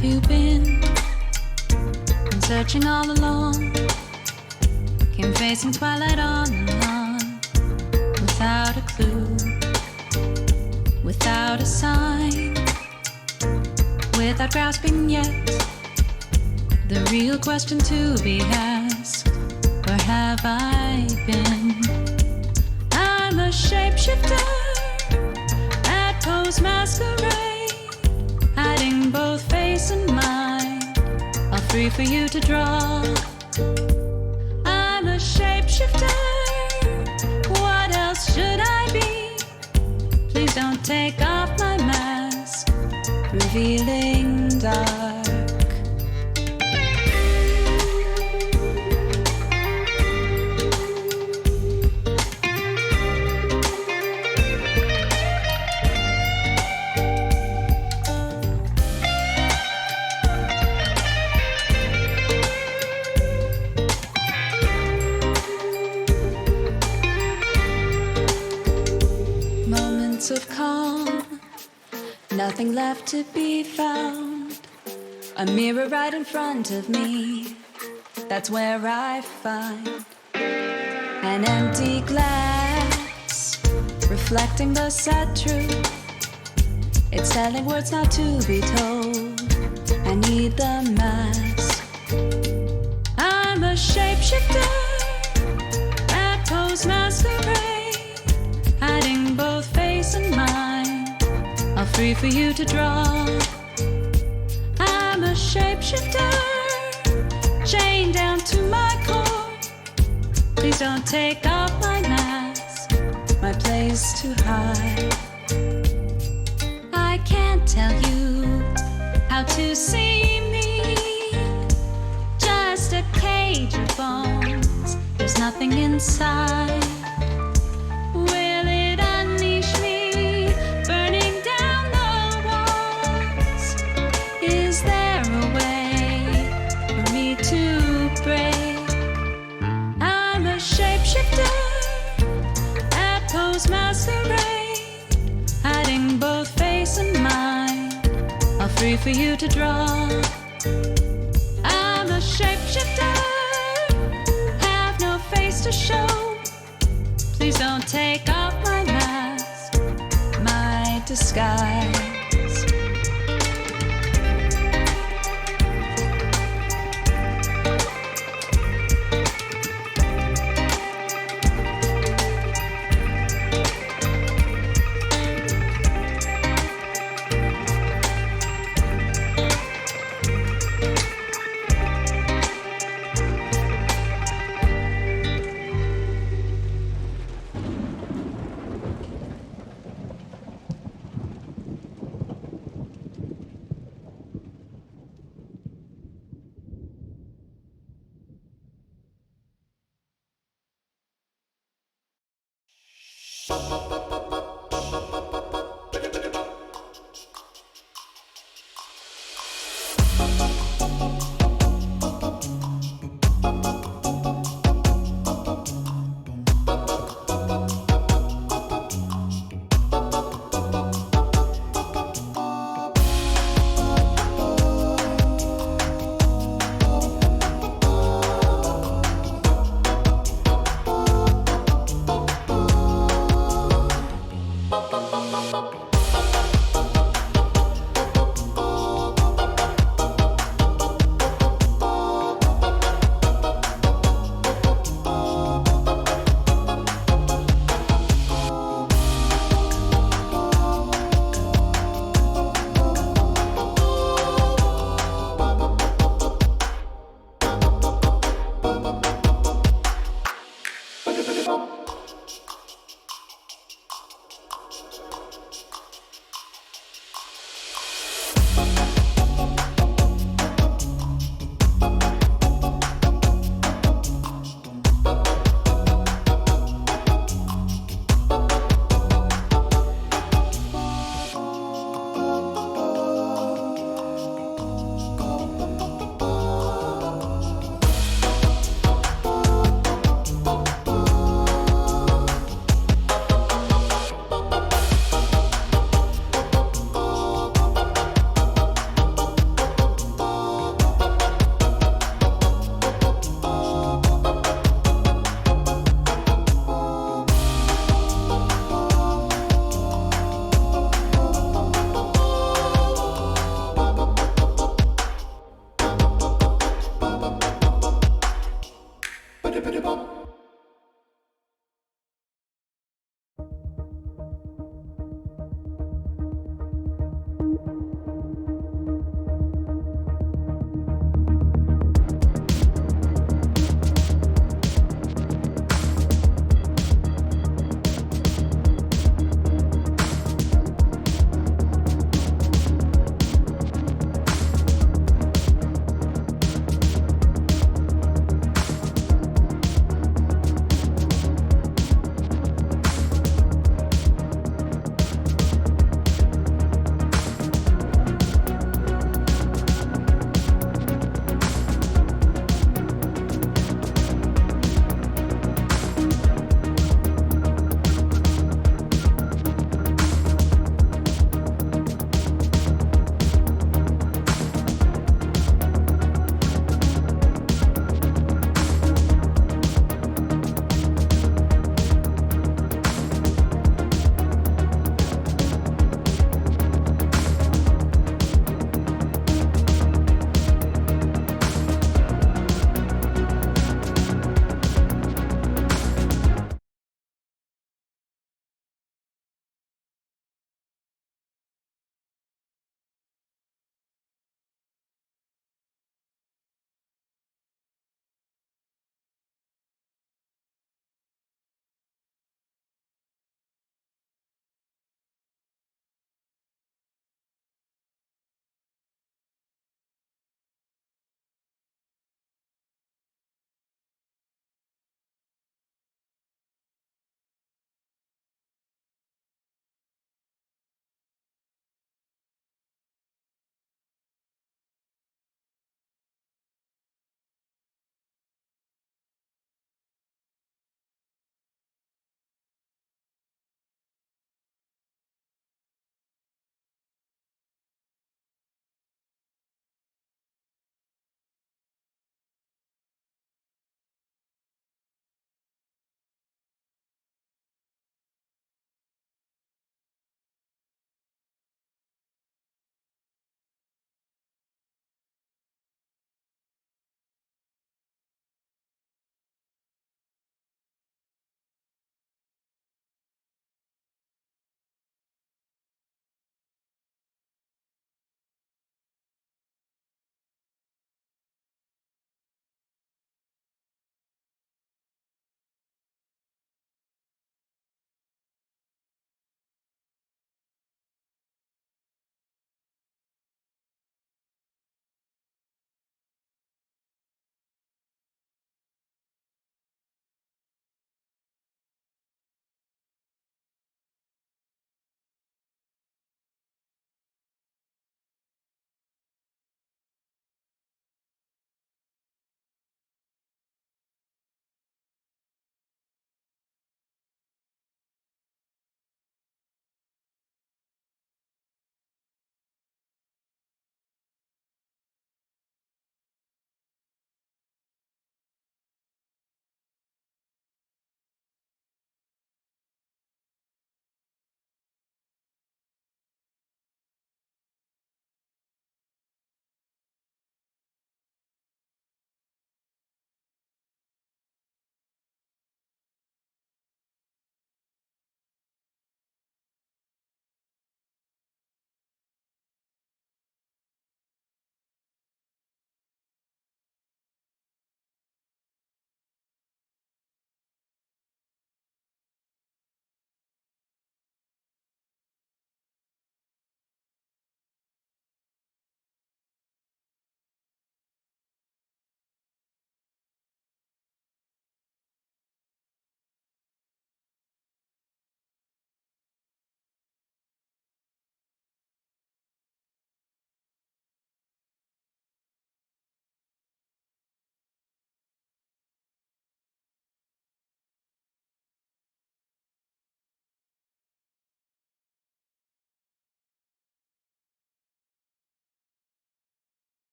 have you been? Been searching all along. Came facing twilight on and on, without a clue, without a sign, without grasping yet the real question to be asked: where have I been? I'm a shapeshifter at Poe's masquerade, hiding both face and mind, all free for you to draw. I'm a shapeshifter, what else should I be? Please don't take off my mask, revealing dark. Of calm, nothing left to be found. A mirror right in front of me, that's where I find an empty glass, reflecting the sad truth. It's telling words not to be told. I need the mask. I'm a shapeshifter at Poe's masquerade, hiding both face and mind, all free for you to draw. I'm a shapeshifter, chained down to my core. Please don't take off my mask, my place to hide. I can't tell you how to see me, just a cage of bones, there's nothing inside. Masquerade, hiding both face and mind, all free for you to draw. I'm a shapeshifter, have no face to show. Please don't take off my mask, my disguise.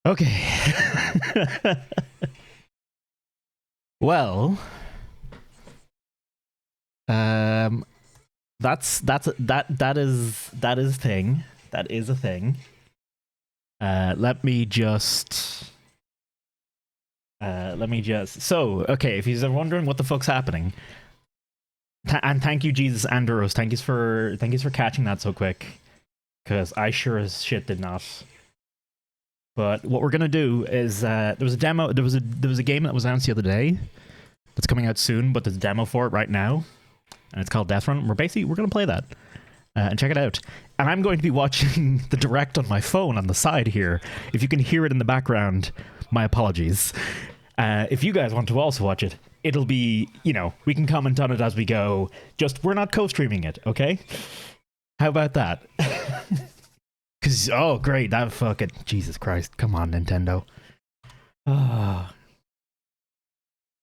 Okay. Well, that is a thing. Let me just so okay, if you're wondering what the fuck's happening, and thank you Jesus Andros, thank you for catching that so quick, because I sure as shit did not. But what we're gonna do is there was a demo, there was a game that was announced the other day that's coming out soon, but there's a demo for it right now, and it's called Death Run. We're gonna play that and check it out. And I'm going to be watching the direct on my phone on the side here. If you can hear it in the background, my apologies. If you guys want to also watch it, it'll be, you know, we can comment on it as we go. Just, we're not co-streaming it, okay? How about that? Because, oh, great, that fucking, Jesus Christ, come on, Nintendo. I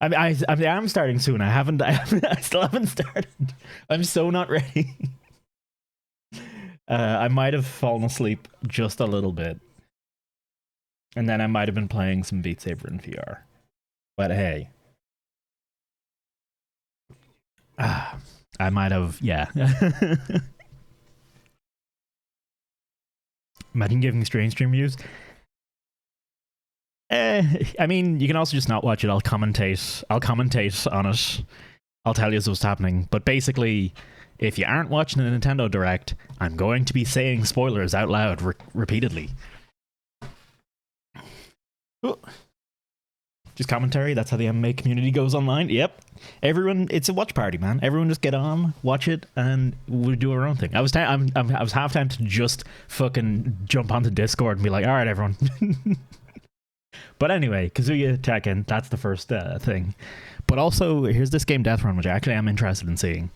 am starting soon. I still haven't started. I'm so not ready. I might have fallen asleep just a little bit. And then I might have been playing some Beat Saber in VR. But hey. I might have, yeah. Imagine giving strange stream views. I mean, you can also just not watch it. I'll commentate on it. I'll tell you what's happening. But basically, if you aren't watching the Nintendo Direct, I'm going to be saying spoilers out loud repeatedly. Ooh. Just commentary. That's how the MMA community goes online. Yep. Everyone, it's a watch party, man. Everyone just get on, watch it, and we'll do our own thing. I was half time to just fucking jump onto Discord and be like, all right, everyone. But anyway, Kazuya Tekken, that's the first thing. But also, here's this game Death Run, which I actually am interested in seeing.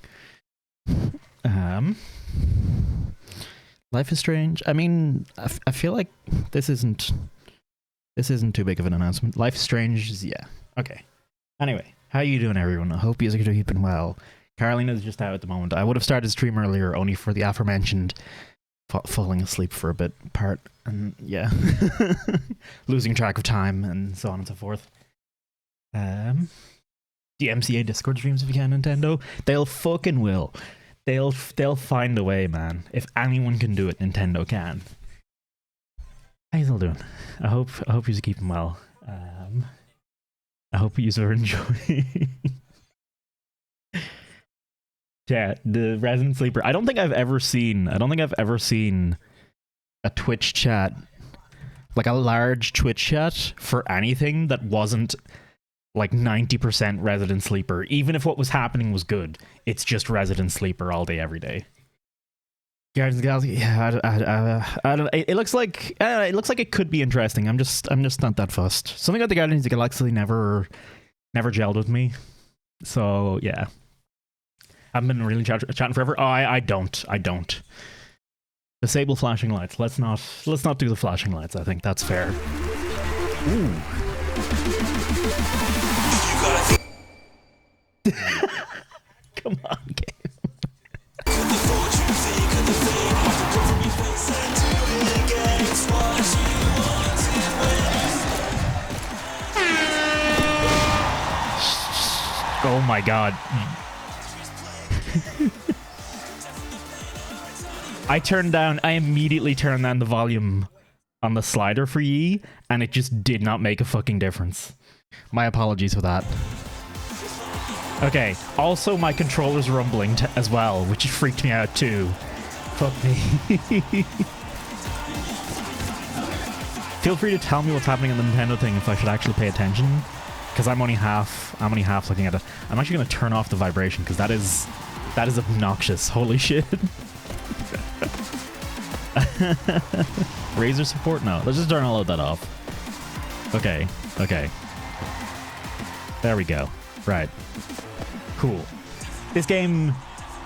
Life is Strange. I mean, I feel like this isn't too big of an announcement. Life is Strange is, yeah. Okay. Anyway, how you doing, everyone? I hope you're keeping well. Carolina's just out at the moment. I would have started stream earlier only for the aforementioned falling asleep for a bit part, and yeah. Losing track of time and so on and so forth. The MCA Discord streams if you can, Nintendo. They'll fucking will. They'll find a way, man. If anyone can do it, Nintendo can. How you all doing? I hope you're keeping well. I hope you are enjoying. Yeah, the Resident Sleeper. I don't think I've ever seen a Twitch chat, like a large Twitch chat for anything that wasn't like 90% Resident Sleeper. Even if what was happening was good, it's just Resident Sleeper all day, every day. Guardians of the Galaxy, yeah, I don't. It looks like it could be interesting. I'm just not that fussed. Something about the Guardians of the Galaxy never gelled with me. So yeah, I've been really chatting forever. Oh, I don't. Disable flashing lights. Let's not do the flashing lights. I think that's fair. Ooh. Come on, game. Oh my god. I immediately turned down the volume on the slider for Yi, and it just did not make a fucking difference. My apologies for that. Okay, also my controller's rumbling as well, which freaked me out too. Fuck me. Feel free to tell me what's happening on the Nintendo thing if I should actually pay attention, because I'm only half looking at it. I'm actually going to turn off the vibration because that is obnoxious. Holy shit. Razer support? No, let's just turn all of that off. Okay. There we go. Right. Cool. This game,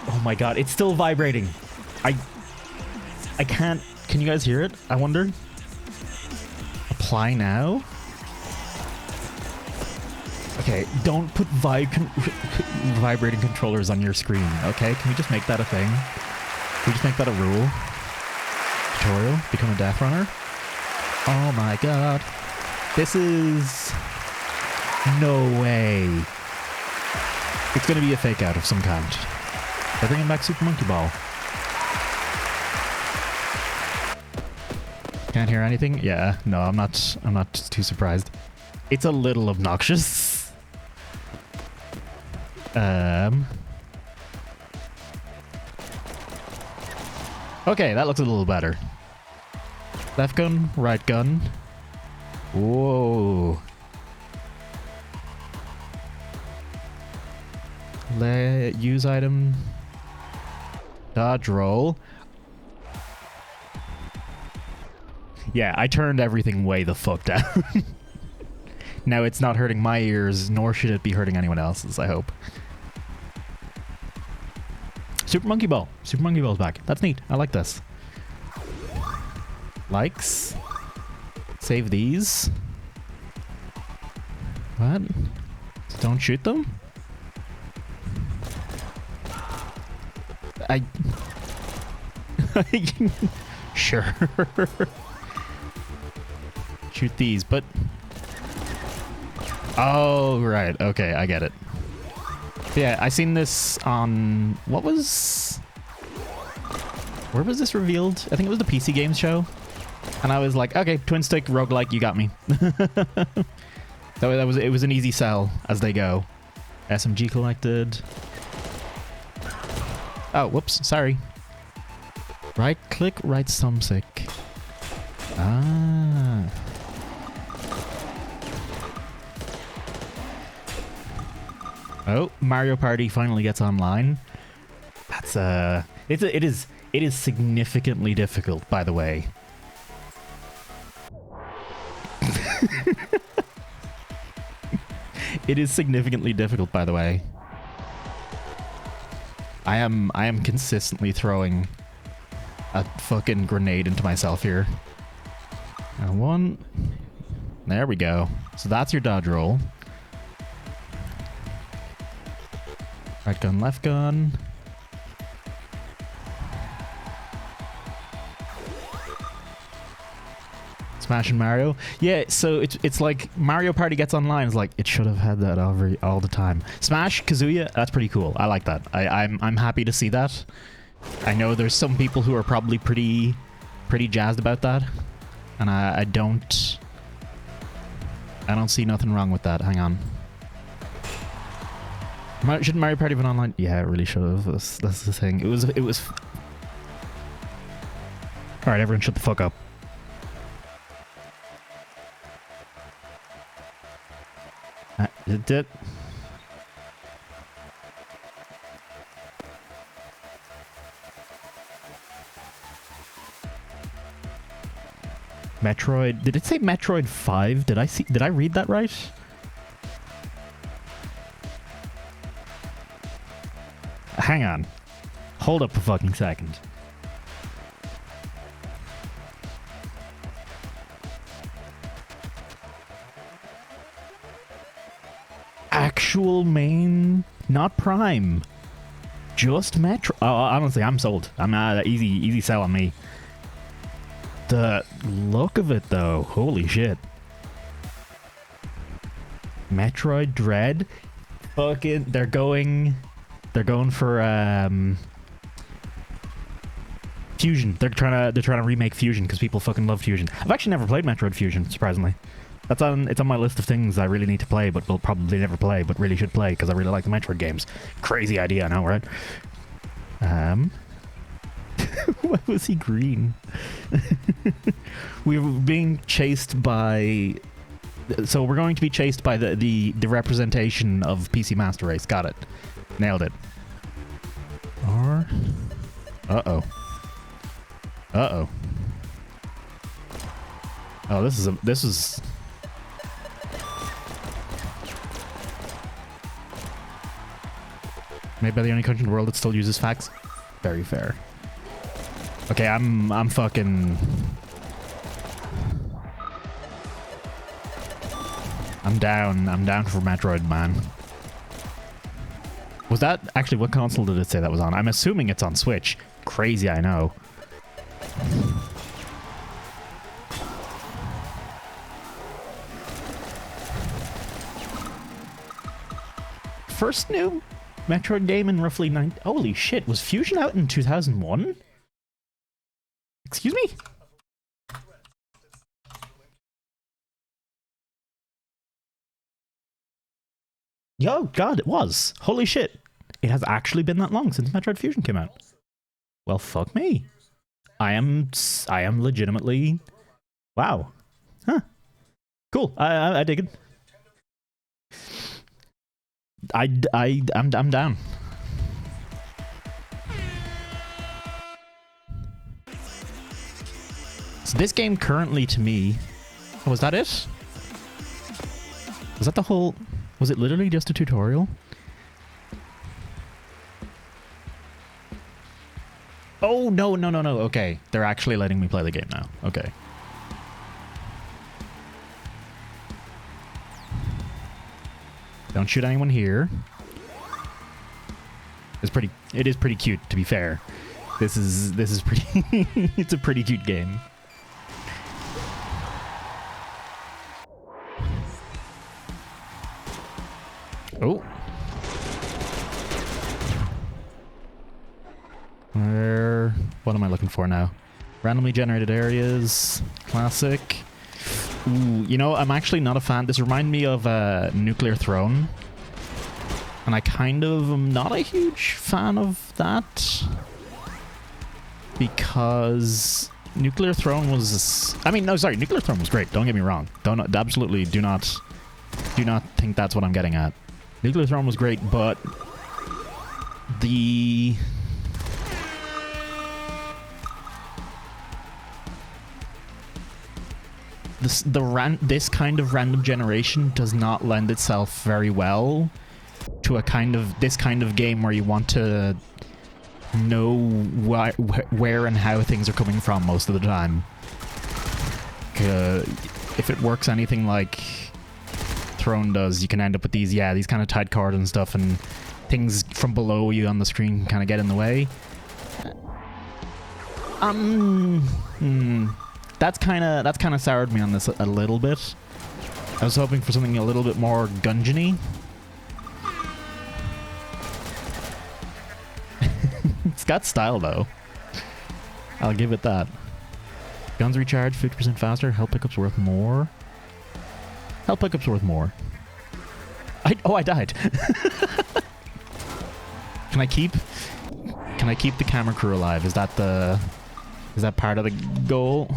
oh my god, it's still vibrating. I can't, can you guys hear it? I wonder. Apply now? Okay, don't put vibrating controllers on your screen, okay? Can we just make that a thing? Can we just make that a rule? Tutorial? Become a Death Runner? Oh my god. This is... No way. It's gonna be a fake out of some kind. They're bringing back Super Monkey Ball. Can't hear anything? Yeah, no, I'm not too surprised. It's a little obnoxious. Okay, that looks a little better. Left gun, right gun. Whoa. Use item. Dodge roll. Yeah, I turned everything way the fuck down. Now it's not hurting my ears, nor should it be hurting anyone else's, I hope. Super Monkey Ball. Super Monkey Ball's back. That's neat. I like this. Likes. Save these. What? Don't shoot them? Sure. Shoot these, but... Oh, right. Okay, I get it. Yeah, I seen this on... What was... Where was this revealed? I think it was the PC Games show. And I was like, okay, twin stick, roguelike, you got me. It was an easy sell as they go. SMG collected. Oh, whoops, sorry. Right click, right thumbstick. Ah. Oh, Mario Party finally gets online. That's it is significantly difficult, by the way. It is significantly difficult, by the way. I am consistently throwing a fucking grenade into myself here. And one. There we go. So that's your dodge roll. Right gun, left gun. Smashing Mario. Yeah, so it's like Mario Party gets online. It's like it should have had that all the time. Smash Kazuya, that's pretty cool. I like that. I'm happy to see that. I know there's some people who are probably pretty jazzed about that, and I don't see nothing wrong with that. Hang on. Shouldn't Mario Party have been online? Yeah, it really should have. That's the thing. It was. All right, everyone, shut the fuck up. Did. Metroid. Did it say Metroid 5? Did I read that right? Hang on. Hold up a fucking second. Actual main, not Prime. Just Metro. Oh, honestly, I'm sold. I'm not easy sell on me. The look of it, though, holy shit. Metroid Dread, fucking, they're going for Fusion. They're trying to remake Fusion because people fucking love Fusion. I've actually never played Metroid Fusion, surprisingly. It's on my list of things I really need to play, but will probably never play, but really should play because I really like the Metroid games. Crazy idea, I know, right? Why was he green? We're being chased by... So we're going to be chased by the representation of PC Master Race. Got it. Nailed it. R... Uh-oh. Uh-oh. Oh, this is... Made by the only country in the world that still uses fax. Very fair. Okay, I'm fucking... I'm down for Metroid, man. Was that... Actually, what console did it say that was on? I'm assuming it's on Switch. Crazy, I know. first new Metroid game in roughly 9... Holy shit, was Fusion out in 2001? Excuse me? Yo, God, it was. Holy shit. It has actually been that long since Metroid Fusion came out. Well, fuck me. I am legitimately... Wow. Huh. Cool. I dig it. I'm down. So this game currently to me... Oh, was that it? Was that the whole... Was it literally just a tutorial? Oh, no. Okay. They're actually letting me play the game now. Okay. Don't shoot anyone here. It is pretty cute, to be fair. This is pretty it's a pretty cute game. Oh. What am I looking for now? Randomly generated areas. Classic. Ooh, you know, I'm actually not a fan. This reminds me of Nuclear Throne. And I kind of am not a huge fan of that. Because Nuclear Throne was... I mean, no, sorry. Nuclear Throne was great. Don't get me wrong. Absolutely do not think that's what I'm getting at. Nuclear Throne was great, but this kind of random generation does not lend itself very well to this kind of game where you want to know where and how things are coming from most of the time. If it works anything like Throne does, you can end up with these kind of tight cords and stuff, and things from below you on the screen kind of get in the way. That's kind of soured me on this a little bit. I was hoping for something a little bit more Gungeon-y. It's got style though. I'll give it that. Guns recharge 50% faster. Health pickups worth more. Health pickups worth more. I died. Can I keep the camera crew alive? Is that part of the goal?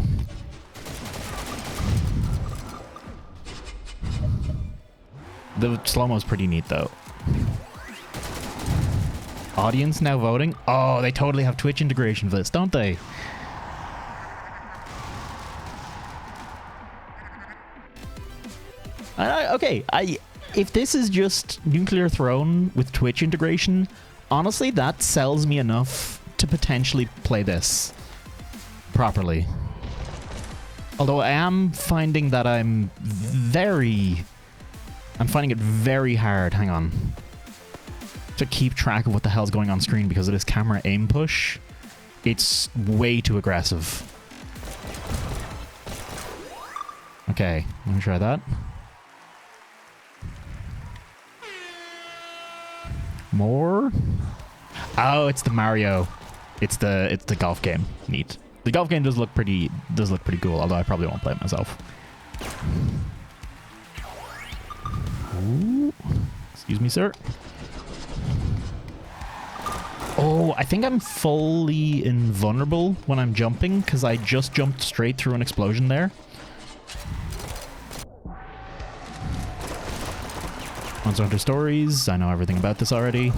The slow-mo's pretty neat though. Audience now voting? Oh, they totally have Twitch integration for this, don't they? If this is just Nuclear Throne with Twitch integration, honestly, that sells me enough to potentially play this properly. Although I am finding that I'm finding it very hard, hang on, to keep track of what the hell's going on screen because of this camera aim push. It's way too aggressive. Okay, let me try that. More? Oh, it's the Mario. It's the golf game. Neat. The golf game does look pretty cool, although I probably won't play it myself. Ooh. Excuse me, sir. Oh, I think I'm fully invulnerable when I'm jumping because I just jumped straight through an explosion there. Monster Hunter Stories. I know everything about this already.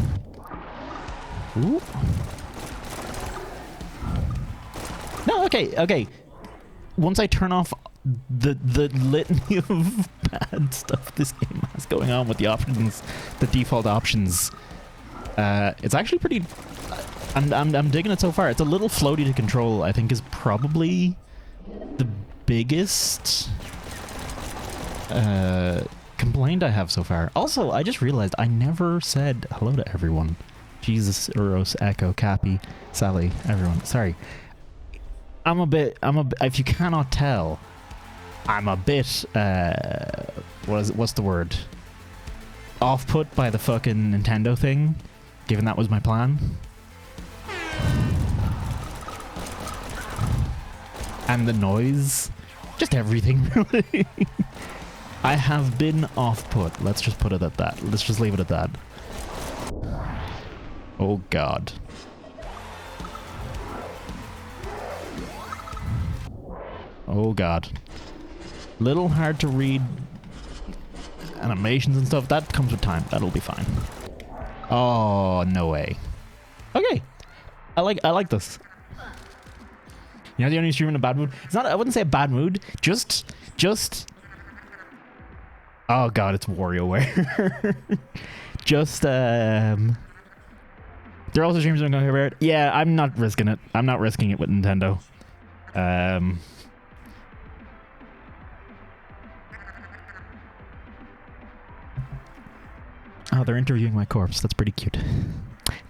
Ooh. No, okay. Once I turn off the litany of bad stuff this game has going on with the options, the default options, it's actually pretty... I'm digging it so far. It's a little floaty to control, I think is probably the biggest complaint I have so far. Also, I just realized I never said hello to everyone. Jesus, Uros, Echo, Cappy, Sally, everyone. Sorry. If you cannot tell, I'm a bit, what's the word? off-put by the fucking Nintendo thing, given that was my plan. And the noise. Just everything, really. I have been off-put. Let's just put it at that. Let's just leave it at that. Oh, God. Oh, God. Little hard to read animations and stuff. That comes with time. That'll be fine. Oh, no way. Okay. I like this. You know the only streamer in a bad mood? It's not, I wouldn't say a bad mood. Just oh god, it's WarioWare. Just they're also streamers I'm gonna hear about. Yeah, I'm not risking it. I'm not risking it with Nintendo. Oh, they're interviewing my corpse. That's pretty cute.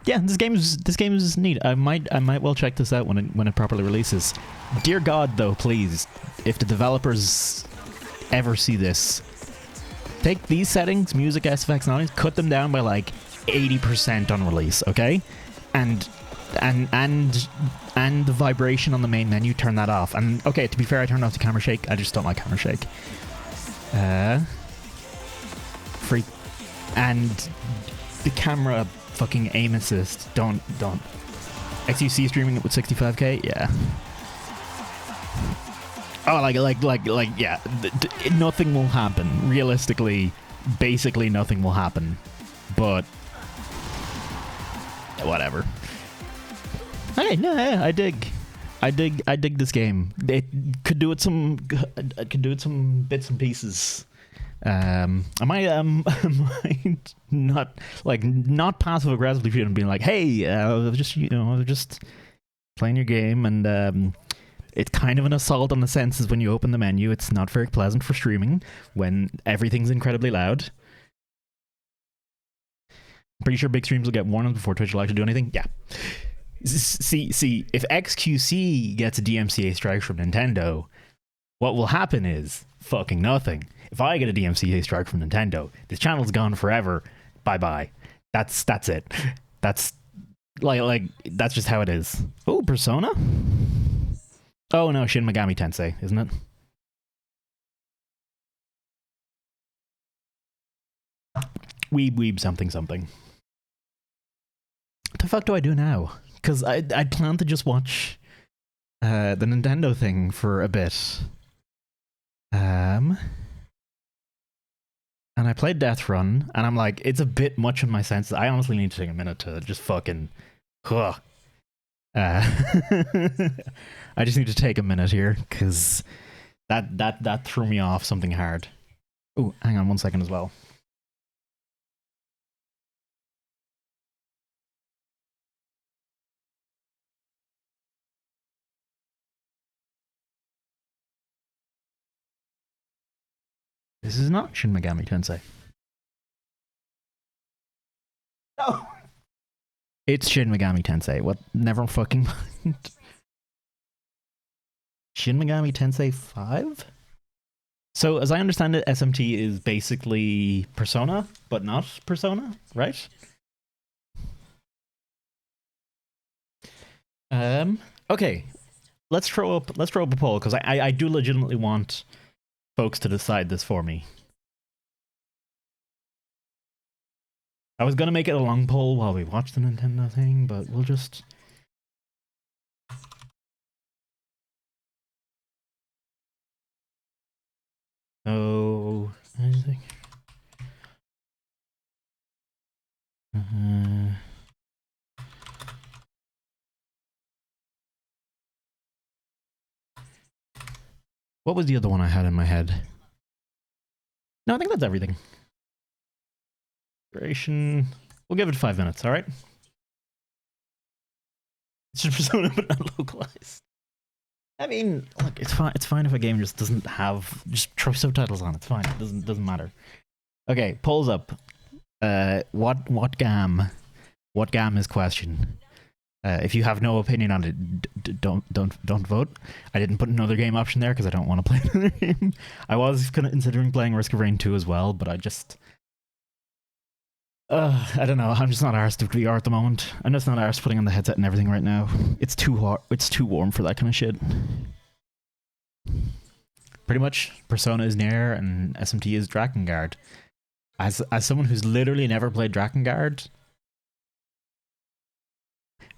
Yeah, this game is neat. I might well check this out when it properly releases. Dear God, though, please, if the developers ever see this, take these settings, music, SFX, and audio, cut them down by like 80% on release, okay? And the vibration on the main menu, turn that off. And okay, to be fair, I turned off the camera shake. I just don't like camera shake. Freak. And the camera fucking aim assist. Don't. XUC streaming it with 65k? Yeah. Oh, like, yeah. Nothing will happen. Realistically, basically nothing will happen. But whatever. Okay, no, yeah, I dig this game. It could do it some bits and pieces. I might not passive aggressively feeling being like, hey, I was just playing your game, and it's kind of an assault on the senses when you open the menu. It's not very pleasant for streaming when everything's incredibly loud. Pretty sure big streams will get warnings before Twitch will actually do anything. Yeah. See, if XQC gets a DMCA strike from Nintendo, what will happen is fucking nothing. If I get a DMCA strike from Nintendo, this channel's gone forever. Bye-bye. That's it. That's like that's just how it is. Oh, Persona? Oh no, Shin Megami Tensei, isn't it? Weeb something. What the fuck do I do now? Because I'd planned to just watch the Nintendo thing for a bit. And I played Death Run, and I'm like, it's a bit much in my senses. I honestly need to take a minute to just fucking... I just need to take a minute here, because that threw me off something hard. Oh, hang on 1 second as well. This is not Shin Megami Tensei. No! It's Shin Megami Tensei. What? Never fucking mind. Shin Megami Tensei 5? So, as I understand it, SMT is basically Persona, but not Persona, right? Okay. Let's throw up a poll, because I do legitimately want folks to decide this for me. I was gonna make it a long poll while we watch the Nintendo thing, but we'll just... Oh, I think... What was the other one I had in my head? No, I think that's everything. Duration... We'll give it 5 minutes, alright? It's just Persona, but not localized. I mean, look, it's fine if a game just doesn't have... Just throw subtitles on, it's fine. It doesn't matter. Okay, polls up. What GAM? What GAM is question? If you have no opinion on it, don't vote. I didn't put another game option there because I don't want to play another game. I was considering playing Risk of Rain 2 as well, but I just... I don't know. I'm just not arsed with VR at the moment. I'm just not arsed putting on the headset and everything right now. It's too hot. It's too warm for that kind of shit. Pretty much, Persona is near and SMT is Drakengard. As someone who's literally never played Drakengard,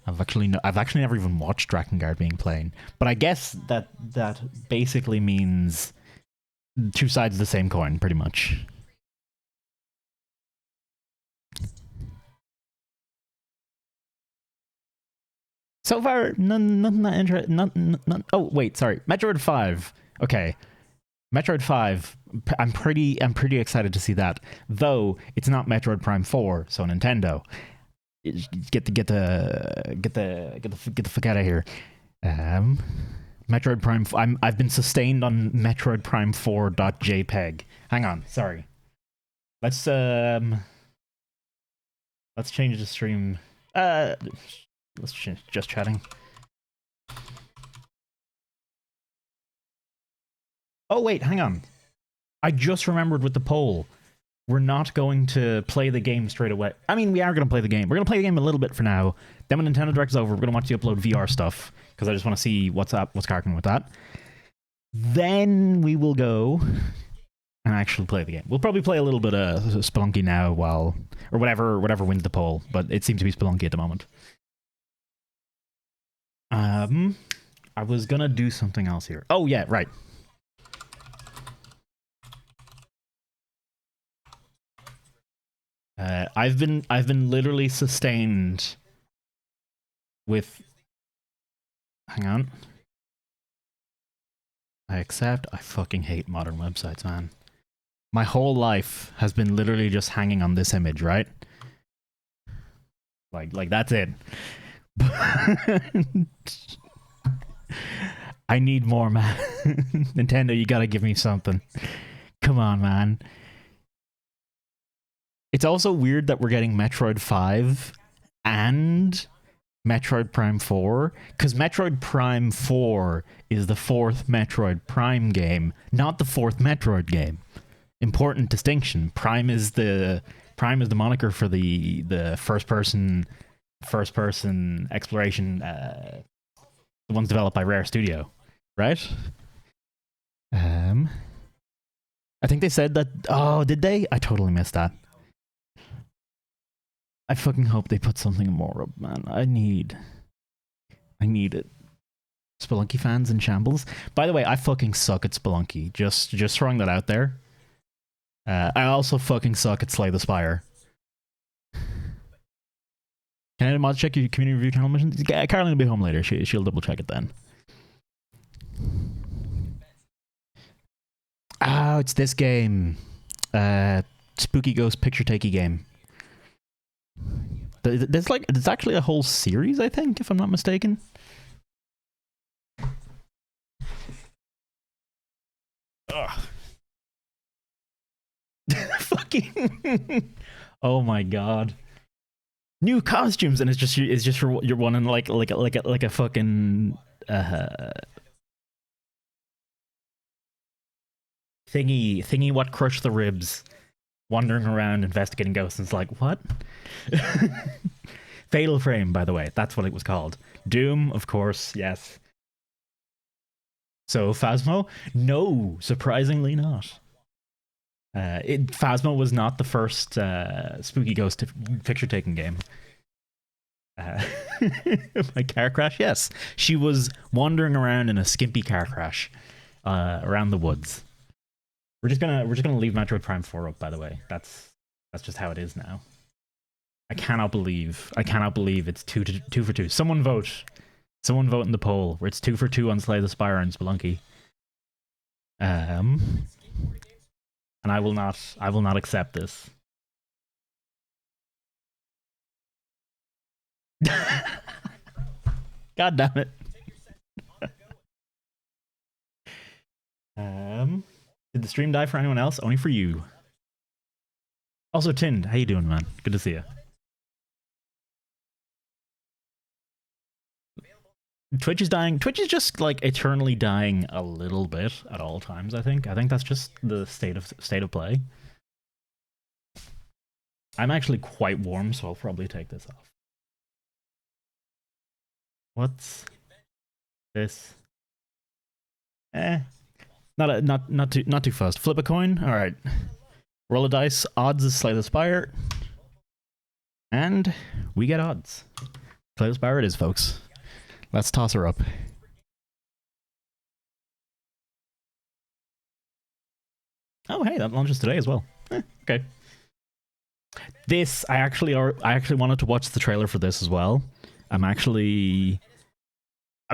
I've actually never even watched Drakengard being played. But I guess that basically means two sides of the same coin, pretty much. So far, nothing that interesting. None. Oh wait, sorry. Metroid 5. Okay, Metroid 5. I'm pretty excited to see that. Though it's not Metroid Prime 4, so Nintendo, get the fuck out of here. Metroid Prime. I've been sustained on Metroid Prime 4.jpg. Hang on, sorry. Let's change the stream. Let's just chatting. Oh wait, hang on. I just remembered with the poll. We're not going to play the game straight away. I mean, we are going to play the game. We're going to play the game a little bit for now. Then when Nintendo Direct is over, we're going to watch you upload VR stuff because I just want to see what's cracking with that. Then we will go and actually play the game. We'll probably play a little bit of Spelunky now or whatever wins the poll, but it seems to be Spelunky at the moment. I was gonna do something else here. Oh yeah, right. I've been literally sustained with. Hang on. I accept. I fucking hate modern websites, man. My whole life has been literally just hanging on this image, right? Like that's it. I need more, man. Nintendo, you gotta give me something. Come on, man. It's also weird that we're getting Metroid 5 and Metroid Prime 4, because Metroid Prime 4 is the fourth Metroid Prime game, not the fourth Metroid game. Important distinction. Prime is the moniker for the first person exploration, the ones developed by Rare Studio, right? I think they said that. Oh, did they? I totally missed that. I fucking hope they put something more up, man. I need it. Spelunky fans in shambles. By the way, I fucking suck at Spelunky. Just throwing that out there. I also fucking suck at Slay the Spire. Can I mod check your community review channel missions? Caroline will be home later. She'll double check it then. Oh, it's this game. Spooky Ghost Picture Takey game. There's actually a whole series, I think, if I'm not mistaken. Ugh. Fucking. Oh my god. New costumes, and it's just for you're wanting like a fucking thingy what crushed the ribs, wandering around investigating ghosts, and it's like, what? Fatal Frame, by the way, that's what it was called. Doom, of course, yes. So Phasmo? No, surprisingly not. Phasmo was not the first spooky ghost picture taking game. My car crash? Yes. She was wandering around in a skimpy car crash around the woods. We're just gonna leave Metroid Prime 4 up, by the way. That's just how it is now. I cannot believe it's 2 for 2. Someone vote in the poll where it's 2 for 2 on Slay the Spire and Spelunky. And I will not accept this. God damn it. Did the stream die for anyone else? Only for you. Also, Tind, how you doing, man? Good to see you. Twitch is dying. Twitch is just like eternally dying a little bit at all times, I think. I think that's just the state of play. I'm actually quite warm, so I'll probably take this off. What's this? Not too fast. Flip a coin. All right. Roll a dice. Odds is Slay the Spire, and we get odds. Slay the Spire it is, folks. Let's toss her up. Oh, hey, that launches today as well. Okay. This I actually wanted to watch the trailer for this as well. I'm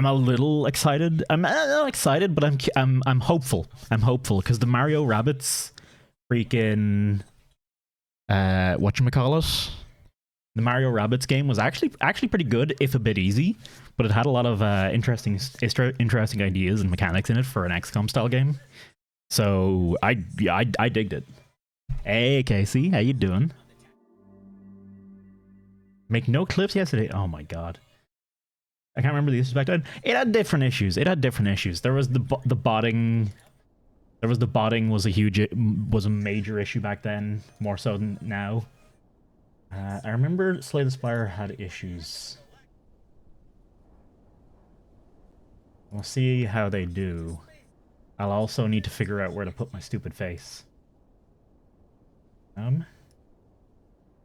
a little excited. I'm not excited, but I'm hopeful. I'm hopeful because the Mario Rabbids freaking whatchamacallit? The Mario Rabbids game was actually pretty good, if a bit easy, but it had a lot of interesting ideas and mechanics in it for an XCOM style game. So I digged it. Hey Casey, how you doing? Make no clips yesterday. Oh my god. I can't remember the issues back then. It had different issues. There was the botting. The botting was a major issue back then, more so than now. I remember Slay the Spire had issues. We'll see how they do. I'll also need to figure out where to put my stupid face.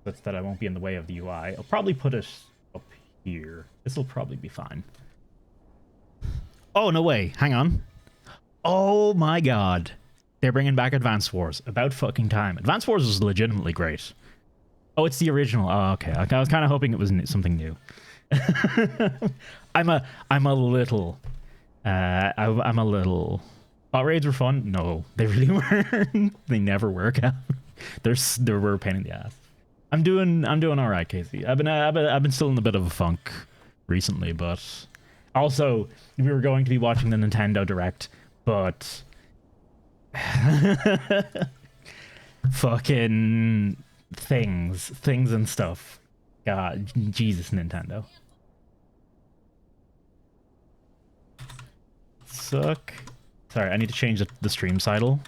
Such that I won't be in the way of the UI. I'll probably put it up here. This will probably be fine. Oh, no way. Hang on. Oh my god. They're bringing back Advance Wars. About fucking time. Advance Wars was legitimately great. Oh, it's the original. Oh, okay. I was kind of hoping it was something new. I'm a little... I'm a little... Bot raids were fun? No, they really weren't. They never work out. They were a pain in the ass. I'm doing all right, Casey. I've been still in a bit of a funk recently, but also we were going to be watching the Nintendo Direct, but fucking things and stuff. God, Jesus, Nintendo. Suck. Sorry, I need to change the stream title.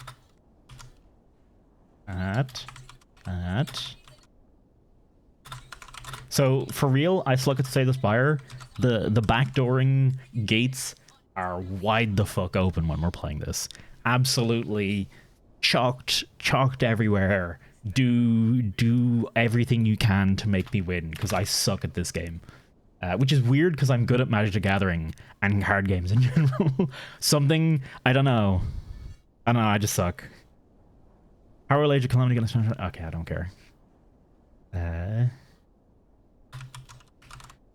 So for real, I suck at Slay the Spire. The backdooring gates are wide the fuck open when we're playing this. Absolutely chalked everywhere. Do everything you can to make me win, because I suck at this game. Which is weird because I'm good at Magic the Gathering and card games in general. I don't know, I just suck. How will Age of Calamity get this? Okay, I don't care.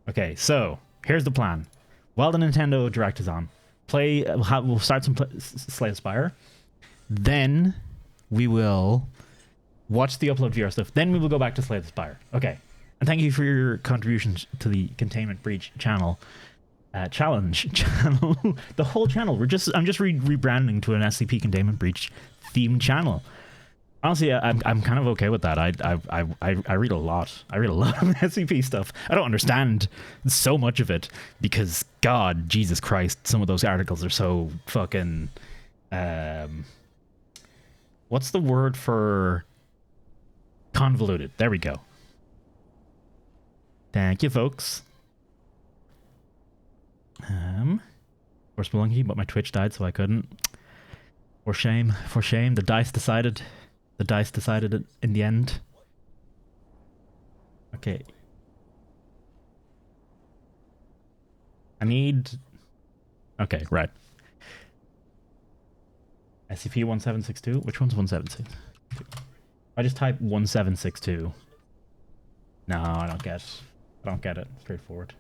Okay, so here's the plan. While the Nintendo Direct is on, we'll start some Slay the Spire. Then we will watch the upload VR stuff. Then we will go back to Slay the Spire. Okay. And thank you for your contributions to the Containment Breach channel. Challenge channel. The whole channel. I'm just rebranding to an SCP Containment Breach themed channel. Honestly, I'm kind of okay with that. I read a lot. I read a lot of SCP stuff. I don't understand so much of it because God, Jesus Christ, some of those articles are so fucking what's the word for convoluted? There we go. Thank you, folks. For Spelunky, but my Twitch died, so I couldn't. For shame. The dice decided it in the end. Okay. Okay, right. SCP-1762? Which one's 1762? I just type 1762. No, I don't get it. Straightforward.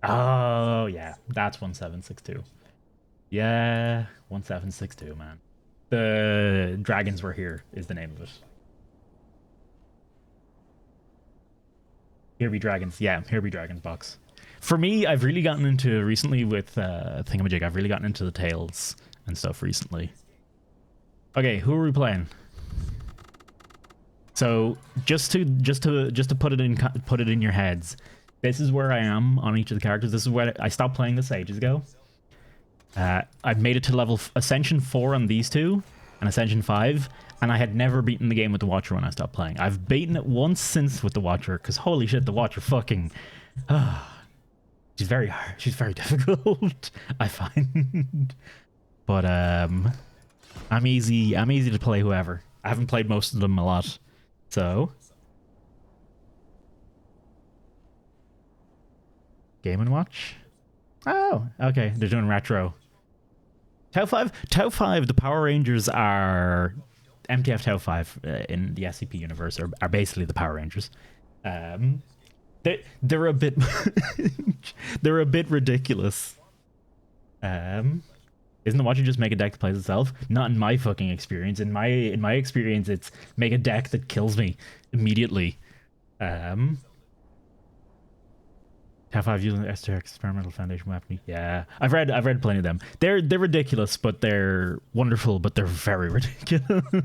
Oh, yeah. That's 1762. Yeah, 1762, man. The Dragons Were Here is the name of it. Here Be Dragons. Yeah, Here Be Dragons box. For me, I've really gotten into recently with Thingamajig. I've really gotten into the Tales and stuff recently. Okay, who are we playing? So just to put it in your heads, this is where I am on each of the characters. This is where I stopped playing this ages ago. I've made it to level Ascension 4 on these two, and Ascension 5, and I had never beaten the game with the Watcher when I stopped playing. I've beaten it once since with the Watcher, because holy shit, the Watcher fucking... she's very hard. She's very difficult, I find. But, I'm easy to play whoever. I haven't played most of them a lot, so... Game & Watch? Oh, okay, they're doing retro. Tau 5, the Power Rangers are... MTF Tau 5 in the SCP universe are basically the Power Rangers. They're a bit... they're a bit ridiculous. Isn't the Watcher just make a deck that plays itself? Not in my fucking experience. In my experience, it's make a deck that kills me immediately. Tau 5 using the STR Experimental Foundation weapon. Yeah, I've read plenty of them. They're ridiculous, but they're wonderful, but they're very ridiculous.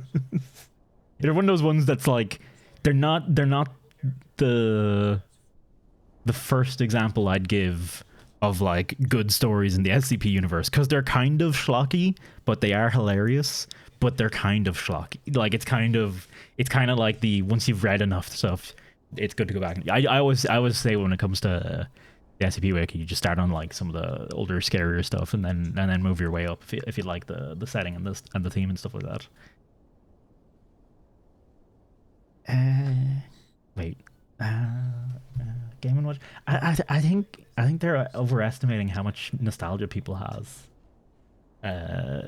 They're one of those ones that's like they're not the first example I'd give of like good stories in the SCP universe, because they're kind of schlocky, but they are hilarious. But they're kind of schlocky. Like it's kind of like the once you've read enough stuff, it's good to go back. I always say when it comes to the SCP wiki, you just start on like some of the older, scarier stuff, and then move your way up if you like the setting and the theme and stuff like that. Wait. Game & Watch. I think they're overestimating how much nostalgia people has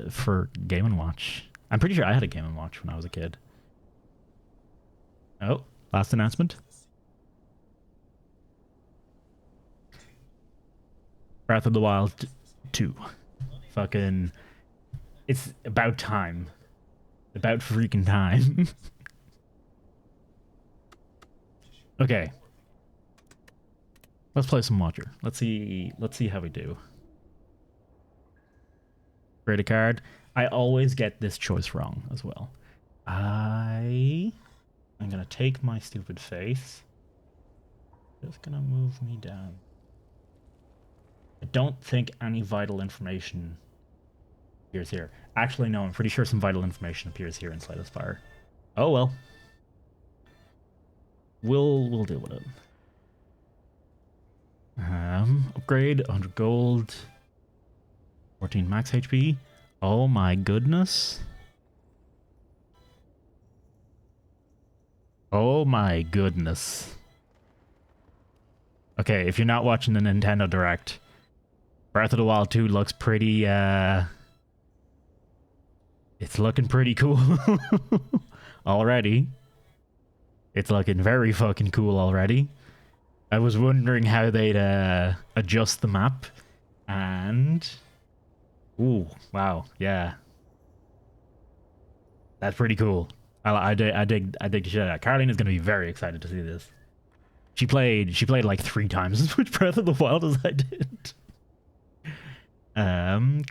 for Game & Watch. I'm pretty sure I had a Game & Watch when I was a kid. Oh, last announcement. Breath of the Wild 2. Fucking... It's about time. About freaking time. Okay. Let's play some Watcher. Let's see how we do. Create a card. I always get this choice wrong as well. I'm gonna take my stupid face. Just gonna move me down. I don't think any vital information appears here. Actually, no, I'm pretty sure some vital information appears here in Slay the Spire. Oh well. We'll deal with it. Upgrade, 100 gold. 14 max HP. Oh my goodness. Oh my goodness. Okay, if you're not watching the Nintendo Direct, Breath of the Wild 2 looks pretty, it's looking pretty cool already. It's looking very fucking cool already. I was wondering how they'd adjust the map, and... Ooh, wow, yeah. That's pretty cool. I dig the shit out of that. Caroline is going to be very excited to see this. She played like 3 times as much Breath of the Wild as I did.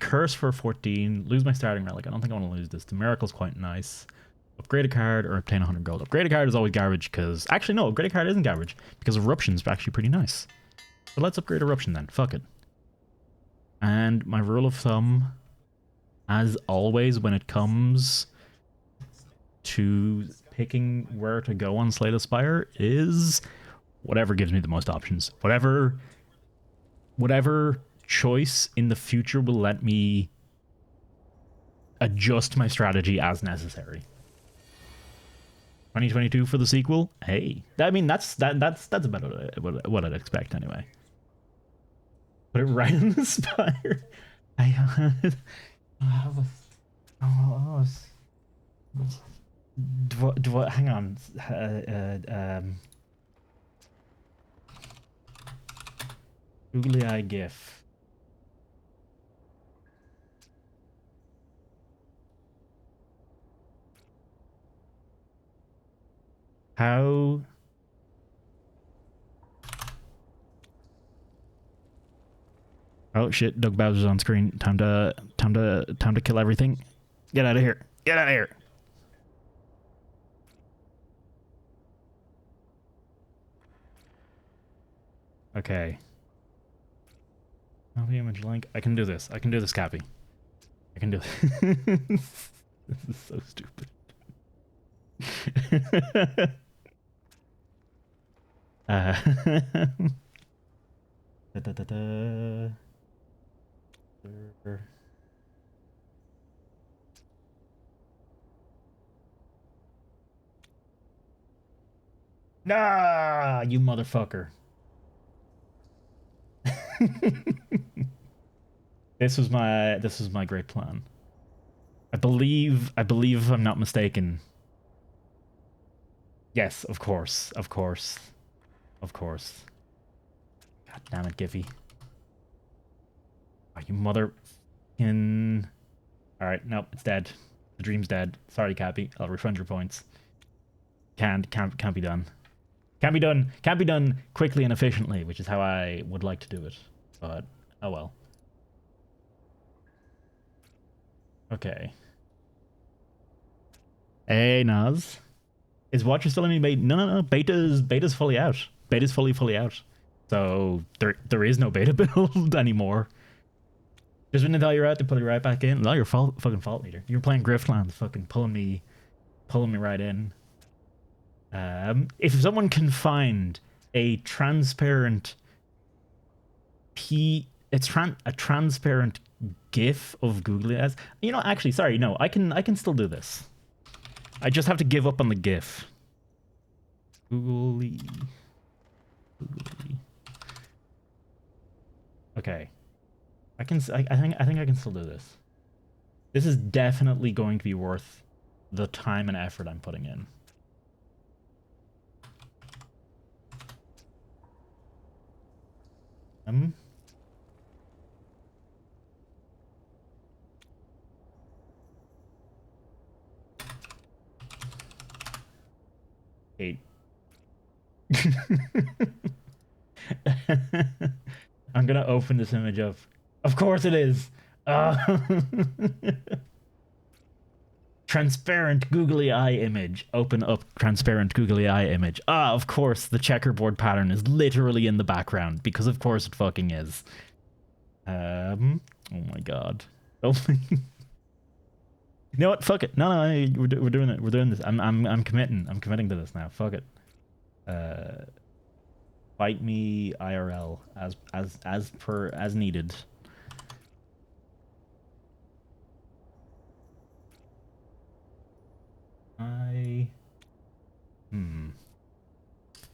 Curse for 14. Lose my starting relic. I don't think I want to lose this. The Miracle's quite nice. Upgrade a card or obtain 100 gold. Upgrade a card is always garbage because... Actually, no, upgrade a card isn't garbage because Eruption's actually pretty nice. But let's upgrade Eruption then. Fuck it. And my rule of thumb, as always when it comes to picking where to go on Slay the Spire, is whatever gives me the most options. Whatever choice in the future will let me adjust my strategy as necessary. 2022 for the sequel? Hey, I mean that's about what I'd expect anyway. Put it right in the spire. Hang on. Googly eye gif. How? Oh shit! Doug Bowser's on screen. Time to kill everything. Get out of here! Get out of here! Okay. Copy image link. I can do this. I can do this, Cappy. I can do this. This is so stupid. Da, da, da, da. Nah, you motherfucker. This was my great plan. I believe if I'm not mistaken. Yes, of course. Of course. Of course. God damn it, Giphy. Are you mother in Alright, nope, it's dead. The dream's dead. Sorry, Cappy. I'll refund your points. Can't be done. Can't be done. Can't be done quickly and efficiently, which is how I would like to do it. But oh well. Okay. Hey Naz. Is Watcher still in beta? No. Beta's fully out. Beta's fully out. So there is no beta build anymore. Just when they tell you're out, they pull you right back in. No, you're fucking fault leader. You're playing Griftlands, fucking pulling me right in. If someone can find a transparent a transparent GIF of Googly Eyes. You know, actually, sorry, no, I can still do this. I just have to give up on the GIF. Googly. Okay. I think I can still do this. This is definitely going to be worth the time and effort I'm putting in. Eight. I'm gonna open this image up. Of course it is. Transparent googly eye image. Open up transparent googly eye image. Ah, of course the checkerboard pattern is literally in the background because of course it fucking is. Oh my god. Oh my. You know what? Fuck it. No, we're doing it. We're doing this. I'm committing. I'm committing to this now. Fuck it. Fight me IRL as needed.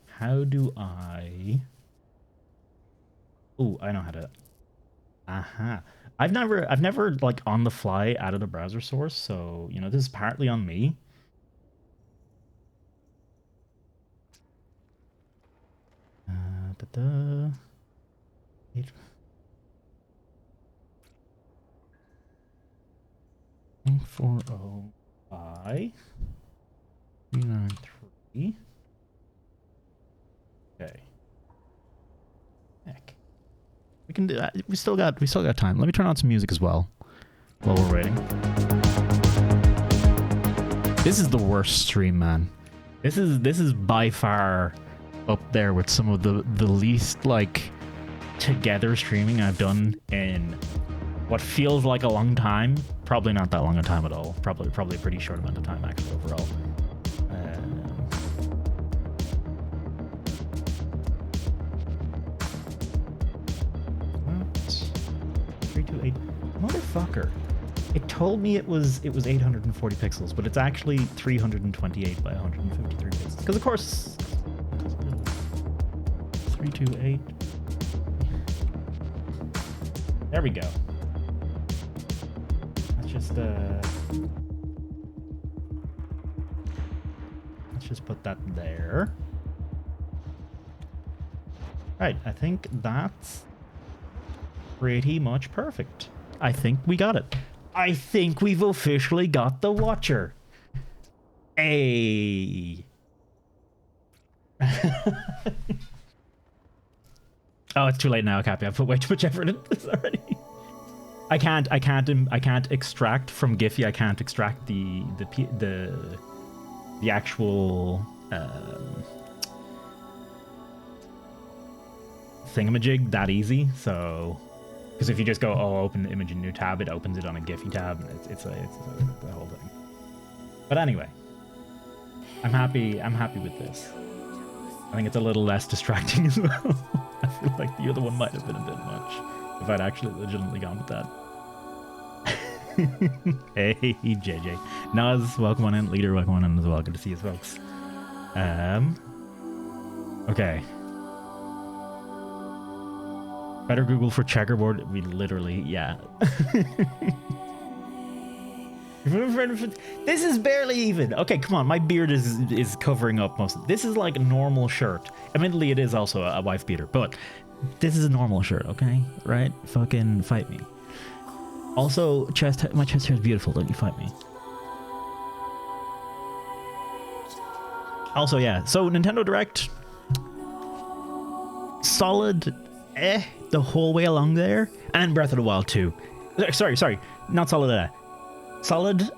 How do I? Oh, I know how to. Aha. I've never like on the fly added a browser source, so you know this is partly on me. Da-da. 840I 393. Okay. Heck. We can do that. We still got time. Let me turn on some music as well while we're waiting. This is the worst stream, man. This is by far up there with some of the least like together streaming I've done in what feels like a long time. Probably not that long a time at all. Probably a pretty short amount of time actually overall. 328. Motherfucker. It told me it was 840 pixels, but it's actually 328 by 153 pixels. Because of course 328. There we go. Let's just put that there. Right, I think that's pretty much perfect. I think we got it. I think we've officially got the Watcher. Hey. Oh, it's too late now, Cappy. I've put way too much effort into this already. I can't extract from Giphy. I can't extract the actual thingamajig that easy. So Because if you just go, oh, open the image in new tab, it opens it on a Giphy tab. And it's the whole thing. But anyway, I'm happy with this. I think it's a little less distracting as well. I feel like the other one might have been a bit much if I'd actually legitimately gone with that. Hey, JJ. Naz, welcome on in. Leader, welcome on in as well. Good to see you, folks. Okay. Better Google for checkerboard. We literally, yeah. This is barely even. Okay, come on. My beard is covering up most of this. Is like a normal shirt. Admittedly, it is also a wife beater, but this is a normal shirt, okay? Right? Fucking fight me. Also, my chest hair is beautiful. Don't you fight me. Also, yeah. So, Nintendo Direct. Solid, the whole way along there. And Breath of the Wild 2. Sorry. Not solid, Solid,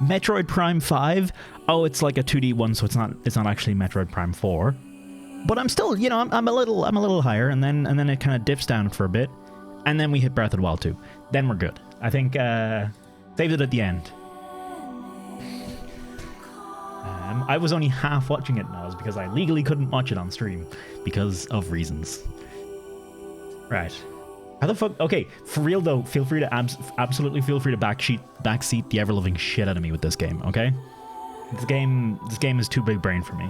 Metroid Prime 5. Oh, it's like a 2D one, so it's not actually Metroid Prime 4. But I'm still, you know, I'm a little higher, and then it kind of dips down for a bit. And then we hit Breath of the Wild 2. Then we're good. I think saved it at the end. I was only half watching it now because I legally couldn't watch it on stream because of reasons. Right. How the fuck? Okay, for real though, feel free to absolutely feel free to backseat the ever-loving shit out of me with this game, okay? This game is too big brain for me.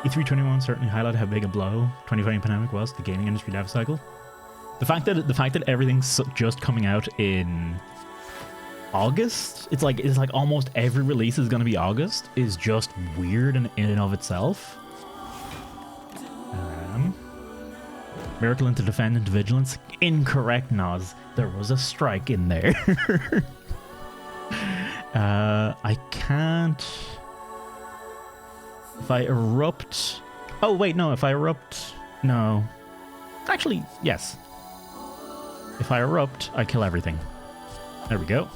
E321 certainly highlighted how big a blow 2020 pandemic was to the gaming industry life cycle. The fact that everything's just coming out in August, it's like almost every release is going to be August, is just weird in and of itself. Miracle into defend into vigilance. Incorrect, Noz. There was a strike in there. I can't. If I erupt... Oh, wait, no. If I erupt... No. Actually, yes. If I erupt, I kill everything. There we go.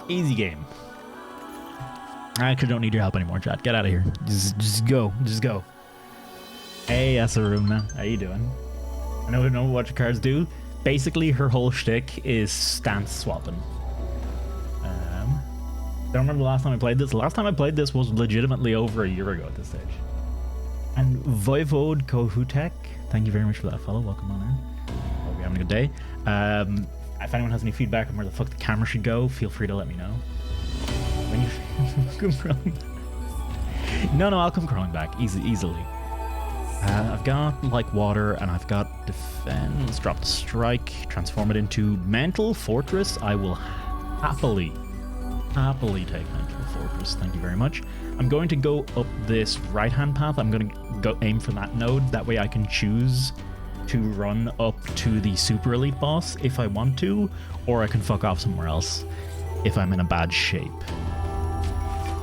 Easy game. I actually don't need your help anymore, chat. Get out of here. Just go. Just go. Hey, Asaruna. How you doing? I know what your cards do. Basically, her whole shtick is stance swapping. Don't remember the last time I played this. The last time I played this was legitimately over a year ago at this stage. And Voivode Kohutek, thank you very much for that follow. Welcome on in. Hope you're having a good day. If anyone has any feedback on where the fuck the camera should go, feel free to let me know. When you come crawling back. No, I'll come crawling back easily. I've got like water and I've got defense. Drop the strike, transform it into mental fortress. I will happily take mental fortress. Thank you very much. I'm going to go up this right hand path. I'm going to go aim for that node. That way I can choose to run up to the super elite boss if I want to, or I can fuck off somewhere else if I'm in a bad shape.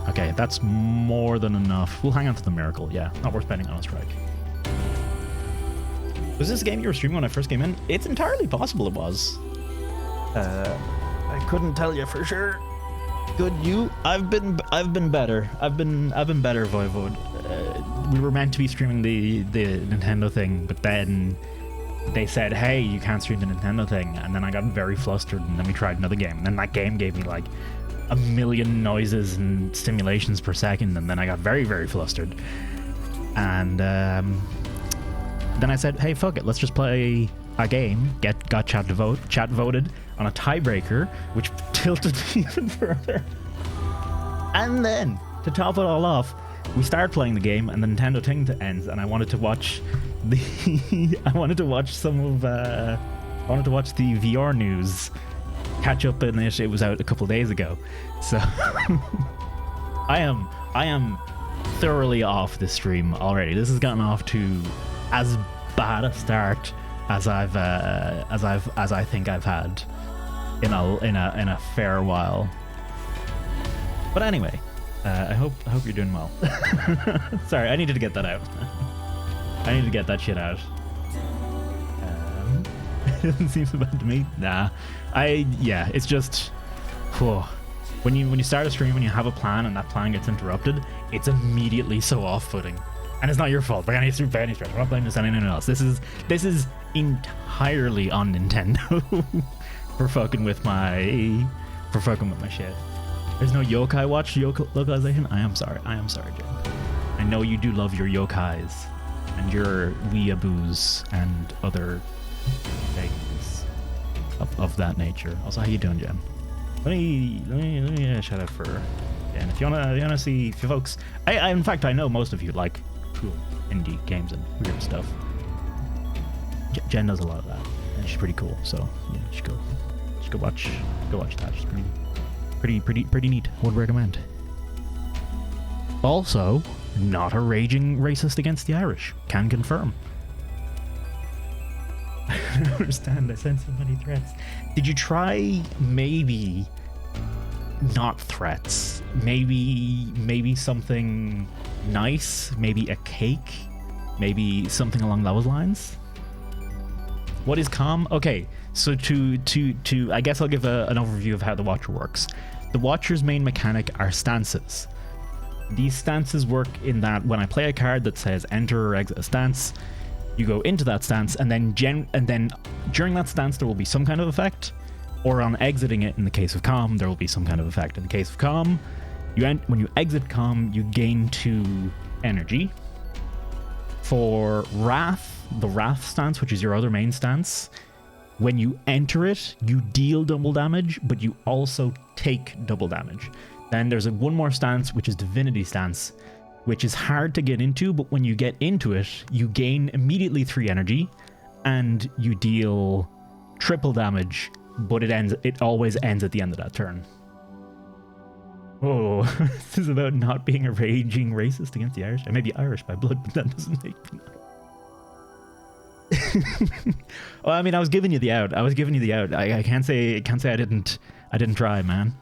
Okay, that's more than enough. We'll hang on to the miracle. Yeah, not worth spending on a strike. Was this a game you were streaming when I first came in? It's entirely possible it was. I couldn't tell you for sure. Good, you. I've been better. I've been better, Voivode. We were meant to be streaming the Nintendo thing, but then they said, hey, you can't stream the Nintendo thing, and then I got very flustered, and then we tried another game, and then that game gave me like a million noises and stimulations per second, and then I got very, very flustered. And then I said, hey, fuck it, let's just play a game. Got chat voted on a tiebreaker, which tilted me even further. And then, to top it all off, we started playing the game and the Nintendo thing ends, and I wanted to watch the I wanted to watch the VR news, catch up in it. It was out a couple of days ago, so I am thoroughly off this stream already. This has gotten off to as bad a start as I think I've had in a fair while. But anyway, I hope you're doing well. Sorry, I needed to get that out. I need to get that shit out. It doesn't seem so bad to me. Nah, it's just, when you start a stream and you have a plan and that plan gets interrupted, it's immediately so off-putting. And it's not your fault by any stretch. I'm not blaming this on anyone else. This is entirely on Nintendo for fucking with my shit. There's no yokai watch localization. I am sorry, Jen. I know you do love your yokais and your weeaboos and other things of that nature. Also, how you doing, Jen? Let me shout out for Jen. If you wanna see, if you folks, in fact I know most of you like cool indie games and weird stuff. Jen does a lot of that, and she's pretty cool. So yeah, you should go watch that. She's pretty neat. Would recommend. Also, not a raging racist against the Irish. Can confirm. I don't understand. I sent so many threats. Did you try maybe not threats? Maybe something nice? Maybe a cake? Maybe something along those lines? What is calm? Okay, so to I guess I'll give an overview of how the Watcher works. The Watcher's main mechanic are stances. These stances work in that when I play a card that says enter or exit a stance, you go into that stance, and then during that stance there will be some kind of effect, or on exiting it in the case of calm there will be some kind of effect. In the case of calm, when you exit calm, you gain 2 energy. For wrath, the wrath stance, which is your other main stance, when you enter it, you deal double damage, but you also take double damage. Then there's one more stance, which is divinity stance, which is hard to get into, but when you get into it, you gain immediately 3 energy, and you deal triple damage, but it always ends at the end of that turn. Oh, this is about not being a raging racist against the Irish. I may be Irish by blood, but that doesn't make me. Well, I mean, I was giving you the out. I can't say I didn't try, man.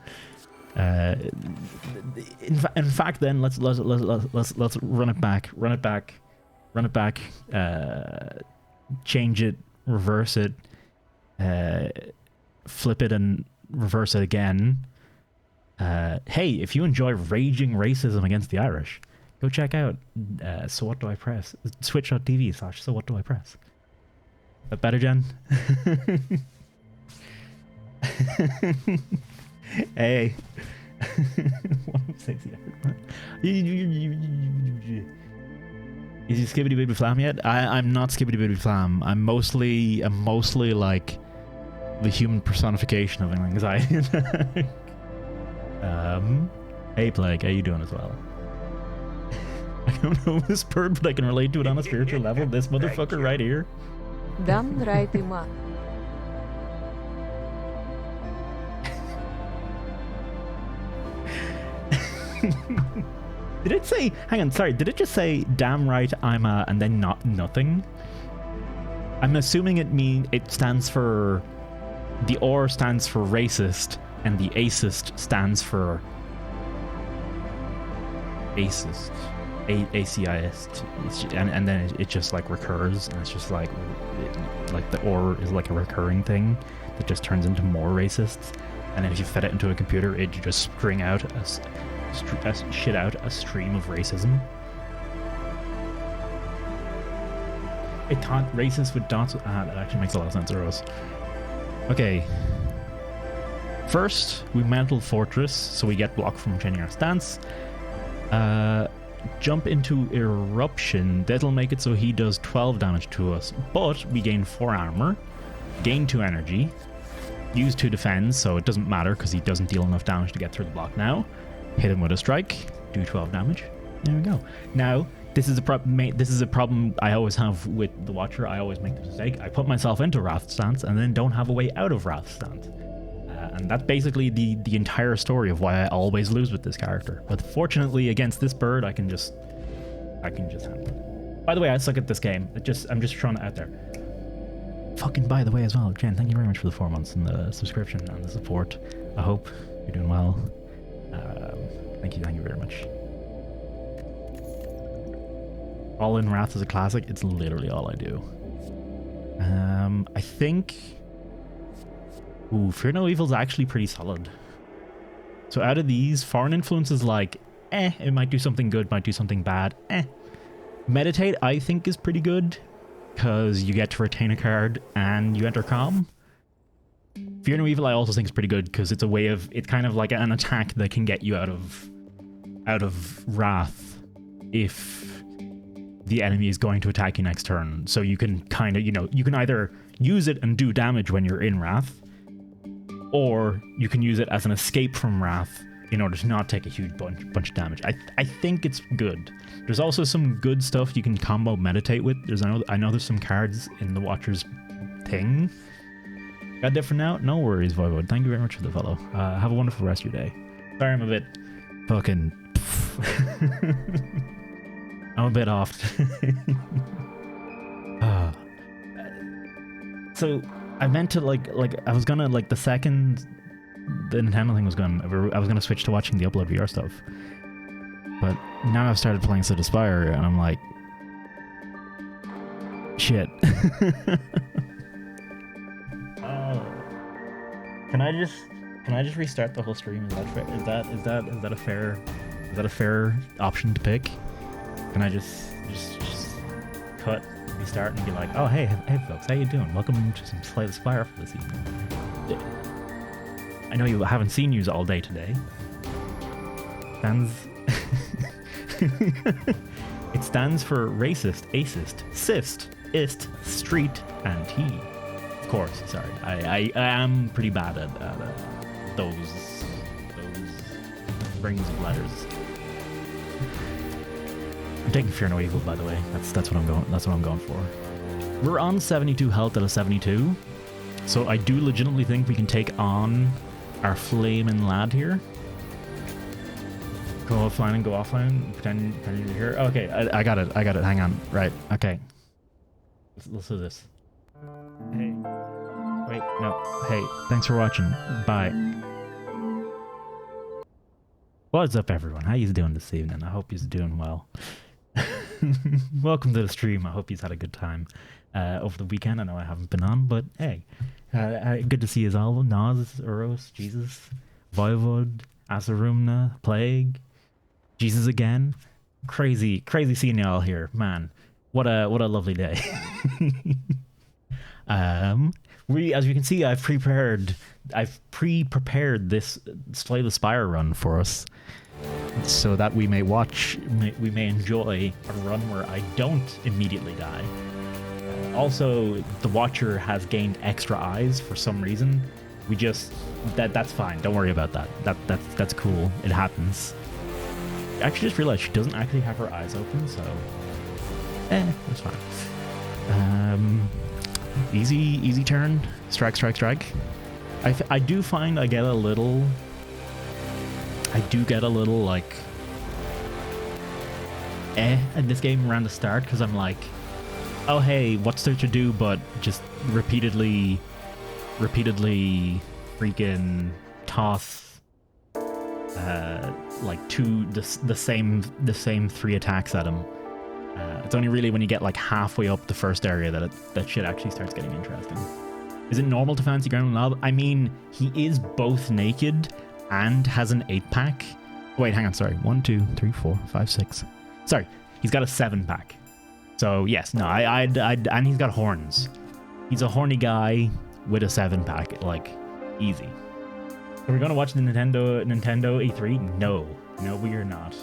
In fact, then let's run it back. Change it, reverse it, flip it, and reverse it again. Hey, if you enjoy raging racism against the Irish, go check out So What Do I Press? Twitch.tv/So What Do I Press? That better, Jen? Hey. Is he skibbity baby flam yet? I'm not skibbity baby flam. I'm mostly like the human personification of anxiety. Hey Plague, how you doing as well? I don't know this bird, but I can relate to it on a spiritual level. This motherfucker right here. Dam Raitima. Did it say, hang on, sorry, did it just say damn right I'm a and then nothing? I'm assuming it stands for, the or stands for racist and the acist stands for acist. ACIst, and then it just like recurs, and it's just like the or is like a recurring thing that just turns into more racists, and then if you fed it into a computer, it just string out a stream of racism. It taught racist with dots. That actually makes a lot of sense, Rose. Okay. First, we mental fortress, so we get blocked from changing our stance. Jump into eruption. That'll make it so he does 12 damage to us, but we gain 4 armor, gain 2 energy, use 2 defense, so it doesn't matter because he doesn't deal enough damage to get through the block now. Hit him with a strike, do 12 damage. There we go. Now, this is a problem I always have with the Watcher. I always make the mistake. I put myself into Wrath stance and then don't have a way out of Wrath stance. And that's basically the entire story of why I always lose with this character. But fortunately, against this bird, I can just handle it. By the way, I suck at this game. I'm just throwing it out there. Fucking by the way as well, Jen, thank you very much for the 4 months and the subscription and the support. I hope you're doing well. Thank you very much. All in Wrath is a classic. It's literally all I do. I think. Ooh, Fear No Evil is actually pretty solid. So out of these, foreign influence is like, it might do something good, might do something bad, Meditate, I think, is pretty good because you get to retain a card and you enter calm. Fear No Evil, I also think is pretty good because it's a way of it's kind of like an attack that can get you out of wrath if the enemy is going to attack you next turn. So you can kind of you can either use it and do damage when you're in wrath, or you can use it as an escape from wrath in order to not take a huge bunch of damage. I think it's good. There's also some good stuff you can combo meditate with. I know there's some cards in the Watcher's thing. Got that for now? No worries, Voivod. Thank you very much for the follow. Have a wonderful rest of your day. Sorry I'm a bit fucking... I'm a bit off. So, I meant to, I was gonna, the second the Nintendo thing was gone, I was gonna switch to watching the Upload VR stuff. But now I've started playing Slay the Spire, and I'm like... Shit. Can I just restart the whole stream? Is that fair? Is that a fair option to pick? Can I just cut, restart, and be like, oh hey folks, how you doing? Welcome to some Slay the Spire for this evening. I know you haven't seen yous all day today. It stands for racist, acist, cist, ist, street, and he. Of course, sorry. I am pretty bad at those rings of letters. I'm taking Fear No Evil, by the way. That's what I'm going for. We're on 72 health out of 72, so I do legitimately think we can take on our flaming lad here. Go offline and go offline. Pretend you're here. Okay, I got it. Hang on. Right. Okay. Let's do this. Hey. Wait. No. Hey. Thanks for watching. Bye. What's up, everyone? How you doing this evening? I hope you're doing well. Welcome to the stream. I hope you've had a good time over the weekend. I know I haven't been on, but hey, good to see you all. Nas, Uros, Jesus, Voivod, Asarumna, Plague, Jesus again. Crazy seeing y'all here, man. What a lovely day. As you can see, I've pre-prepared this Slay the Spire run for us, so that we may enjoy a run where I don't immediately die. Also, the Watcher has gained extra eyes for some reason. That's fine. Don't worry about that. That's cool. It happens. I actually just realized she doesn't actually have her eyes open, so that's fine. Easy turn. Strike. I do find I get a little like at this game around the start, because I'm like, oh hey, what's there to do but just repeatedly freaking toss the same 3 attacks at him. It's only really when you get like halfway up the first area that shit actually starts getting interesting. Is it normal to fancy Ground Lob? I mean, he is both naked and has an 8-pack. Wait, hang on, sorry. 1, 2, 3, 4, 5, 6. Sorry, he's got a 7-pack. So yes, no, and he's got horns. He's a horny guy with a 7-pack, like, easy. Are we gonna watch the Nintendo E3? No, we are not.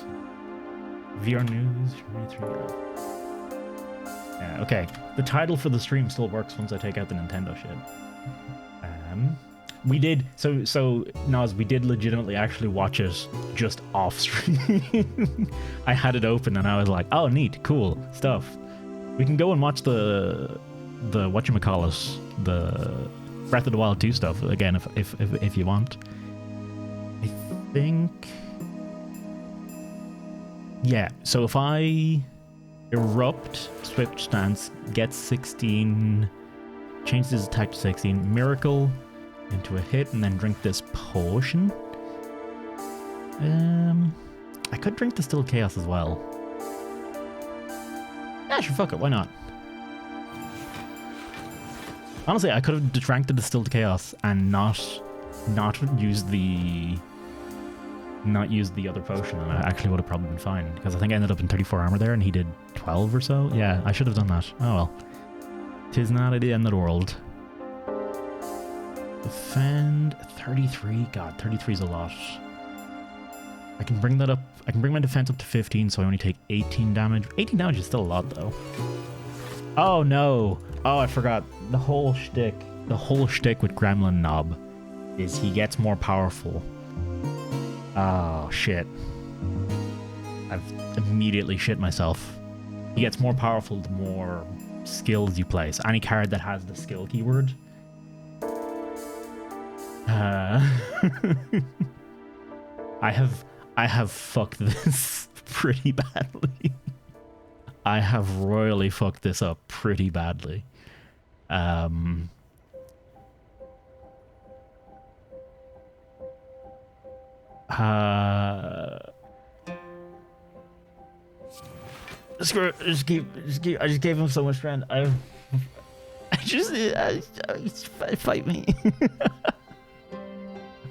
VR news. Yeah, okay. The title for the stream still works once I take out the Nintendo shit. We did so Nas, we did legitimately actually watch it just off stream. I had it open and I was like, oh neat, cool stuff. We can go and watch the whatchamacallit, the Breath of the Wild 2 stuff again if you want. I think, yeah, so if I erupt, Swift Stance, gets 16, change his attack to 16, Miracle into a hit, and then drink this potion. I could drink Distilled Chaos as well. Yeah, sure, fuck it, why not? Honestly, I could have drank the Distilled Chaos and not use the not used the other potion, and I actually would have probably been fine, because I think I ended up in 34 armor there, and he did 12 or so. Yeah, I should have done that. Oh well. 'Tis not the end of the world. Defend 33. God, 33 is a lot. I can bring that up. I can bring my defense up to 15, so I only take 18 damage. 18 damage is still a lot, though. Oh no! Oh, I forgot. The whole shtick with Gremlin Knob is he gets more powerful. Oh shit! I've immediately shit myself. He gets more powerful the more skills you play. So any card that has the skill keyword. I have fucked this pretty badly. I have royally fucked this up pretty badly. Screw it. I just gave him so much strength. Fight me.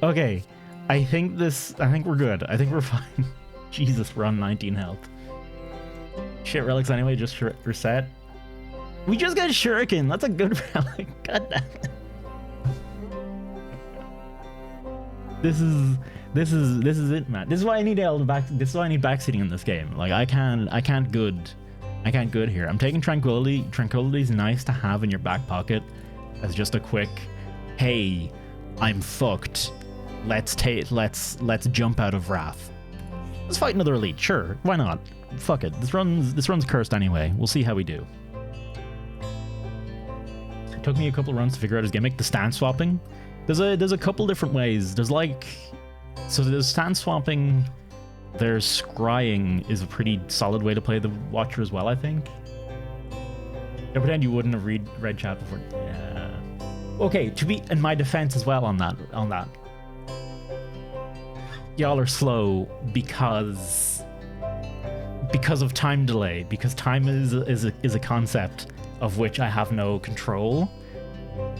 Okay, I think we're good. I think we're fine. Jesus, we're on 19 health. Shit, relics anyway, just reset. We just got shuriken. That's a good relic. God damn it. This is it, man. This is why I need This is why I need backseating in this game. Like I can't good here. I'm taking tranquility. Tranquility is nice to have in your back pocket as just a quick, hey, I'm fucked. Let's jump out of Wrath. Let's fight another elite. Sure, why not? Fuck it. This run's cursed anyway. We'll see how we do. It took me a couple runs to figure out his gimmick. The stance swapping. There's a couple different ways. There's stance swapping. There's scrying is a pretty solid way to play the Watcher as well, I think. Don't pretend you wouldn't have read chat before. Yeah. Okay, to be in my defense as well on that. Y'all are slow because of time delay. Because time is a concept of which I have no control.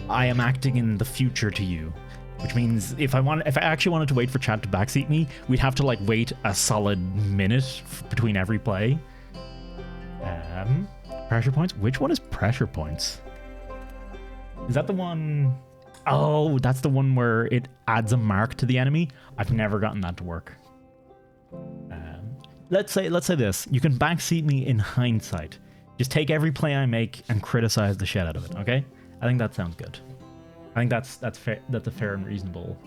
I am acting in the future to you, which means if I actually wanted to wait for chat to backseat me, we'd have to wait a solid minute between every play. Pressure points. Which one is pressure points? Is that the one? Oh, that's the one where it adds a mark to the enemy. I've never gotten that to work. Let's say this. You can backseat me in hindsight. Just take every play I make and criticize the shit out of it. Okay? I think that sounds good. I think that's fair. That's a fair and reasonable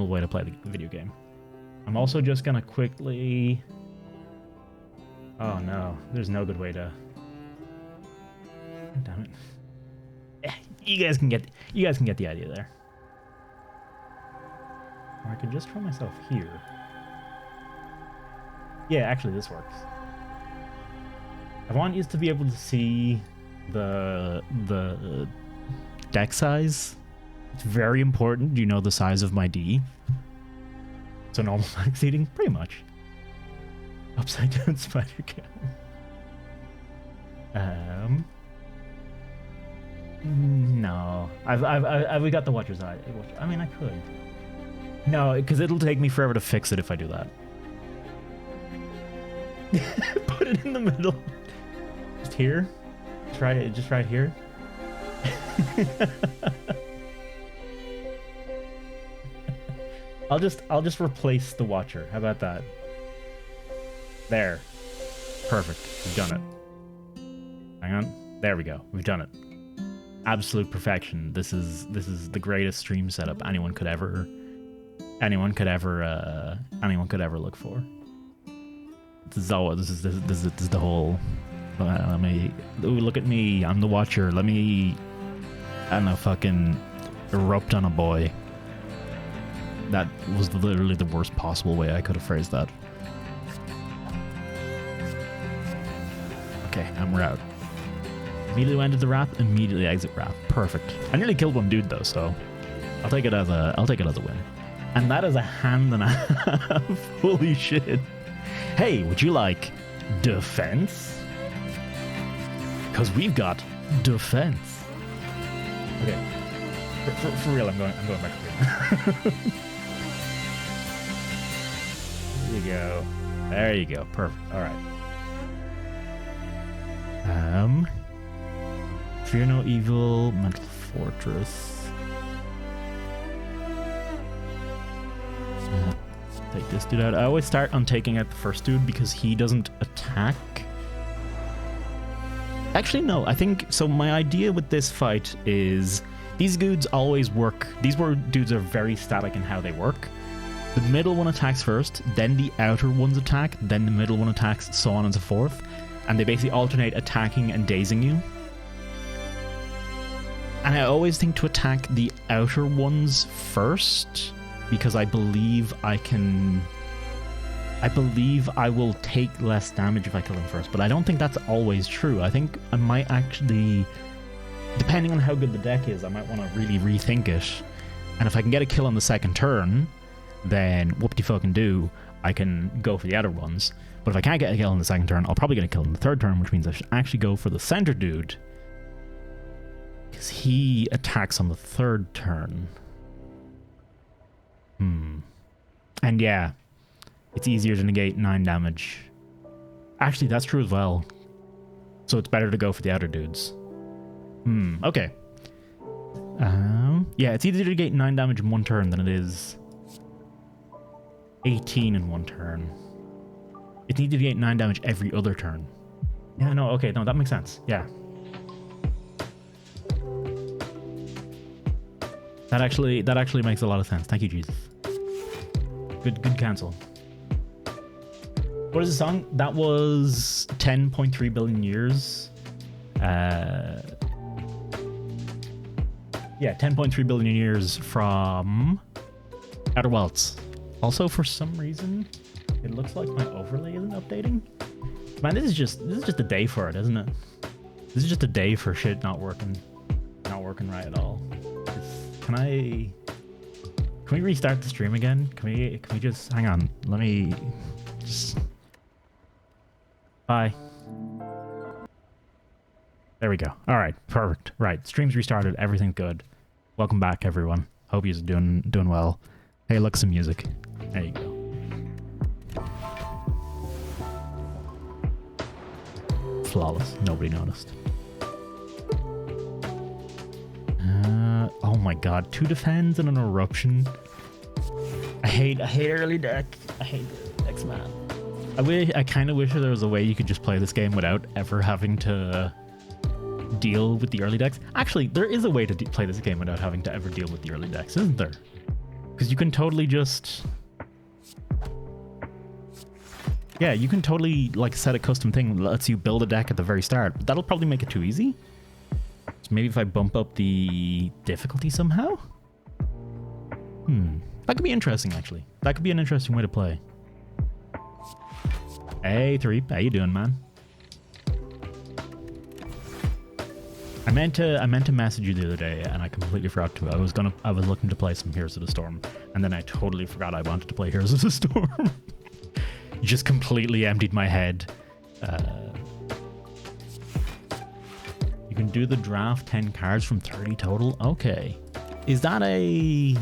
way to play the video game. I'm also just gonna quickly. Oh no, there's no good way to. Damn it. You guys can get the idea there. Or I could just try myself here. Yeah, actually this works. I want you to be able to see the deck size. It's very important. You know the size of my D. So normal backseating, pretty much. Upside down spider cam. No, we got the Watcher's Eye. I mean, I could. No, because it'll take me forever to fix it if I do that. Put it in the middle. Just here. Just right here. I'll just replace the Watcher. How about that? There. Perfect. We've done it. Hang on. There we go. We've done it. Absolute perfection. This is the greatest stream setup anyone could ever look for. This is the whole. Let me look at me. I'm the Watcher. Let me. I don't know. Fucking erupt on a boy. That was literally the worst possible way I could have phrased that. Okay, and we're out. Immediately went into the Wrath, immediately exit Wrath. Perfect. I nearly killed one dude though, so I'll take it as a win. And that is a hand and a half. Holy shit. Hey, would you like defense? Because we've got defense. Okay. For real, I'm going back to you go. There you go. Perfect. All right. Fear no evil. Mental fortress. Take this dude out. I always start on taking out the first dude because he doesn't attack. Actually, no. I think so. My idea with this fight is these dudes always work. These dudes are very static in how they work. The middle one attacks first, then the outer ones attack, then the middle one attacks, so on and so forth. And they basically alternate attacking and dazing you. And I always think to attack the outer ones first, because I believe I will take less damage if I kill them first, but I don't think that's always true. I think I might actually, depending on how good the deck is, I might want to really rethink it. And if I can get a kill on the second turn, then whoop-de-fucking-do, I can go for the outer ones. But if I can't get a kill on the second turn, I'll probably get a kill on the third turn, which means I should actually go for the center dude, because he attacks on the third turn. And yeah, it's easier to negate 9 damage. Actually, that's true as well. So it's better to go for the outer dudes. Okay. Yeah, it's easier to negate 9 damage in one turn than it is 18 in one turn. It needs to negate 9 damage every other turn. Yeah, no, okay, no, that makes sense. Yeah. That actually makes a lot of sense. Thank you, Jesus. Good cancel. What is the song? That was 10.3 billion years. Yeah, 10.3 billion years from Outer Wilds. Also, for some reason, it looks like my overlay isn't updating. Man, this is just a day for it, isn't it? This is just a day for shit not working right at all. Can we restart the stream again? Can we just hang on? Let me just. Bye. There we go. All right, perfect. Right, stream's restarted. Everything's good. Welcome back, everyone. Hope you're doing well. Hey, look, some music. There you go. Flawless. Nobody noticed. Oh my god, 2 defends and an eruption. I hate early deck. I hate early decks, man. I kind of wish there was a way you could just play this game without ever having to deal with the early decks. Actually, there is a way to play this game without having to ever deal with the early decks, isn't there? Because you can totally just... Yeah, you can totally like set a custom thing that lets you build a deck at the very start. That'll probably make it too easy. So maybe if I bump up the difficulty somehow? That could be interesting, actually. That could be an interesting way to play. Hey, Threep, how you doing, man? I meant to message you the other day, and I completely forgot to. I was looking to play some Heroes of the Storm, and then I totally forgot I wanted to play Heroes of the Storm. You just completely emptied my head. You can do the draft 10 cards from 30 total. Okay, is that a?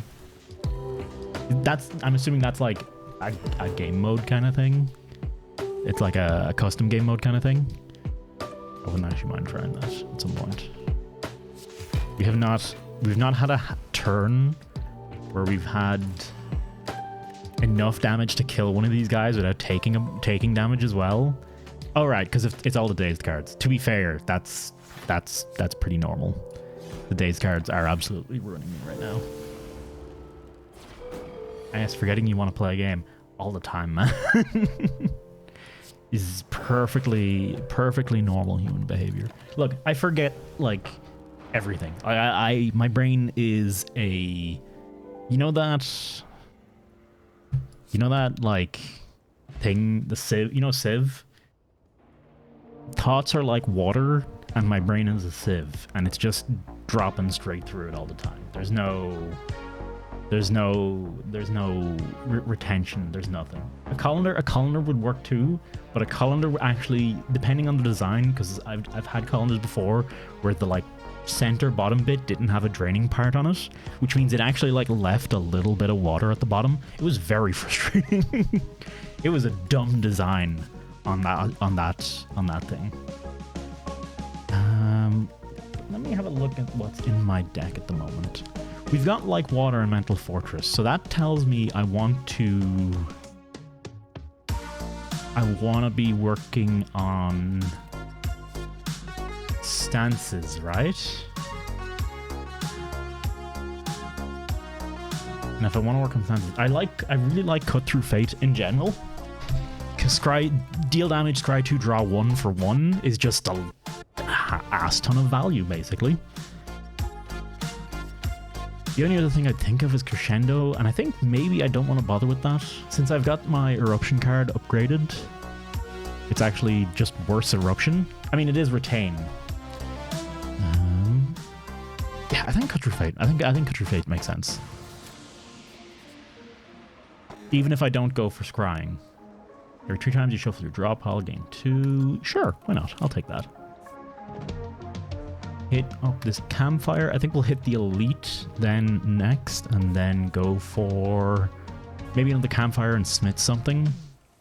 I'm assuming that's like a game mode kind of thing. It's like a custom game mode kind of thing. I wouldn't actually mind trying that at some point. We've not had a turn where we've had enough damage to kill one of these guys without taking damage as well. Oh right, because it's all the dazed cards. To be fair, that's pretty normal. The dazed cards are absolutely ruining me right now. I guess forgetting you want to play a game all the time, man. Is perfectly normal human behavior. Look, I forget like everything. My brain is a, you know that like thing, the sieve, sieve? Thoughts are like water and my brain is a sieve and it's just dropping straight through it all the time. There's no retention. There's nothing. A colander would work too, but a colander actually, depending on the design, because I've had colanders before where the like center bottom bit didn't have a draining part on it, which means it actually like left a little bit of water at the bottom. It was very frustrating. It was a dumb design on that thing. Let me have a look at what's in my deck at the moment. We've got like water and mental fortress, so that tells me I want to be working on stances, right? And if I want to work on stances, I really like Cut Through Fate in general. Because deal damage, scry 2, draw 1 for 1 is just a ass ton of value, basically. The only other thing I'd think of is Crescendo, and I think maybe I don't want to bother with that. Since I've got my Eruption card upgraded, it's actually just worse Eruption. I mean, it is Retain. Yeah, I think Cut Through Fate. I think Cut Through Fate makes sense. Even if I don't go for scrying. Every 3 times you shuffle your draw pile, gain 2. Sure, why not? I'll take that. Hit up this campfire. I think we'll hit the elite then next, and then go for maybe another campfire and smith something,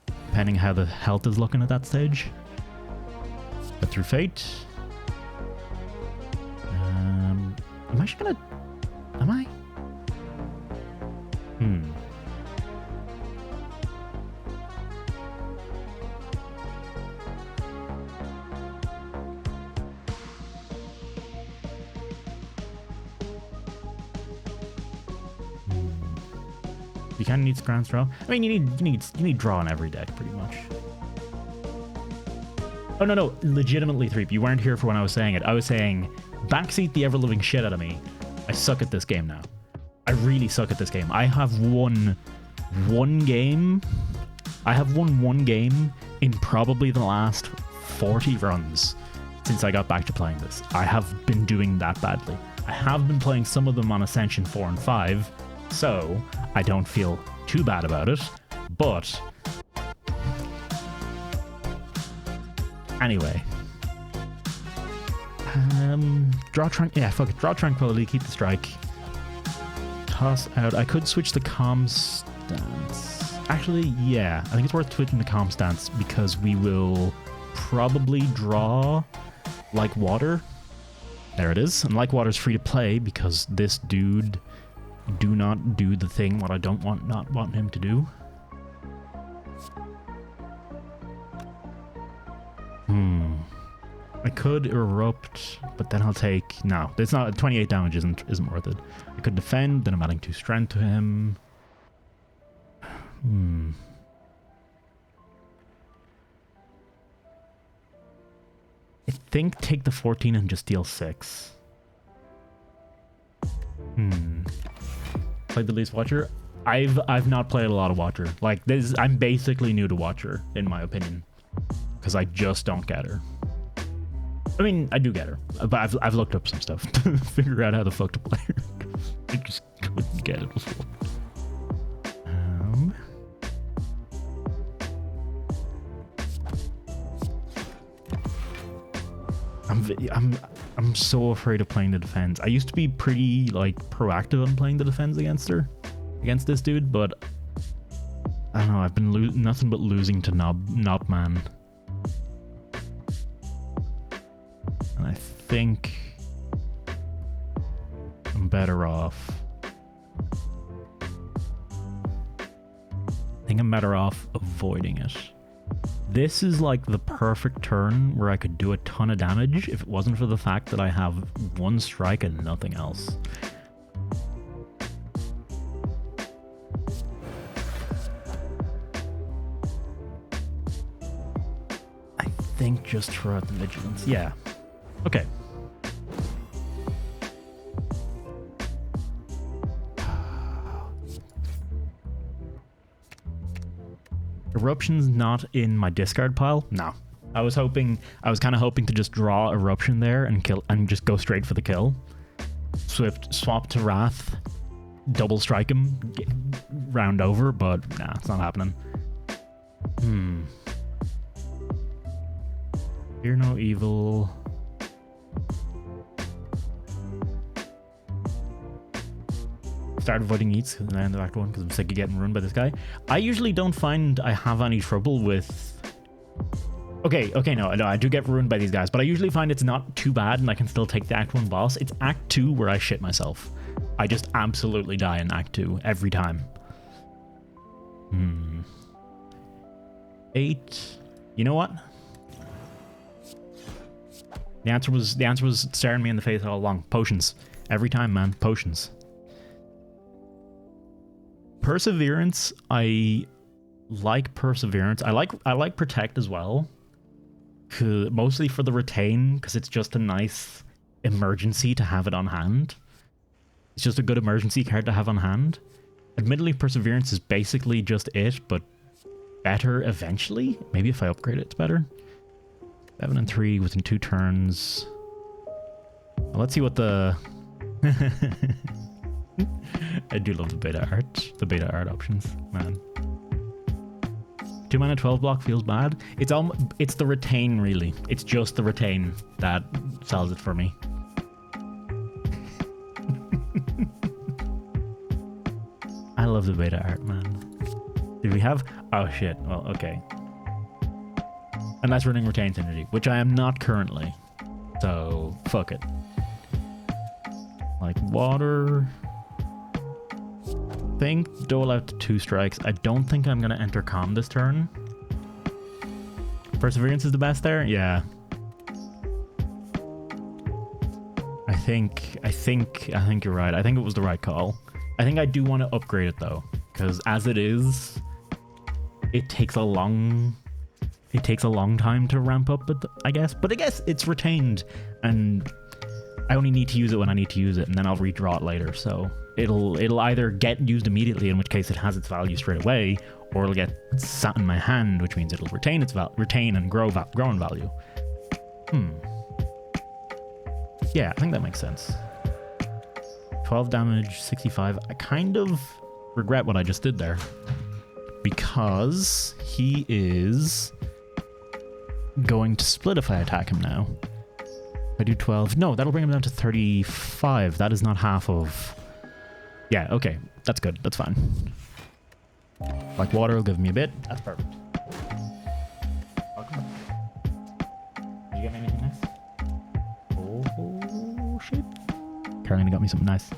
depending how the health is looking at that stage. Cut Through Fate. I'm actually gonna... Am I? You kind of need Scrounge Draw. I mean, you need draw on every deck, pretty much. Oh, no, legitimately, Threep, you weren't here for when I was saying it. I was saying, backseat the ever-living shit out of me. I suck at this game now. I really suck at this game. I have won one game. I have won one game in probably the last 40 runs since I got back to playing this. I have been doing that badly. I have been playing some of them on Ascension 4 and 5, so I don't feel too bad about it, but anyway. Draw Tranquility, keep the strike. Toss out. I could switch the calm stance. Actually, yeah, I think it's worth switching the calm stance because we will probably draw Like Water. There it is. And Like Water's free to play because this dude do not do the thing what I don't want him to do. I could erupt, but then I'll take... No, it's not... 28 damage isn't worth it. I could defend, then I'm adding 2 strength to him. I think take the 14 and just deal 6. Played the least Watcher? I've not played a lot of Watcher. Like, this, I'm basically new to Watcher, in my opinion. Because I just don't get her. I mean, I do get her, but I've looked up some stuff to figure out how the fuck to play her. I just couldn't get it before. I'm so afraid of playing the defense. I used to be pretty like proactive on playing the defense against this dude, but I don't know. I've been nothing but losing to Knob Man. And I think I'm better off. I think I'm better off avoiding it. This is like the perfect turn where I could do a ton of damage if it wasn't for the fact that I have 1 strike and nothing else. I think just throw out the vigilance. Yeah. Okay. Eruption's not in my discard pile. No. I was kind of hoping to just draw Eruption there and kill and just go straight for the kill. Swift swap to Wrath, double strike him, round over, but nah, it's not happening. Fear no evil. start avoiding eats in the end of Act 1 because I'm sick of getting ruined by this guy. I usually don't find I have any trouble with... Okay, no, I do get ruined by these guys, but I usually find it's not too bad and I can still take the Act 1 boss. It's Act 2 where I shit myself. I just absolutely die in Act 2 every time. 8. You know what? The answer was staring me in the face all along. Potions. Every time, man. Potions. Perseverance. I like Perseverance. I like Protect as well. Mostly for the retain, because it's just a nice emergency to have it on hand. It's just a good emergency card to have on hand. Admittedly, Perseverance is basically just it, but better eventually. Maybe if I upgrade it, it's better. 7 and 3 within 2 turns. Well, let's see what the... I do love the beta art. The beta art options, man. 2 mana 12 block feels bad. It's the retain, really. It's just the retain that sells it for me. I love the beta art, man. Do we have... Oh, shit. Well, okay. Unless running retain synergy, which I am not currently. So, fuck it. Like, water... think dole out to 2 strikes. I don't think I'm gonna enter calm this turn. Perseverance is the best there? Yeah. I think you're right. I think it was the right call. I think I do want to upgrade it though, because as it is, it takes a long time to ramp up, I guess. But I guess it's retained, and I only need to use it when I need to use it, and then I'll redraw it later. So it'll either get used immediately, in which case it has its value straight away, or it'll get sat in my hand, which means it'll retain and grow in value. Yeah, I think that makes sense. 12 damage, 65. I kind of regret what I just did there, because he is going to split if I attack him now. If I do 12. No, that'll bring him down to 35. That is not half of... Yeah, okay. That's good. That's fine. Like water will give me a bit. That's perfect. Welcome. Did you get me anything nice? Oh, shit. Carolina got me something nice.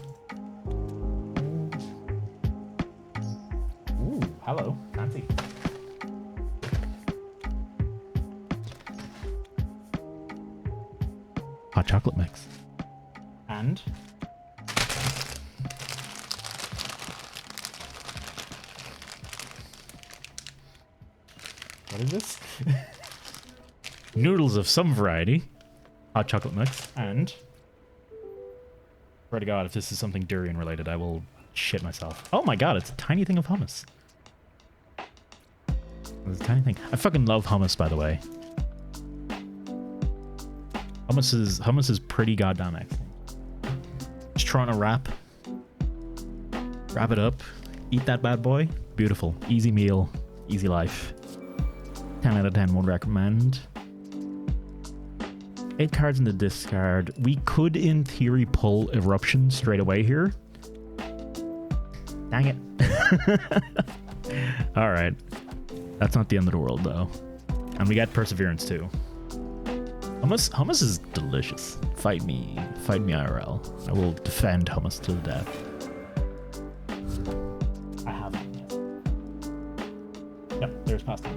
Ooh, hello. Fancy. Hot chocolate mix. And... what is this? Noodles of some variety. Hot chocolate mix. And... swear to God, if this is something durian related, I will shit myself. Oh my God, it's a tiny thing of hummus. It's a tiny thing. I fucking love hummus, by the way. Hummus is pretty goddamn excellent. Just trying to wrap it up, eat that bad boy. Beautiful. Easy meal, easy life. 10 out of 10 would recommend. 8 cards in the discard. We could, in theory, pull Eruption straight away here. Dang it. Alright. That's not the end of the world, though. And we got Perseverance, too. Hummus is delicious. Fight me IRL. I will defend hummus to the death. I haven't yet. Yep, there's pasta.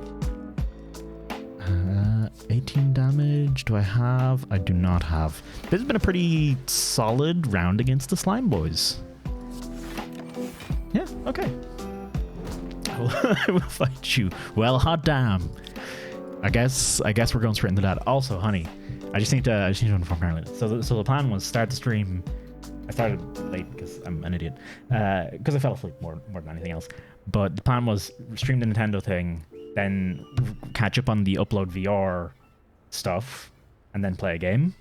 18 damage. Do I have? I do not have. This has been a pretty solid round against the Slime Boys. Yeah, okay. I will fight you. Well, hot damn. I guess we're going straight into that. Also, honey, I just need to inform Carolina. So the plan was start the stream. I started late because I'm an idiot. Because I fell asleep more than anything else. But the plan was stream the Nintendo thing, then catch up on the upload VR stuff, and then play a game.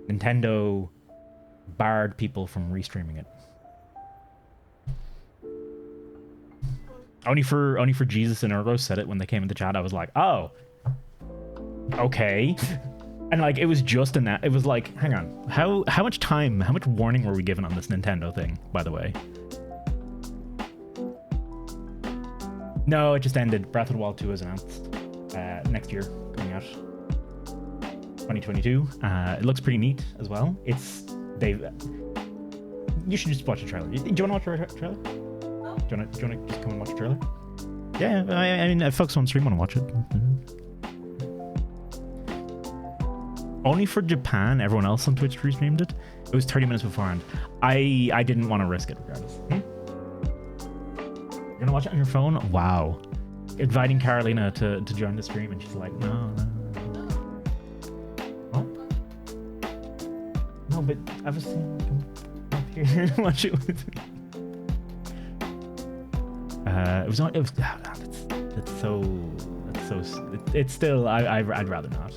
Nintendo barred people from restreaming it. Only for Jesus and Ergo said it when they came into chat. I was like, oh, okay. And like, it was just in that. It was like, hang on, how much warning were we given on this Nintendo thing, by the way? No, it just ended. Breath of the Wild 2 is announced next year, coming out 2022. It looks pretty neat as well. You should just watch the trailer. Do you want to watch the trailer? No. Do you want to just come and watch the trailer? Yeah, I mean, if folks on stream want to watch it. Only for Japan. Everyone else on Twitch streamed it. It was 30 minutes beforehand. I didn't want to risk it regardless. You're gonna watch it on your phone? Wow. Inviting Carolina to join the stream, and she's like, no. What? No, but I was saying, come up here and watch it with me. It's still, I'd rather not.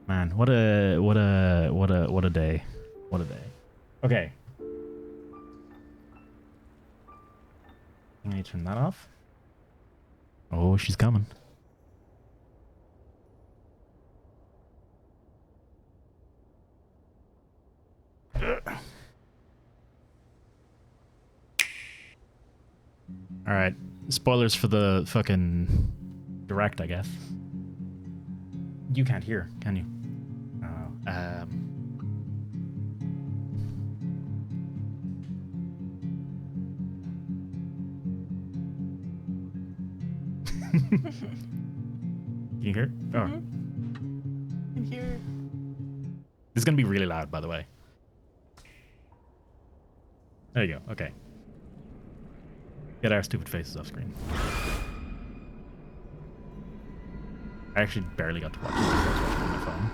Man, what a day. What a day. Okay. Let me turn that off. Oh, she's coming. All right, spoilers for the fucking direct, I guess. You can't hear, can you? Can you hear? Oh. I can hear. This is gonna be really loud, by the way. There you go. Okay. Get our stupid faces off screen. I actually barely got to watch it. I was watching on my phone.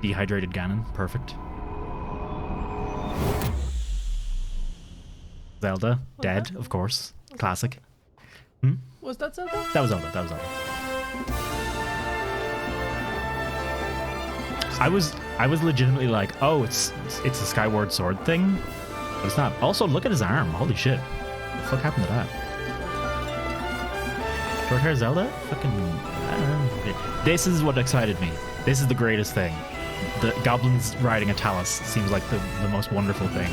Dehydrated Ganon. Perfect. Zelda. Dead, of course. Classic. Was that Zelda? That was Zelda. That was Zelda. I was legitimately like, oh, it's a Skyward Sword thing, but it's not. Also, look at his arm. Holy shit. What the fuck happened to that? Short hair Zelda? Fucking. I don't know. This is what excited me. This is the greatest thing. The goblins riding a Talus seems like the most wonderful thing.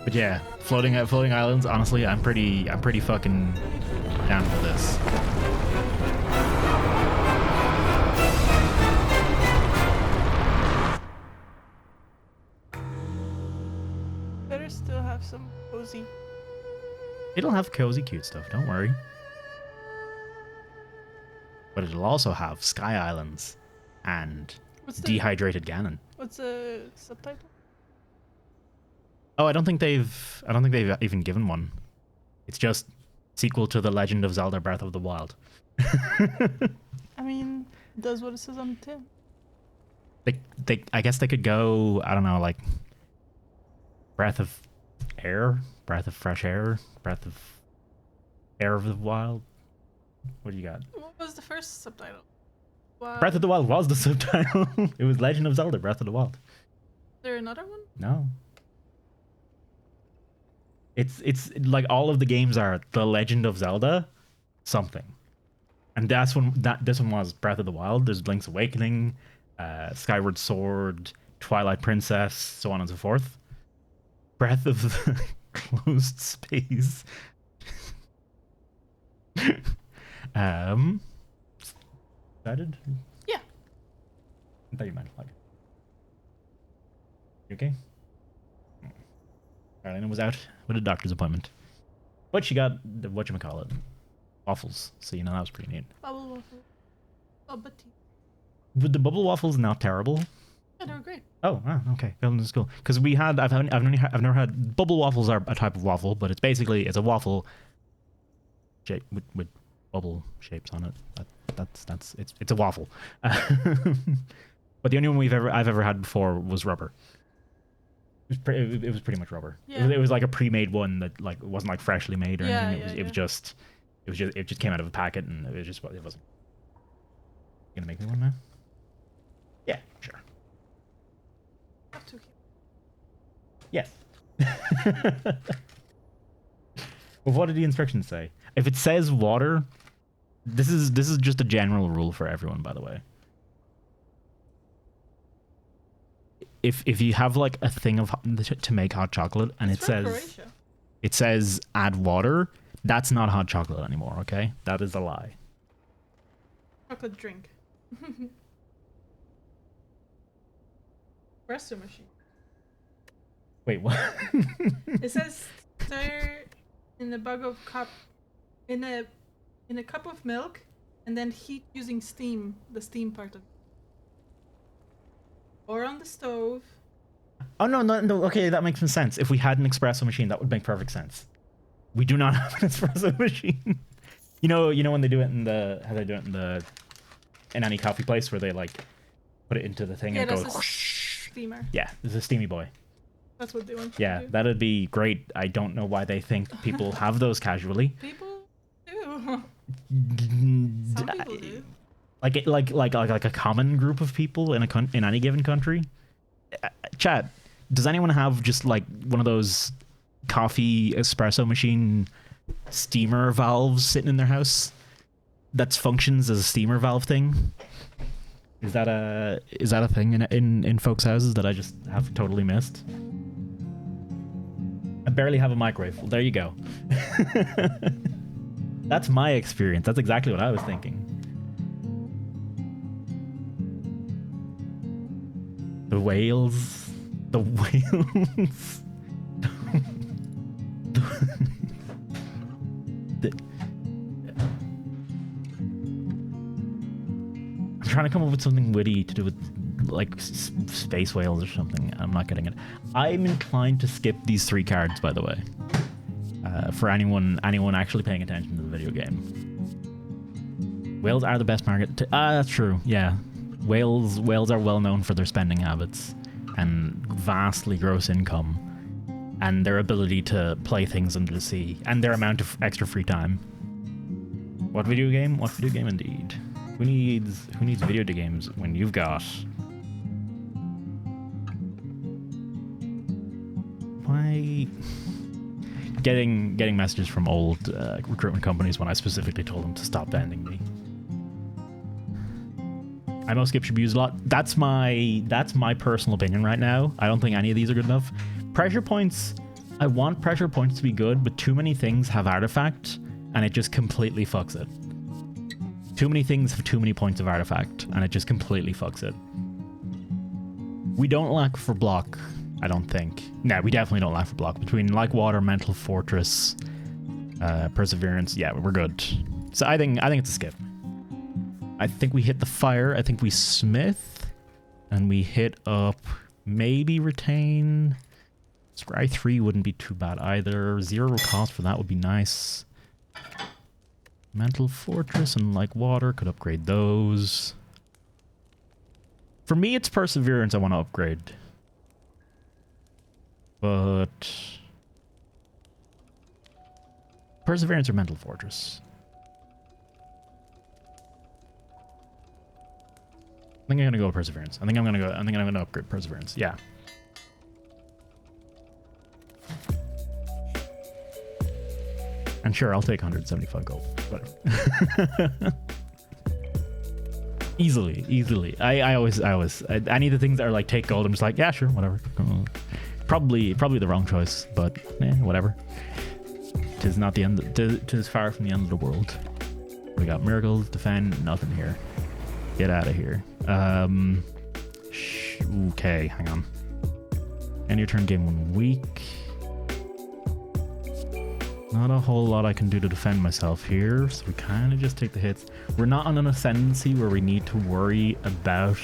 But yeah, floating islands. Honestly, I'm pretty fucking down for this. Better still have some cozy. It'll have cozy, cute stuff. Don't worry. But it'll also have Sky Islands and dehydrated Ganon. What's the subtitle? Oh, I don't think they've even given one. It's just sequel to The Legend of Zelda: Breath of the Wild. I mean, it does what it says on the tin. I guess they could go, I don't know, like breath of air, breath of fresh air, breath of air of the wild. What do you got? What was the first subtitle? Wow. Breath of the Wild was the subtitle. It was Legend of Zelda: Breath of the Wild. Is there another one? No. It's like all of the games are The Legend of Zelda something. And this one was Breath of the Wild. There's Link's Awakening, Skyward Sword, Twilight Princess, so on and so forth. Breath of the Closed Space. Excited? Yeah. I thought you might like it. You okay? Carolina was out with a doctor's appointment. But she got the whatchamacallit, waffles. So, that was pretty neat. Bubble waffle. Oh, but tea. But the bubble waffles not terrible. Yeah, they were great. Oh, okay. That's cool. Because I've never had bubble waffles are a type of waffle, but it's a waffle shape with bubble shapes on it. It's a waffle. But the only one I've ever had before was rubber. It was pretty much rubber. Yeah. It was like a pre-made one that like wasn't like freshly made or anything. It just came out of a packet and it wasn't. You gonna make me one now? Yeah, sure. Not too cute. Yes. Well, what did the instructions say? If it says water, this is just a general rule for everyone, by the way. If you have like a thing of to make hot chocolate and It's from Croatia. it says add water, that's not hot chocolate anymore, okay? That is a lie. Chocolate drink. Espresso machine. Wait, what? It says stir in a bug of cup in a cup of milk and then heat using steam, the steam part of it. Or on the stove. Oh no, okay, that makes some sense. If we had an espresso machine, that would make perfect sense. We do not have an espresso machine. You know when they do it in how they do it in any coffee place where they like put it into the thing and it goes steamer. Yeah, it's a steamy boy. That's what they want. Yeah, to do. that'd be great. I don't know why they think people have those casually. People do. Some people do. Like a common group of people in any given country. Chat, does anyone have just like one of those coffee espresso machine steamer valves sitting in their house that functions as a steamer valve thing? Is that a thing in folks' houses that I just have totally missed? I barely have a microwave. Well, there you go. That's my experience. That's exactly what I was thinking. The whales. The whales. I'm trying to come up with something witty to do with like space whales or something. I'm not getting it. I'm inclined to skip these 3 cards, by the way. For anyone actually paying attention to the video game. Whales are the best market. That's true. Yeah. Whales are well known for their spending habits and vastly gross income and their ability to play things under the sea and their amount of extra free time. What video game? What video game indeed? Who needs video games when you've got why getting messages from old recruitment companies when I specifically told them to stop banding me. IMO skip should be used a lot. That's my personal opinion right now. I don't think any of these are good enough. Pressure points, I want pressure points to be good, but too many things have artifact, and it just completely fucks it. Too many things have too many points of artifact, and it just completely fucks it. We don't lack for block, I don't think. No, we definitely don't lack for block. Between like water, mental fortress, perseverance, yeah, we're good. So I think it's a skip. I think we hit the fire. I think we smith, and we hit up maybe retain. Scry 3 wouldn't be too bad either. 0 cost for that would be nice. Mental fortress and like water could upgrade those. For me, it's perseverance I want to upgrade. But perseverance or mental fortress? I think I'm gonna go with perseverance. I think I'm gonna upgrade perseverance. Yeah. And sure, I'll take 175 gold. Whatever. Easily. I always any of the things that are like take gold, I'm just like, yeah, sure, whatever. Probably the wrong choice, but whatever. Tis not the end. Tis far from the end of the world. We got miracles, defend, nothing here. Get out of here. Okay, hang on. End your turn, game 1 week. Not a whole lot I can do to defend myself here, so we kind of just take the hits. We're not on an ascendancy where we need to worry about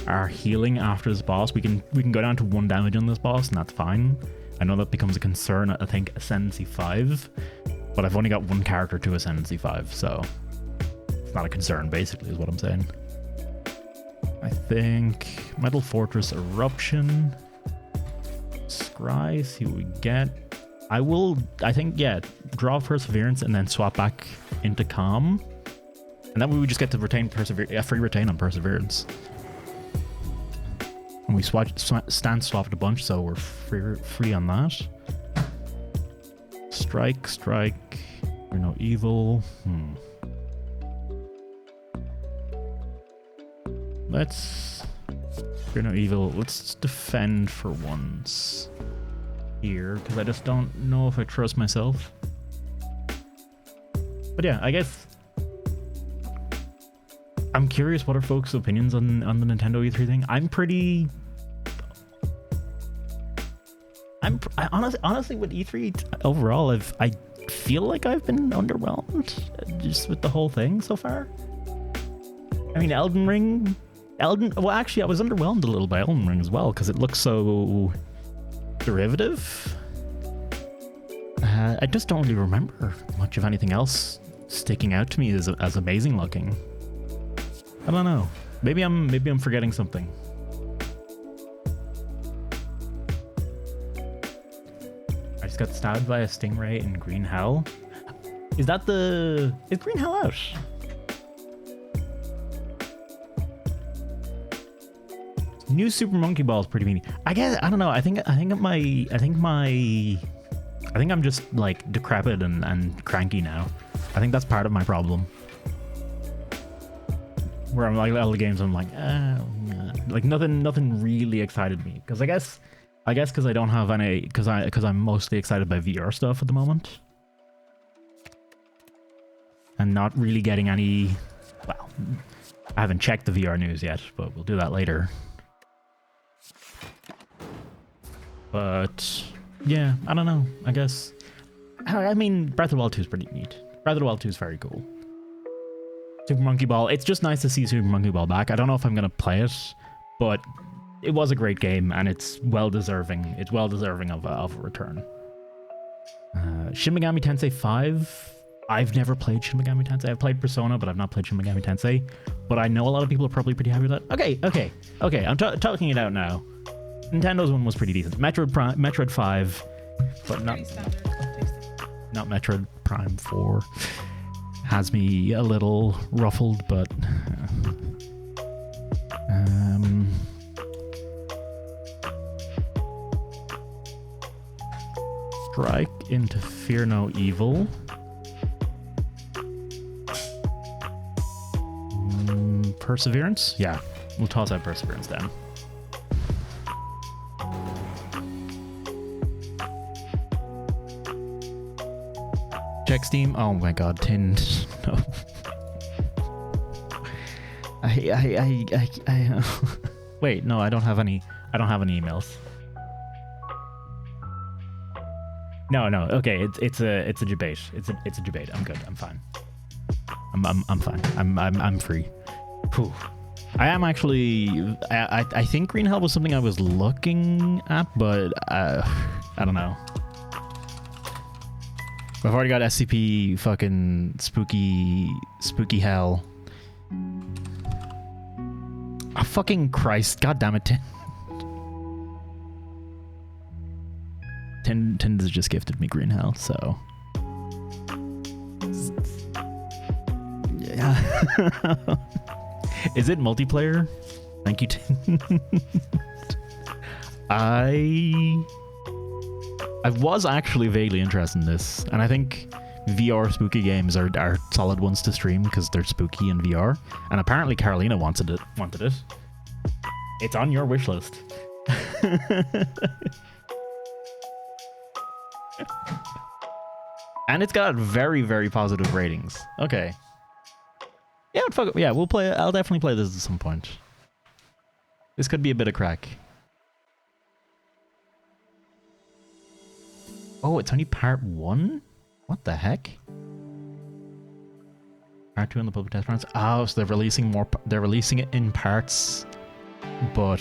our healing after this boss. We can go down to 1 damage on this boss, and that's fine. I know that becomes a concern at, I think, Ascendancy 5, but I've only got 1 character to Ascendancy 5, so it's not a concern, basically, is what I'm saying. I think Metal Fortress Eruption. Scry, see what we get. I think, draw Perseverance and then swap back into Calm. And that way we just get to retain free retain on Perseverance. And we stance swapped a bunch, so we're free on that. Strike. You're no evil. Let's... You're no evil. Let's defend for once here, because I just don't know if I trust myself. But yeah, I guess I'm curious what are folks' opinions on the Nintendo E3 thing. Honestly with E3 overall, I feel like I've been underwhelmed just with the whole thing so far. I mean, well, actually, I was underwhelmed a little by Elden Ring as well, because it looks so derivative. I just don't really remember much of anything else sticking out to me as amazing looking. I don't know. Maybe I'm forgetting something. I just got stabbed by a stingray in Green Hell. Is Green Hell out? New Super Monkey Ball is pretty meaty. I don't know. I think I'm just like decrepit and cranky now. I think that's part of my problem. Where I'm like all the games, I'm like, like nothing really excited me. Because I guess because I don't have any, because I'm mostly excited by VR stuff at the moment, and not really getting any. Well, I haven't checked the VR news yet, but we'll do that later. But yeah, I don't know. I guess. I mean, Breath of the Wild 2 is pretty neat. Breath of the Wild 2 is very cool. Super Monkey Ball. It's just nice to see Super Monkey Ball back. I don't know if I'm gonna play it, but it was a great game and it's well deserving. It's well deserving of a return. Shin Megami Tensei 5. I've never played Shin Megami Tensei. I've played Persona, but I've not played Shin Megami Tensei. But I know a lot of people are probably pretty happy with that. Okay. I'm talking it out now. Nintendo's one was pretty decent. Metroid 5, but not Metroid Prime 4. Has me a little ruffled, but strike into Fear No Evil. Perseverance? Yeah, we'll toss out Perseverance then. Check Steam. Oh my god, Tinned. No. I wait, no, I don't have any emails. No, okay, it's a debate. It's a debate. I'm good. I'm fine. I'm fine. I'm free. Whew. I am actually. I think Green Hell was something I was looking at, but I don't know. I've already got SCP fucking spooky hell. Oh, fucking Christ. God damn it, Tin has just gifted me Green Hell, so. Yeah. Is it multiplayer? Thank you, Tin. I was actually vaguely interested in this, and I think VR spooky games are solid ones to stream because they're spooky in VR. And apparently Carolina wanted it. It's on your wish list. And it's got very, very positive ratings. Okay. Yeah, fuck it. Yeah, we'll play. I'll definitely play this at some point. This could be a bit of crack. Oh, it's only part 1? What the heck? Part 2 on the public test runs. Oh, so they're releasing more. They're releasing it in parts, but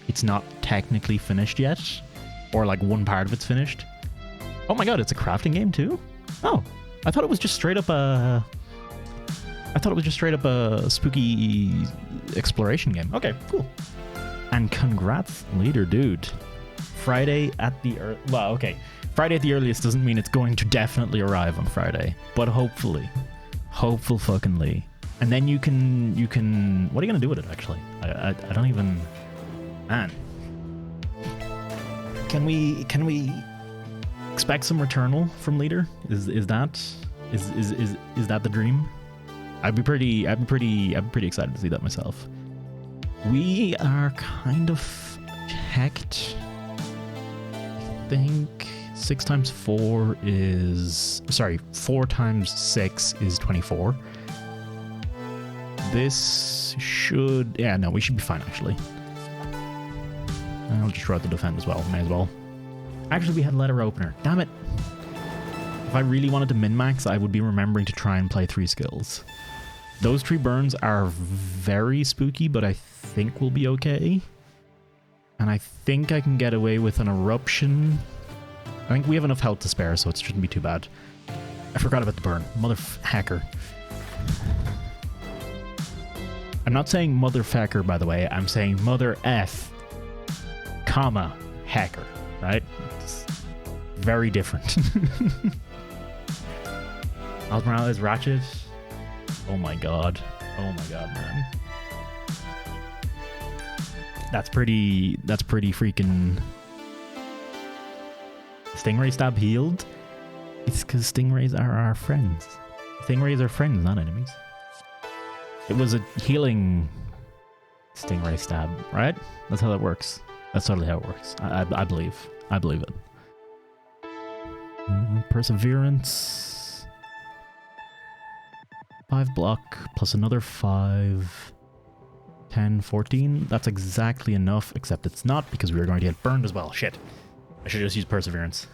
it's not technically finished yet, or like one part of it's finished. Oh my god, it's a crafting game too. Oh, I thought it was just straight up a. I thought it was just straight up a spooky exploration game. Okay, cool. And congrats, leader dude. Friday at the well, okay. Friday at the earliest doesn't mean it's going to definitely arrive on Friday, but hopefully. Hopeful fuckingly. And then you can what are you gonna do with it actually? I don't even, man. Can we expect some Returnal from Leader. Is that the dream? I'd be pretty excited to see that myself. We are kind of checked. I think 6 times 4 is 4 times 6 is 24. This should we should be fine actually. I'll just throw out the defend as well. May as well. Actually, we had letter opener. Damn it. If I really wanted to min-max, I would be remembering to try and play 3 skills. Those 3 burns are very spooky, but I think we'll be okay. And I think I can get away with an eruption. I think we have enough health to spare, so it shouldn't be too bad. I forgot about the burn. Mother-hacker. I'm not saying motherfucker, by the way. I'm saying mother F, comma, hacker, right? It's very different. Miles Morales, Ratchet. Oh my god. Oh my god, man. That's pretty freaking... Stingray stab healed? It's because stingrays are our friends. Stingrays are friends, not enemies. It was a healing stingray stab, right? That's how that works. That's totally how it works. I believe. I believe it. Perseverance. 5 block plus another 5. 10, 14. That's exactly enough, except it's not because we were going to get burned as well. Shit. I should just use Perseverance.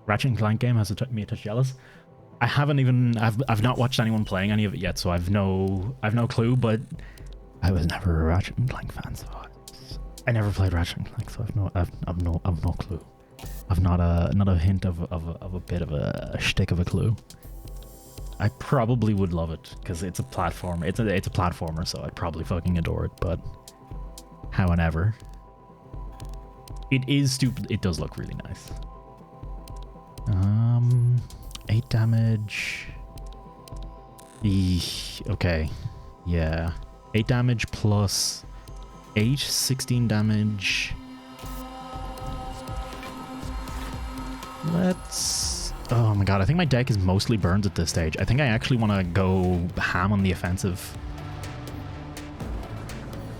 Ratchet and Clank game has me a touch jealous. I haven't even... I've not watched anyone playing any of it yet, so I've no clue, but I was never a Ratchet and Clank fan, so I never played Ratchet and Clank, so I've no clue. I've not a hint of a bit of a shtick of a clue. I probably would love it because it's a platform. It's a platformer, so I'd probably fucking adore it. But however, it is stupid. It does look really nice. 8 damage. Okay, yeah, 8 damage plus 8, 16 damage. Let's... Oh my god, I think my deck is mostly burns at this stage. I think I actually want to go ham on the offensive.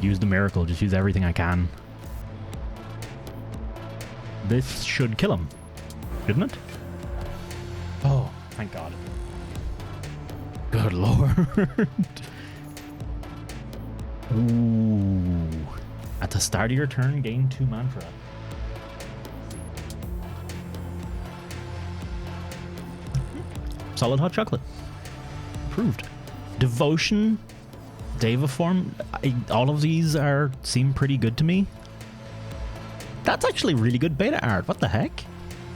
Use the miracle, just use everything I can. This should kill him, shouldn't it? Oh, thank god. Good lord. Ooh. At the start of your turn, gain 2 mantra. Solid hot chocolate. Approved. Devotion. Devaform. All of these seem pretty good to me. That's actually really good beta art. What the heck?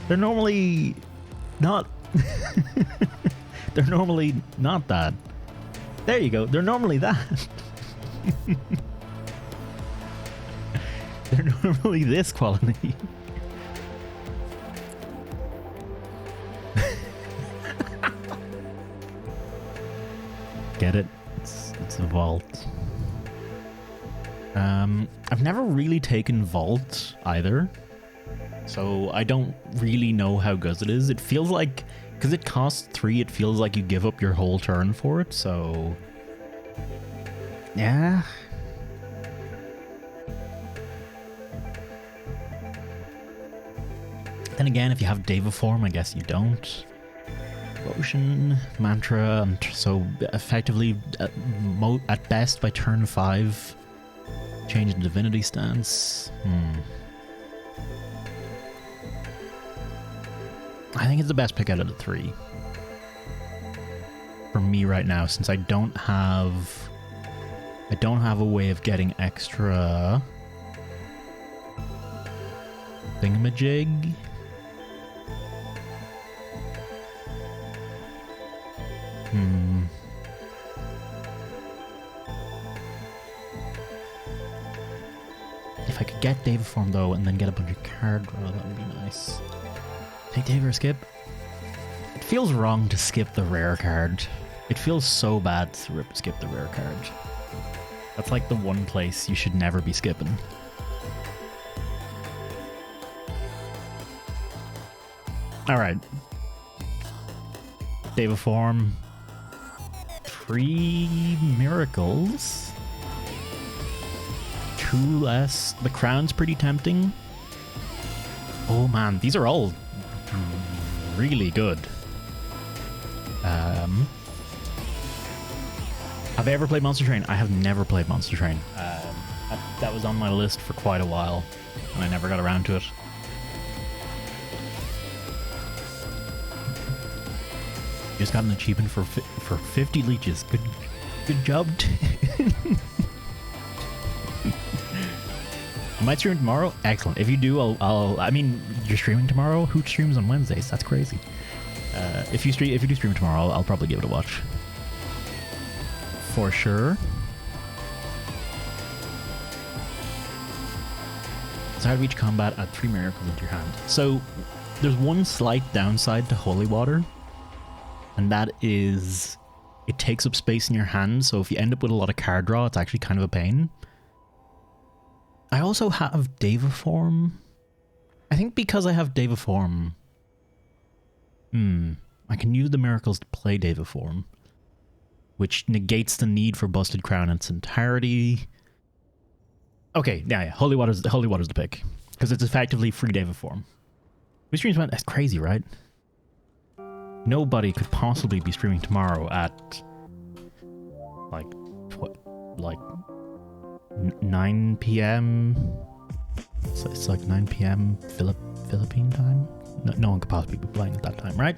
They're normally not... They're normally not that. There you go. They're normally that. They're normally this quality. Get it? It's a vault. I've never really taken vault either, so I don't really know how good it is. It feels like, because it costs 3, it feels like you give up your whole turn for it, so yeah. Then again, if you have Devaform, I guess you don't. Potion, mantra, so effectively at best by turn 5 change the divinity stance. I think it's the best pick out of the 3 for me right now, since I don't have a way of getting extra thingamajig. If I could get Devaform though, and then get a bunch of card draw, that would be nice. Take Dave or skip? It feels wrong to skip the rare card. It feels so bad to skip the rare card. That's like the one place you should never be skipping. All right. Deva form. 3 miracles. 2 less. The crown's pretty tempting. Oh man, these are all really good. Have I ever played Monster Train? I have never played Monster Train. That was on my list for quite a while, and I never got around to it. Just got an achievement for 50 leeches. Good job. I might stream tomorrow. Excellent. If you do, I mean, you're streaming tomorrow. Who streams on Wednesdays? That's crazy. If you do stream tomorrow, I'll probably give it a watch. For sure. It's hard to reach combat at 3 miracles into your hand. So there's one slight downside to holy water, and that is it takes up space in your hand. So if you end up with a lot of card draw, it's actually kind of a pain. I also have Deva form. I think because I have Deva form, I can use the miracles to play Deva form, which negates the need for Busted Crown in its entirety. Okay, yeah, Holy Water's the pick, because it's effectively free Deva form. We stream tomorrow. That's crazy, right? Nobody could possibly be streaming tomorrow at like 9 p.m. So it's like 9 p.m. Philippine time. No one could possibly be playing at that time, right?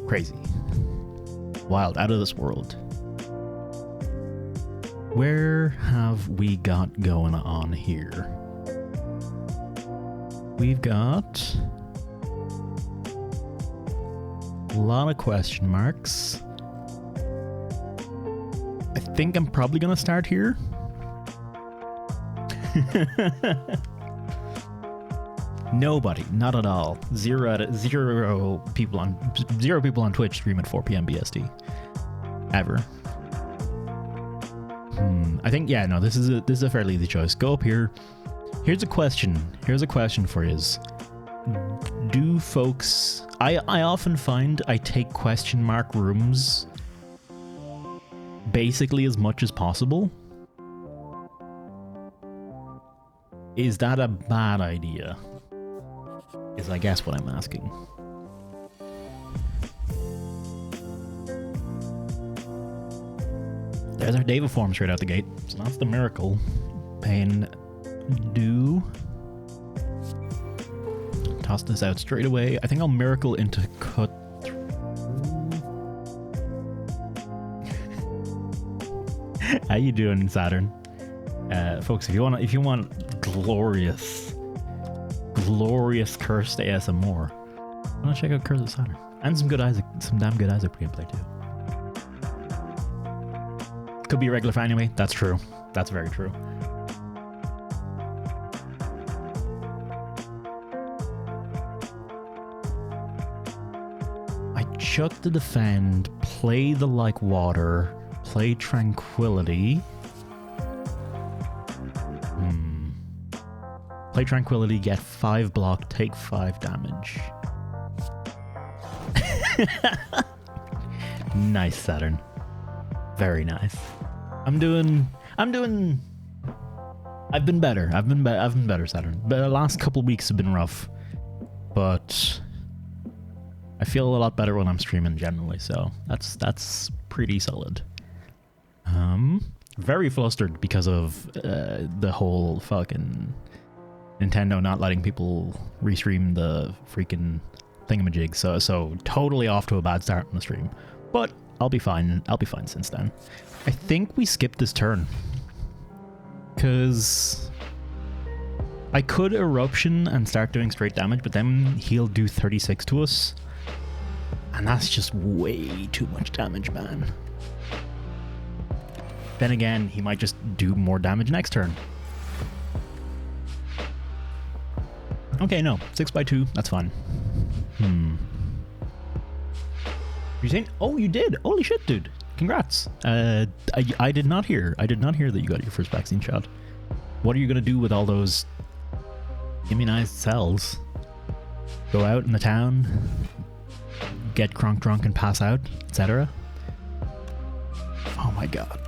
Crazy, wild, out of this world. Where have we got going on here? We've got a lot of question marks. I think I'm probably gonna start here. Nobody, not at all. Zero people on Twitch stream at 4 p.m. BST ever. I think this is a fairly easy choice. Go up here. Here's a question for you. Do folks... I often find I take question mark rooms basically as much as possible. Is that a bad idea? Is I guess what I'm asking. There's our Deva form straight out the gate. So that's the miracle. Pain do. Toss this out straight away. I think I'll miracle into cut through. How you doing, Saturn? Folks, if you want glorious cursed ASMR, I want to check out Curse of Saturn and some damn good Isaac gameplay too. Could be a regular fan anyway. That's true. That's very true. I chuck the defend, play the like water, play tranquility. Play tranquility, get 5 block, take 5 damage. Nice, Saturn. Very nice. I've been better. I've been better, Saturn. But the last couple weeks have been rough, but I feel a lot better when I'm streaming generally. So that's pretty solid. Very flustered because of the whole fucking Nintendo not letting people restream the freaking thingamajig. So totally off to a bad start on the stream, but I'll be fine. I'll be fine since then. I think we skipped this turn because I could eruption and start doing straight damage, but then he'll do 36 to us, and that's just way too much damage, man. Then again, he might just do more damage next turn. Okay, no, 6x2, that's fine. You saying? Oh, you did! Holy shit, dude! Congrats. I did not hear that you got your first vaccine shot. What are you gonna do with all those immunized cells? go out in the town, get drunk and pass out, etc. Oh my god.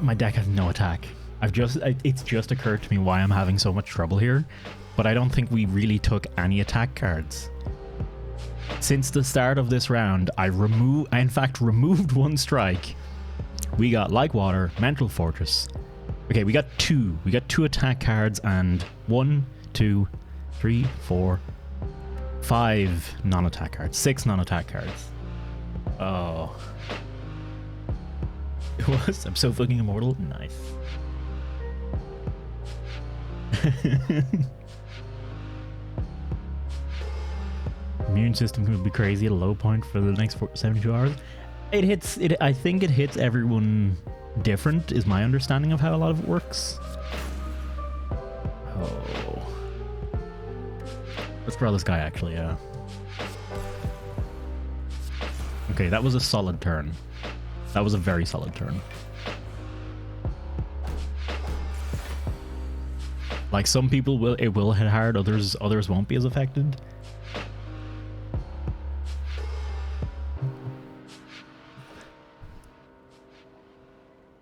My deck has no attack. It's just occurred to me why I'm having so much trouble here, but I don't think we really took any attack cards. Since the start of this round, I in fact removed one strike. We got Like Water, Mental Fortress. Okay, we got two. We got 2 attack cards and 1, 2, 3, 4, 5 non-attack cards. 6 non-attack cards. Oh. It was? I'm so fucking immortal? Nice. Immune system would be crazy at a low point for the next 72 hours. I think it hits everyone different, is my understanding of how a lot of it works. Oh. Let's draw this guy, actually, yeah. Okay, that was a solid turn. That was a very solid turn. Like, some people it will hit hard, others won't be as affected.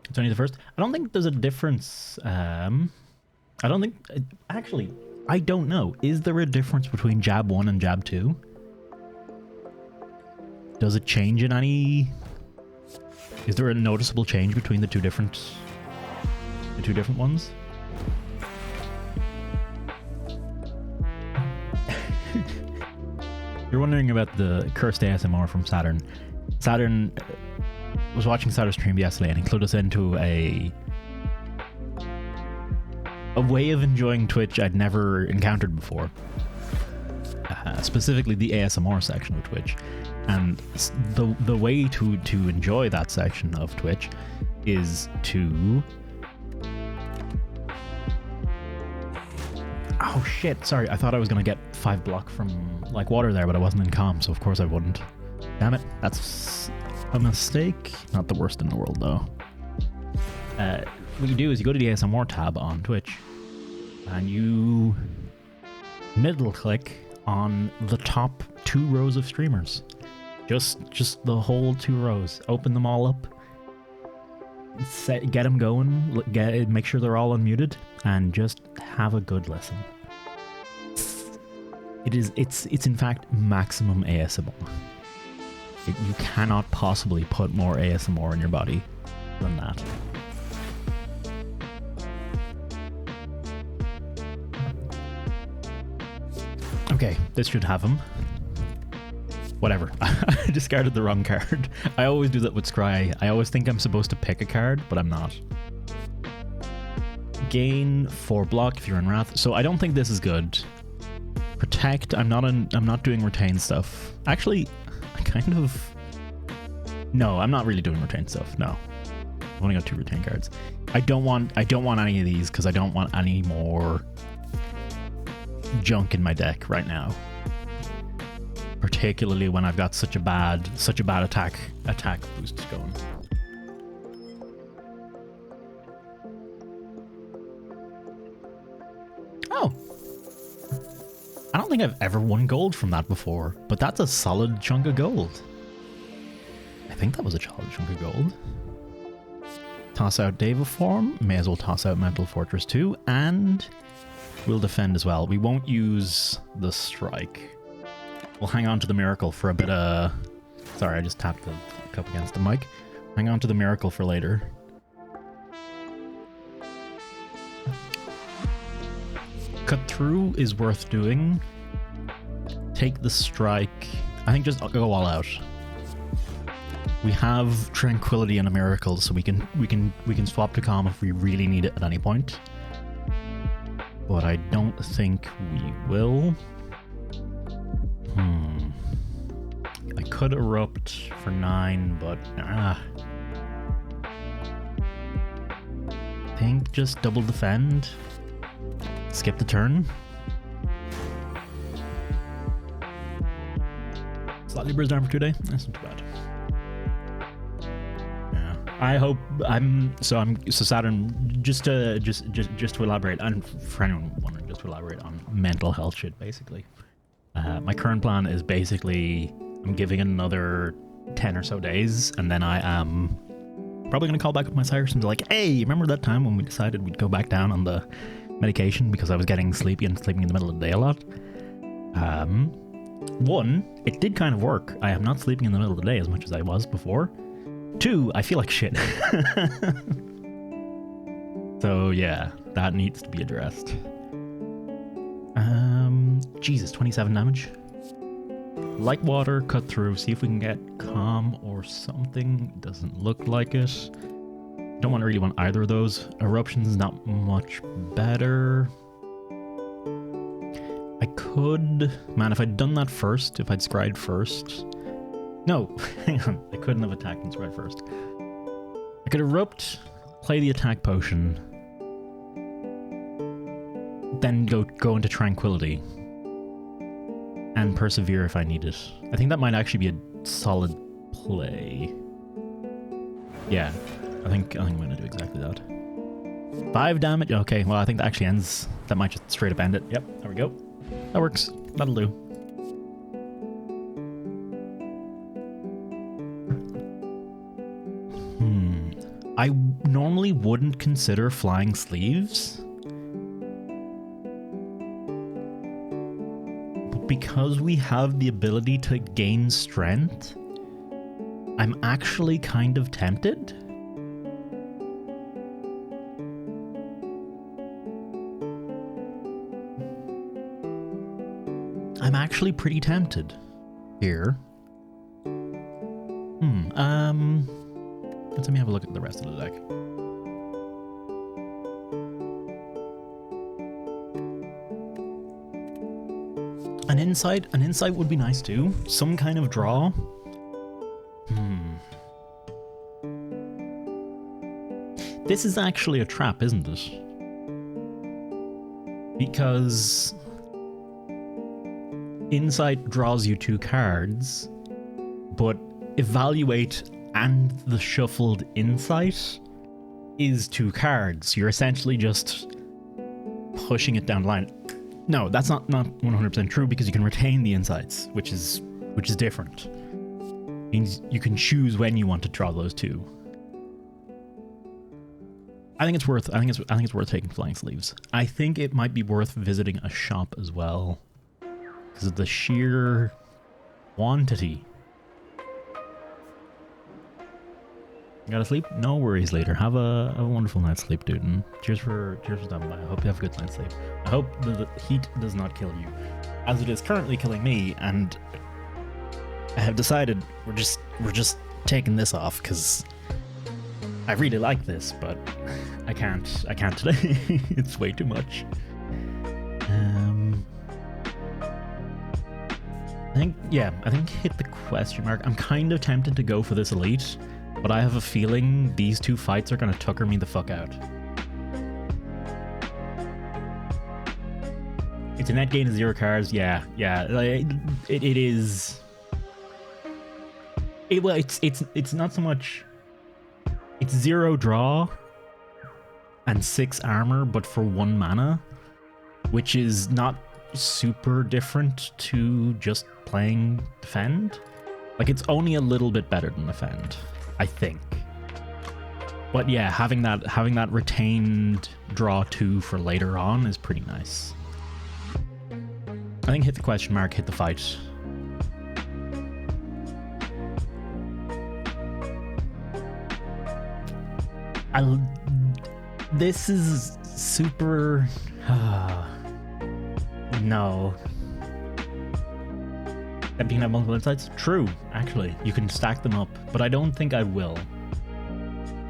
It's only the first. I don't think there's a difference. I don't think... Actually, I don't know. Is there a difference between jab 1 and jab 2? Does it change in any... Is there a noticeable change between the two different ones? You're wondering about the cursed ASMR from Saturn. Saturn was watching Saturn's stream yesterday and he clued us into a way of enjoying Twitch I'd never encountered before. Specifically the ASMR section of Twitch. And the way to enjoy that section of Twitch is to... Oh shit, sorry, I thought I was going to get 5 block from Like Water there, but I wasn't in comm, so of course I wouldn't. Damn it, that's a mistake. Not the worst in the world, though. What you do is you go to the ASMR tab on Twitch, and you middle click on the top 2 rows of streamers. Just the whole 2 rows. Open them all up. Get them going. Make sure they're all unmuted, and just have a good listen. It's in fact maximum ASMR. You cannot possibly put more ASMR in your body than that. Okay, this should have him. Whatever. I discarded the wrong card. I always do that with Scry. I always think I'm supposed to pick a card, but I'm not. Gain 4 block if you're in Wrath. So I don't think this is good. Protect. I'm not doing retain stuff. Actually, I kind of... No, I'm not really doing retain stuff. No. I've only got 2 retain cards. I don't want any of these because I don't want any more junk in my deck right now. Particularly when I've got such a bad attack boost going. Oh. I don't think I've ever won gold from that before, but that's a solid chunk of gold. I think that was a solid chunk of gold. Toss out Deva Form, may as well toss out Mental Fortress 2, and we'll defend as well. We won't use the strike. We'll hang on to the Miracle for a bit of... Sorry, I just tapped the cup against the mic. Hang on to the Miracle for later. Cut through is worth doing. Take the strike. I think just go all out. We have Tranquility and a Miracle, so we can swap to Calm if we really need it at any point. But I don't think we will. I could erupt for 9, but I think just double defend. Skip the turn. Slightly bruised arm for 2 days. That's not too bad. Yeah. I hope so Saturn, just to elaborate, and for anyone wondering, just to elaborate on mental health shit basically. My current plan is basically I'm giving it another 10 or so days, and then I am probably going to call back with my Cyrus and be like, hey, remember that time when we decided we'd go back down on the medication because I was getting sleepy and sleeping in the middle of the day a lot? One, it did kind of work. I am not sleeping in the middle of the day as much as I was before. Two, I feel like shit. So yeah, that needs to be addressed. Jesus, 27 damage. Like water, cut through, see if we can get calm or something. Doesn't look like it. Don't really want either of those. Eruption's not much better. I could... Man, if I'd done that first, if I'd scryed first... No, hang on. I couldn't have attacked and scryed first. I could erupt, play the attack potion, then go into tranquility. And persevere if I need it. I think that might actually be a solid play. Yeah, I think I'm going to do exactly that. 5 damage. Okay, well, I think that actually ends. That might just straight up end it. Yep, there we go. That works. That'll do. I normally wouldn't consider flying sleeves. But because we have the ability to gain strength, I'm actually kind of tempted. I'm actually pretty tempted here. Let me have a look at the rest of the deck. An insight would be nice too. Some kind of draw. This is actually a trap, isn't it? Because insight draws you 2 cards, but evaluate and the shuffled insight is 2 cards. You're essentially just pushing it down the line. No, that's not 100% true because you can retain the insights, which is different. It means you can choose when you want to draw those 2. I think it's worth taking flying sleeves. I think it might be worth visiting a shop as well because of the sheer quantity. You gotta sleep? No worries later. Have a wonderful night's sleep, dude. And cheers for stopping by. I hope you have a good night's sleep. I hope the heat does not kill you, as it is currently killing me. And I have decided we're just taking this off because I really like this, but I can't today. It's way too much. I think hit the question mark. I'm kind of tempted to go for this elite. But I have a feeling these 2 fights are going to tucker me the fuck out. It's a net gain of 0 cards. Yeah. It is. It's not so much. It's 0 draw and 6 armor, but for 1 mana, which is not super different to just playing defend. Like, it's only a little bit better than defend, I think. But yeah, having that retained draw 2 for later on is pretty nice. I think hit the question mark, hit the fight. This is super... no. 17 have multiple insights? True, actually. You can stack them up, but I don't think I will.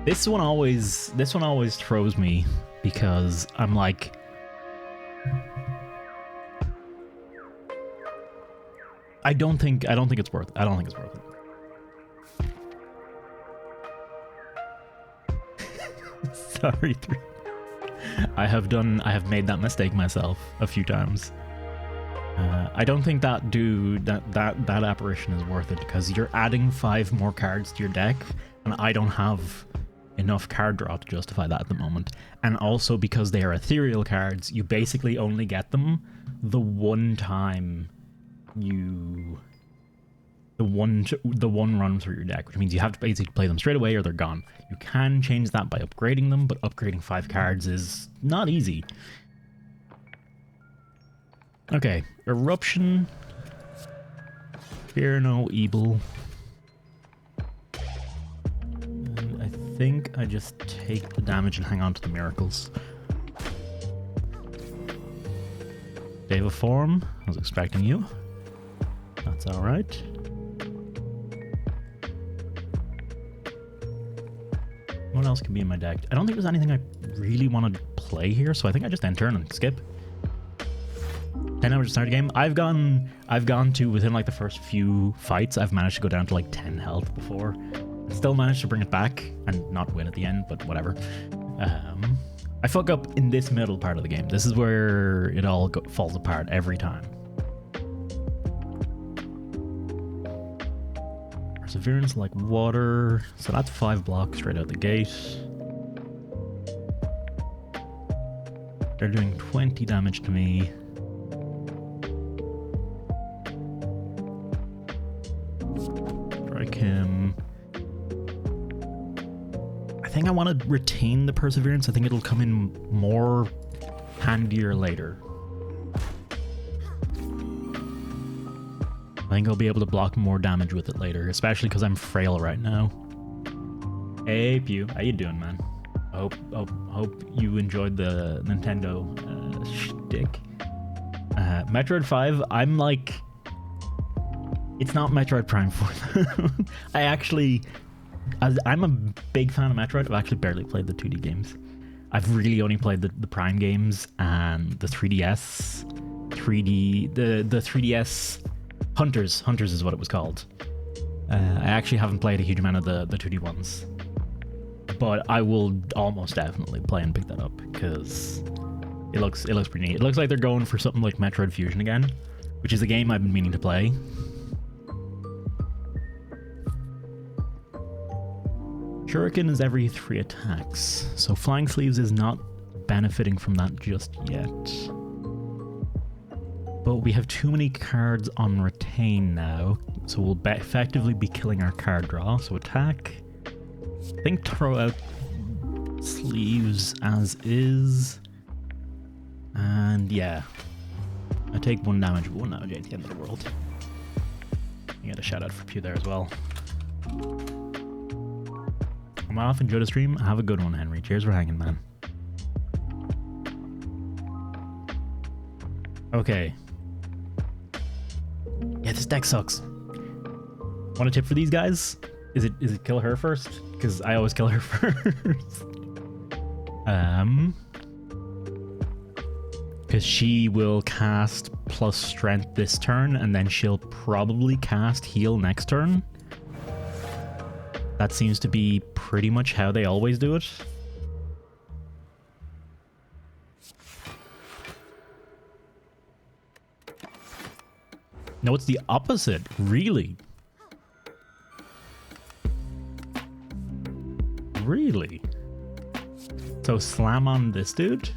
This one always throws me because I'm like, I don't think it's worth it. Sorry, I have made that mistake myself a few times. I don't think that apparition is worth it because you're adding 5 more cards to your deck, and I don't have enough card draw to justify that at the moment. And also because they are ethereal cards, you basically only get them the one time the one run through your deck, which means you have to basically play them straight away or they're gone. You can change that by upgrading them, but upgrading 5 cards is not easy. Okay, Eruption. Fear no evil. And I think I just take the damage and hang on to the miracles. Deva Form. I was expecting you. That's alright. What else can be in my deck? I don't think there's anything I really want to play here, so I think I just end turn and skip. 10 hours to start a game. I've gone to within like the first few fights, I've managed to go down to like 10 health before. Still managed to bring it back and not win at the end, but whatever. I fuck up in this middle part of the game. This is where it all falls apart every time. Perseverance like water, so that's 5 blocks right out the gate. They're doing 20 damage to me. Strike him. I think I want to retain the Perseverance. I think it'll come in more handier later. I think I'll be able to block more damage with it later, especially because I'm frail right now. Hey Pew, how you doing, man? I hope you enjoyed the Nintendo shtick. Metroid 5, I'm like... It's not Metroid Prime 4. I'm a big fan of Metroid. I've actually barely played the 2D games. I've really only played the Prime games and the 3DS... the 3DS... Hunters is what it was called. I actually haven't played a huge amount of the 2D ones, but I will almost definitely play and pick that up because it looks pretty neat. It looks like they're going for something like Metroid Fusion again, which is a game I've been meaning to play. Shuriken is every 3 attacks, so Flying Sleeves is not benefiting from that just yet. But we have too many cards on retain now, so we'll effectively be killing our card draw. So attack. I think throw out sleeves as is. And yeah. I take 1 damage, but 1 damage ain't the end of the world. You got a shout out for Pew there as well. I'm off, enjoy the stream. Have a good one, Henry. Cheers for hanging, man. Okay. Yeah, this deck sucks. Want a tip for these guys? Is it kill her first? Because I always kill her first. Because she will cast plus strength this turn, and then she'll probably cast heal next turn. That seems to be pretty much how they always do it. No, it's the opposite. Really? Really? So slam on this dude?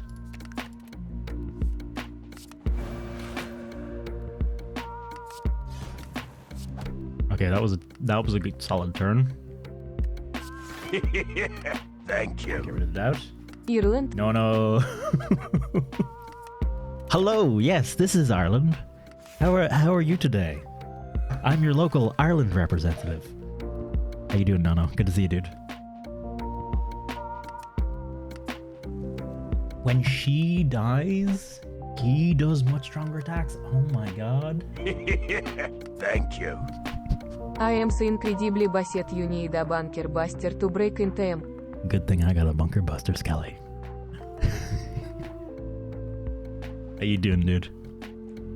Okay, that was a good solid turn. Thank you. Get rid of the doubt. Ireland. No. Hello, yes, this is Ireland. How are you today? I'm your local Ireland representative. How you doing, Nono? Good to see you, dude. When she dies, he does much stronger attacks. Oh my god. Thank you. I am so incredibly basset you need a bunker buster to break in them. Good thing I got a bunker buster, Skelly. How you doing, dude?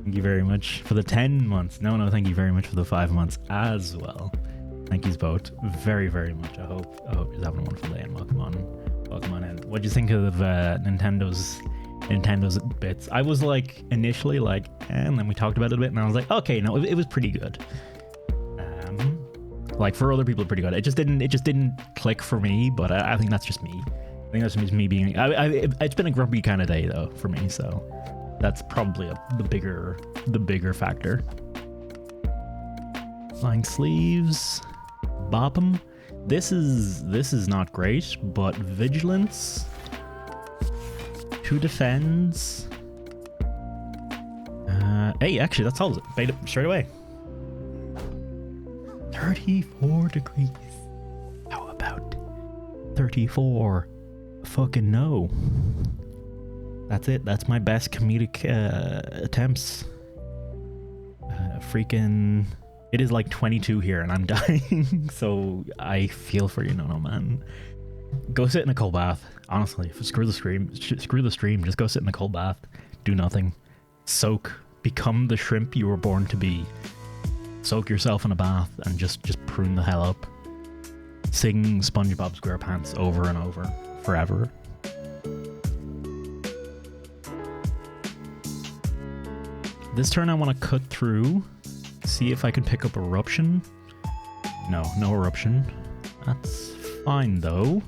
Thank you very much for the 10 months. No, thank you very much for the 5 months as well. Thank you both very, very much. I hope you're having a wonderful day and welcome on in. What do you think of Nintendo's bits? I was like initially like, and then we talked about it a bit, and I was like, okay, no, it was pretty good. Like for other people, pretty good. It just didn't click for me, but I think that's just me. I think that's just me being. It's been a grumpy kind of day though for me, so that's probably the bigger factor. Flying sleeves. Bop 'em. This is not great, but vigilance. 2 defends. Hey, actually, that solves it. Bait it straight away. 34 degrees. How about 34? Fucking no. That's it. That's my best comedic attempts. Freaking... It is like 22 here and I'm dying, so I feel for you, no, man. Go sit in a cold bath. Honestly, screw the stream. Just go sit in a cold bath. Do nothing. Soak. Become the shrimp you were born to be. Soak yourself in a bath and just prune the hell up. Sing SpongeBob SquarePants over and over. Forever. This turn I want to cut through. See if I can pick up Eruption. No Eruption. That's fine though.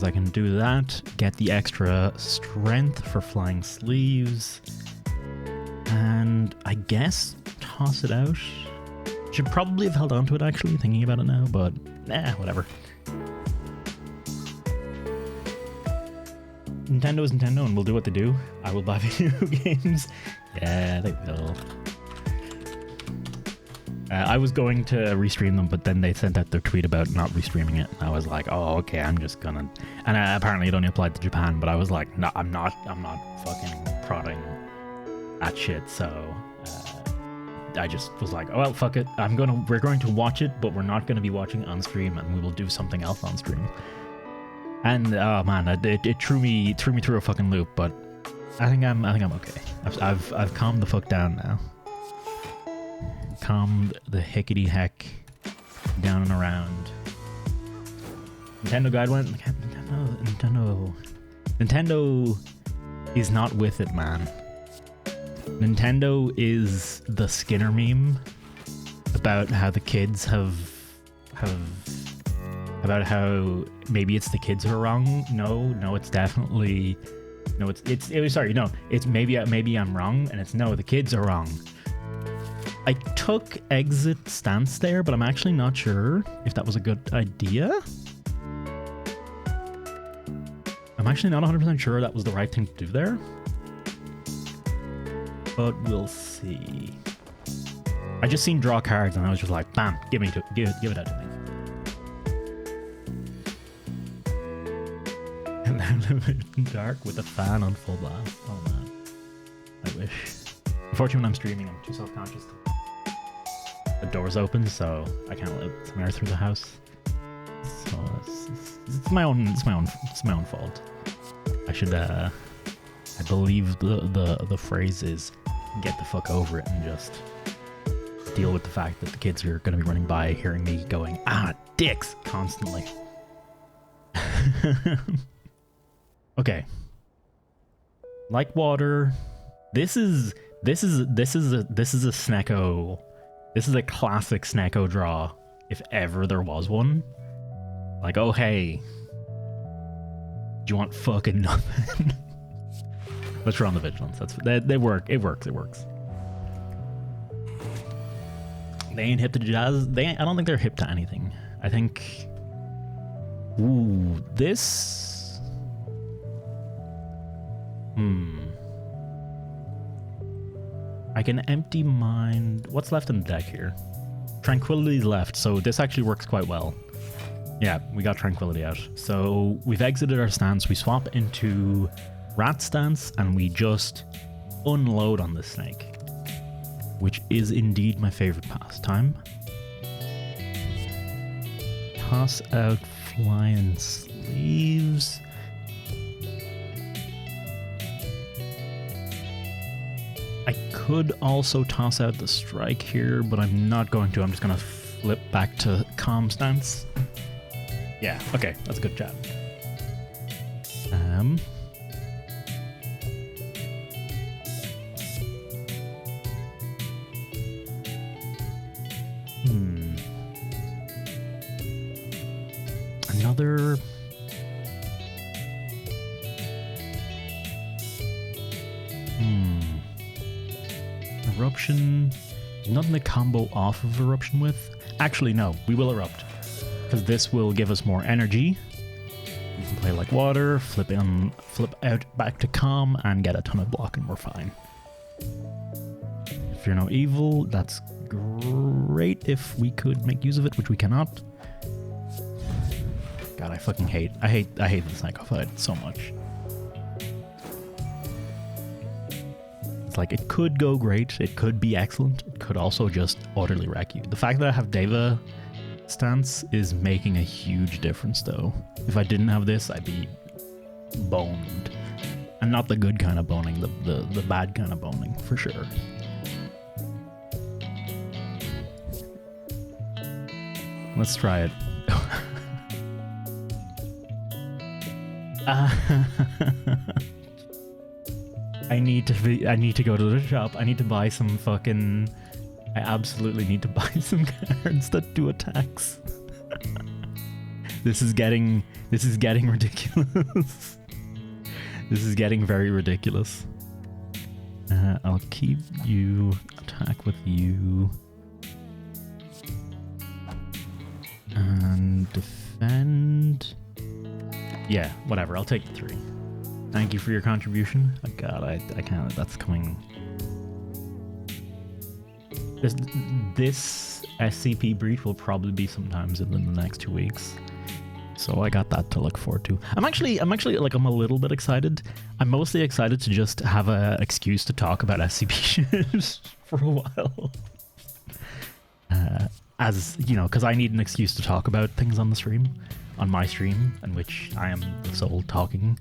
I can do that. Get the extra strength for flying sleeves. And I guess toss it out. Should probably have held on to it actually, thinking about it now, but whatever. Nintendo is Nintendo and will do what they do. I will buy video games. Yeah, they will. I was going to restream them, but then they sent out their tweet about not restreaming it. I was like, oh, okay, I'm just gonna... And apparently it only applied to Japan, but I was like, no, I'm not fucking prodding that shit, so... I just was like, oh, well, fuck it. We're going to watch it, but we're not going to be watching on stream, and we will do something else on stream. And, oh man, it threw me through a fucking loop, but I think I'm okay. I've calmed the fuck down now. Calmed the hickety heck down and around. Nintendo guide went. Nintendo is not with it, man. Nintendo is the Skinner meme about how the kids have about how maybe it's the kids who are wrong. No, it's definitely no. It's maybe I'm wrong, and it's no, the kids are wrong. I took exit stance there, but I'm actually not sure if that was a good idea. I'm actually not 100% sure that was the right thing to do there. But we'll see. I just seen draw cards and I was just like, bam, give it out to me. And then live in dark with a fan on full blast. Oh man, I wish. Unfortunately, when I'm streaming, I'm too self-conscious. The door's open, so I can't let some air through the house. So it's my own fault. I should I believe the phrase is get the fuck over it and just deal with the fact that the kids are going to be running by hearing me going, dicks, constantly. Okay. Like water. This is a Snecko. This is a classic Snecko draw, if ever there was one. Like, oh hey, do you want fucking nothing? Let's draw on the vigilance. They work. It works. They ain't hip to jazz. I don't think they're hip to anything. I think. Ooh, this. I can empty mind. What's left in the deck here? Tranquility's left, so this actually works quite well. Yeah, we got Tranquility out. So we've exited our stance. We swap into Rat stance, and we just unload on this snake, which is indeed my favorite pastime. Toss out flying sleeves. I could also toss out the strike here, but I'm not going to. I'm just going to flip back to calm stance. Yeah, okay, that's a good chat. Another... Eruption. Nothing to combo off of Eruption with. Actually, no, we will Erupt. Because this will give us more energy. We can play like water, flip out back to calm, and get a ton of block, and we're fine. Fear no evil, that's great if we could make use of it, which we cannot. God, I fucking hate the Psycho fight so much. It's like, it could go great, it could be excellent, it could also just utterly wreck you. The fact that I have Deva stance is making a huge difference though. If I didn't have this, I'd be boned. And not the good kind of boning, the bad kind of boning, for sure. Let's try it. I need to go to the shop. I need to buy some fucking... I absolutely need to buy some cards that do attacks. This is getting ridiculous. This is getting very ridiculous. I'll keep you, attack with you. And defend. Yeah, whatever, I'll take the 3. Thank you for your contribution. Oh God, I can't, that's coming. This SCP breach will probably be sometimes in the next 2 weeks. So I got that to look forward to. I'm actually like, I'm a little bit excited. I'm mostly excited to just have an excuse to talk about SCP shit for a while. As, you know, because I need an excuse to talk about things on the stream, on my stream, in which I am the sole talking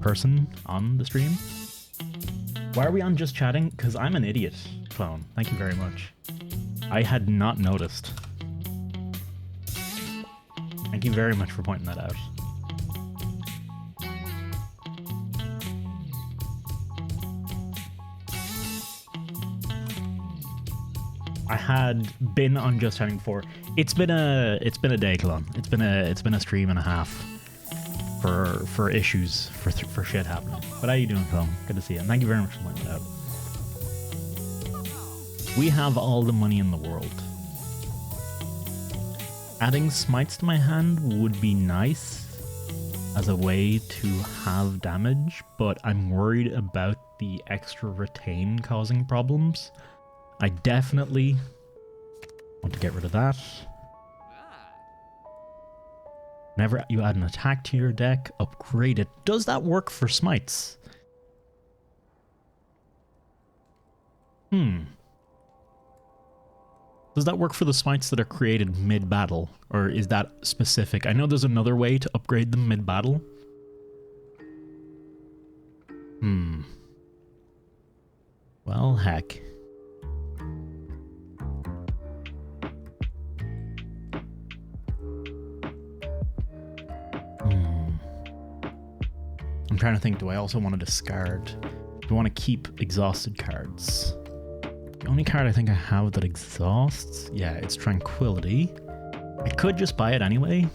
person on the stream. Why are we on just chatting? Because I'm an idiot, Clone. Thank you very much. I had not noticed. Thank you very much for pointing that out. I had been on just chatting before. It's been a day, Clone. It's been a stream and a half for issues, for shit happening. But how you doing, Clone? Good to see you. And thank you very much for pointing that out. We have all the money in the world. Adding smites to my hand would be nice as a way to have damage, but I'm worried about the extra retain causing problems. I definitely want to get rid of that. Whenever you add an attack to your deck, upgrade it. Does that work for smites? Does that work for the smites that are created mid-battle? Or is that specific? I know there's another way to upgrade them mid-battle. Well, heck. I'm trying to think, do I also want to discard? Do I want to keep exhausted cards? The only card I think I have that exhausts, yeah, it's Tranquility. I could just buy it anyway.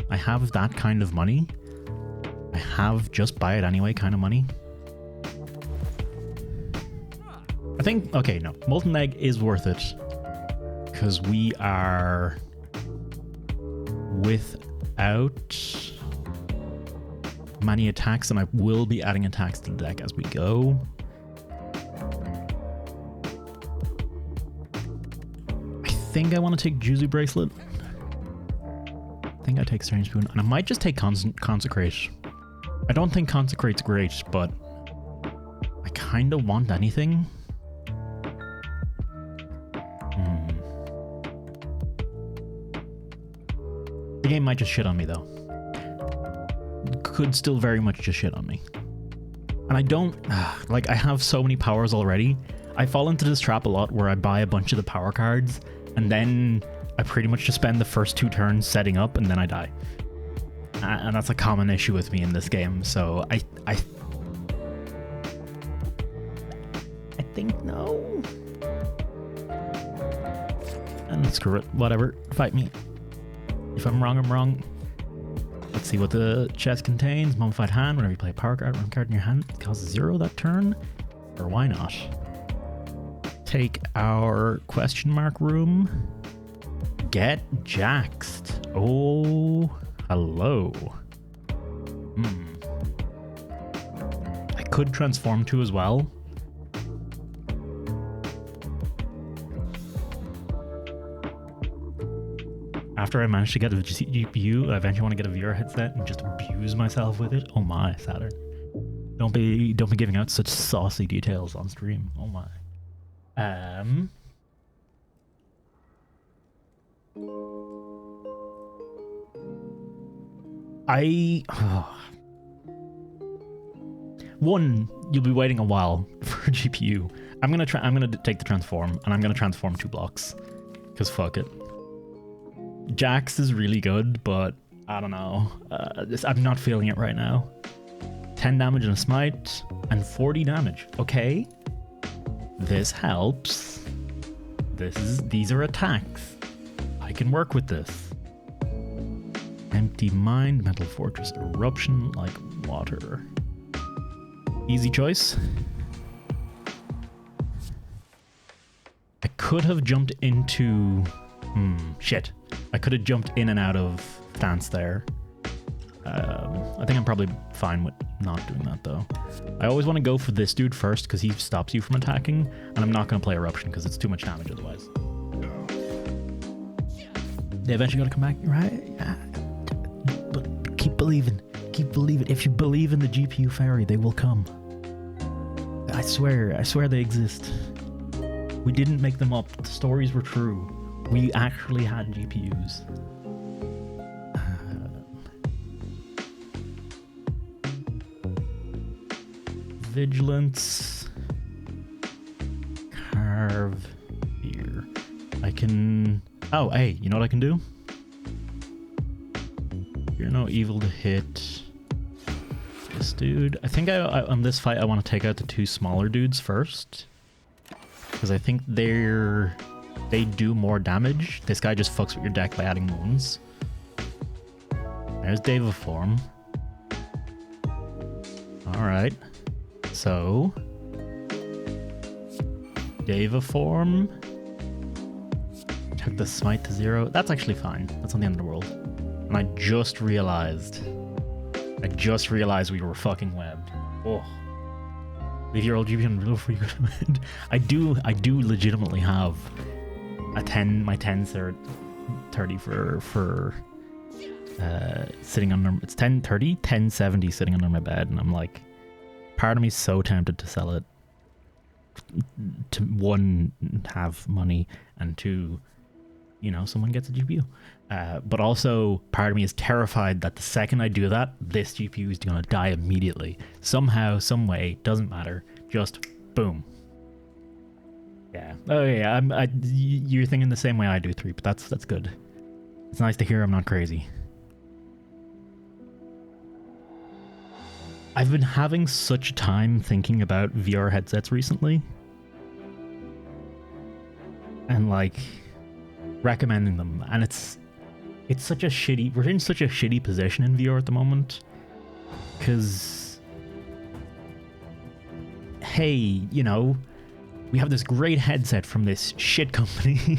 I have that kind of money. I have just buy it anyway kind of money. I think, okay, no, Molten Egg is worth it. Because we are without many attacks, and I will be adding attacks to the deck as we go. I think I want to take Juzu Bracelet. I think I take Strange Spoon, and I might just take Consecrate. I don't think Consecrate's great, but I kind of want anything. The game might just shit on me though. Could still very much just shit on me. And I don't, like, I have so many powers already. I fall into this trap a lot where I buy a bunch of the power cards and then I pretty much just spend the first 2 turns setting up and then I die. And that's a common issue with me in this game. So I think no. And screw it, whatever, fight me. If I'm wrong, I'm wrong. Let's see what the chest contains. Mummified Hand. Whenever you play a power card, one card in your hand causes 0 that turn. Or why not? take our question mark room. Get jaxed. Oh, hello. I could transform too as well. After I manage to get a GPU, I eventually want to get a VR headset and just abuse myself with it. Oh my, Saturn. Don't be giving out such saucy details on stream. Oh my. One, you'll be waiting a while for a GPU. I'm gonna take the transform, and I'm gonna transform 2 blocks, cause fuck it. Jax is really good, but I don't know. I'm not feeling it right now. 10 damage and a smite, and 40 damage. Okay, this helps. These are attacks. I can work with this. Empty Mind, Mental Fortress, Eruption like water. Easy choice. I could have jumped into... shit. I could have jumped in and out of stance there. I think I'm probably fine with not doing that though. I always want to go for this dude first because he stops you from attacking, and I'm not going to play Eruption because it's too much damage otherwise. They eventually got to come back, right? Yeah. But keep believing. Keep believing. If you believe in the GPU fairy, they will come. I swear they exist. We didn't make them up. The stories were true. We actually had GPUs. Vigilance. Carve here. I can... Oh, hey, you know what I can do? You're no evil to hit this dude. I think on this fight I want to take out the 2 smaller dudes first. Because I think they do more damage. This guy just fucks with your deck by adding wounds. There's Dave of Form. Alright. So... Dave of Form. Took the smite to 0. That's actually fine. That's on the end of the world. And I just realized we were fucking webbed. Oh. Leave your old GP on real before you go to bed. I do legitimately have my 1030 for sitting under, it's 1030, 1070 sitting under my bed, and I'm like, part of me is so tempted to sell it to, 1, have money, and 2, you know, someone gets a GPU. But also part of me is terrified that the second I do that, this GPU is gonna die immediately. Somehow, some way, doesn't matter. Just boom. Yeah. Oh yeah. You're thinking the same way I do, 3, but that's good. It's nice to hear I'm not crazy. I've been having such time thinking about VR headsets recently, and like recommending them, and it's such a shitty... We're in such a shitty position in VR at the moment. Because... Hey, you know... We have this great headset from this shit company.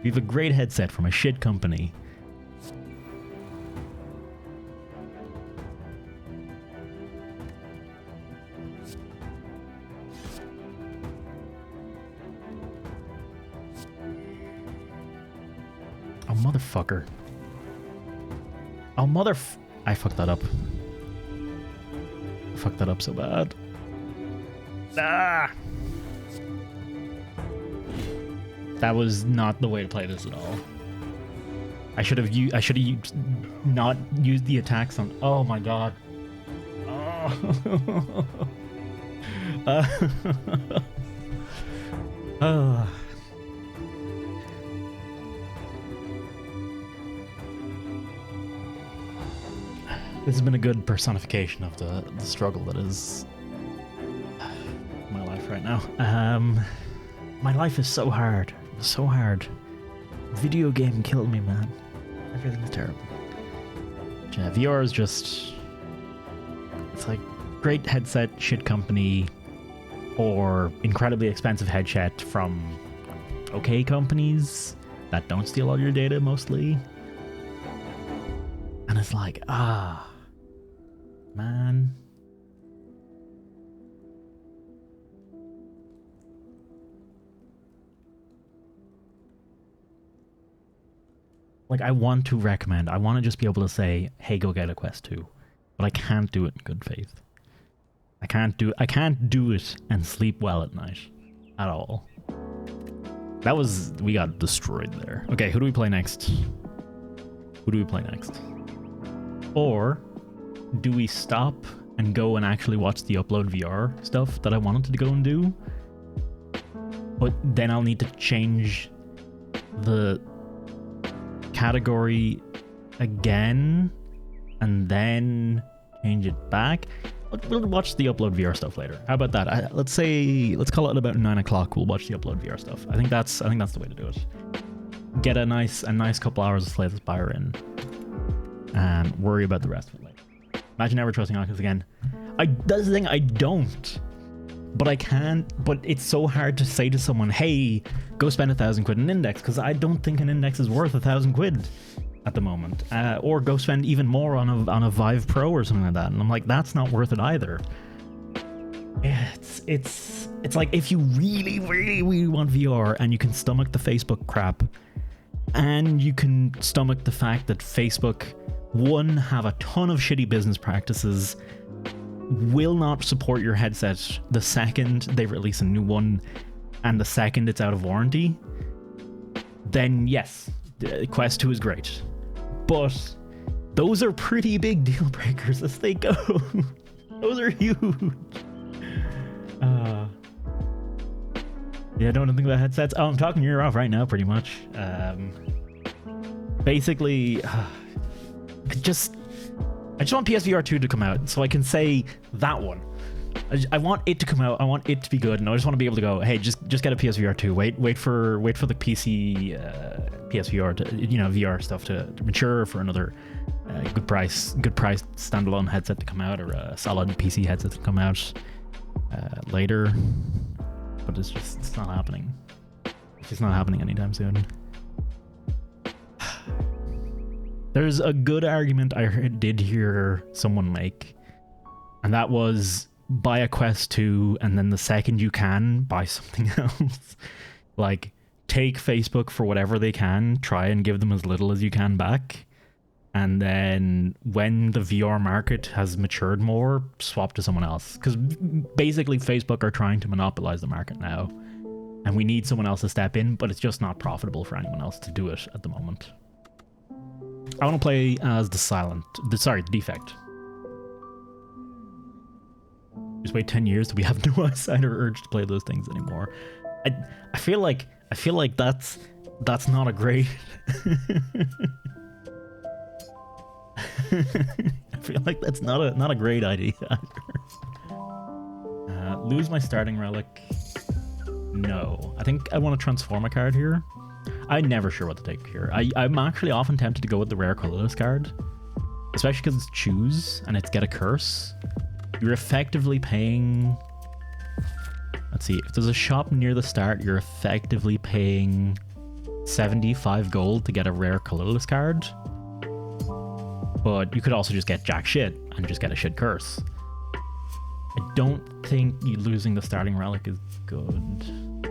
We have a great headset from a shit company. Oh, motherfucker. Oh, I fucked that up. I fucked that up so bad. Ah! That was not the way to play this at all. I should have not used the attacks on... Oh my god. Oh. This has been a good personification of the struggle that is my life right now. My life is so hard. So hard. Video game killed me, man. Everything's terrible. Yeah, VR is just... It's like, great headset, shit company. or incredibly expensive headset from okay companies that don't steal all your data mostly. And it's like, man. Like, I want to recommend, I want to just be able to say, hey, go get a Quest 2. But I can't do it in good faith. I can't do it and sleep well at night. At all. We got destroyed there. Okay, who do we play next? Or do we stop and go and actually watch the upload VR stuff that I wanted to go and do? But then I'll need to change the category again and then change it back. We'll watch the upload VR stuff later. How about that? Let's call it about 9 o'clock. We'll watch the upload VR stuff. I think that's the way to do it. Get a nice couple hours of Slay the Spire in, and worry about the rest of it later. Imagine never trusting Oculus again. That's the thing. I don't, but I can't. But it's so hard to say to someone, "Hey, go spend 1,000 quid on Index," because I don't think an Index is worth 1,000 quid at the moment, or go spend even more on a Vive Pro or something like that. And I'm like, that's not worth it either. It's like, if you really, really, really want VR and you can stomach the Facebook crap, and you can stomach the fact that Facebook, one, have a ton of shitty business practices, will not support your headset the second they release a new one, and the second it's out of warranty, then yes, Quest 2 is great. But those are pretty big deal breakers as they go. Those are huge. Yeah, don't think about headsets. Oh, I'm talking your ear off right now, pretty much. Basically, I just want PSVR 2 to come out so I can say that one. I want it to come out. I want it to be good, and I just want to be able to go, hey, just get a PSVR 2. Wait for the PC PSVR to, VR stuff to mature, for another good price standalone headset to come out, or a solid PC headset to come out later. But it's not happening. It's just not happening anytime soon. There's a good argument I did hear someone make, and that was, buy a Quest 2, and then the second you can, buy something else. Like, take Facebook for whatever they can, try and give them as little as you can back, and then when the VR market has matured more, swap to someone else. Because basically Facebook are trying to monopolize the market now, and we need someone else to step in, but it's just not profitable for anyone else to do it at the moment. I want to play as the Defect. Just wait 10 years till we have no eyesight or urge to play those things anymore. I feel like that's not a great. I feel like that's not a great idea either. Lose my starting relic. No, I think I want to transform a card here. I'm never sure what to take here. I'm actually often tempted to go with the rare colorless card, especially because it's choose and it's get a curse. You're effectively paying... Let's see, if there's a shop near the start, you're effectively paying 75 gold to get a rare colorless card. But you could also just get jack shit and just get a shit curse. I don't think losing the starting relic is good.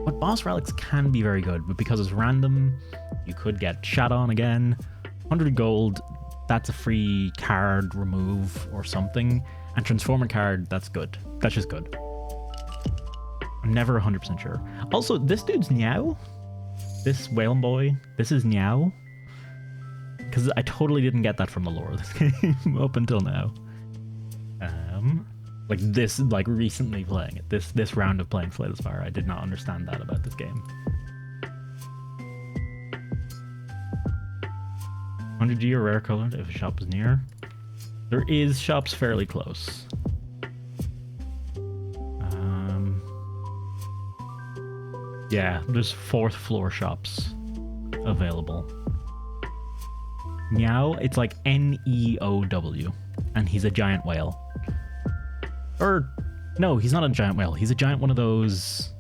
But boss relics can be very good, but because it's random, you could get shat on again. 100 gold, that's a free card remove or something. And transform a card, that's good. That's just good. I'm never 100% sure. Also, this dude's Niao. This Whalem boy, this is Niao. Because I totally didn't get that from the lore of this game up until now. Like recently playing it. This round of playing Slay the Spire, I did not understand that about this game. 100G or rare colored if a shop is near. There is shops fairly close. Yeah, there's 4th floor shops available. Meow, it's like Neow, and he's a giant whale. Or No, he's not a giant whale. He's a giant one of those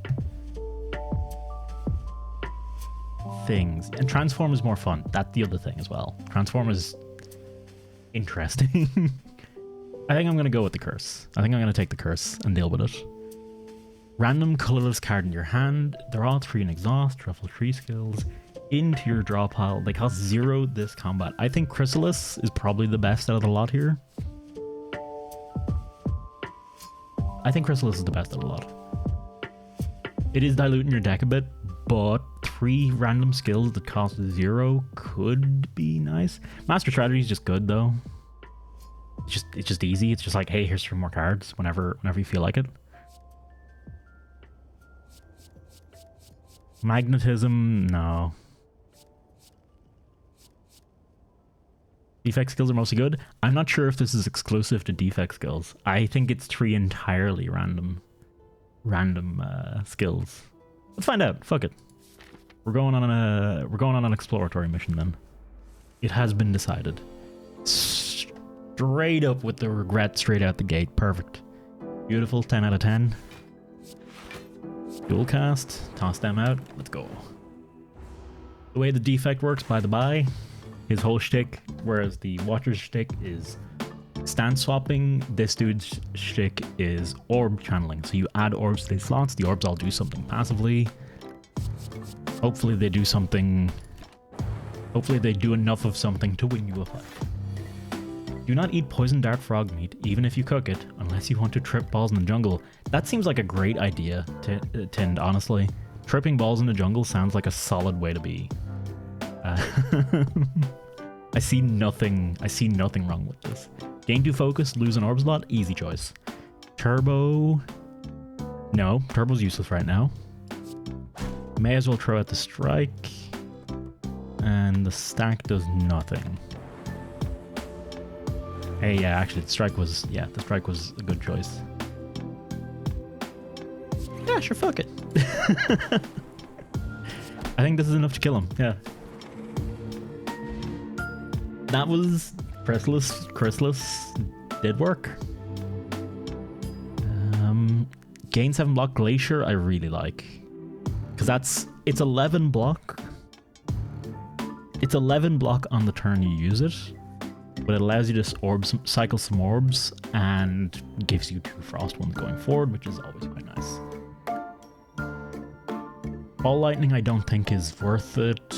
things. And Transform is more fun. That's the other thing as well. Transform is interesting. I think I'm going to go with the curse. I think I'm going to take the curse and deal with it. Random colorless card in your hand. They're all 3 in exhaust. Truffle 3 skills. Into your draw pile. They cost 0 this combat. I think Chrysalis is probably the best out of the lot here. I think Chrysalis is the best out of the lot. It is diluting your deck a bit, but 3 random skills that cost 0 could be nice. Master Strategy is just good though. It's just easy. It's just like, hey, here's 3 more cards whenever you feel like it. Magnetism, no. Defect skills are mostly good. I'm not sure if this is exclusive to defect skills. I think it's 3 entirely random skills. Let's find out. Fuck it. We're going on an exploratory mission then. It has been decided. Straight up with the regret straight out the gate. Perfect. Beautiful. 10 out of 10. Dual cast. Toss them out. Let's go. The way the defect works, by the by, his whole shtick, whereas the Watcher's shtick is stance swapping, this dude's shtick is orb channeling. So you add orbs to these slots, the orbs all do something passively. Hopefully they do something. Hopefully they do enough of something to win you a fight. Do not eat poison dart frog meat, even if you cook it, unless you want to trip balls in the jungle. That seems like a great idea, Tind, honestly. Tripping balls in the jungle sounds like a solid way to be. I see nothing wrong with this. Gain 2 focus, lose an orb slot, easy choice. Turbo. No, Turbo's useless right now. May as well throw out the strike. And the stack does nothing. Hey, yeah, actually the strike was a good choice. Yeah, sure, fuck it. I think this is enough to kill him, yeah. That was Chrysalis did work. Gain 7 block Glacier I really like. Because it's 11 block. It's 11 block on the turn you use it. But it allows you to cycle some orbs and gives you 2 frost ones going forward, which is always quite nice. Ball Lightning I don't think is worth it.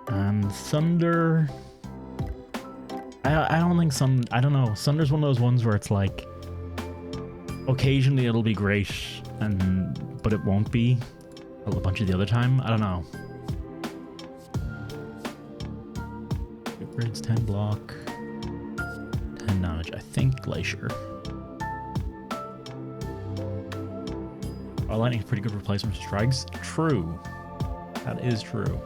And Thunder, I don't think I don't know. Thunder's one of those ones where it's like, occasionally it'll be great, but it won't be a bunch of the other time. I don't know. Upgrades 10 block, 10 damage. I think Glacier. Lightning is pretty good replacement for strikes. True. That is true.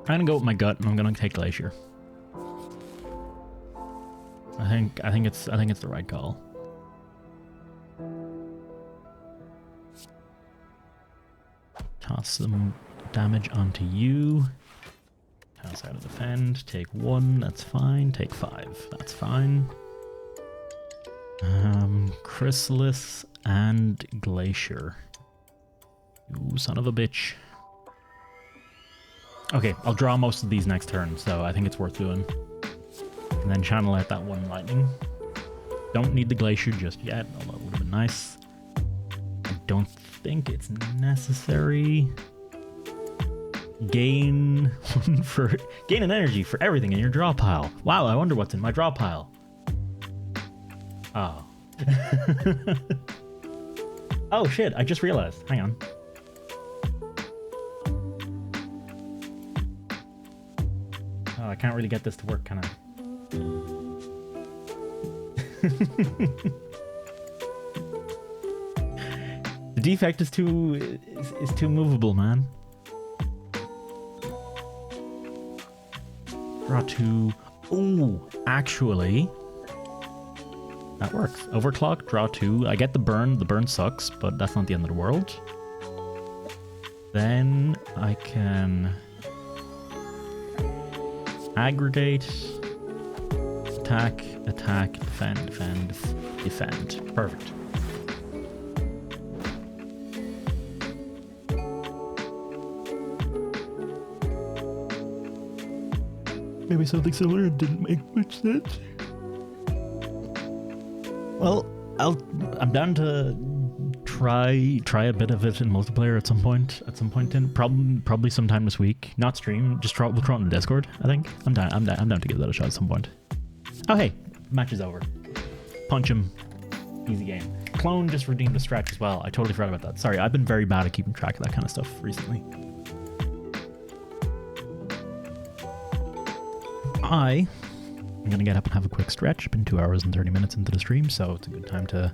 I'm gonna go with my gut, and I'm gonna take Glacier. I think it's the right call. Toss some damage onto you. Toss out of defend. Take 1. That's fine. Take 5. That's fine. Chrysalis and Glacier. You son of a bitch. Okay, I'll draw most of these next turn, so I think it's worth doing. And then channel out that 1 lightning. Don't need the Glacier just yet, although it would have been nice. I don't think it's necessary. Gain an energy for everything in your draw pile. Wow, I wonder what's in my draw pile. Oh. Oh shit, I just realized. Hang on. Oh, I can't really get this to work, can I? The defect is too movable, man. Draw 2. Ooh, actually, that works. Overclock, draw 2. I get the burn. The burn sucks, but that's not the end of the world. Then I can aggregate, attack, attack, defend, defend, defend. Perfect. Maybe something similar didn't make much sense. Well, I'm down to try a bit of it in multiplayer at some point. Probably sometime this week. Not stream. We'll try it on Discord. I think I'm down to give that a shot at some point. Oh hey, match is over. Punch him. Easy game. Clone just redeemed a stretch as well. I totally forgot about that. Sorry, I've been very bad at keeping track of that kind of stuff recently. I'm gonna get up and have a quick stretch. Been 2 hours and 30 minutes into the stream, so it's a good time to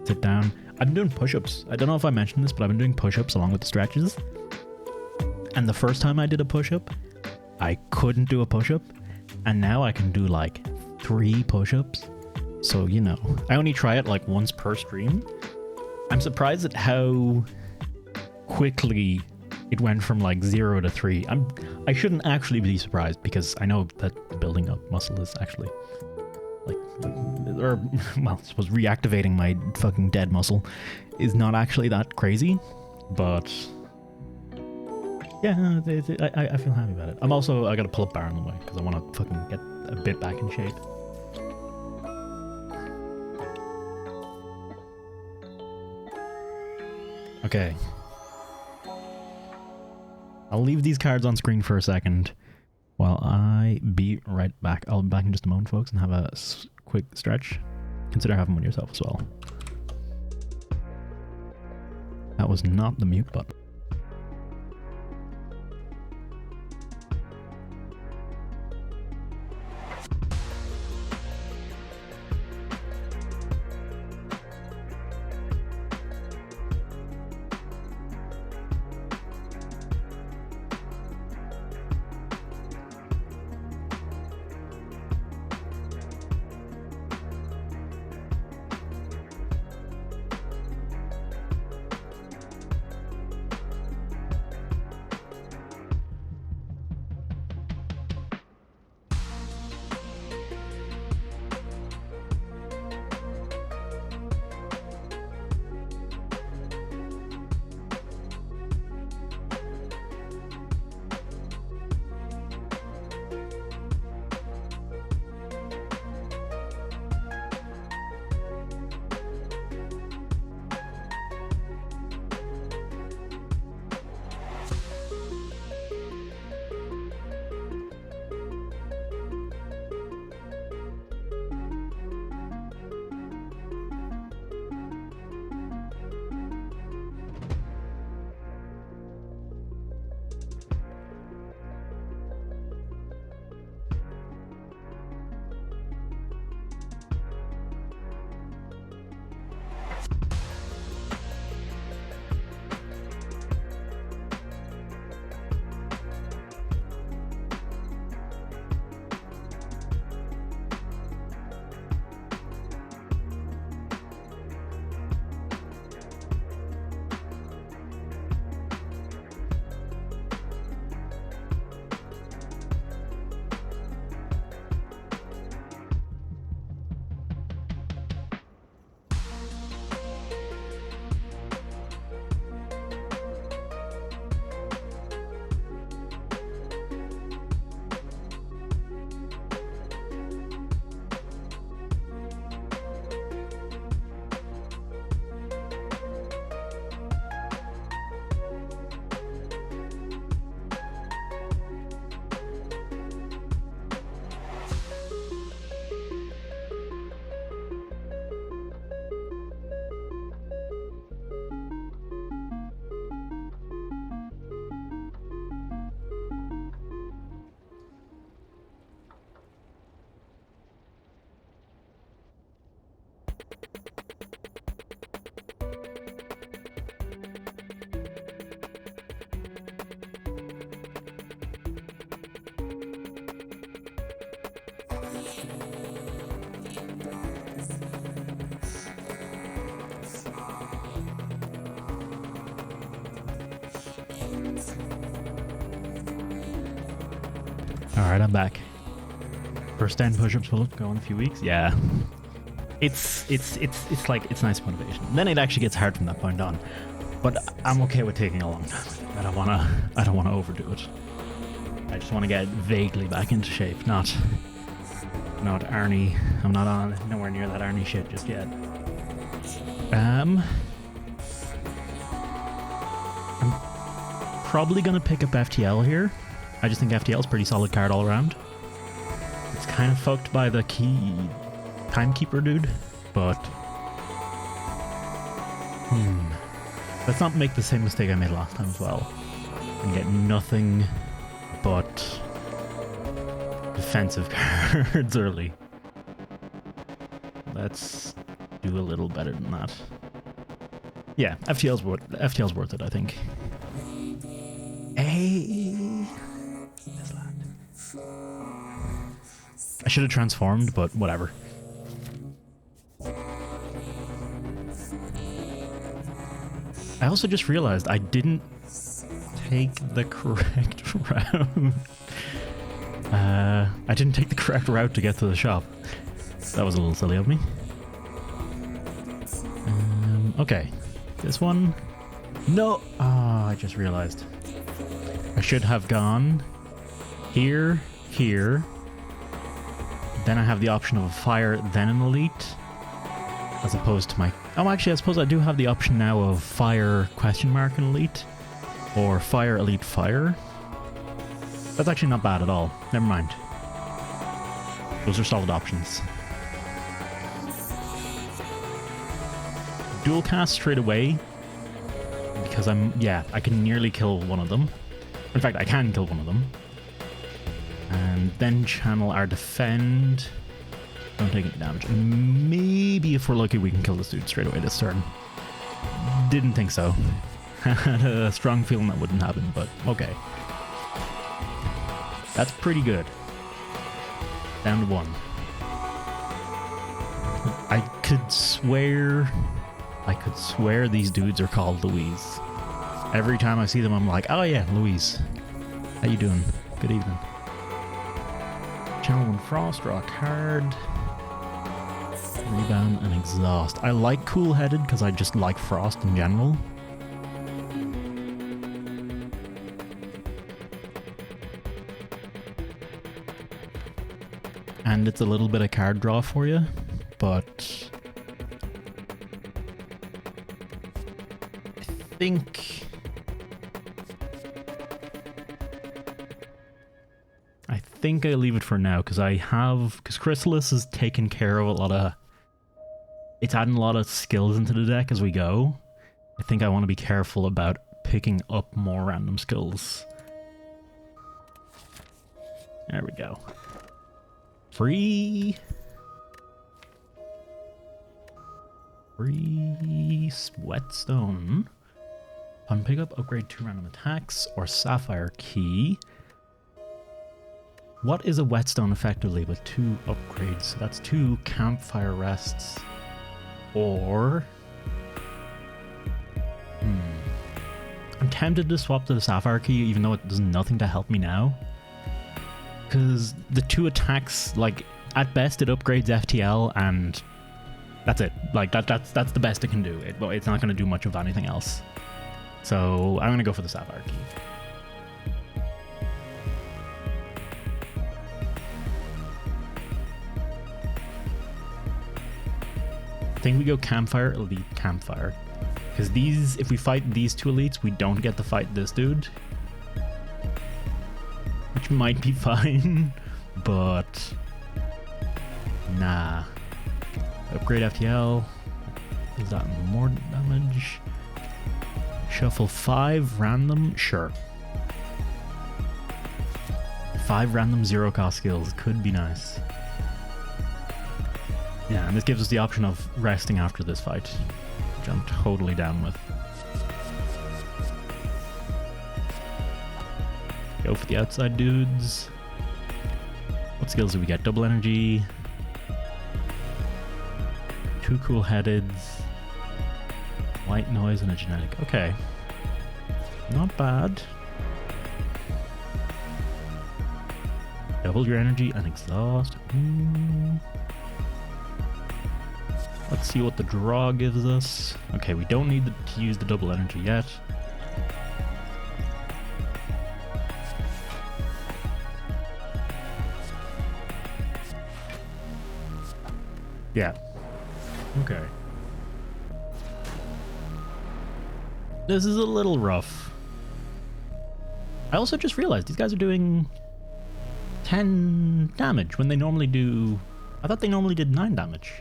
sit down. I've been doing push-ups. I don't know if I mentioned this, but I've been doing push-ups along with the stretches. And the first time I did a push-up, I couldn't do a push-up, and now I can do like 3 push-ups. So, you know, I only try it like once per stream. I'm surprised at how quickly it went from like 0 to 3. I shouldn't actually be surprised because I know that building up muscle is actually like, or well, I suppose reactivating my fucking dead muscle is not actually that crazy, but yeah, I feel happy about it. I got a pull-up bar in the way because I want to fucking get a bit back in shape. Okay. I'll leave these cards on screen for a second while I be right back. I'll be back in just a moment, folks, and have a quick stretch. Consider having one yourself as well. That was not the mute button. Alright, I'm back. First 10 push-ups will go in a few weeks. Yeah. It's like, it's nice motivation. Then it actually gets hard from that point on. But I'm okay with taking a long time. I don't wanna overdo it. I just want to get vaguely back into shape, not Arnie. I'm not on nowhere near that Arnie shit just yet. I'm probably gonna pick up FTL here. I just think FTL is pretty solid card all around. It's kind of fucked by the key timekeeper dude, but let's not make the same mistake I made last time as well and get nothing but defensive cards early. Let's do a little better than that. Yeah, FTL's worth it, I think. Hey, this land. I should have transformed, but whatever. I also just realized I didn't take the correct route. I didn't take the correct route to get to the shop. That was a little silly of me. Okay, this one. No! Oh, I just realized. I should have gone here, here. Then I have the option of a fire, then an elite. As opposed to my... Oh, actually, I suppose I do have the option now of fire question mark and elite. Or fire, elite, fire. That's actually not bad at all. Never mind. Those are solid options. Dual cast straight away. Because I can nearly kill one of them. In fact, I can kill one of them. And then channel our defend. Don't take any damage. Maybe if we're lucky we can kill this dude straight away this turn. Didn't think so. Had a strong feeling that wouldn't happen, but okay. That's pretty good. Down to one. I could swear these dudes are called Louise. Every time I see them I'm like, oh yeah, Louise. How you doing? Good evening. Channel 1 Frost, draw a card. Rebound and exhaust. I like cool-headed because I just like frost in general. And it's a little bit of card draw for you, but I think I leave it for now because Chrysalis is taking care of a lot of... It's adding a lot of skills into the deck as we go. I think I want to be careful about picking up more random skills. There we go. Free Whetstone. Upon pickup, upgrade 2 random attacks or Sapphire Key. What is a Whetstone effectively with 2 upgrades? So that's 2 Campfire Rests. Or... I'm tempted to swap to the Sapphire Key even though it does nothing to help me now. Because the 2 attacks, like, at best it upgrades FTL and that's it. Like, that's the best it can do. It's not going to do much of anything else. So I'm going to go for the Sapphire Key. I think we go Campfire, Elite, Campfire. Because these, if we fight these 2 elites, we don't get to fight this dude. Which might be fine, but nah. Upgrade FTL. Is that more damage? Shuffle 5 random? Sure. 5 random 0 cost skills could be nice. Yeah, and this gives us the option of resting after this fight, which I'm totally down with. Go for the outside dudes. What skills do we get? Double energy. 2 cool-headeds. White noise and a genetic. Okay. Not bad. Double your energy and exhaust. Let's see what the draw gives us. Okay, we don't need to use the double energy yet. Yeah. Okay. This is a little rough. I also just realized these guys are doing 10 damage when they normally do... I thought they normally did 9 damage.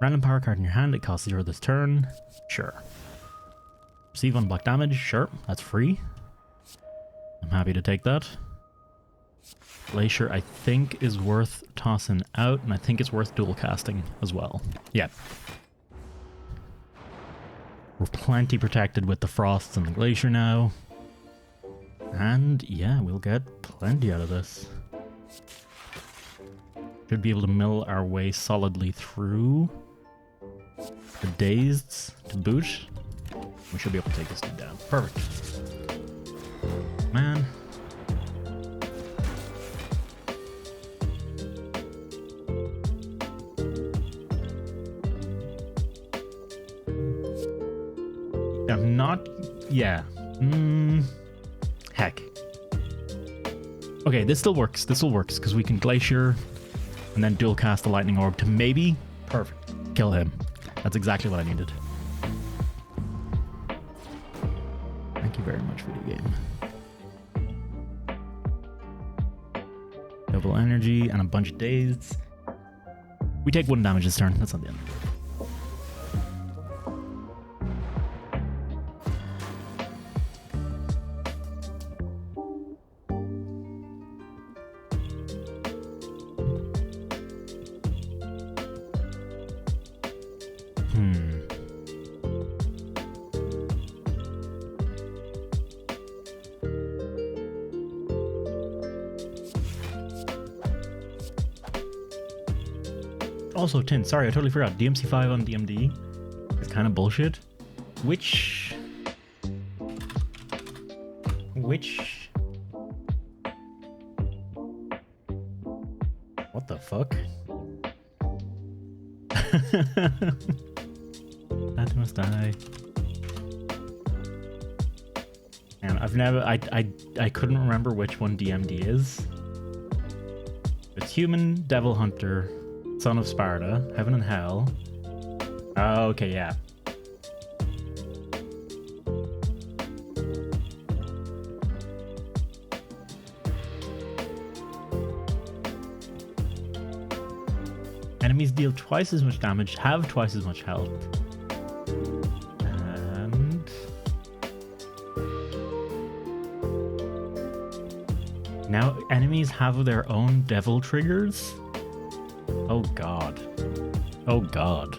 Random power card in your hand, it costs 0 this turn. Sure. Receive unblocked damage, sure, that's free. I'm happy to take that. Glacier, I think, is worth tossing out, and I think it's worth dual casting as well. Yeah. We're plenty protected with the frosts and the glacier now. And yeah, we'll get plenty out of this. Should be able to mill our way solidly through the dazed to boot. We should be able to take this dude down. Perfect. Man. I'm not... Yeah. Heck. Okay, this still works. This still works, because we can Glacier and then dual cast the Lightning Orb to maybe... Perfect. Kill him. That's exactly what I needed. Thank you very much for the game. Double energy and a bunch of dazed. We take 1 damage this turn. That's not the end of it. Also, Tin, sorry, I totally forgot. DMC5 on DMD is kind of bullshit. Which... What the fuck? That must die. And I've never... I couldn't remember which one DMD is. It's Human, Devil Hunter... Son of Sparta, Heaven and Hell. Oh, okay, yeah. Enemies deal twice as much damage, have twice as much health. And... now enemies have their own devil triggers? Oh god. Oh god.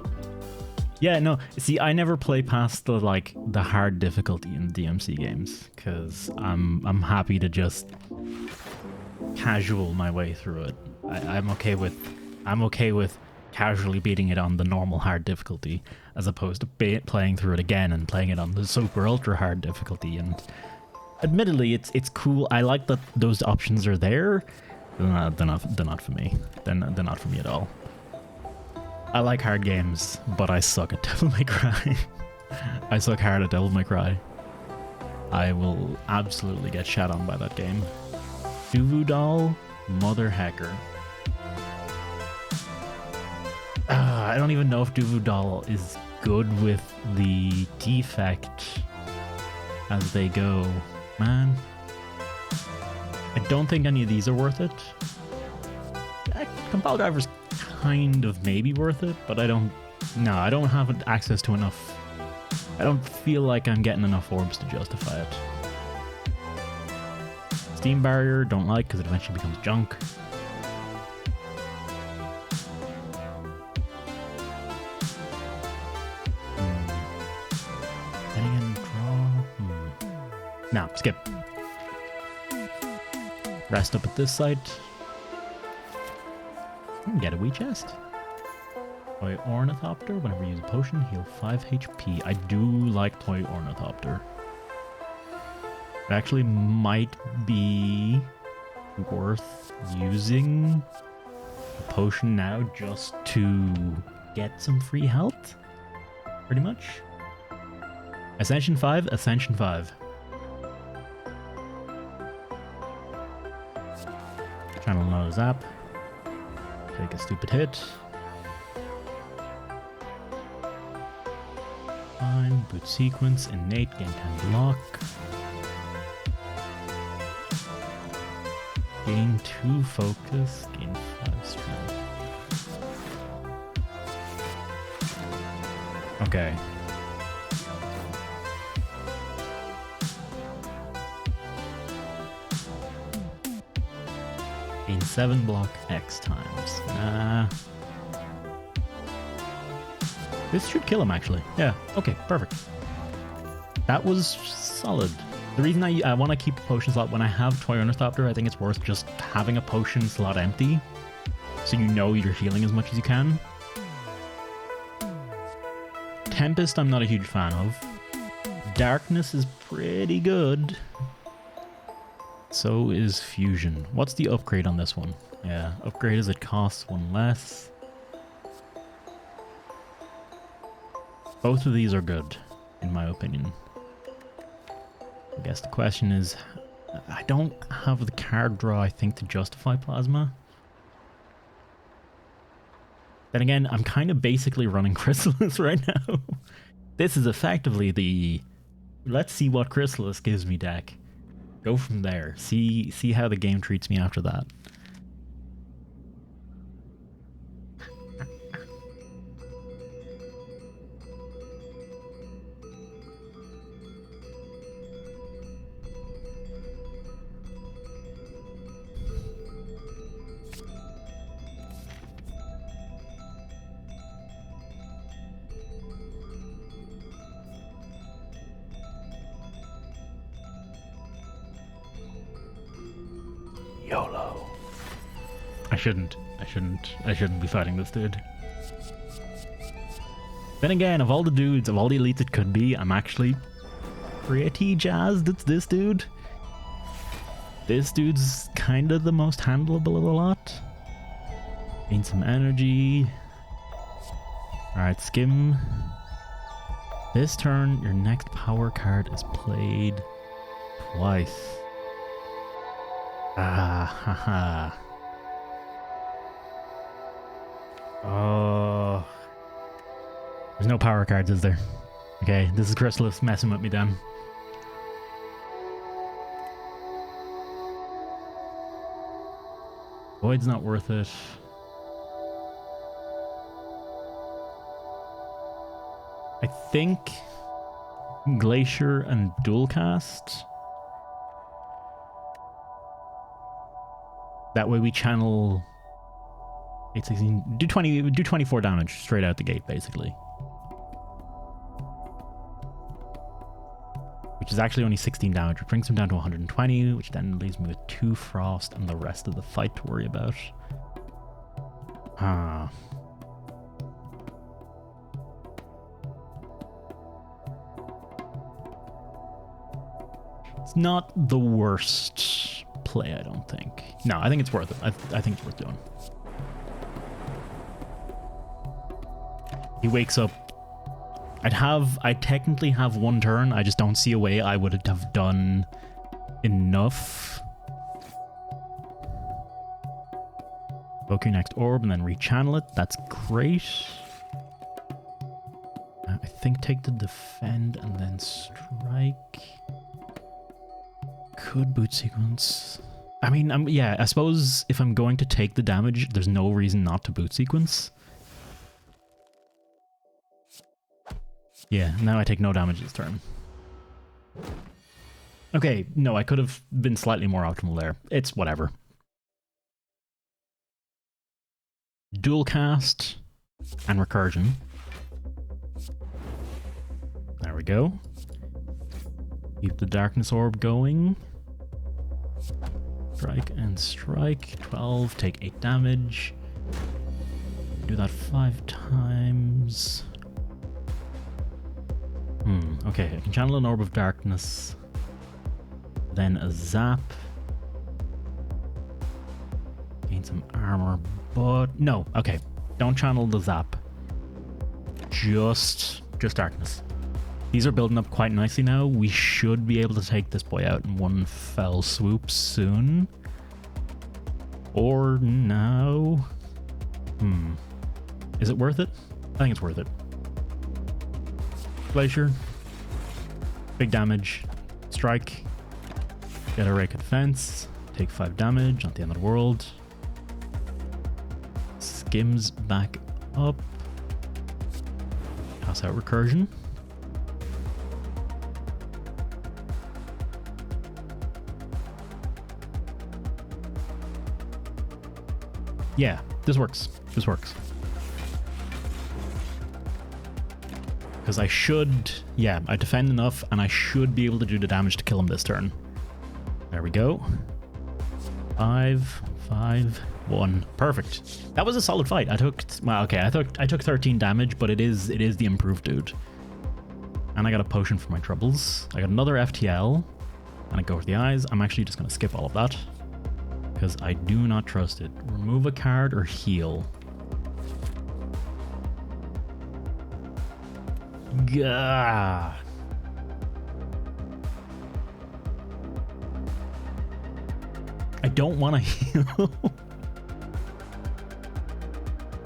Yeah, no, see, I never play past the hard difficulty in DMC games, because I'm happy to just casual my way through it. I'm okay with casually beating it on the normal hard difficulty, as opposed to playing through it again and playing it on the super ultra hard difficulty. And admittedly, it's cool. I like that those options are there. They're not for me. They're not for me at all. I like hard games, but I suck at Devil May Cry. I suck hard at Devil May Cry. I will absolutely get shat on by that game. Duvu Doll, Mother Hacker. I don't even know if Duvu Doll is good with the defect as they go. Man. I don't think any of these are worth it. Compile Driver's kind of maybe worth it, but I don't have access to enough. I don't feel like I'm getting enough orbs to justify it. Steam Barrier, don't like because it eventually becomes junk. Heading in, draw. No, skip. Rest up at this site. And get a wee chest. Toy Ornithopter. Whenever you use a potion, heal 5 HP. I do like Toy Ornithopter. It actually might be worth using a potion now just to get some free health? Pretty much. Ascension 5, Ascension 5. Channel another zap. Take a stupid hit. Fine. Boot sequence, innate, gain 10 block. Gain 2 focus, gain 5 strength. Okay. Gain 7 block X times. This should kill him, actually. Yeah, okay, perfect. That was solid. The reason I want to keep a potion slot when I have Toy Ornithopter, I think it's worth just having a potion slot empty, so you know you're healing as much as you can. Tempest I'm not a huge fan of. Darkness is pretty good. So is Fusion. What's the upgrade on this one? Yeah, upgrade is it costs 1 less. Both of these are good, in my opinion. I guess the question is, I don't have the card draw, I think, to justify Plasma. Then again, I'm kind of basically running Chrysalis right now. This is effectively the let's see what Chrysalis gives me deck. Go from there. See how the game treats me after that. YOLO. I shouldn't be fighting this dude. Then again, of all the dudes, of all the elites it could be, I'm actually pretty jazzed it's this dude. This dude's kind of the most handleable of the lot. Gain some energy. Alright, skim. This turn, your next power card is played twice. Ah, haha. Oh. There's no power cards, is there? Okay, this is Chrysalis messing with me then. Void's not worth it. I think Glacier and Dual Cast. That way we channel 816, do 24 damage straight out the gate, basically. Which is actually only 16 damage, which brings him down to 120, which then leaves me with 2 Frost and the rest of the fight to worry about. Ah. It's not the worst play, I don't think. No, I think it's worth it. I think it's worth doing. He wakes up. I'd technically have 1 turn. I just don't see a way I would have done enough. Evoke your next orb and then rechannel it. That's great. I think take the defend and then strike. Could boot sequence. I mean, yeah, I suppose if I'm going to take the damage, there's no reason not to boot sequence. Yeah, now I take no damage this turn. Okay, no, I could have been slightly more optimal there. It's whatever. Dual cast and recursion. There we go. Keep the darkness orb going. Strike and strike. 12, take 8 damage. Do that 5 times. Okay, I can channel an orb of darkness. Then a zap. need some armor, but no. Okay, don't channel the zap. Just darkness. These are building up quite nicely now. We should be able to take this boy out in one fell swoop soon. Or now. Is it worth it? I think it's worth it. Glacier. Big damage. Strike. Get a rake of defense. Take 5 damage. Not the end of the world. Skims back up. Pass out recursion. Yeah, this works. This works. Because I should... Yeah, I defend enough, and I should be able to do the damage to kill him this turn. There we go. 5, 5, 1. Perfect. That was a solid fight. I took... Well, okay, I took 13 damage, but it is the improved dude. And I got a potion for my troubles. I got another FTL. And I go for the eyes. I'm actually just going to skip all of that. Because I do not trust it. Remove a card or heal. Gah. I don't want to heal.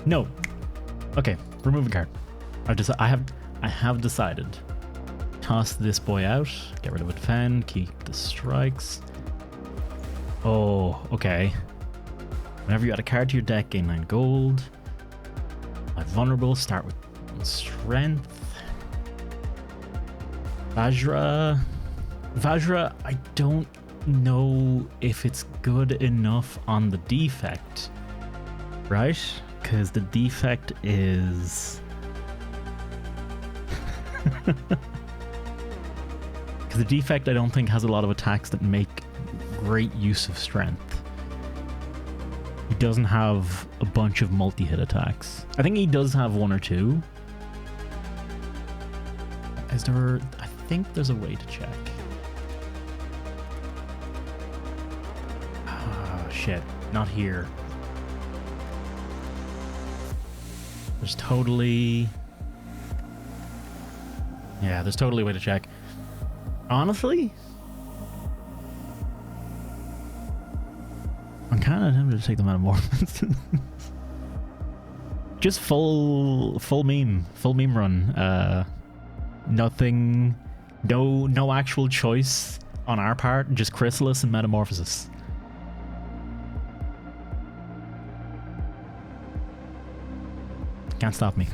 No. Okay, remove a card. I have decided. Toss this boy out. Get rid of a defend. Keep the strikes. Oh, okay. Whenever you add a card to your deck, gain 9 gold. My vulnerable, start with strength. Vajra, I don't know if it's good enough on the defect, right? Because the defect is... Because the defect I don't think has a lot of attacks that make great use of strength. He doesn't have a bunch of multi-hit attacks. I think he does have 1 or 2. Is there... I think there's a way to check. Oh, shit. Not here. There's totally... Yeah, there's totally a way to check. Honestly... I'm kind of tempted to take the metamorphosis. Just full meme run. Nothing, no actual choice on our part. Just Chrysalis and metamorphosis. Can't stop me.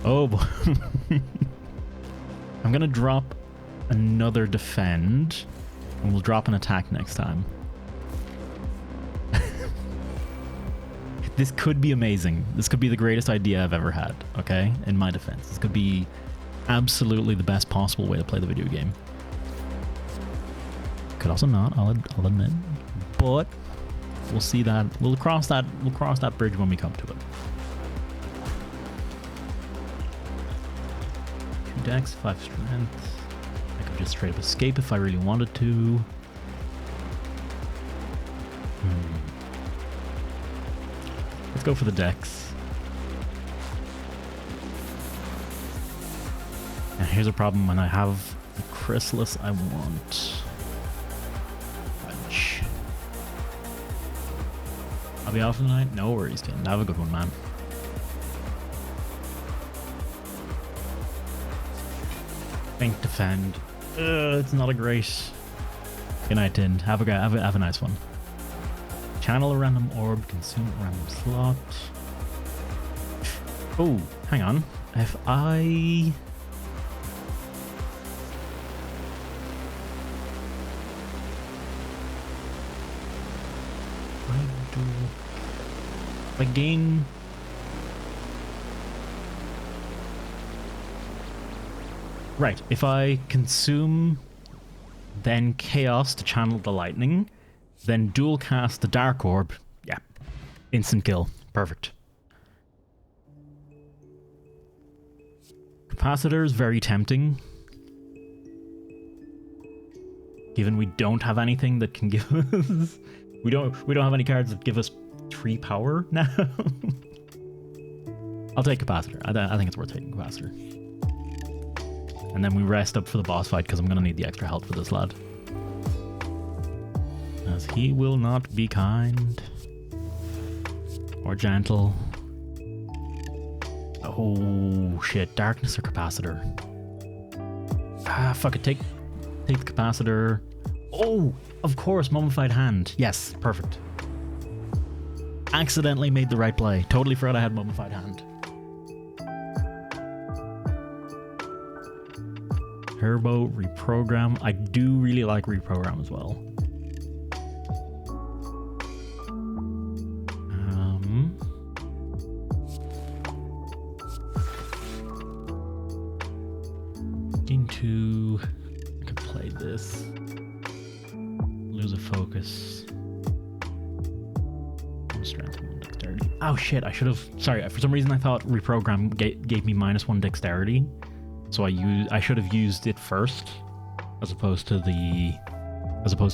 Oh boy. I'm gonna drop another defend. And we'll drop an attack next time. This could be amazing. This could be the greatest idea I've ever had, okay? In my defense. This could be absolutely the best possible way to play the video game. Could also not, I'll admit. But we'll see that. We'll cross that bridge when we come to it. 2 dex, 5 strength. Just straight up escape if I really wanted to. Let's go for the dex. Now here's a problem when I have the Chrysalis I want. Fudge. I'll be off tonight? No worries, Ken. Have a good one, man. Think defend. It's not a great... Good night, Tin. Have a nice one. Channel a random orb, consume a random slot. Oh, hang on. If I... I gain... Right, if I consume, then Chaos to channel the lightning, then dual cast the Dark Orb, yeah, instant kill. Perfect. Capacitor is very tempting. Given we don't have anything that can give us... we don't have any cards that give us 3 power now. I'll take Capacitor. I think it's worth taking Capacitor. And then we rest up for the boss fight because I'm going to need the extra health for this lad. As he will not be kind. Or gentle. Oh shit, Darkness or Capacitor? Ah, fuck it, take the Capacitor. Oh, of course, Mummified Hand. Yes, perfect. Accidentally made the right play. Totally forgot I had Mummified Hand. Turbo, Reprogram. I do really like Reprogram as well. I could play this. Lose a focus. One strength, one dexterity. Oh shit, I should have... Sorry, for some reason I thought Reprogram gave me -1 dexterity. So I should have used it first, as opposed to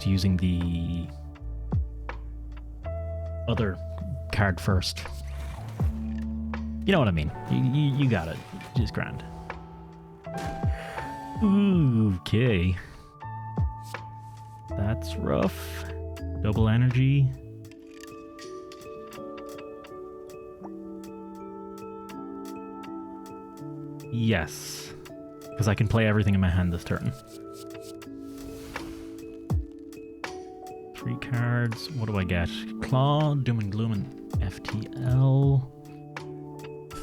using the other card first. You know what I mean? You got it. Just grand. Okay. That's rough. Double energy. Yes. Because I can play everything in my hand this turn. 3 cards. What do I get? Claw, Doom and Gloom, and FTL.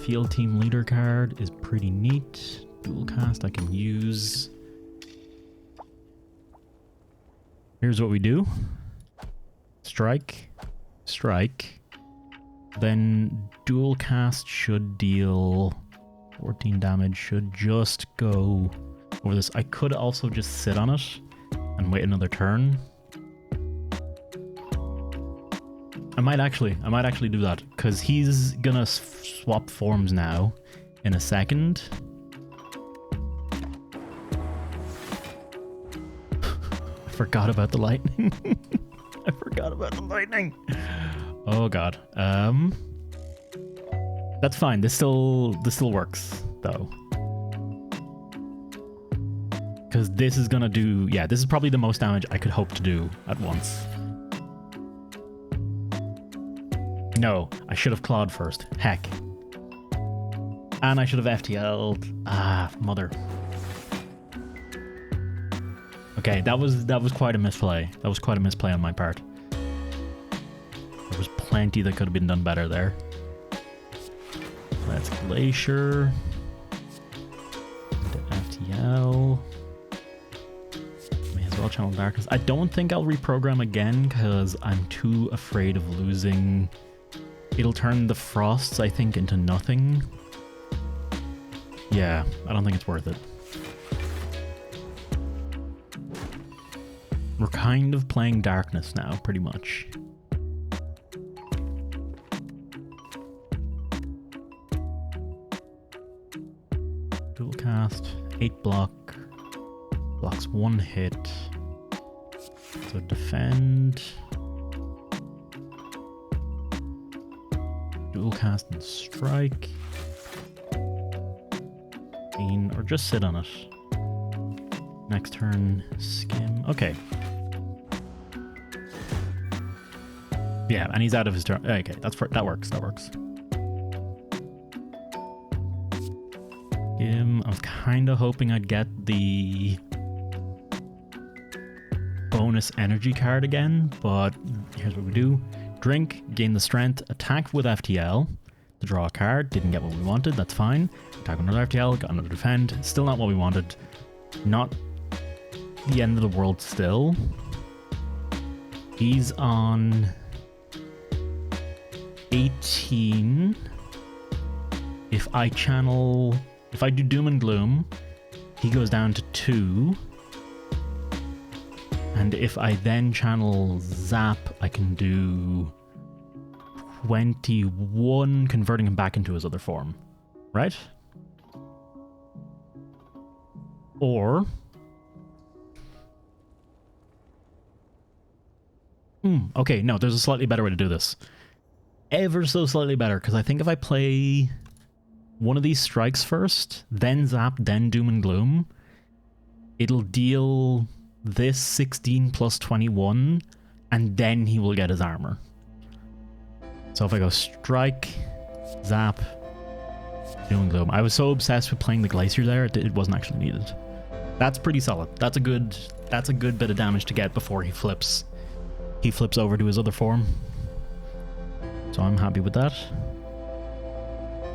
Field Team Leader card is pretty neat. Dual cast I can use. Here's what we do. Strike. Strike. Then dual cast should deal 14 damage. Should just go over this. I could also just sit on it and wait another turn. I might actually do that because he's gonna swap forms now in a second. I forgot about the lightning. I forgot about the lightning. Oh god. That's fine. This still works though. Because this is gonna do... Yeah, this is probably the most damage I could hope to do at once. No, I should have clawed first. Heck. And I should have FTL'd. Ah, mother. Okay, that was quite a misplay. That was quite a misplay on my part. There was plenty that could have been done better there. That's Glacier. Into FTL. May as well channel Darkness. I don't think I'll reprogram again because I'm too afraid of losing. It'll turn the Frosts, I think, into nothing. Yeah, I don't think it's worth it. We're kind of playing Darkness now, pretty much. Dual cast, 8 block, blocks 1 hit. So defend. Dual cast and strike. Or just sit on it. Next turn, skim. Okay. Yeah, and he's out of his turn. Okay, that works. That works. Skim. I was kind of hoping I'd get the bonus energy card again, but here's what we do. Drink, gain the strength, attack with FTL to draw a card. Didn't get what we wanted, that's fine. Attack with another FTL, got another defend. Still not what we wanted. Not the end of the world still. He's on 18. If I do Doom and Gloom, he goes down to 2. And if I then channel Zap, I can do 21, converting him back into his other form. Right? Or Okay, no, there's a slightly better way to do this. Ever so slightly better, because I think if I play one of these strikes first, then zap, then doom and gloom, it'll deal this 16 plus 21, and then he will get his armor. So if I go strike, zap, doom and gloom. I was so obsessed with playing the glacier there, it wasn't actually needed. That's pretty solid. That's a good bit of damage to get before he flips. He flips over to his other form. So I'm happy with that.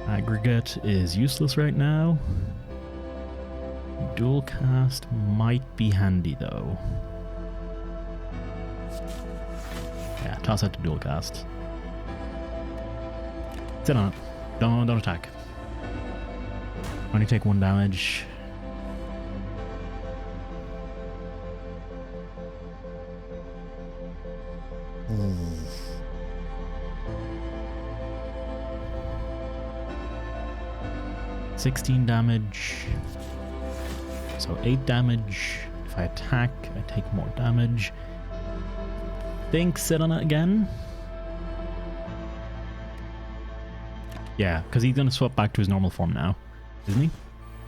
Aggregate is useless right now. Dual cast might be handy though. Yeah, toss out to dual cast. Sit on it. Don't attack. Only take 1 damage. Ooh. 16 damage. So 8 damage. If I attack, I take more damage. Think sit on it again. Yeah, because he's going to swap back to his normal form now, isn't he?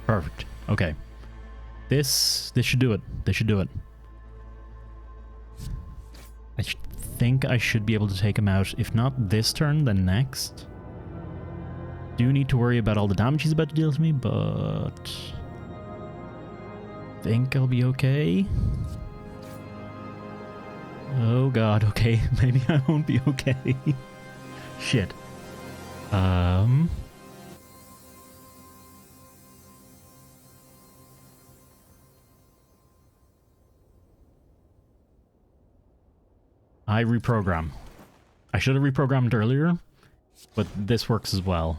Perfect. Okay. This should do it. This should do it. I think I should be able to take him out. If not this turn, then next. Do need to worry about all the damage he's about to deal to me, but think I'll be okay. Oh god, okay. Maybe I won't be okay. Shit. I reprogram. I should have reprogrammed earlier, but this works as well.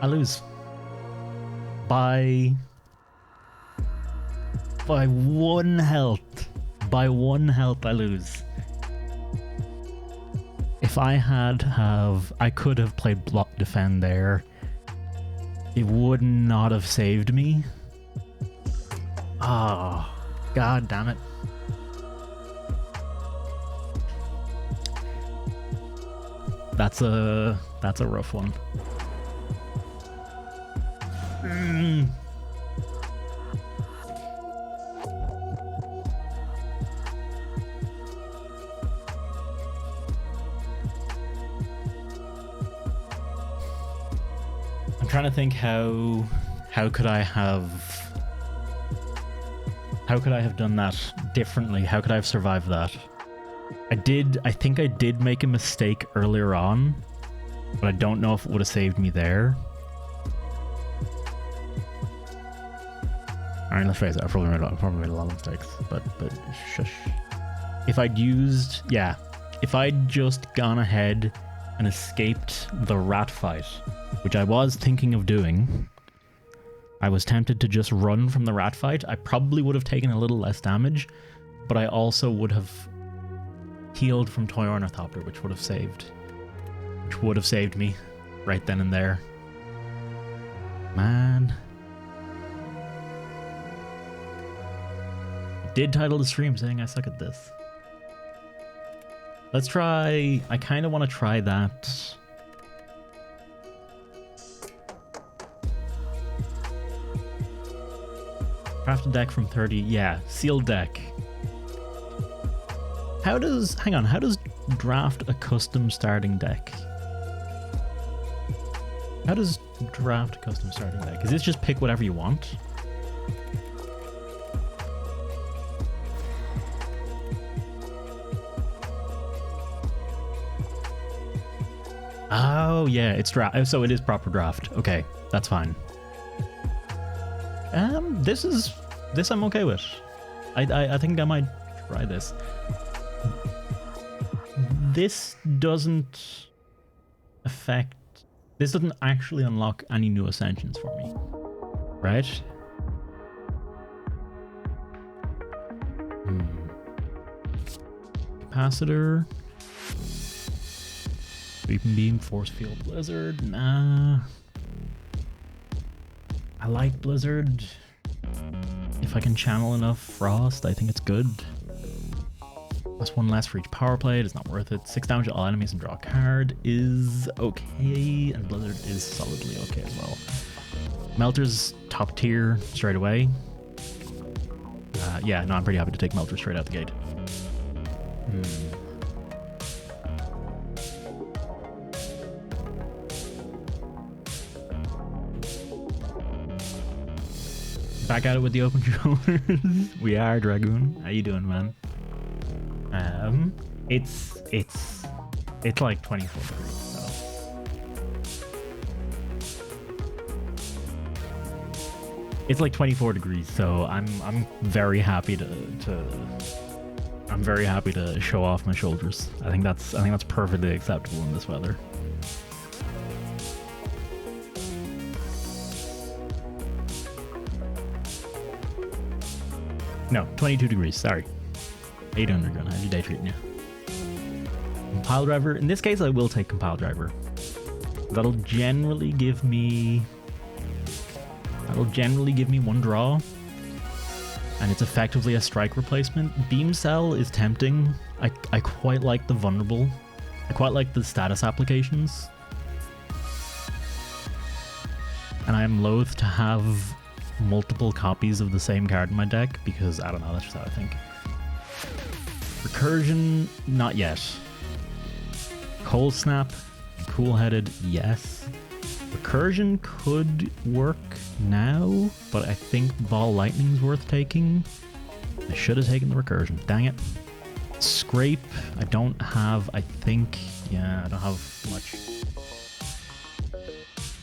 I lose by 1 health. By 1 health I lose. If I I could have played block defend there. It would not have saved me. Oh, god damn it. That's a rough one. I'm trying to think how could I have done that differently? How could I have survived that? I think I did make a mistake earlier on, but I don't know if it would have saved me there. Alright, let's face it, I probably made a lot of mistakes, but shush. If I'd just gone ahead and escaped the rat fight, which I was thinking of doing, I was tempted to just run from the rat fight. I probably would have taken a little less damage, but I also would have healed from Toy Ornithopter, which would have saved me right then and there. Man. I did title the stream saying I suck at this. Let's try... I kind of want to try that. Craft a deck from 30. Yeah, sealed deck. How does draft a custom starting deck? How does draft a custom starting deck? Is this just pick whatever you want? Oh yeah, it's draft. So it is proper draft. Okay, that's fine. This I'm okay with. I think I might try this. This doesn't actually unlock any new ascensions for me, right? Capacitor, Sweeping Beam, Force Field, Blizzard. Nah. I like Blizzard. If I can channel enough Frost, I think it's good. Plus 1 less for each power play, it's not worth it. 6 damage to all enemies and draw a card is okay, and Blizzard is solidly okay as well. Melter's top tier straight away. Yeah, no, I'm pretty happy to take Melter straight out the gate. Back at it with the open shoulders. We are, Dragoon. How you doing, man? It's like 24 degrees, so. It's like 24 degrees, so I'm very happy to I'm very happy to show off my shoulders. I think that's perfectly acceptable in this weather. No, 22 degrees, sorry. How you doing, Dragon? How's your day treating you? Compile driver. In this case, I will take compile driver. That'll generally give me 1 draw. And it's effectively a strike replacement. Beam Cell is tempting. I quite like the vulnerable. I quite like the status applications. And I am loath to have multiple copies of the same card in my deck because, I don't know, that's just how I think. Recursion, not yet. Cold Snap, Cool-Headed, yes. Recursion could work now, but I think Ball Lightning's worth taking. I should have taken the Recursion, dang it. Scrape, I don't have, I don't have much.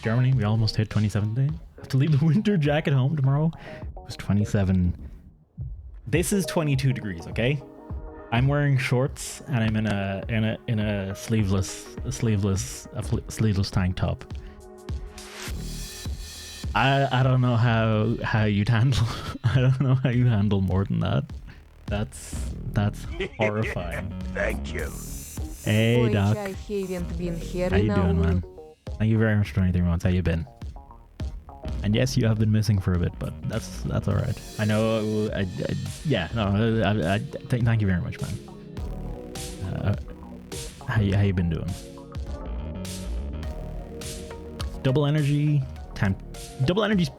Germany, we almost hit 27 today. I have to leave the winter jacket home tomorrow. It was 27. This is 22 degrees, okay? I'm wearing shorts and I'm in a sleeveless tank top. I don't know how you'd handle I don't know how you handle more than that. That's horrifying. Thank you. Hey Ой, Doc. I haven't been here How you in a doing, man? while. Thank you very much for 23 months. How you been? And yes, you have been missing for a bit, but that's all right. I know. Thank you very much, man. How you been doing? Double energy. Double energy's.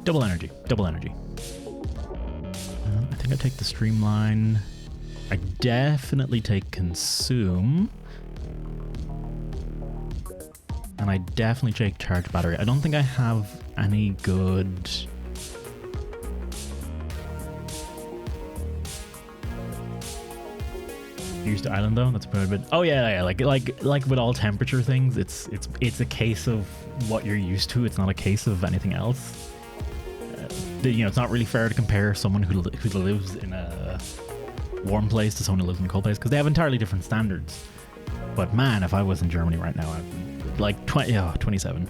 Double energy. I think I take the streamline. I definitely take consume. And I definitely take charge battery. I don't think I have any good. Used to island though. That's a bit. Oh yeah. Like with all temperature things, it's a case of what you're used to. It's not a case of anything else. It's not really fair to compare someone who lives in a warm place to someone who lives in a cold place because they have entirely different standards. But man, if I was in Germany right now, I'd like 27.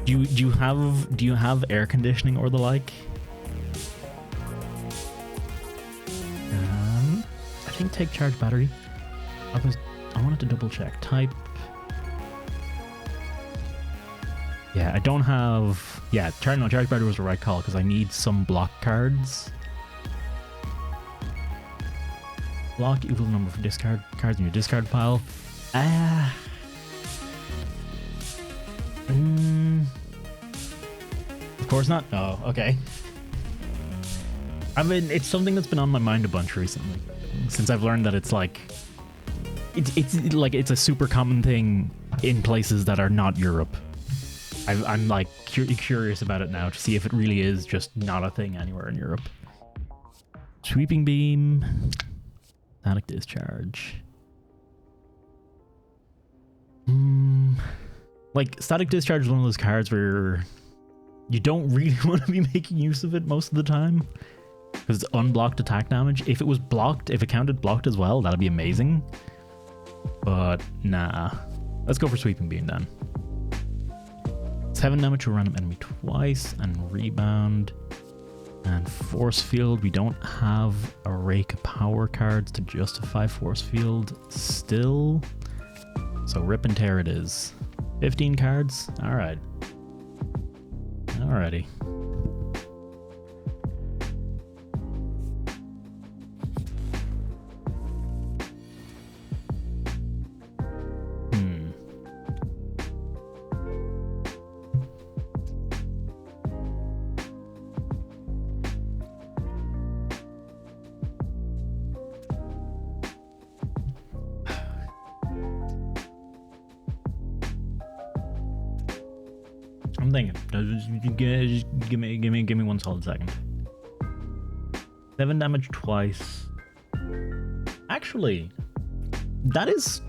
Do you have air conditioning or the like? I think take charge battery. I wanted to double check type. Yeah, I don't have. Yeah, charge battery was the right call because I need some block cards. Block equal number for discard cards in your discard pile. Of course not. Oh, okay. I mean, it's something that's been on my mind a bunch recently, since I've learned that it's a super common thing in places that are not Europe. I'm like curious about it now to see if it really is just not a thing anywhere in Europe. Sweeping beam. Static discharge. Like, static discharge is one of those cards where you don't really want to be making use of it most of the time because it's unblocked attack damage. If it was blocked, if it counted blocked as well, that'd be amazing. But nah. Let's go for sweeping beam then. 7 damage to a random enemy twice, and rebound. And force field, we don't have a rake of power cards to justify force field still. So rip and tear it is. 15 cards? Alright. Alrighty. I'm thinking. Just give me one solid second. 7 damage twice. Actually, that is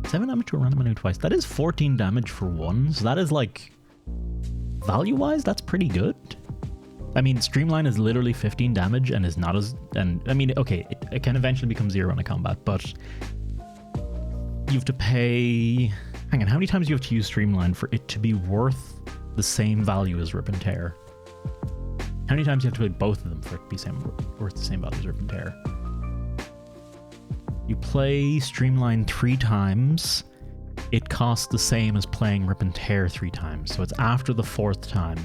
7 damage to a random enemy twice. That is 14 damage for one. So that is like, value-wise, that's pretty good. I mean, Streamline is literally 15 damage and is not as, and I mean, okay, it can eventually become 0 in a combat, but you have to pay. Hang on, how many times do you have to use Streamline for it to be worth the same value as Rip and Tear? How many times do you have to play both of them for it to be worth the same value as Rip and Tear? You play Streamline 3 times, it costs the same as playing Rip and Tear 3 times, so it's after the 4th time.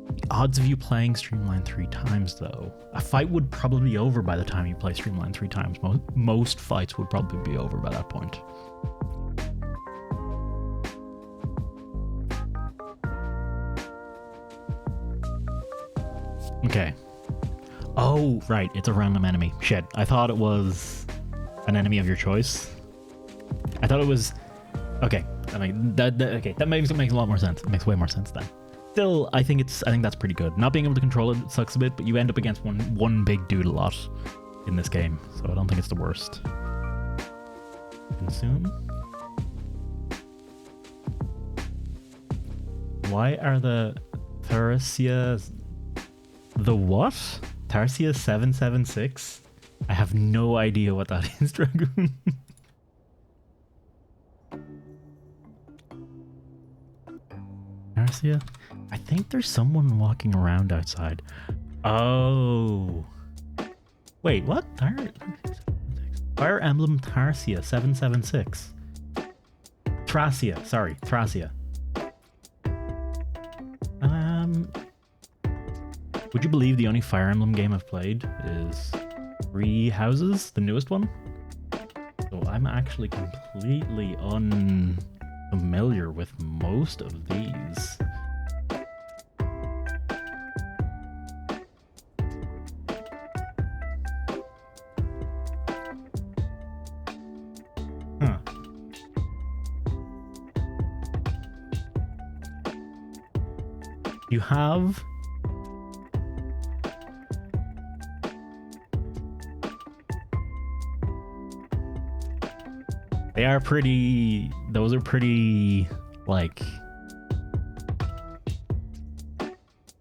The odds of you playing Streamline 3 times, though, a fight would probably be over by the time you play Streamline 3 times. Most fights would probably be over by that point. Okay. Oh, right. It's a random enemy. Shit. I thought it was an enemy of your choice. I thought it was... Okay. I mean, that makes a lot more sense. It makes way more sense then. Still, I think that's pretty good. Not being able to control it sucks a bit, but you end up against one big dude a lot in this game, so I don't think it's the worst. Consume. Why are the Thracia... The what? Tarsia 776? I have no idea what that is, Dragoon. Tarsia? I think there's someone walking around outside. Oh. Wait, what? Fire Emblem Tarsia 776. Thracia, sorry, Thracia. Would you believe the only Fire Emblem game I've played is Three Houses, the newest one? So I'm actually completely unfamiliar with most of these. Huh. You have... They are pretty... Those are pretty, like...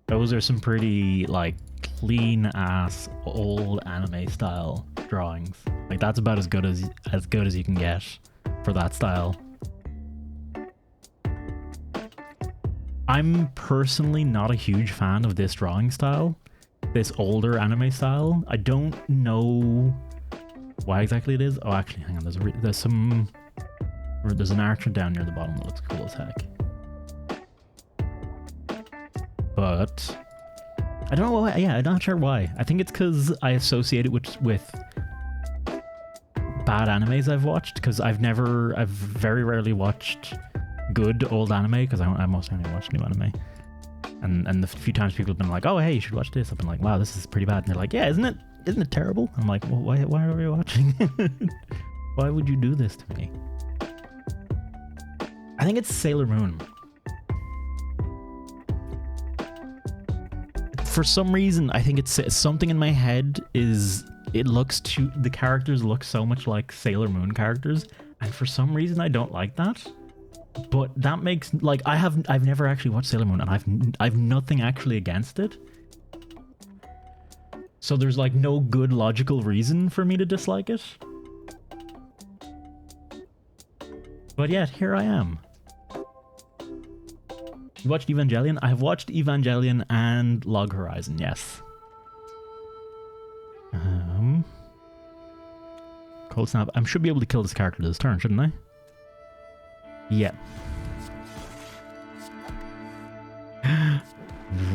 Those are some pretty, like, clean-ass, old anime-style drawings. Like, that's about as good as you can get for that style. I'm personally not a huge fan of this drawing style. This older anime style. I don't know... why exactly it is? Oh, actually, hang on. There's an archer down near the bottom that looks cool as heck. But I don't know why. Yeah, I'm not sure why. I think it's because I associate it with bad animes I've watched. Because I've very rarely watched good old anime. Because I mostly only watch new anime. And the few times people have been like, "Oh, hey, you should watch this," I've been like, "Wow, this is pretty bad." And they're like, "Yeah, isn't it terrible?" I'm like, well, why are we watching it? Why would you do this to me? I think it's Sailor Moon. For some reason, I think it's something in my head the characters look so much like Sailor Moon characters, and for some reason I don't like that. But that makes, like, I've never actually watched Sailor Moon, and I've nothing actually against it. So there's like no good logical reason for me to dislike it. But yet, here I am. You watched Evangelion? I have watched Evangelion and Log Horizon, yes. Cold Snap. I should be able to kill this character this turn, shouldn't I? Yeah.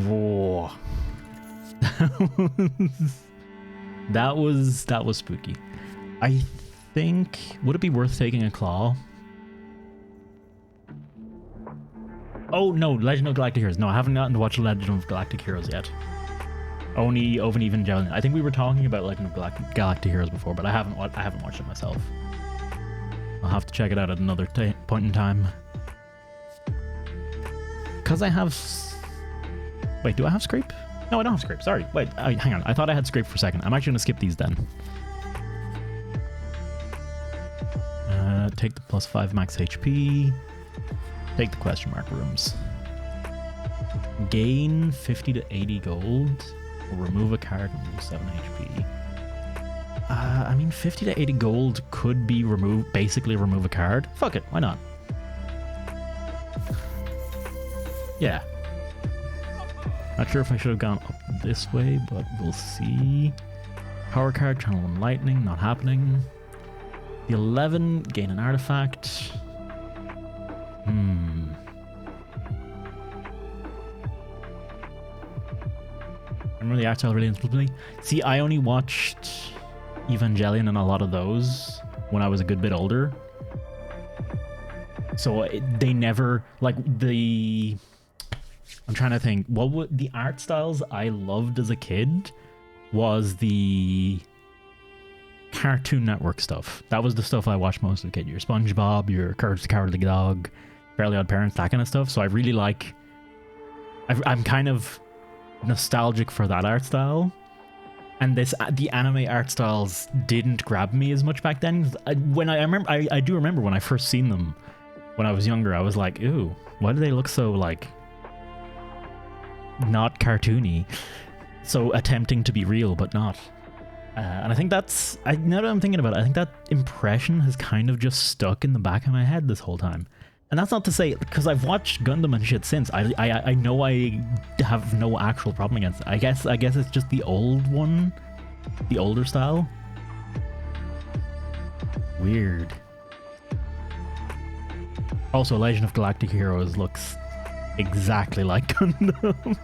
Whoa. That was spooky. I think, would it be worth taking a claw? Oh no, Legend of Galactic Heroes. No, I haven't gotten to watch Legend of Galactic Heroes yet. Only of an Evangelion. I think we were talking about Legend of Galactic Heroes before, but I haven't watched it myself. I'll have to check it out at another point in time. Because I have... Wait, do I have Scrape? No, I don't have Scrape. Sorry. Wait, hang on. I thought I had Scrape for a second. I'm actually going to skip these then. Take the +5 max HP. Take the question mark rooms. Gain 50 to 80 gold. Or remove a card and lose 7 HP. I mean, 50 to 80 gold could be basically remove a card. Fuck it, why not? Yeah. Not sure if I should have gone up this way, but we'll see. Power card, channel 1 lightning, not happening. The 11, gain an artifact. Remember the art style really influenced me? See, I only watched Evangelion and a lot of those when I was a good bit older. So they never, like, I'm trying to think, what would the art styles I loved as a kid was the Cartoon Network stuff. That was the stuff I watched most as a kid. Your SpongeBob, your Courage the Cowardly Dog, Fairly Odd Parents, that kind of stuff. So I really like, I'm kind of nostalgic for that art style, and the anime art styles didn't grab me as much back then. I do remember when I first seen them when I was younger, I was like, ooh, why do they look so like not cartoony, so attempting to be real but not. And I think now that I'm thinking about it, I think that impression has kind of just stuck in the back of my head this whole time. And that's not to say, because I've watched Gundam and shit since, I know I have no actual problem against it. I guess it's just the old one, the older style. Weird. Also, Legend of Galactic Heroes looks exactly like Gundam.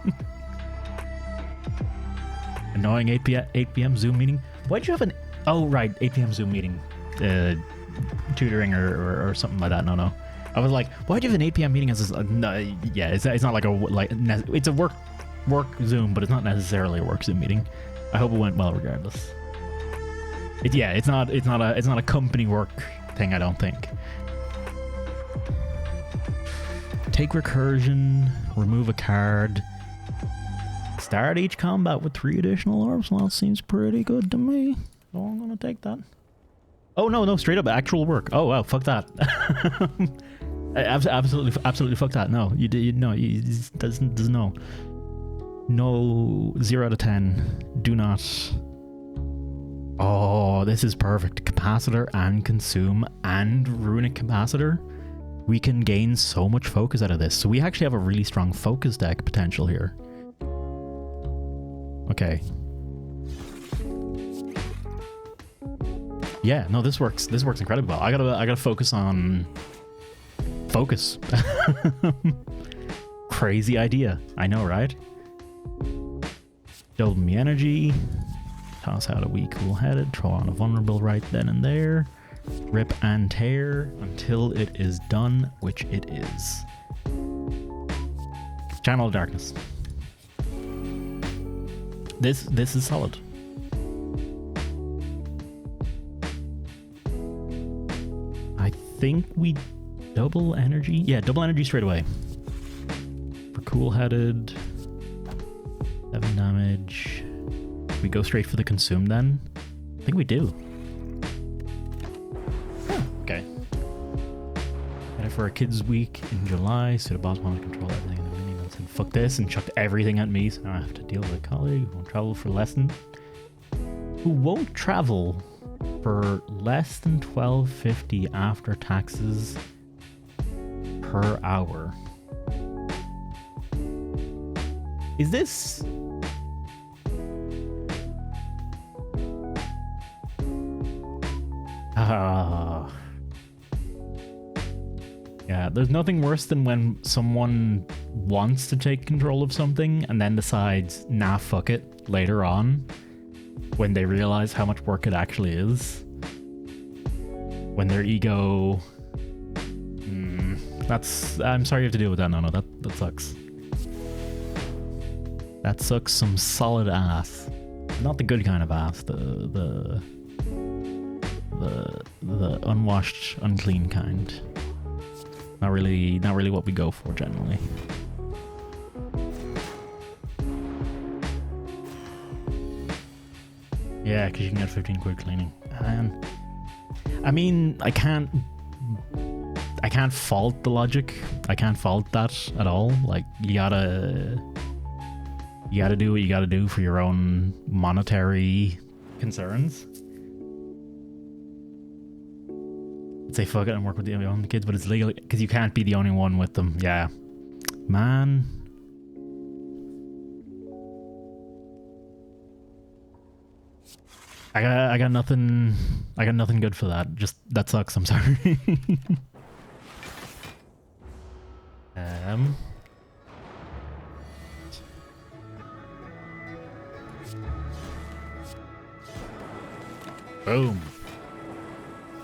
Annoying 8 p.m. Zoom meeting. Why'd you have an... Oh, right, 8 p.m. Zoom meeting. Tutoring or something like that. No. I was like, why do you have an 8 p.m. meeting as a... No, yeah, it's not like it's a work Zoom, but it's not necessarily a work Zoom meeting. I hope it went well regardless. It's not a company work thing, I don't think. Take recursion, remove a card. Start each combat with 3 additional orbs. Well, that seems pretty good to me. So I'm gonna take that. Oh no, straight up actual work. Oh wow, fuck that. Absolutely fuck that. No, does no. No, 0 out of 10. Do not. Oh, this is perfect. Capacitor and consume and runic capacitor. We can gain so much focus out of this. So we actually have a really strong focus deck potential here. Okay. Yeah, no, this works incredibly well. I gotta focus on focus. Crazy idea. I know, right? Double me energy. Toss out a weak cool-headed. Throw on a vulnerable right then and there. Rip and tear until it is done, which it is. Channel of Darkness. This is solid. I think we double energy. Yeah, double energy straight away. For cool-headed. 7 damage. We go straight for the consume then? I think we do. Okay. Ready for a kids week in July, so the boss wanted to control everything in the minion and said fuck this and chucked everything at me, so now I have to deal with a colleague who won't travel for less than $12.50 after taxes per hour. Is this Yeah, there's nothing worse than when someone wants to take control of something and then decides, nah, fuck it, later on, when they realize how much work it actually is. When their ego... I'm sorry you have to deal with that, no, that sucks. That sucks some solid ass. Not the good kind of ass, the unwashed, unclean kind. Not really what we go for generally. Yeah, because you can get 15 quid cleaning. And I mean, I can't fault the logic. I can't fault that at all. Like, you gotta do what you gotta do for your own monetary concerns. Say fuck it and work with the own kids, but it's legal because you can't be the only one with them. Yeah, man. I got nothing good for that. Just that sucks. I'm sorry. Boom.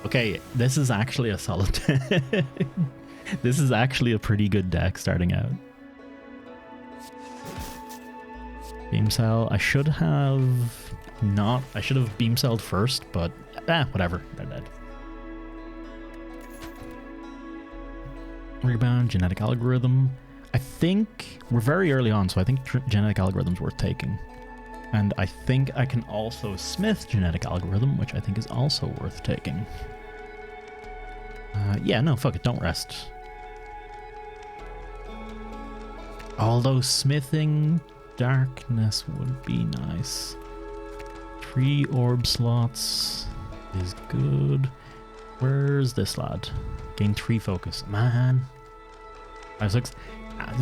Okay, this is actually a solid deck. This is actually a pretty good deck starting out. Beam Cell. I should have Beam Celled first, but whatever. They're dead. Rebound, Genetic Algorithm. I think we're very early on, so I think Genetic Algorithm's worth taking. And I think I can also Smith Genetic Algorithm, which I think is also worth taking. Yeah, no, fuck it, don't rest. Although smithing darkness would be nice. 3 orb slots is good. Where's this lad? Gain 3 focus. Man. 5, 6.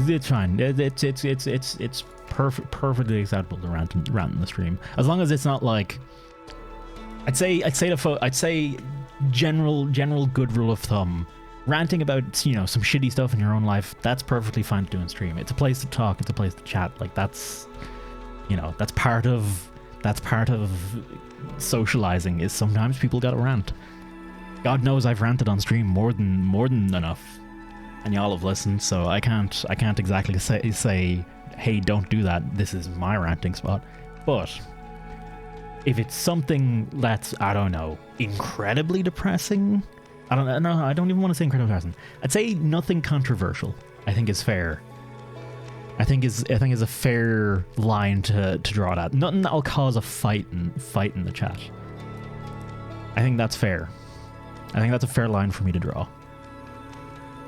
It's fine. It's perfectly acceptable to rant in the stream, as long as it's not like. I'd say general good rule of thumb. Ranting about, you know, some shitty stuff in your own life, that's perfectly fine to do in stream. It's a place to talk. It's a place to chat. Like, that's, you know, that's part of socializing. Is sometimes people gotta rant. God knows I've ranted on stream more than enough, and y'all have listened. So I can't exactly say, hey, don't do that. This is my ranting spot. But if it's something that's, I don't know, incredibly depressing, I don't even want to say incredibly depressing. I'd say nothing controversial, I think is fair. I think is a fair line to draw it at. Nothing that'll cause a fight in the chat. I think that's fair. I think that's a fair line for me to draw.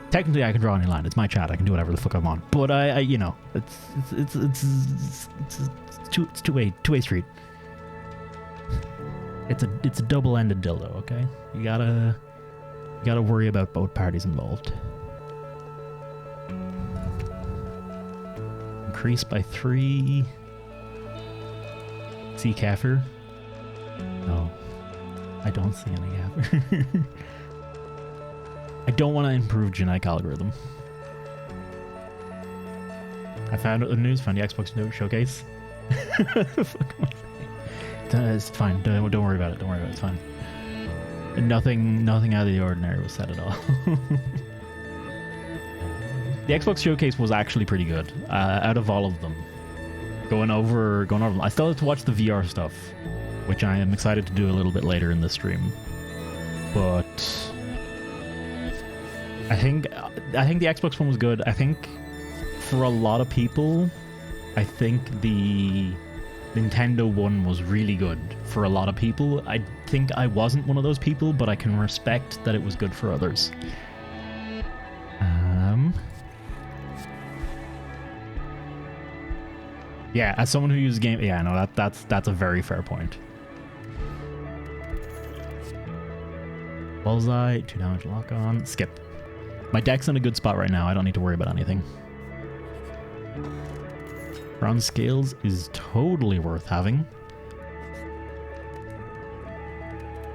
Technically, I can draw any line. It's my chat. I can do whatever the fuck I want. But I you know, it's two-way street. It's a double-ended dildo. Okay, you gotta worry about both parties involved. Increase by 3. See Kaffir? No, I don't see any Kaffir. I don't want to improve genetic algorithm. I found the news, found the Xbox showcase. It's fine. Don't worry about it. Don't worry about it. It's fine. Nothing out of the ordinary was said at all. The Xbox showcase was actually pretty good. Out of all of them, going over them. I still have to watch the VR stuff, which I am excited to do a little bit later in the stream. But I think the Xbox one was good. I think for a lot of people, I think the Nintendo one was really good for a lot of people. I think I wasn't one of those people, but I can respect that it was good for others. Yeah, as someone who uses game, yeah, no, that's a very fair point. Bullseye, 2 damage lock on, skip. My deck's in a good spot right now. I don't need to worry about anything. Bronze scales is totally worth having.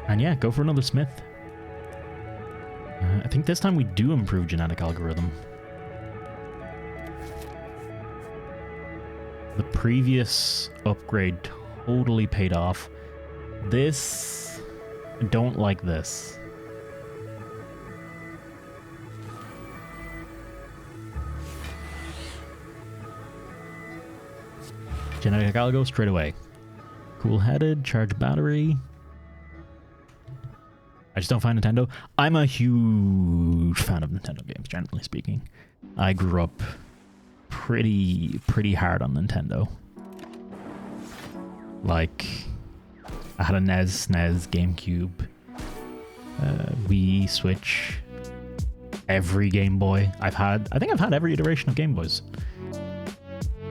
And yeah, go for another smith. I think this time we do improve genetic algorithm. The previous upgrade totally paid off. This... I don't like this. Genetic algo straight away. Cool-headed, charge battery. I just don't find Nintendo. I'm a huge fan of Nintendo games, generally speaking. I grew up pretty hard on Nintendo. Like, I had a NES, SNES, GameCube, Wii, Switch, every Game Boy. I think I've had every iteration of Game Boys.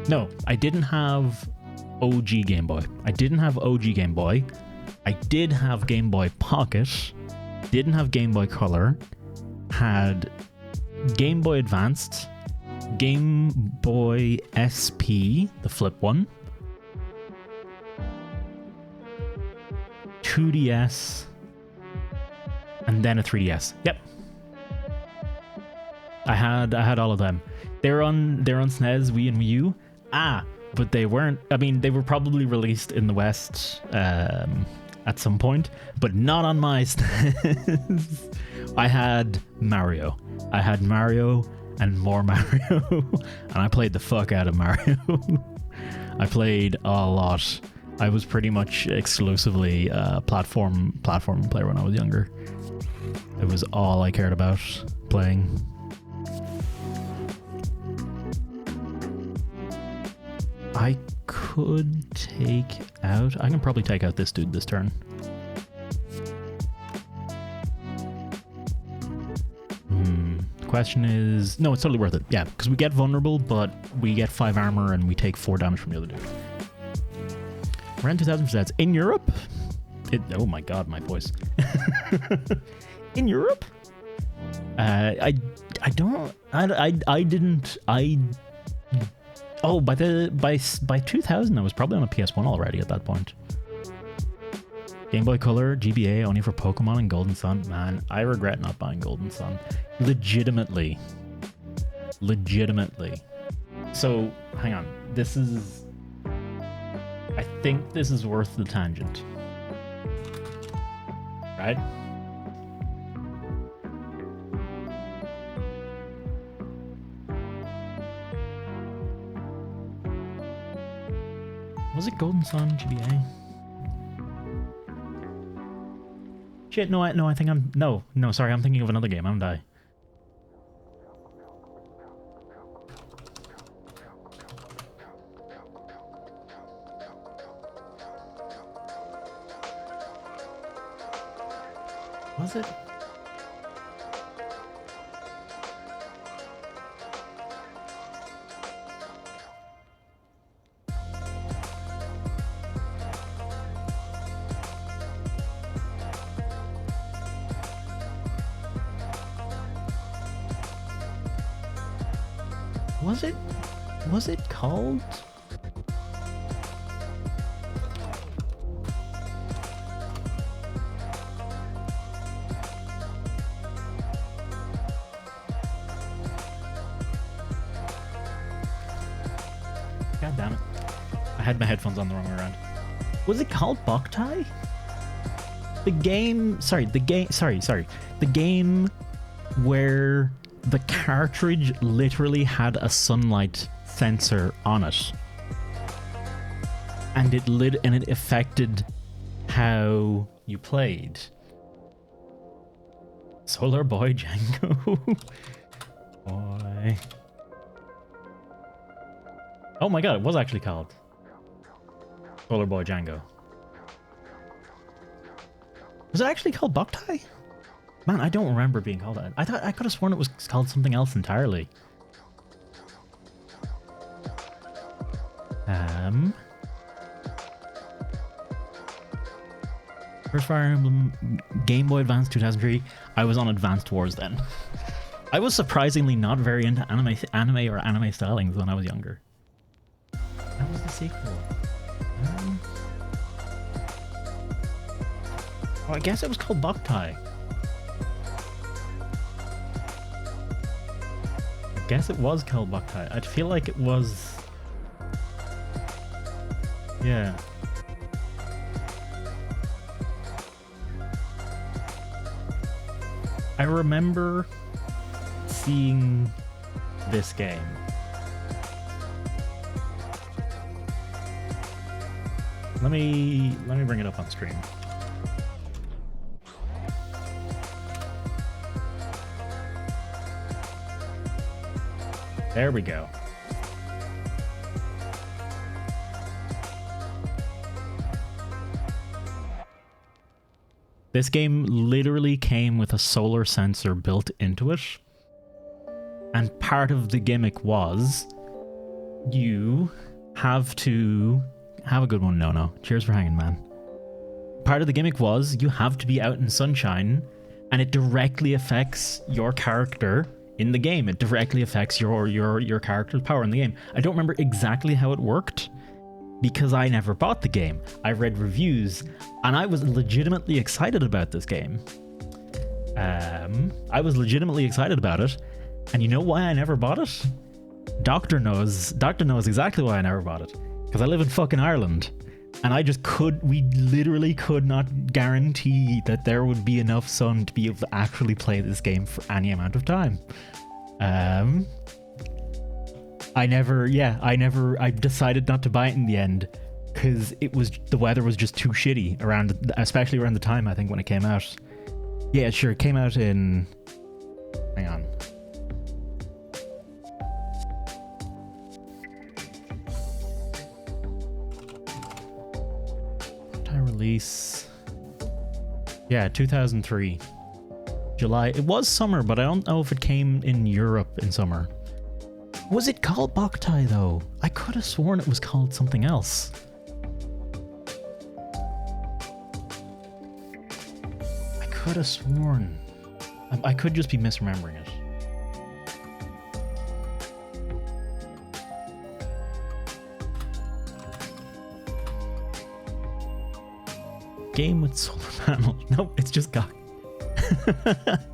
No, I didn't have OG Game Boy. I didn't have OG Game Boy. I did have Game Boy Pocket. Didn't have Game Boy Color. Had Game Boy Advanced. Game Boy SP, the flip one. 2DS. And then a 3DS. Yep. I had all of them. They're on SNES, Wii, and Wii U. But they weren't. I mean, they were probably released in the West at some point, but not on my SNES. I had Mario. I had Mario and more Mario, and I played the fuck out of Mario. I played a lot. I was pretty much exclusively platform player when I was younger. It was all I cared about playing. I could take out... I can probably take out this dude this turn. The question is... No, it's totally worth it. Yeah, because we get vulnerable, but we get 5 armor and we take 4 damage from the other dude. Around 2,000 for stats. In Europe? Oh my god, my voice. In Europe? Oh, by 2000, I was probably on a PS1 already at that point. Game Boy Color, GBA, only for Pokemon and Golden Sun. Man, I regret not buying Golden Sun. Legitimately. So, hang on. This is... I think this is worth the tangent. Right? Was it Golden Sun, GBA? Shit, no, I think I'm... No, sorry, I'm thinking of another game, I'm die. Was it? Was it called? God damn it. I had my headphones on the wrong way around. Was it called Boktai? The game where the cartridge literally had a sunlight sensor on it, and it affected how you played. Solar Boy Django. Boy. Oh my god, it was actually called Solar Boy Django. Was it actually called Boktai? Man, I don't remember it being called that. I could have sworn it was called something else entirely. First Fire Emblem, Game Boy Advance 2003. I was on Advanced Wars then. I was surprisingly not very into anime or anime stylings when I was younger. That was the sequel. Oh, I guess it was called Boktai. guess it was called Boktai. I feel like it was... Yeah. I remember seeing this game. Let me bring it up on stream. There we go. This game literally came with a solar sensor built into it. And part of the gimmick was you have to have a good one, No. Cheers for hanging, man. Part of the gimmick was you have to be out in sunshine, and it directly affects your character in the game. It directly affects your character's power in the game. I don't remember exactly how it worked because I never bought the game. I read reviews and I was legitimately excited about this game. I was legitimately excited about it. And you know why I never bought it? Doctor knows exactly why I never bought it. Because I live in fucking Ireland. And we literally could not guarantee that there would be enough sun to be able to actually play this game for any amount of time. I decided not to buy it in the end because the weather was just too shitty especially around the time I think when it came out. Yeah, sure, it came out in, hang on. Release, yeah, 2003 July. It was summer, but I don't know if it came in Europe in summer. Was it called Boktai though? I could have sworn it was called something else. I could have sworn. I could just be misremembering it. Game with solar panel. Nope, it's just God.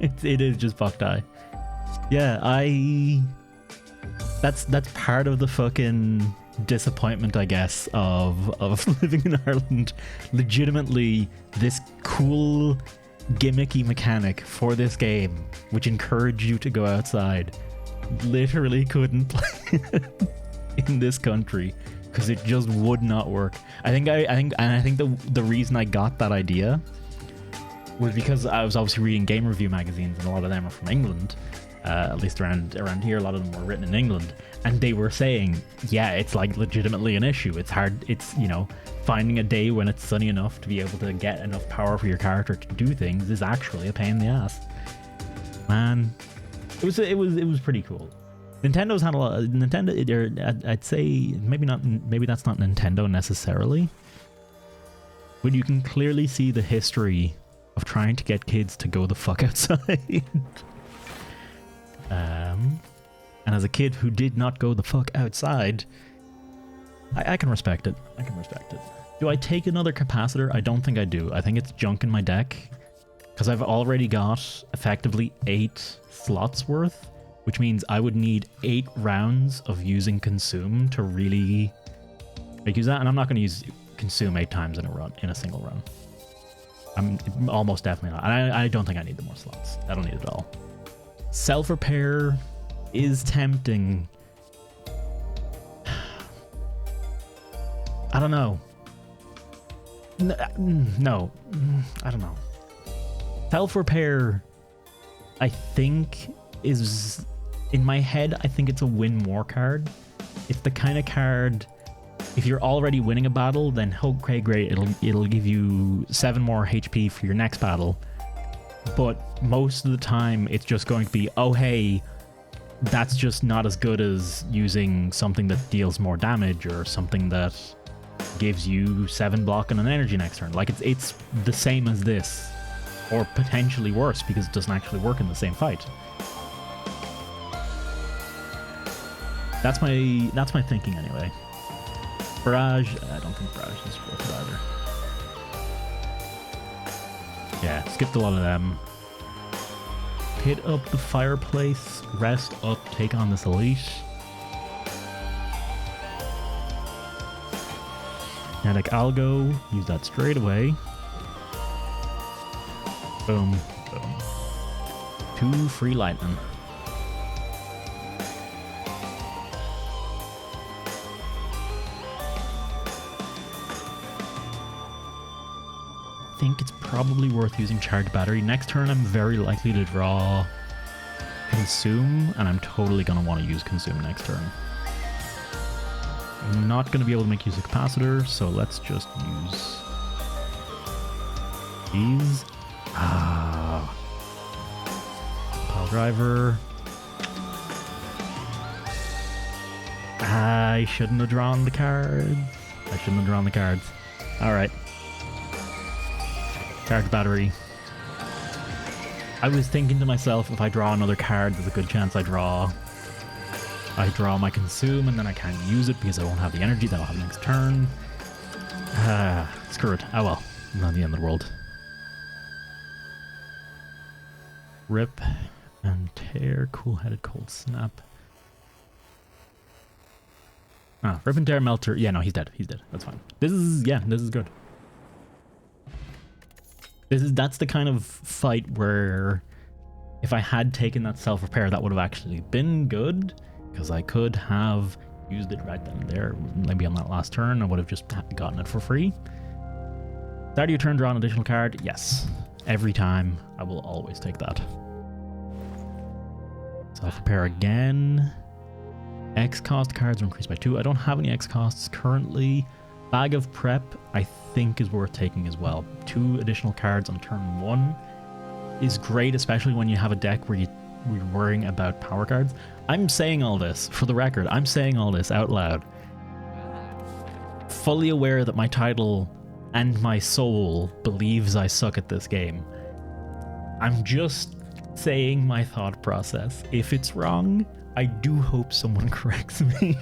it is just Boktai. Yeah, that's part of the fucking disappointment, I guess, of living in Ireland. Legitimately, this cool gimmicky mechanic for this game, which encouraged you to go outside, literally couldn't play in this country. Because it just would not work. I think the reason I got that idea was because I was obviously reading game review magazines, and a lot of them are from England. At least around here, a lot of them were written in England, and they were saying, yeah, it's like legitimately an issue. It's hard. It's, finding a day when it's sunny enough to be able to get enough power for your character to do things is actually a pain in the ass. Man, it was pretty cool. Nintendo's had a lot. I'd say maybe that's not Nintendo necessarily, but you can clearly see the history of trying to get kids to go the fuck outside. And as a kid who did not go the fuck outside, I can respect it. Do I take another capacitor? I don't think I do. I think it's junk in my deck because I've already got effectively 8 slots worth. Which means I would need 8 rounds of using consume to really make use of that. And I'm not going to use consume 8 times in a single run. I'm almost definitely not. I don't think I need the more slots. I don't need it at all. Self-repair is tempting. I don't know. No. I don't know. Self-repair, I think, is... In my head, I think it's a win more card. It's the kind of card, if you're already winning a battle, then okay, great, it'll give you 7 more HP for your next battle. But most of the time, it's just going to be, oh hey, that's just not as good as using something that deals more damage or something that gives you 7 block and an energy next turn. Like it's the same as this, or potentially worse because it doesn't actually work in the same fight. That's my thinking anyway. Barrage, I don't think Barrage is worth it either. Yeah, skipped a lot of them. hit up the fireplace, rest up, take on this elite. Kinetic Algo, use that straight away. Boom, boom. 2 free lightning. I think it's probably worth using charge battery. Next turn I'm very likely to draw Consume, and I'm totally going to want to use Consume next turn. I'm not going to be able to make use of Capacitor, so let's just use these. Pile Driver. I shouldn't have drawn the cards. Alright. Charge battery. I was thinking to myself, if I draw another card, there's a good chance I draw my Consume, and then I can't use it because I won't have the energy that I'll have next turn. Screw it. Oh well. Not the end of the world. Rip and Tear. Cool-headed Cold Snap. Rip and Tear, Melter. Yeah, no, he's dead. That's fine. This is good. That's the kind of fight where if I had taken that self-repair, that would have actually been good, because I could have used it right then and there. Maybe on that last turn, I would have just gotten it for free. Start of your turn, draw an additional card. Yes. Every time, I will always take that. Self-repair again. X-cost cards are increased by 2. I don't have any X-costs currently. Bag of Prep, I think, is worth taking as well. 2 additional cards on turn 1 is great, especially when you have a deck where you're worrying about power cards. I'm saying all this, for the record, I'm saying all this out loud. Fully aware that my title and my soul believes I suck at this game. I'm just saying my thought process. If it's wrong, I do hope someone corrects me.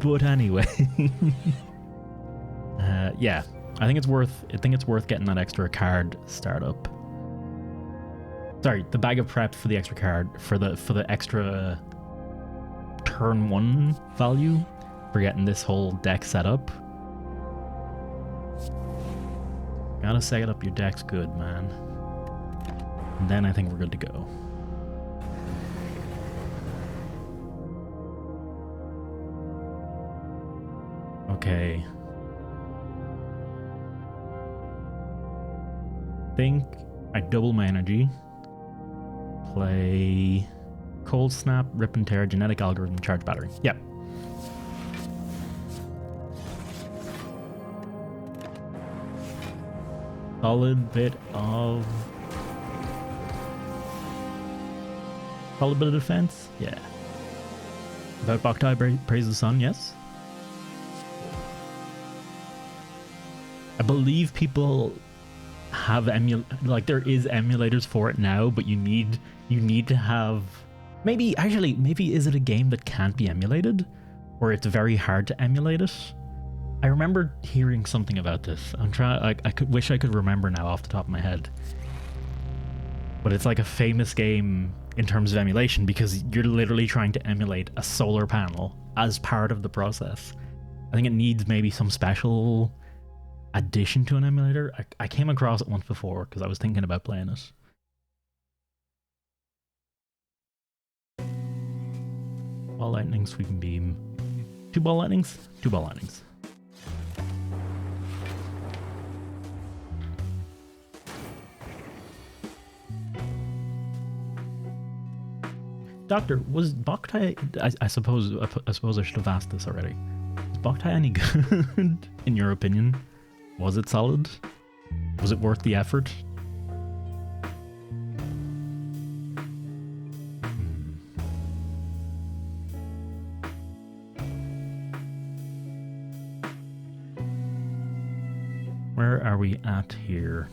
But anyway, yeah, I think it's worth getting that extra card startup. Sorry, the bag of prep for the extra card for the extra turn 1 value for getting this whole deck set up. Gotta set up your decks good, man. And then I think we're good to go. Okay. Think I double my energy. Play Cold Snap, Rip and Tear, Genetic Algorithm, Charge Battery. Yep. Solid bit of defense? Yeah. About Boktai Praise the Sun, yes. I believe people have there is emulators for it now, but you need to have maybe is it a game that can't be emulated, or it's very hard to emulate it? I remember hearing something about this. I wish I could remember now off the top of my head. But it's like a famous game in terms of emulation because you're literally trying to emulate a solar panel as part of the process. I think it needs maybe some special addition to an emulator. I came across it once before because I was thinking about playing it. Ball lightning, sweeping beam. 2 ball lightnings? 2 ball lightnings. Doctor, was Boktai... I suppose I should have asked this already. Was Boktai any good, in your opinion? Was it solid? Was it worth the effort? Where are we at here?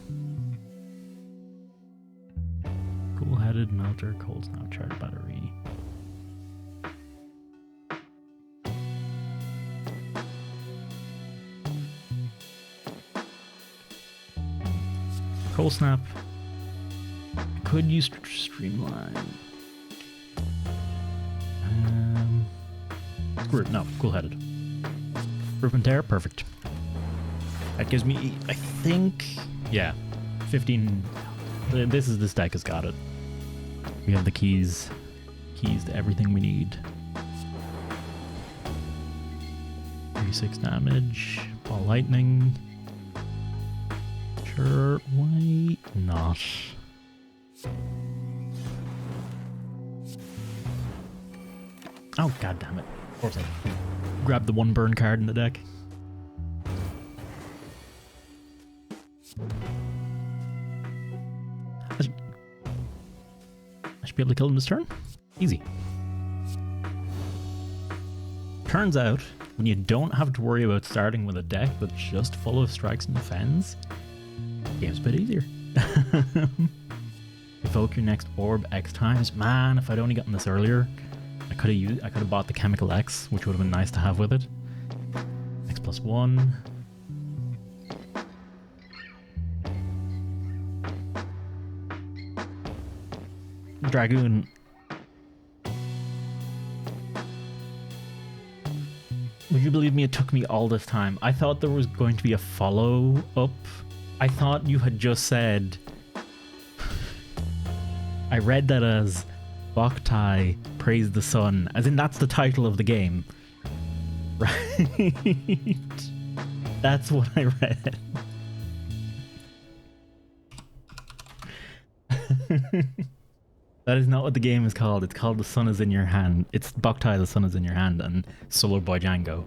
Cool-headed, melter, cold snap, charge battery. Cold snap, could you streamline? Screw it. No, cool-headed. Roof and tear, perfect. That gives me, I think, yeah, 15. This deck has got it. We have the keys to everything we need. 36 damage, ball lightning. Sure, why not? Oh, god damn it. Of course I grabbed the one burn card in the deck. I should be able to kill him this turn. Easy. Turns out, when you don't have to worry about starting with a deck that's just full of strikes and defends, game's a bit easier. Evoke your next orb X times. Man, if I'd only gotten this earlier, I could have bought the Chemical X, which would have been nice to have with it. X plus 1. Dragoon. Would you believe me, it took me all this time. I thought there was going to be a follow-up. I thought you had just said... I read that as Boktai Praise the Sun, as in that's the title of the game. Right? That's what I read. That is not what the game is called. It's called The Sun Is In Your Hand. It's Boktai, The Sun Is In Your Hand, and Solar Boy Django.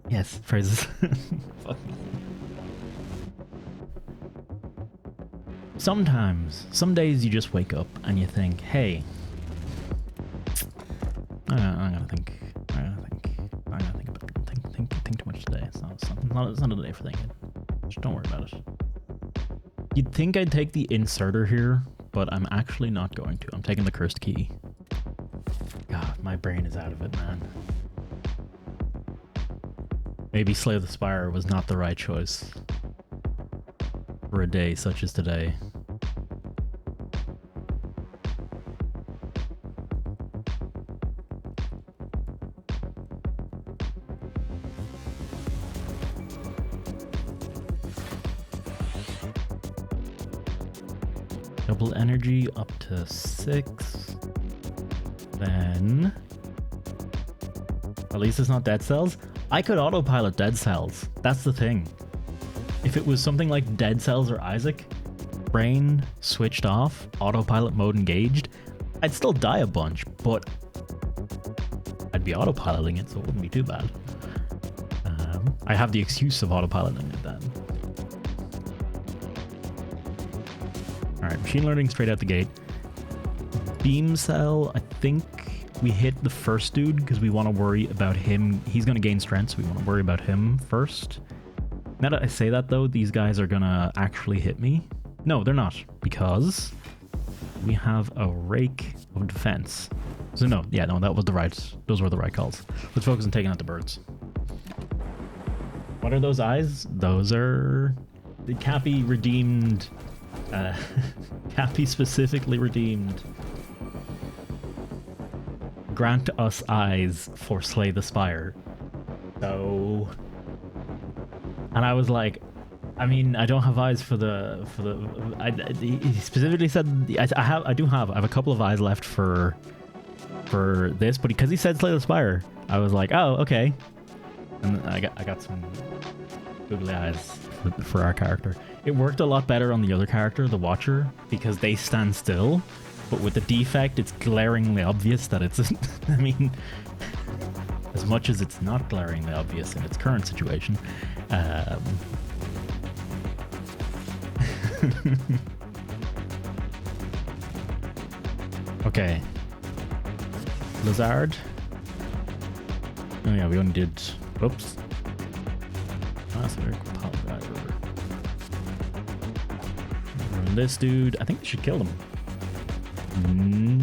Yes, phrases. Fuck me. Sometimes, some days you just wake up and you think, hey, I'm gonna think too much today. It's not a day for thinking. Just don't worry about it. You'd think I'd take the inserter here, but I'm actually not going to. I'm taking the cursed key. God, my brain is out of it, man. Maybe Slay the Spire was not the right choice for a day such as today. Double energy up to 6. Then... At least it's not Dead Cells. I could autopilot Dead Cells. That's the thing. If it was something like Dead Cells or Isaac, brain switched off, autopilot mode engaged, I'd still die a bunch, but I'd be autopiloting it, so it wouldn't be too bad. I have the excuse of autopiloting it then. Alright, machine learning straight out the gate. Beam Cell, I think we hit the first dude because we want to worry about him. He's going to gain strength, so we want to worry about him first. Now that I say that though, these guys are going to actually hit me. No, they're not, because we have a Rake of Defense. So no, that was those were the right calls. Let's focus on taking out the birds. What are those eyes? Those are the Cappy redeemed... Cappy specifically redeemed. Grant us eyes for Slay the Spire. So... And I was like, I mean, I don't have eyes for the he specifically said I have a couple of eyes left for this, but because he said Slay the Spire, I was like, oh, okay. And I got some googly eyes for our character. It worked a lot better on the other character, the Watcher, because they stand still, but with the defect, it's glaringly obvious that it's, I mean, as much as it's not glaringly obvious in its current situation. Okay. Lizard. Oh yeah, we only did... Whoops. That's a very pile driver. This dude, I think we should kill him.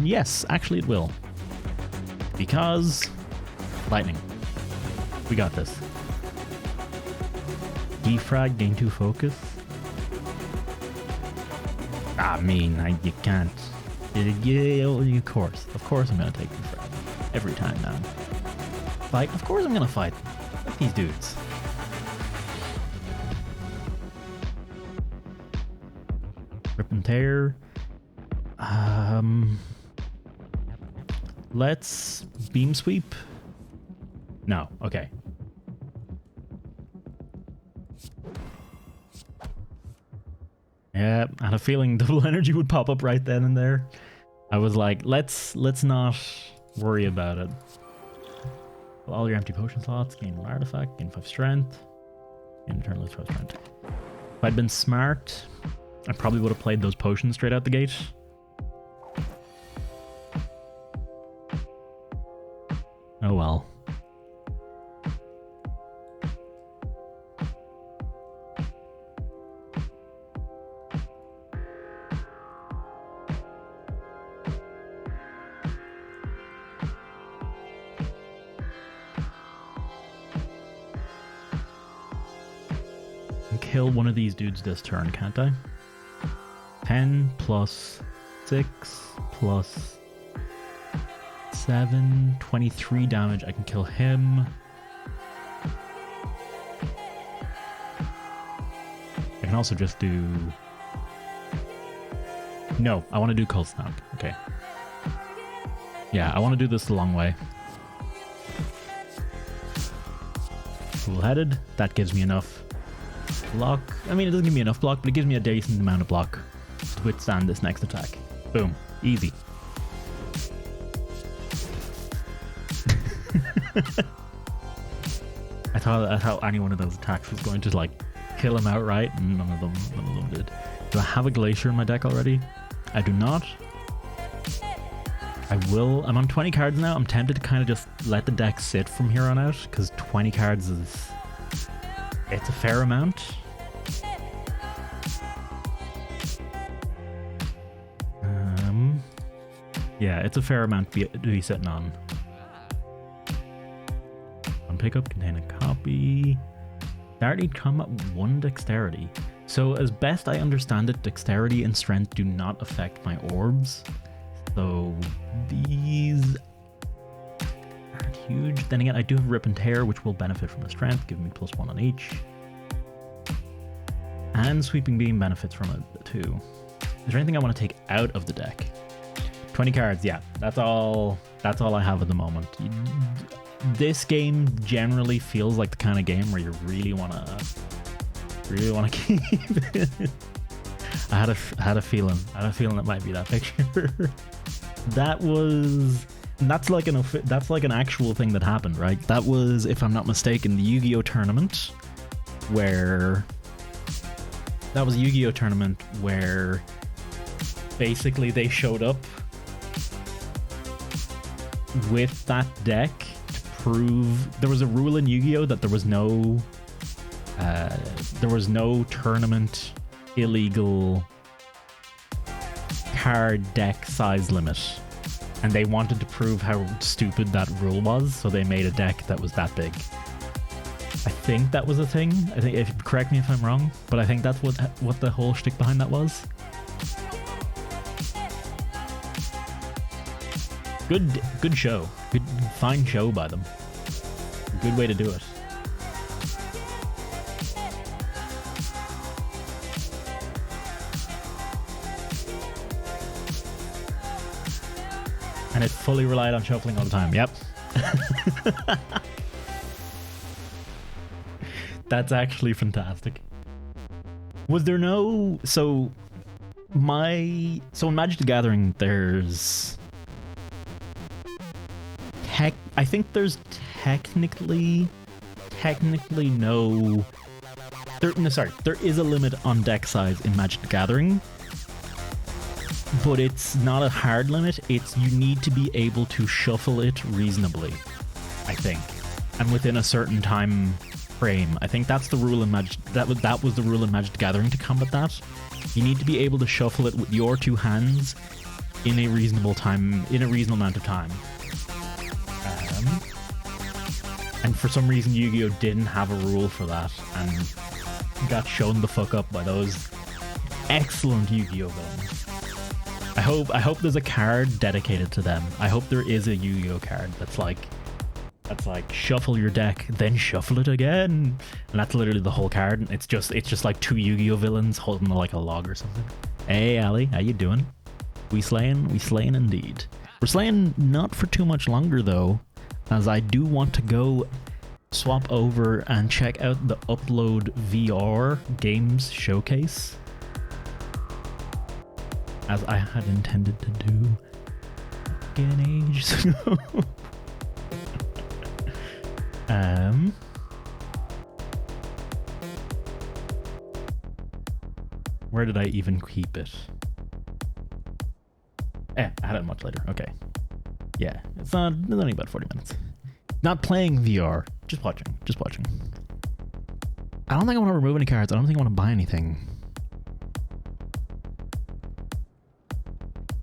Yes, actually it will. Because... lightning. We got this. Defrag, gain 2 focus. I mean, you can't. Of course I'm gonna take them forever. Every time now. Like, of course I'm gonna fight. Fuck these dudes. Rip and tear. Let's beam sweep. No, okay. Yeah, I had a feeling double energy would pop up right then and there. I was like, let's not worry about it. All your empty potion slots, gain 1 artifact, gain 5 strength, gain eternal 12 strength. If I'd been smart, I probably would have played those potions straight out the gate. Oh well. Kill one of these dudes this turn, can't I? 10 plus 6 plus 7, 23 damage. I can kill him. I can also just do... No, I want to do Cold Snap. Okay. Yeah, I want to do this the long way. Cool-headed. That gives me enough block. I mean, it doesn't give me enough block, but it gives me a decent amount of block to withstand this next attack. Boom. Easy. I thought any one of those attacks was going to like kill him outright, and none of them did. Do I have a Glacier in my deck already? I do not. I will. I'm on 20 cards now. I'm tempted to kind of just let the deck sit from here on out, because 20 cards is... It's a fair amount. Yeah, it's a fair amount to be sitting on. On pickup, contain a copy. Guaranteed combat 1 dexterity. So as best I understand it, dexterity and strength do not affect my orbs. So these aren't huge. Then again, I do have Rip and Tear, which will benefit from the strength, giving me +1 on each. And Sweeping Beam benefits from it too. Is there anything I want to take out of the deck? 20 cards, yeah. That's all I have at the moment. This game generally feels like the kind of game where you really wanna keep it. I had a feeling it might be that picture. That's like an actual thing that happened, right? That was, if I'm not mistaken, the Yu-Gi-Oh tournament where basically they showed up with that deck to prove there was a rule in Yu-Gi-Oh that there was no tournament illegal card deck size limit, and they wanted to prove how stupid that rule was, so they made a deck that was that big. I think that was a thing. I think, if correct me if I'm wrong, but I think that's what the whole shtick behind that was. Good show. Fine show by them. Good way to do it. And it fully relied on shuffling all the time. Yep. That's actually fantastic. Was there no... So in Magic the Gathering, there's... I think there's technically no... There is a limit on deck size in Magic the Gathering, but it's not a hard limit. It's you need to be able to shuffle it reasonably, I think, and within a certain time frame. I think that's the rule in Magic. That was the rule in Magic the Gathering to combat that. You need to be able to shuffle it with your 2 hands in a reasonable amount of time. And for some reason, Yu-Gi-Oh didn't have a rule for that, and got shown the fuck up by those excellent Yu-Gi-Oh villains. hope there's a card dedicated to them. I hope there is a Yu-Gi-Oh card that's like shuffle your deck, then shuffle it again, and that's literally the whole card. It's just like two Yu-Gi-Oh villains holding like a log or something. Hey Ali, how you doing? We slaying indeed. We're slaying not for too much longer though, as I do want to go swap over and check out the Upload VR games showcase, as I had intended to do fucking ages ago. Where did I even keep it? I had it much later. Okay. Yeah, it's only about 40 minutes. Not playing VR, just watching. I don't think I want to remove any cards. I don't think I want to buy anything.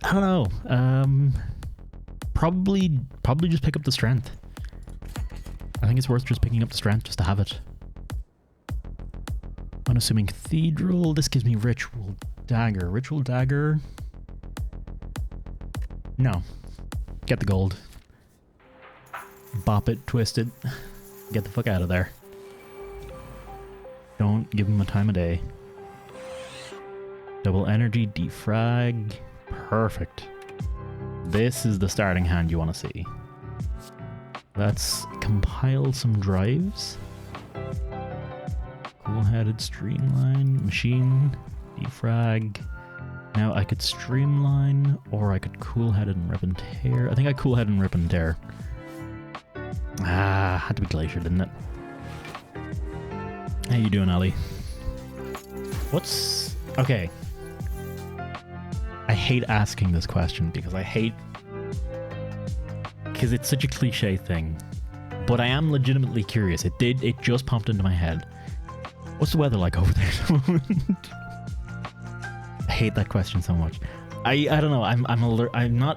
I don't know. Probably just pick up the strength. I think it's worth just picking up the strength just to have it. Unassuming Cathedral. This gives me Ritual Dagger. Ritual Dagger. No. Get the gold. Bop it, twist it. Get the fuck out of there. Don't give him a time of day. Double energy, defrag. Perfect. This is the starting hand you want to see. Let's compile some drives. Cool-headed, streamline, machine, defrag. Now I could streamline, or I could cool-headed and rip and tear. I think I cool-headed and rip and tear. Had to be glacier, didn't it? How you doing, Ali? Okay. I hate asking this question because it's such a cliche thing. But I am legitimately curious. It just popped into my head. What's the weather like over there at the moment? I hate that question so much. I don't know.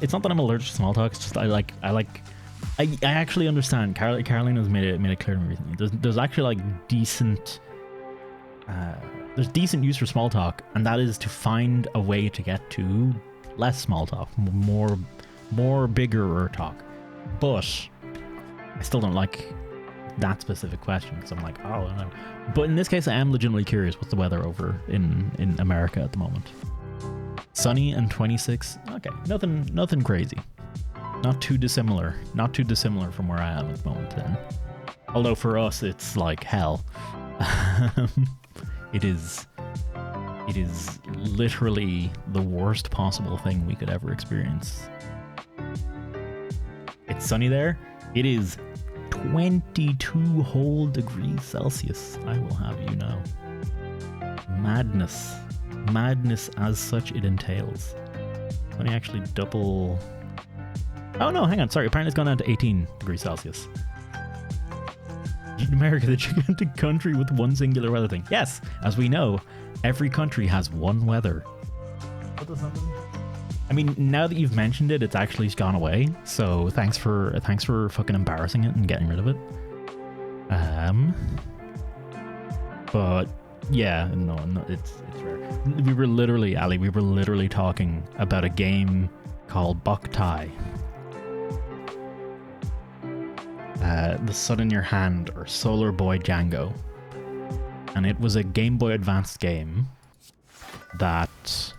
It's not that I'm allergic to small talk. It's just I actually understand. Carolina's made it clear to me recently. There's actually like decent use for small talk, and that is to find a way to get to less small talk, more bigger talk. But I still don't like that specific question because I'm like, oh, I don't know. But in this case, I am legitimately curious. What's the weather over in America at the moment? Sunny and 26. Okay, nothing crazy. Not too dissimilar from where I am at the moment then. Although for us it's like hell. It is literally the worst possible thing we could ever experience. It's sunny there. It is 22 whole degrees Celsius, I will have you know. Madness as such it entails. Let me actually double... Oh no, hang on, sorry, apparently it's gone down to 18 degrees Celsius. America, the gigantic country with one singular weather thing. Yes, as we know, every country has one weather. What does that mean? I mean, now that you've mentioned it, it's actually gone away. So thanks for fucking embarrassing it and getting rid of it. But yeah, no, it's rare. We were literally talking about a game called Boktai. The Sun in Your Hand, or Solar Boy Django. And it was a Game Boy Advanced game that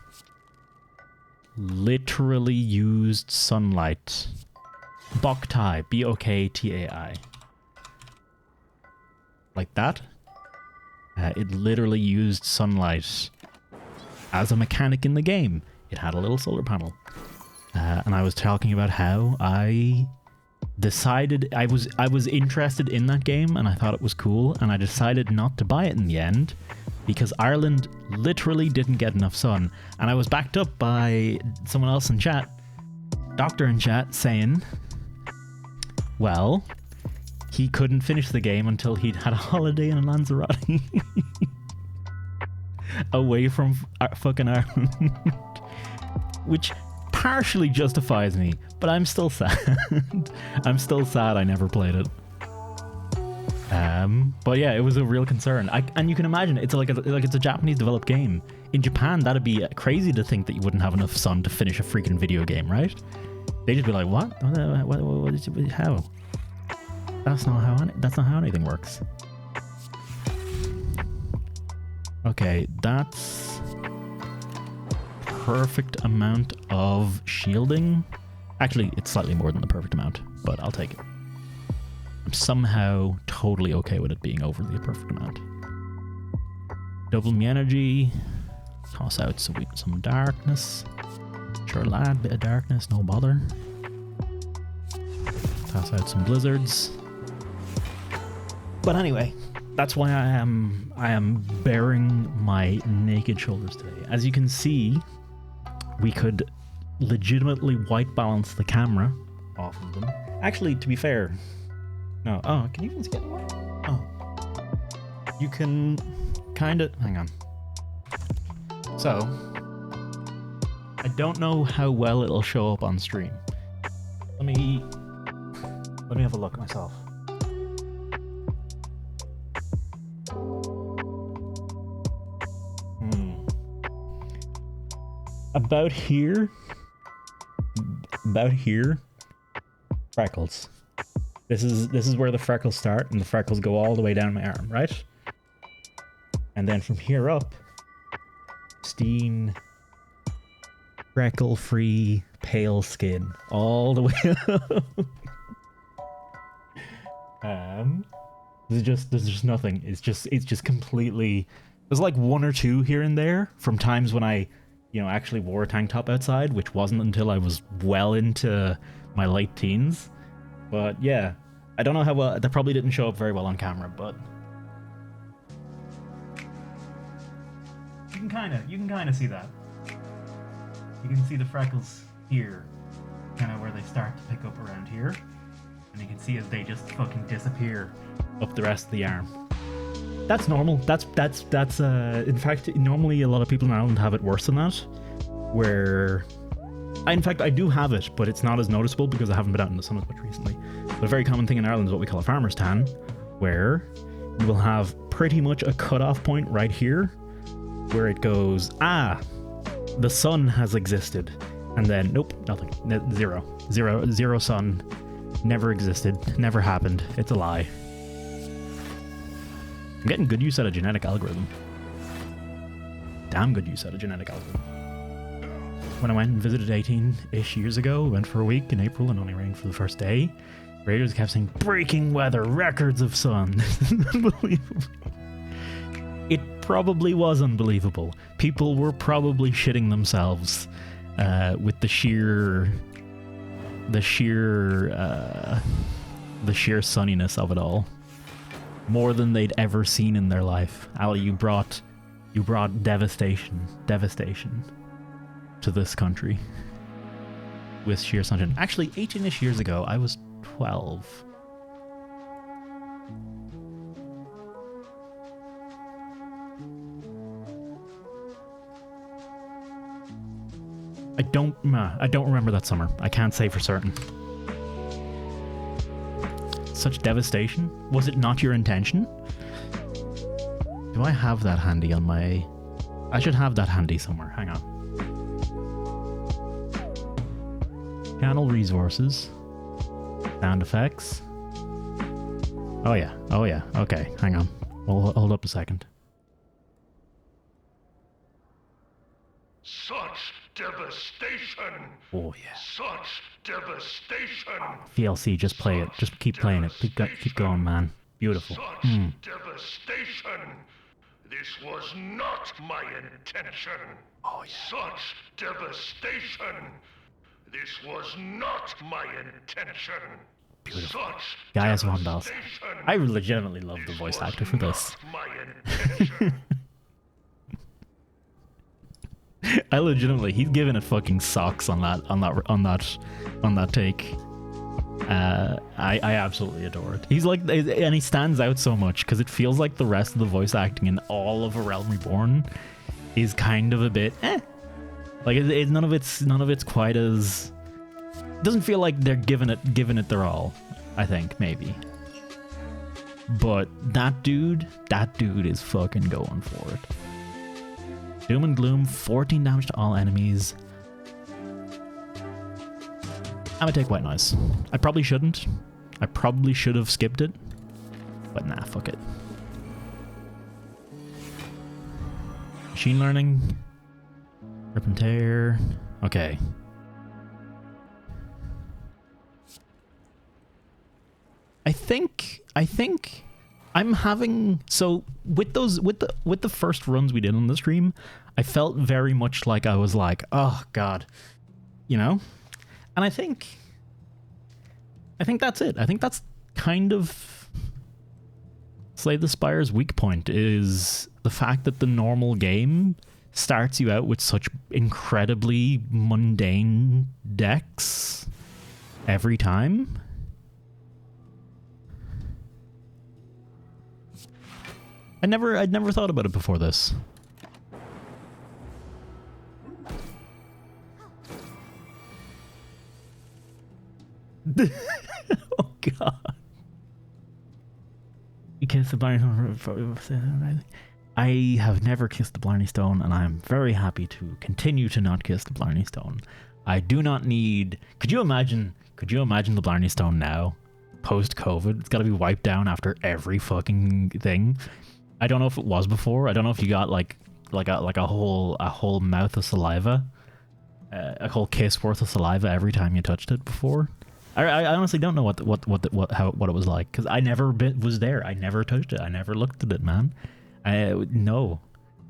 literally used sunlight. Boktai, Boktai. Like that. It literally used sunlight as a mechanic in the game. It had a little solar panel. And I was talking about how I decided I was interested in that game and I thought it was cool, and I decided not to buy it in the end because Ireland literally didn't get enough sun. And I was backed up by someone else in chat, Doctor in chat, saying, well, he couldn't finish the game until he'd had a holiday in Lanzarote away from fucking Ireland. Which partially justifies me, but I'm still sad. I'm still sad I never played it. But yeah, it was a real concern. And you can imagine it's like it's a Japanese developed game. in Japan, that'd be crazy to think that you wouldn't have enough sun to finish a freaking video game, right? They'd just be like, what? How? That's not how anything works. Okay, that's perfect amount of shielding. Actually, it's slightly more than the perfect amount, but I'll take it. I'm somehow totally okay with it being over the perfect amount. Double my energy. Toss out some darkness. Sure lad, bit of darkness, no bother. Toss out some blizzards. But anyway, that's why I am baring my naked shoulders today. As you can see, we could legitimately white balance the camera off of them. Actually, to be fair, no. Oh, can you even see it? Oh, you can kind of hang on. So, I don't know how well it'll show up on stream. Let me have a look myself. About here, freckles. This is where the freckles start, and the freckles go all the way down my arm, right? And then from here up, pristine, freckle-free, pale skin, all the way up. There's just nothing. It's just completely. There's like one or two here and there from times when I, actually wore a tank top outside, which wasn't until I was well into my late teens. But yeah, I don't know how well. That probably didn't show up very well on camera, but you can kind of see that. You can see the freckles here, kind of where they start to pick up around here, and you can see as they just fucking disappear up the rest of the arm. That's normal. That's in fact, normally a lot of people in Ireland have it worse than that, where in fact I do have it, but it's not as noticeable because I haven't been out in the sun as much recently. But a very common thing in Ireland is what we call a farmer's tan, where you will have pretty much a cutoff point right here where it goes, the sun has existed, and then nope, nothing, zero sun, never existed, never happened, it's a lie. I'm getting good use out of genetic algorithm. Damn good use out of genetic algorithm. When I went and visited 18-ish years ago, went for a week in April and only rained for the first day, radars kept saying, breaking weather, records of sun. Unbelievable. It probably was unbelievable. People were probably shitting themselves with the sheer sunniness of it all. More than they'd ever seen in their life. Ali, you brought devastation to this country with sheer sunshine. Actually, 18-ish years ago, I was 12. I don't remember that summer. I can't say for certain. Such devastation? Was it not your intention? Do I have that handy on my... I should have that handy somewhere. Hang on. Channel resources. Sound effects. Oh yeah. Okay, hang on. Hold up a second. Such devastation! Oh yeah. Such devastation! VLC, just play it. Just keep playing it. Keep going, man. Beautiful. Such devastation! This was not my intention! Oh yeah. Such devastation! This was not my intention! Beautiful. Such Gaia's Von Bells. devastation! I legitimately love the voice actor for this. Not my intention! I legitimately, he's giving it fucking socks on that take. I absolutely adore it. He's like, and he stands out so much because it feels like the rest of the voice acting in all of A Realm Reborn is kind of a bit like none of it's quite as. It doesn't feel like they're giving it their all. I think maybe, but that dude is fucking going for it. Doom and Gloom, 14 damage to all enemies. I'm gonna take White Noise. I probably shouldn't. I probably should have skipped it. But nah, fuck it. Machine Learning. Rip and Tear. Okay. I think I'm having, so with the first runs we did on the stream, I felt very much like I was like, oh god, you know? And I think that's it. I think that's kind of Slay the Spire's weak point, is the fact that the normal game starts you out with such incredibly mundane decks every time. I'd never thought about it before this. Oh god. You kissed the Blarney Stone. I have never kissed the Blarney Stone, and I am very happy to continue to not kiss the Blarney Stone. I do not need... Could you imagine the Blarney Stone now? Post-COVID? It's gotta be wiped down after every fucking thing. I don't know if it was before. I don't know if you got like a whole mouth of saliva, a whole kiss worth of saliva every time you touched it before. I honestly don't know what it was like, because I never was there. I never touched it. I never looked at it, man. No.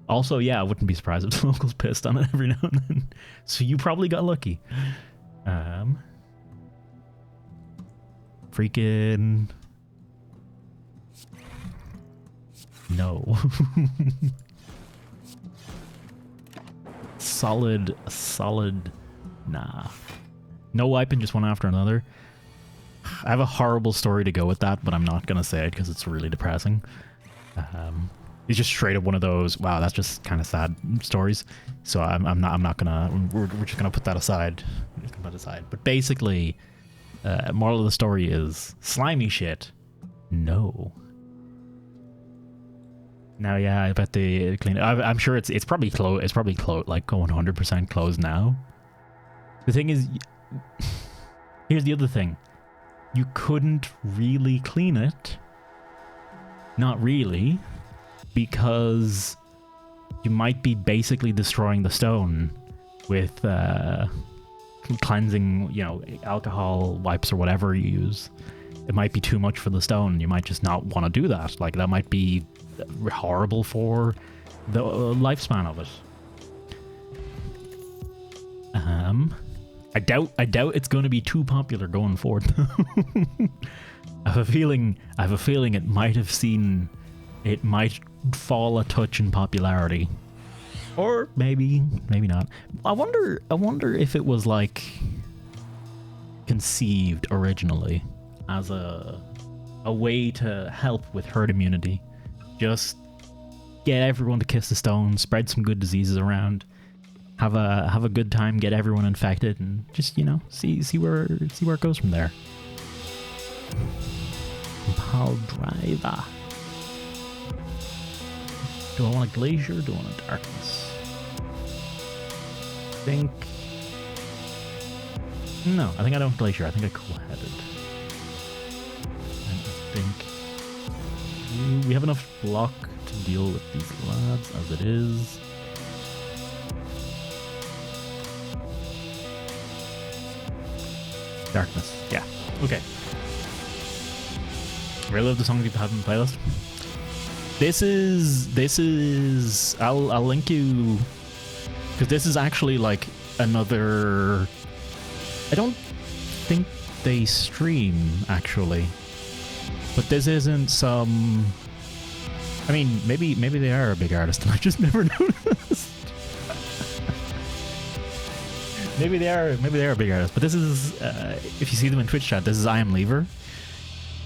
Also, yeah, I wouldn't be surprised if the locals pissed on it every now and then. So you probably got lucky. Freaking. No. solid. Nah. No wiping, just one after another. I have a horrible story to go with that, but I'm not gonna say it because it's really depressing. It's just straight up one of those, wow, that's just kind of sad stories. So I'm not gonna. We're just gonna put that aside. But basically, moral of the story is slimy shit. No. Now, yeah, I bet they clean it. I'm sure it's probably closed. It's probably closed, like going 100% closed now. The thing is, here's the other thing: you couldn't really clean it. Not really, because you might be basically destroying the stone with cleansing, you know, alcohol wipes or whatever you use. It might be too much for the stone. You might just not want to do that. Like, that might be horrible for the lifespan of it. I doubt it's going to be too popular going forward. I have a feeling it might fall a touch in popularity, or maybe not. I wonder if it was like conceived originally as a way to help with herd immunity. Just get everyone to kiss the stone, spread some good diseases around, have a good time, get everyone infected, and just, you know, see where it goes from there. Pal Driver. Do I want a Glacier? Do I want a Darkness? No, I think I don't Glacier. I think I Cool-Headed. And I think we have enough block to deal with these lads as it is. Darkness. Yeah. Okay. Really love the songs you have in the playlist. This is I'll link you, because this is actually like another. I don't think they stream actually, but this isn't some. I mean, maybe they are a big artist and I just never noticed. Maybe they are a big artist, but this is if you see them in Twitch chat, this is I Am Lever.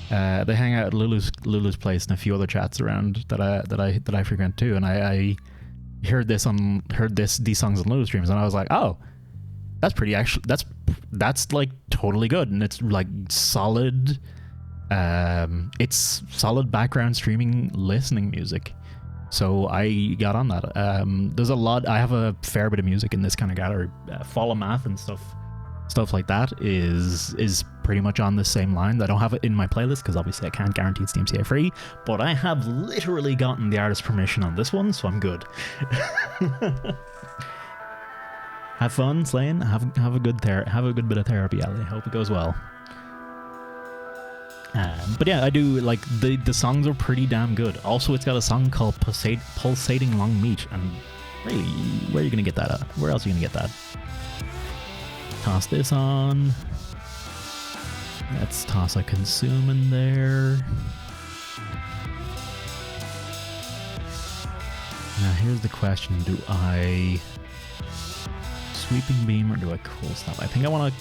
They hang out at Lulu's place and a few other chats around that I frequent too, and I heard these songs on Lulu streams, and I was like, oh, that's pretty actually that's like totally good, and it's like solid. It's solid background streaming listening music. So I got on that. There's a lot. I have a fair bit of music in this kind of gallery. Fall of Math and stuff like that is pretty much on the same line. I don't have it in my playlist because obviously I can't guarantee it's DMCA free, but I have literally gotten the artist permission on this one, so I'm good. Have fun slaying. Have a good bit of therapy, Ali. Hope it goes well. But yeah, I do like the songs are pretty damn good. Also, it's got a song called Pulsating Long Meat, and really, where are you gonna get that at? Where else are you gonna get that? Toss this on. Let's toss a Consume in there. Now here's the question: do I Sweeping Beam or do I Cold Snap? I think I want to.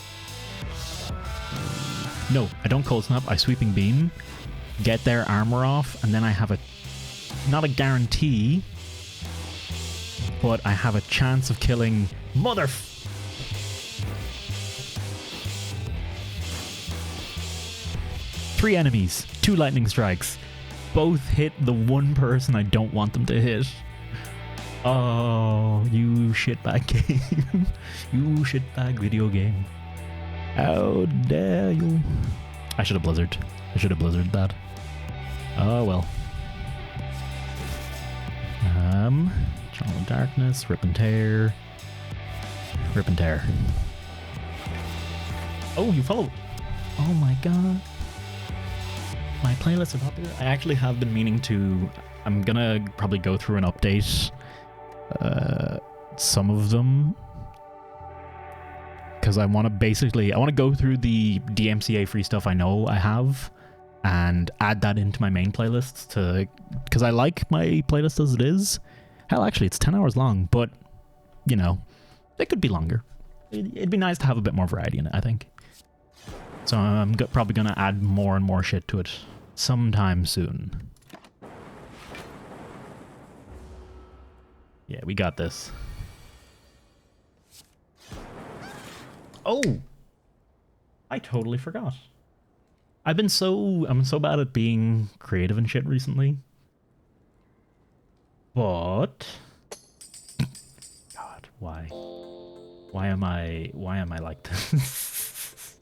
No, I don't Cold Snap. I Sweeping Beam, get their armor off, and then I have not a guarantee, but I have a chance of killing three enemies, 2 lightning strikes. Both hit the one person I don't want them to hit. Oh, you shitbag game. You shitbag video game. How dare you? I should have Blizzard. that. Oh well. Channel of Darkness, Rip and Tear. Oh, you follow. Oh my god. My playlists are popular. I actually have been meaning to. I'm gonna probably go through and update some of them, because I want to go through the DMCA free stuff I know I have and add that into my main playlists because I like my playlist as it is. Hell, actually, it's 10 hours long, but you know, it could be longer. It'd be nice to have a bit more variety in it, I think. So I'm probably gonna add more and more shit to it sometime soon. Yeah, we got this. Oh, I totally forgot. I'm so bad at being creative and shit recently. But God, why? Why am I like this?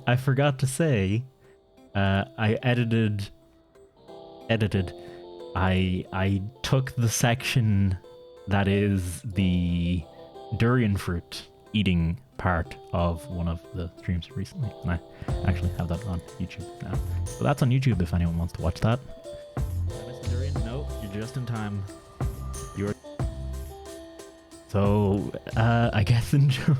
I forgot to say, I edited. I took the section that is the durian fruit eating part of one of the streams recently, and I actually have that on YouTube now. So that's on YouTube if anyone wants to watch that. Mr. Durian, no, you're just in time. So I guess enjoy.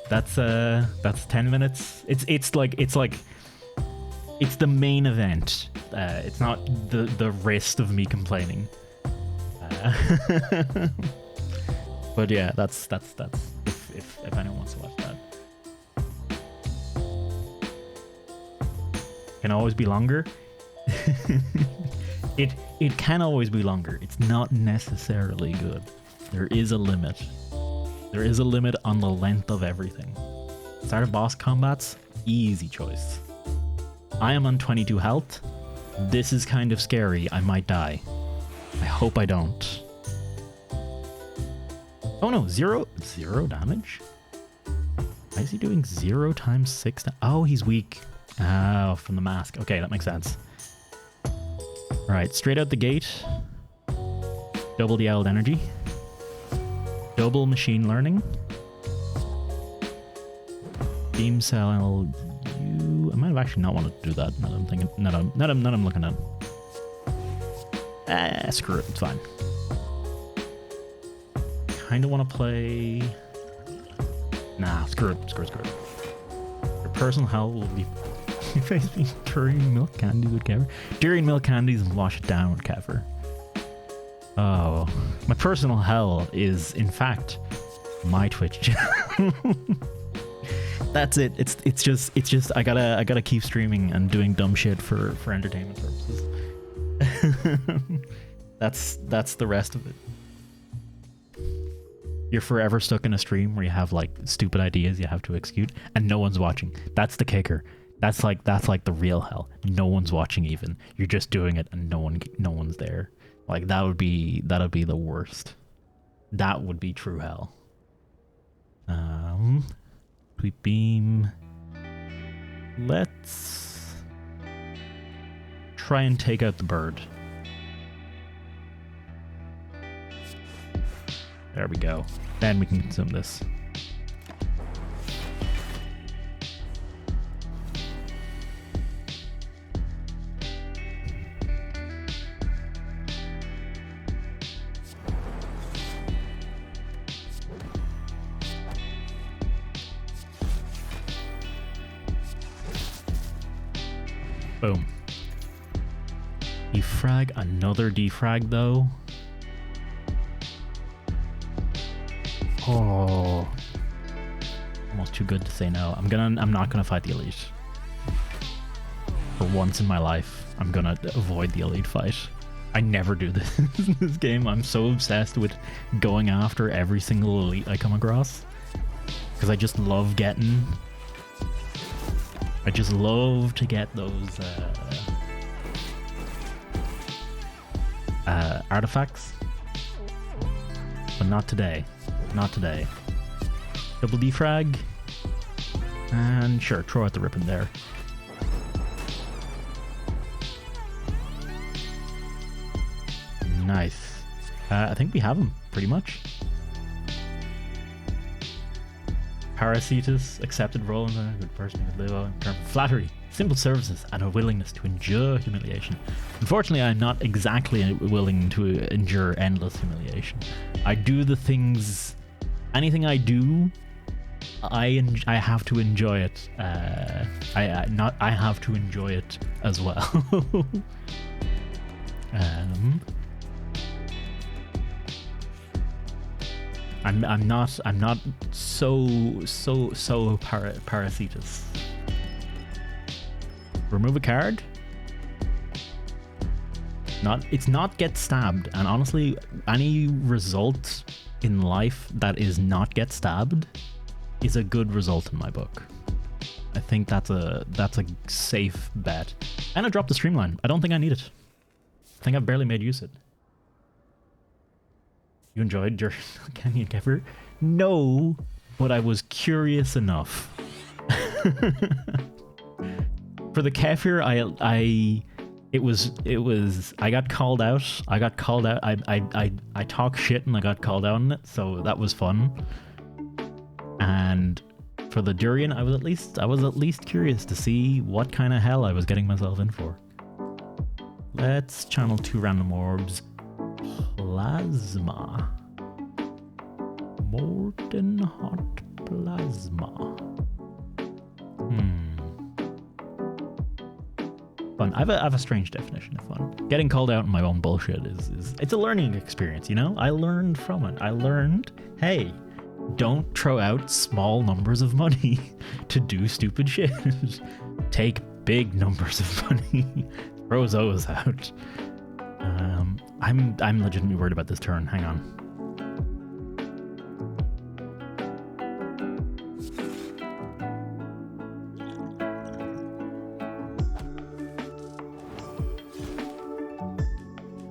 That's 10 minutes. It's the main event. It's not the rest of me complaining. But yeah, that's if anyone wants to watch that. Can always be longer. It can always be longer. It's not necessarily good. There is a limit. There is a limit on the length of everything. Start of boss combats, easy choice. I am on 22 health. This is kind of scary. I might die. I hope I don't. Oh no, zero damage? Why is he doing 0 times 6? Oh, he's weak. Oh, from the mask. Okay, that makes sense. Alright, straight out the gate. Double the Eld energy. Double machine learning. Beam cell. I might have actually not wanted to do that. Now that I'm thinking. Now that I'm looking at. Screw it. It's fine. Kind of want to play. Nah, screw it. Your personal hell will be. You face me durian milk candies with Kefir. Durian milk candies and wash it down with Kefir. Oh, my personal hell is in fact my Twitch channel. That's it. It's just I gotta keep streaming and doing dumb shit for entertainment purposes. That's the rest of it. You're forever stuck in a stream where you have like stupid ideas you have to execute and no one's watching. That's the kicker. That's like the real hell. No one's watching even. You're just doing it and no one's there. Like that'd be the worst. That would be true hell. Sweet beam. Let's try and take out the bird. There we go. Then we can consume this. Boom. Defrag, another defrag though. Oh, almost too good to say no. I'm not gonna fight the elite. For once in my life, I'm gonna avoid the elite fight. I never do this in this game. I'm so obsessed with going after every single elite I come across. Because I just love getting... I just love to get those artifacts. But not today. Not today. Double defrag. And sure, throw out the ribbon there. Nice. I think we have them, pretty much. Parasitus, accepted role in a good person who could live in terms of flattery, simple services, and a willingness to endure humiliation. Unfortunately, I'm not exactly willing to endure endless humiliation. I do the things... Anything I do, I have to enjoy it. I have to enjoy it as well. I'm not so parasitus. Remove a card. It's not get stabbed, and honestly, any result in life that is not get stabbed is a good result in my book. I think that's a safe bet. And I dropped the streamline. I don't think I need it. I think I've barely made use of it. You enjoyed your Canyon Kefir? No, but I was curious enough. For the Kefir, I got called out. I talk shit and I got called out on it, so that was fun. And for the durian, I was at least curious to see what kind of hell I was getting myself in for. Let's channel 2 random orbs. Plasma. Molten hot plasma. Fun. I have a strange definition of fun. Getting called out on my own bullshit is it's a learning experience, you know? I learned from it. I learned, hey, don't throw out small numbers of money to do stupid shit. Take big numbers of money. Throw those out. I'm legitimately worried about this turn. Hang on.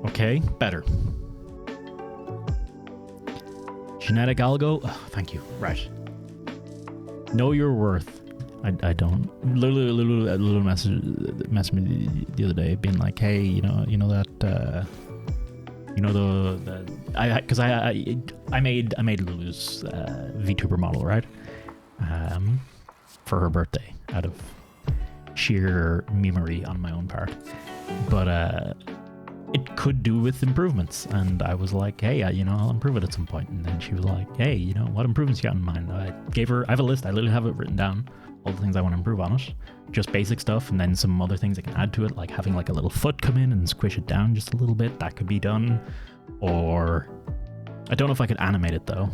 Okay, better. Genetic algo. Oh, thank you. Right. Know your worth. I don't. Lulu messaged me the other day, being like, "Hey, you know that, because I made Lulu's VTuber model, right? For her birthday, out of sheer memery on my own part, but it could do with improvements, and I was like, hey, I'll improve it at some point. And then she was like, hey, what improvements you got in mind? I have a list. I literally have it written down, all the things I want to improve on it, just basic stuff, and then some other things I can add to it, like having like a little foot come in and squish it down just a little bit. That could be done. Or I don't know if I could animate it though,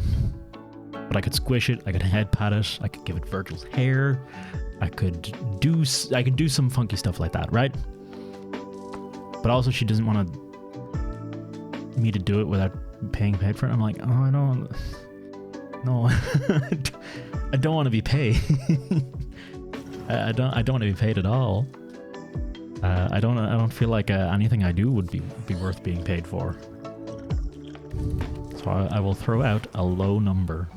but I could squish it. I could head pat it. I could give it Virgil's hair. I could do some funky stuff like that, right? But also, she doesn't want me to do it without paying paid for it. I'm like, oh, I don't. No, I don't want to be paid. I don't want to be paid at all. I don't feel like anything I do would be worth being paid for. So I will throw out a low number.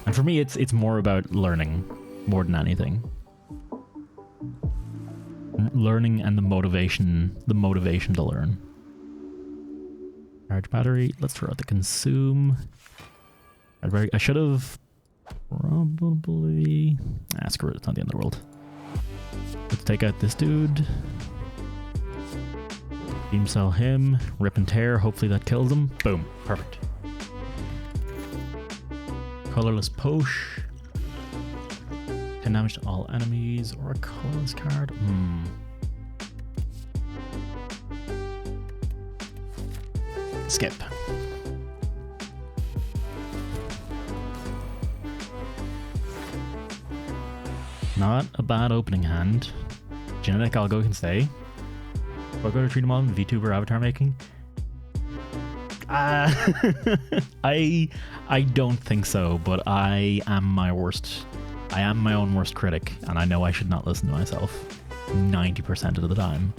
And for me, it's more about learning more than anything. Learning and the motivation to learn. Charge battery. Let's throw out the consume. I should have probably... screw it. It's not the end of the world. Let's take out this dude. Beam cell him. Rip and tear. Hopefully that kills him. Boom. Perfect. Colorless Posh. 10 damage to all enemies. Or a colorless card. Skip. Not a bad opening hand. Genetic Algo can stay. Do I go to treat them all in VTuber avatar making? I don't think so, but I am my own worst critic, and I know I should not listen to myself 90% of the time.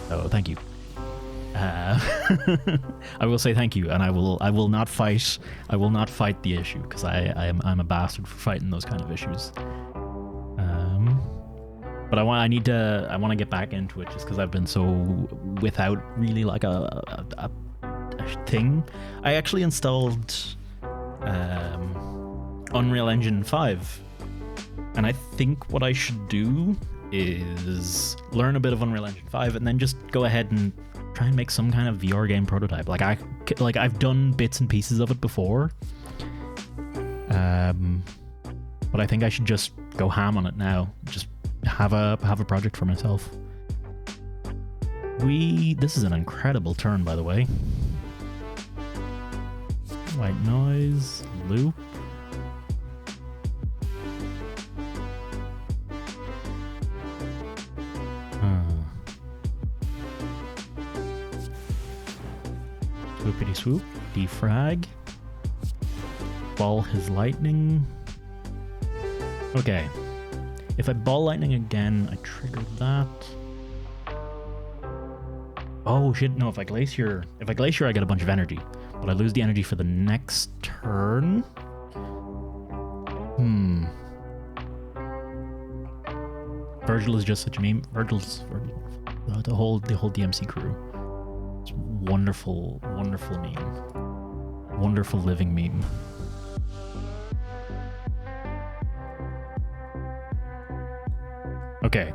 So thank you. I will say thank you, and I will not fight. I will not fight the issue because I'm a bastard for fighting those kind of issues. But I want to get back into it just because I've been so without really like a thing. I actually installed Unreal Engine 5, and I think what I should do is learn a bit of Unreal Engine 5 and then just go ahead and try and make some kind of VR game prototype. I've done bits and pieces of it before, but I think I should just go ham on it now. Just have a project for myself. This is an incredible turn, by the way. White noise, loop. Swoopity swoop, defrag. Ball his lightning. Okay. If I ball lightning again, I trigger that. Oh shit, no, if I glacier, I get a bunch of energy. But I lose the energy for the next turn. Virgil is just such a meme. Virgil, the whole DMC crew. It's wonderful, wonderful meme. Wonderful living meme. Okay.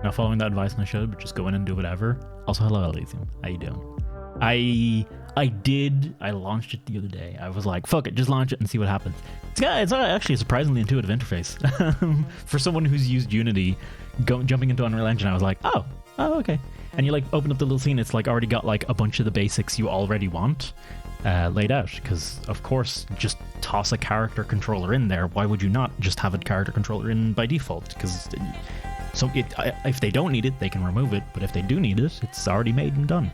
Not following that advice, and I should, but just go in and do whatever. Also, hello, Elysium. How you doing? I launched it the other day. I was like, fuck it, just launch it and see what happens. It's actually a surprisingly intuitive interface. For someone who's used Unity, jumping into Unreal Engine, I was like, oh, okay. And you like open up the little scene, it's like already got like a bunch of the basics you already want laid out. Because of course, just toss a character controller in there. Why would you not just have a character controller in by default? Because if they don't need it, they can remove it. But if they do need it, it's already made and done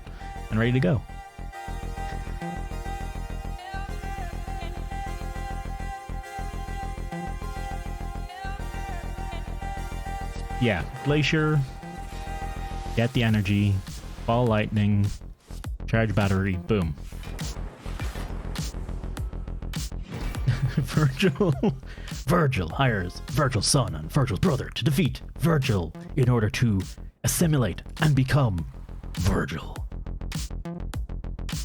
and ready to go. Yeah, Glacier. Get the energy, ball lightning, charge battery, boom. Virgil hires Virgil's son and Virgil's brother to defeat Virgil in order to assimilate and become Virgil.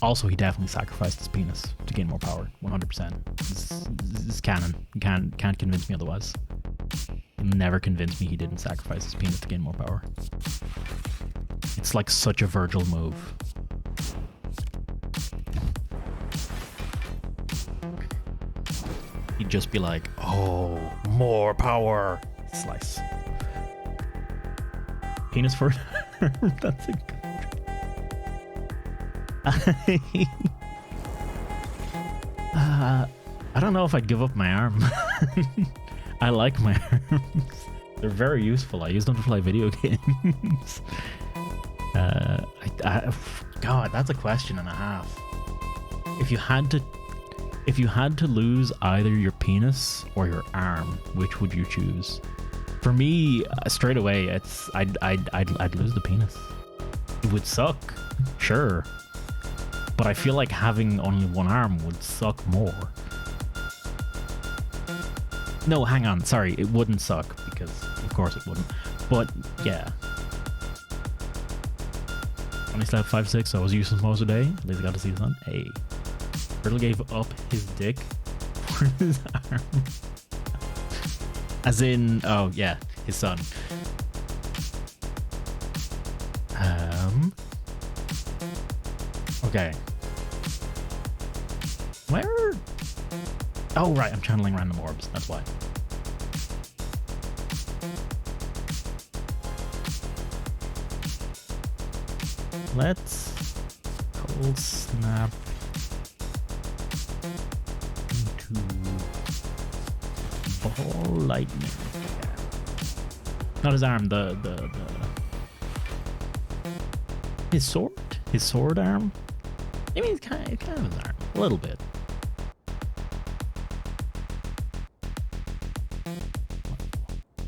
Also, he definitely sacrificed his penis to gain more power, 100%. This is canon. You can't convince me otherwise. You'll never convince me he didn't sacrifice his penis to gain more power. It's like such a Virgil move. He'd just be like, oh, more power. Slice. Penis for that's a good I don't know if I'd give up my arm. I like my arms. They're very useful. I use them to play video games. God, that's a question and a half. If you had to lose either your penis or your arm, which would you choose? For me, straight away, I'd lose the penis. It would suck, sure, but I feel like having only one arm would suck more. No, hang on, sorry, it wouldn't suck, because of course it wouldn't. But yeah. Only slept 5-6, so I was useless most of the day. At least I got to see the sun. Hey. Turtle gave up his dick for his arm. As in, oh yeah, his son. Okay. Where? Oh right, I'm channeling random orbs, that's why. Let's cold snap into ball lightning. Not his arm, his sword arm. I mean, it's kind of his arm, a little bit.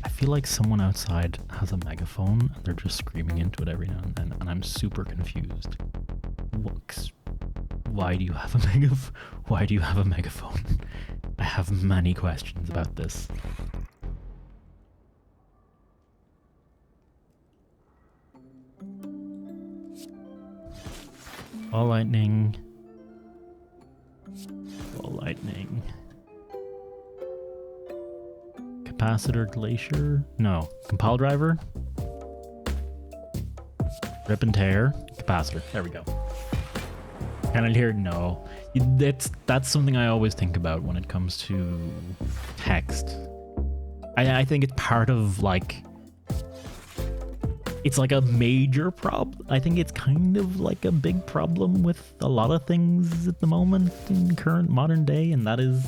I feel like someone outside has a megaphone and they're just screaming into it every now and then, and I'm super confused. Why do you have a megaphone? I have many questions about this. Ball lightning. Ball lightning. Capacitor glacier? No. Compile driver? Rip and tear. Capacitor. There we go. Can I hear no? That's something I always think about when it comes to text. I think it's part of like... It's like a major problem. I think it's kind of like a big problem with a lot of things at the moment in current modern day, and that is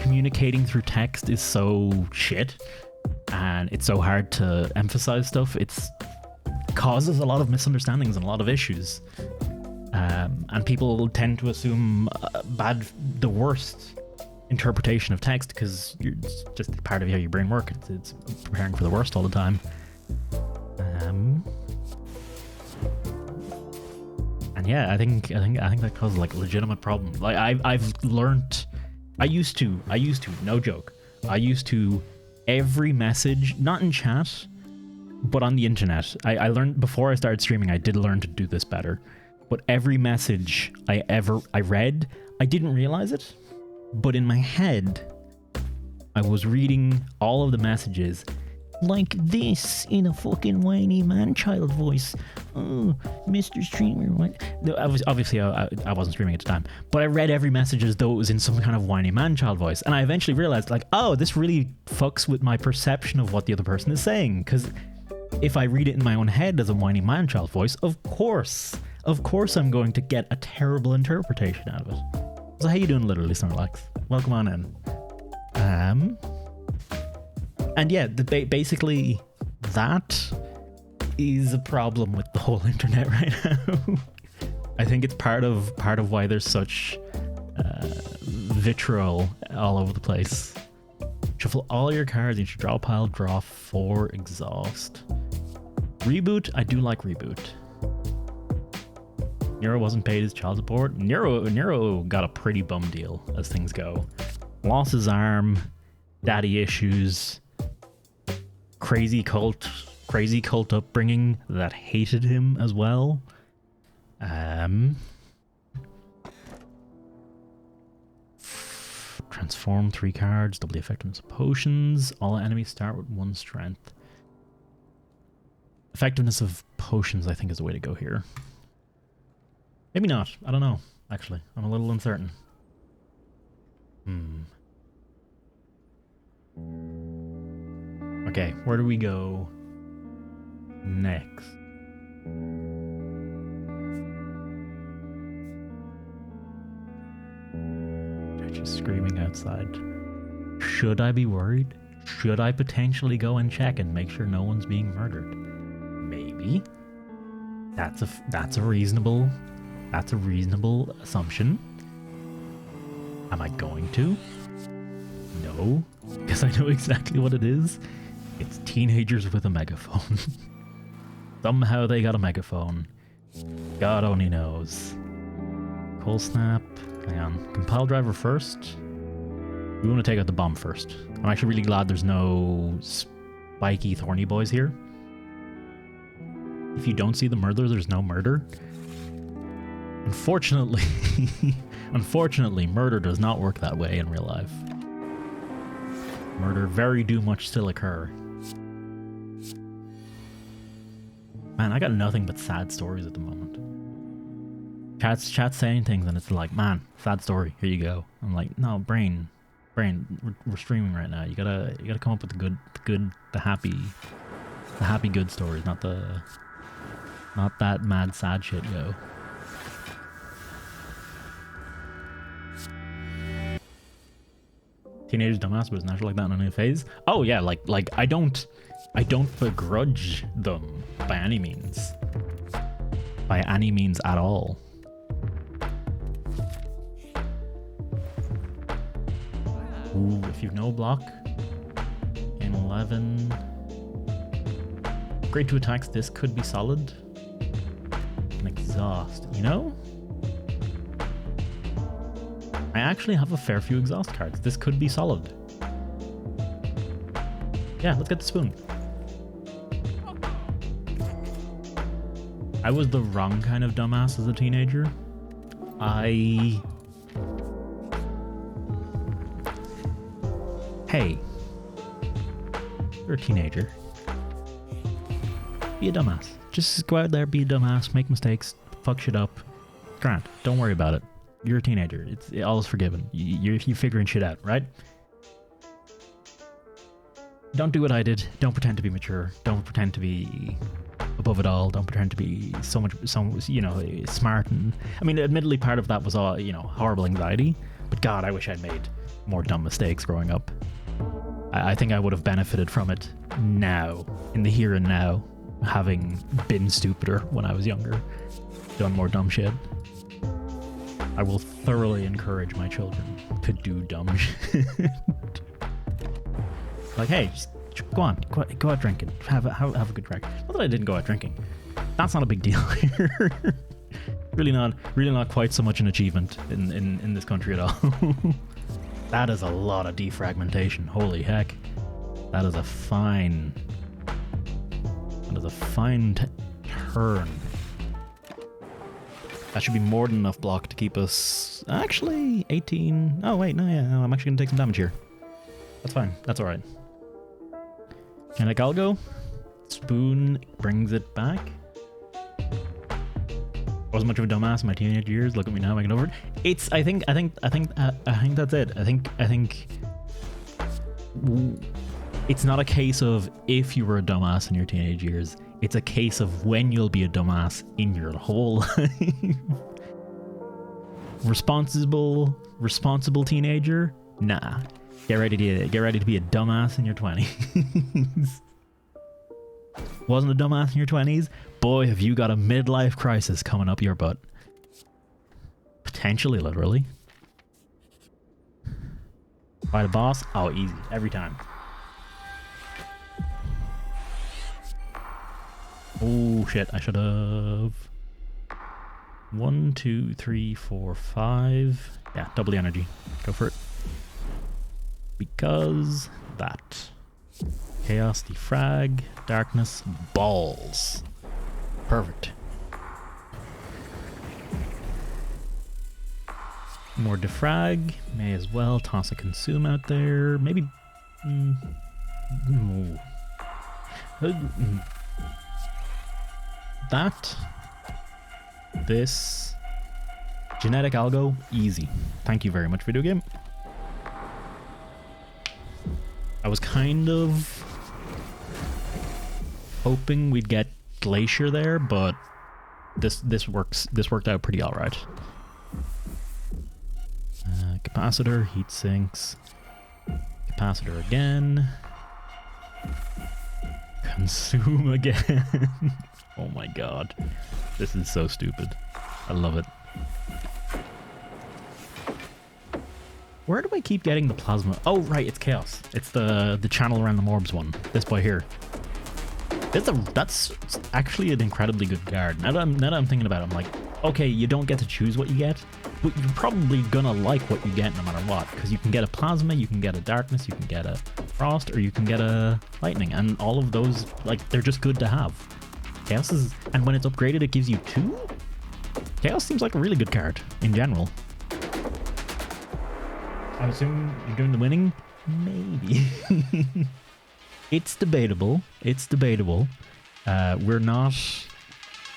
communicating through text is so shit, and it's so hard to emphasize stuff. It's causes a lot of misunderstandings and a lot of issues, and people tend to assume the worst interpretation of text because it's just part of how your brain works. It's preparing for the worst all the time. And yeah, I think that causes like a legitimate problem. Like I've learned. I used to, no joke. I used to every message, not in chat, but on the internet. I learned before I started streaming. I did learn to do this better. But every message I read, I didn't realize it. But in my head, I was reading all of the messages like this in a fucking whiny man-child voice. Oh, Mr. Streamer, what? Obviously, I wasn't streaming at the time, but I read every message as though it was in some kind of whiny man-child voice. And I eventually realized, like, oh, this really fucks with my perception of what the other person is saying. Because if I read it in my own head as a whiny man-child voice, of course I'm going to get a terrible interpretation out of it. So how you doing, literally, Snorlax? Welcome on in. And yeah, basically that is a problem with the whole internet right now. I think it's part of why there's such vitriol all over the place. Shuffle all your cards into your draw pile, draw 4 exhaust. Reboot, I do like reboot. Nero wasn't paid his child support. Nero got a pretty bum deal as things go. Lost his arm, daddy issues, crazy cult upbringing that hated him as well. Transform 3 cards, double the effectiveness of potions. All enemies start with 1 strength. Effectiveness of potions, I think, is the way to go here. Maybe not. I don't know, actually. I'm a little uncertain. Okay, where do we go next? She's screaming outside. Should I be worried? Should I potentially go and check and make sure no one's being murdered? Maybe. That's a reasonable assumption. Am I going to? No, because I know exactly what it is. It's teenagers with a megaphone. Somehow they got a megaphone. God only knows. Cold snap. Hang on. Compile driver first. We want to take out the bomb first. I'm actually really glad there's no spiky, thorny boys here. If you don't see the murder, there's no murder. Unfortunately, murder does not work that way in real life. Murder very do much still occur. Man, I got nothing but sad stories at the moment. Chat's saying things and it's like, man, sad story, here you go. I'm like, no, brain, we're streaming right now. You gotta come up with the happy good stories, not that mad sad shit, yo. Teenagers dumbass, but it's natural like that in a new phase. Oh yeah, like I don't begrudge them by any means. By any means at all. Ooh, if you've no block in 11. Grade 2 attacks, this could be solid. An exhaust, you know? I actually have a fair few exhaust cards. This could be solid. Yeah, let's get the spoon. I was the wrong kind of dumbass as a teenager. Hey, you're a teenager. Be a dumbass. Just go out there, be a dumbass, make mistakes, fuck shit up. Grant, don't worry about it. You're a teenager. It's all is forgiven. You're figuring shit out, right? Don't do what I did. Don't pretend to be mature. Don't pretend to be above it all. Don't pretend to be so smart. And I mean, admittedly, part of that was all horrible anxiety. But God, I wish I'd made more dumb mistakes growing up. I think I would have benefited from it now, in the here and now, having been stupider when I was younger, done more dumb shit. I will thoroughly encourage my children to do dumb shit. Like, hey, just go out drinking, have a good crack. Not that I didn't go out drinking. That's not a big deal here. really not quite so much an achievement in this country at all. That is a lot of defragmentation. Holy heck, that is a fine turn. That should be more than enough block to keep us actually 18. Oh wait, no, I'm actually gonna take some damage here. That's fine. That's all right. I'll go. Spoon brings it back. Wasn't much of a dumbass in my teenage years. Look at me now, making over it. I think that's it. I think it's not a case of if you were a dumbass in your teenage years. It's a case of when you'll be a dumbass in your whole life. Responsible teenager? Nah. Get ready to be a dumbass in your 20s. Wasn't a dumbass in your 20s? Boy, have you got a midlife crisis coming up your butt. Potentially, literally. Fight a boss? Oh, easy. Every time. Oh, shit. I should have... 1, 2, 3, 4, 5. Yeah, double the energy. Go for it. Because that. Chaos, defrag, darkness, balls. Perfect. More defrag. May as well toss a consume out there. Maybe... That. This. Genetic algo. Easy. Thank you very much, video game. I was kind of hoping we'd get Glacier there, but this worked out pretty alright. Capacitor, heat sinks. Capacitor again. Consume again. Oh my god. This is so stupid. I love it. Where do I keep getting the plasma? Oh, right, it's chaos. It's the channel around the Morbs one. This boy here. That's actually an incredibly good guard. Now that I'm thinking about it, I'm like, okay, you don't get to choose what you get, but you're probably gonna like what you get no matter what, because you can get a plasma, you can get a darkness, you can get a frost, or you can get a lightning, and all of those, like, they're just good to have. Chaos is, and when it's upgraded, it gives you 2? Chaos seems like a really good card in general. I assume you're doing the winning? Maybe. It's debatable. It's debatable. We're not...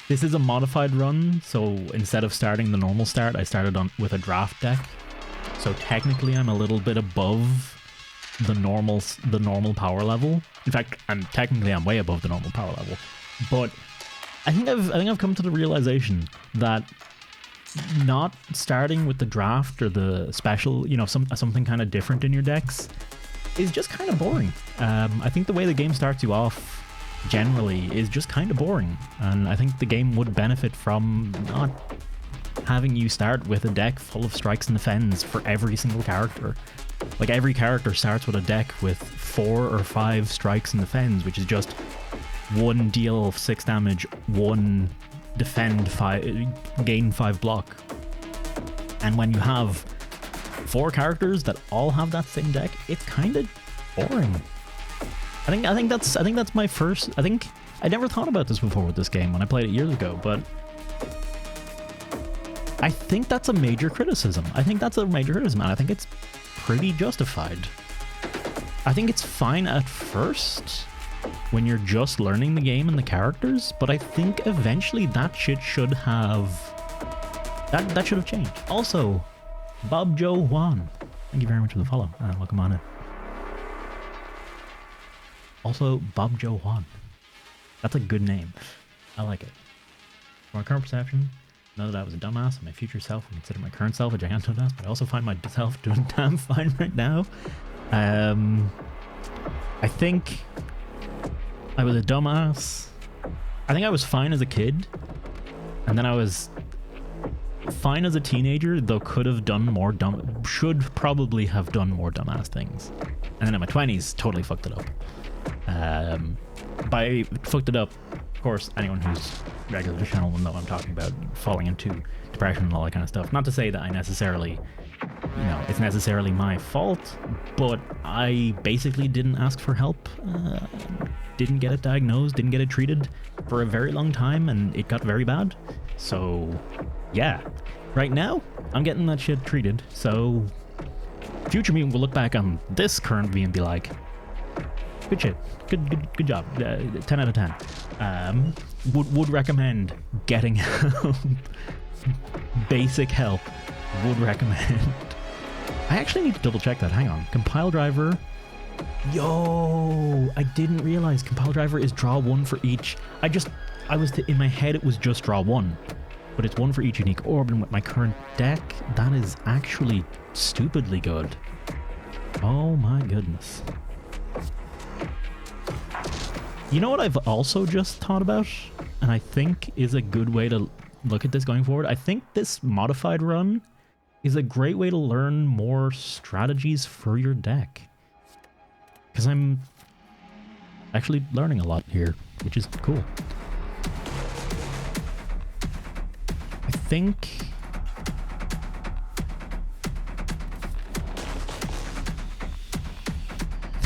This is a modified run, so instead of starting the normal start, I started with a draft deck. So technically I'm a little bit above the normal power level. In fact, I'm way above the normal power level. But I think I've come to the realization that not starting with the draft or the special, you know, something kind of different in your decks is just kind of boring. I think the way the game starts you off generally is just kind of boring, and I think the game would benefit from not having you start with a deck full of strikes and defends for every single character. Like, every character starts with a deck with 4 or 5 strikes and defends, which is just 1 deal 6 damage, 1 defend 5, gain 5 block. And when you have 4 characters that all have that same deck, it's kind of boring. I think that's my first. I think I never thought about this before with this game when I played it years ago, but I think that's a major criticism. I think it's pretty justified. I think it's fine at first when you're just learning the game and the characters, but I think eventually that shit should have that should have changed. Also, Bob Joe Juan, thank you very much for the follow. Welcome on in. Also, Bob Joe Juan. That's a good name. I like it. From my current perception, know that I was a dumbass, and my future self would consider my current self a giant dumbass, but I also find myself doing damn fine right now. I think I was a dumbass. I think I was fine as a kid, and then I was fine as a teenager, though should probably have done more dumbass things. And then in my 20s, totally fucked it up. By fucked it up, of course, anyone who's regular to the channel will know what I'm talking about, falling into depression and all that kind of stuff. Not to say that I necessarily, you know, it's necessarily my fault, but I basically didn't ask for help, didn't get it diagnosed, didn't get it treated for a very long time, and it got very bad. So, yeah. Right now, I'm getting that shit treated, so future me will look back on this current me and be like, good shit. Good job. 10 out of 10. Would recommend getting help. Basic help. Would recommend. I actually need to double check that. Hang on. Compile driver. Yo, I didn't realize compile driver is draw 1 for each. In my head it was just draw 1. But it's 1 for each unique orb, and with my current deck, that is actually stupidly good. Oh my goodness. You know what I've also just thought about, and I think is a good way to look at this going forward? I think this modified run is a great way to learn more strategies for your deck. Because I'm actually learning a lot here, which is cool. I think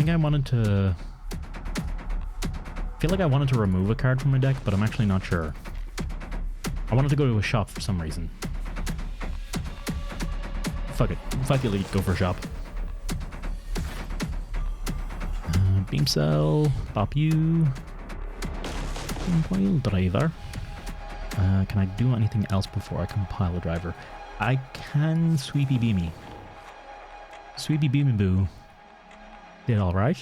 I wanted to... I feel like I wanted to remove a card from my deck, but I'm actually not sure. I wanted to go to a shop for some reason. Fuck it. Fuck Elite, go for a shop. Beam Cell, Pop you. Compile Driver. Can I do anything else before I compile a driver? I can Sweepy Beamy. Sweepy Beamy Boo did alright.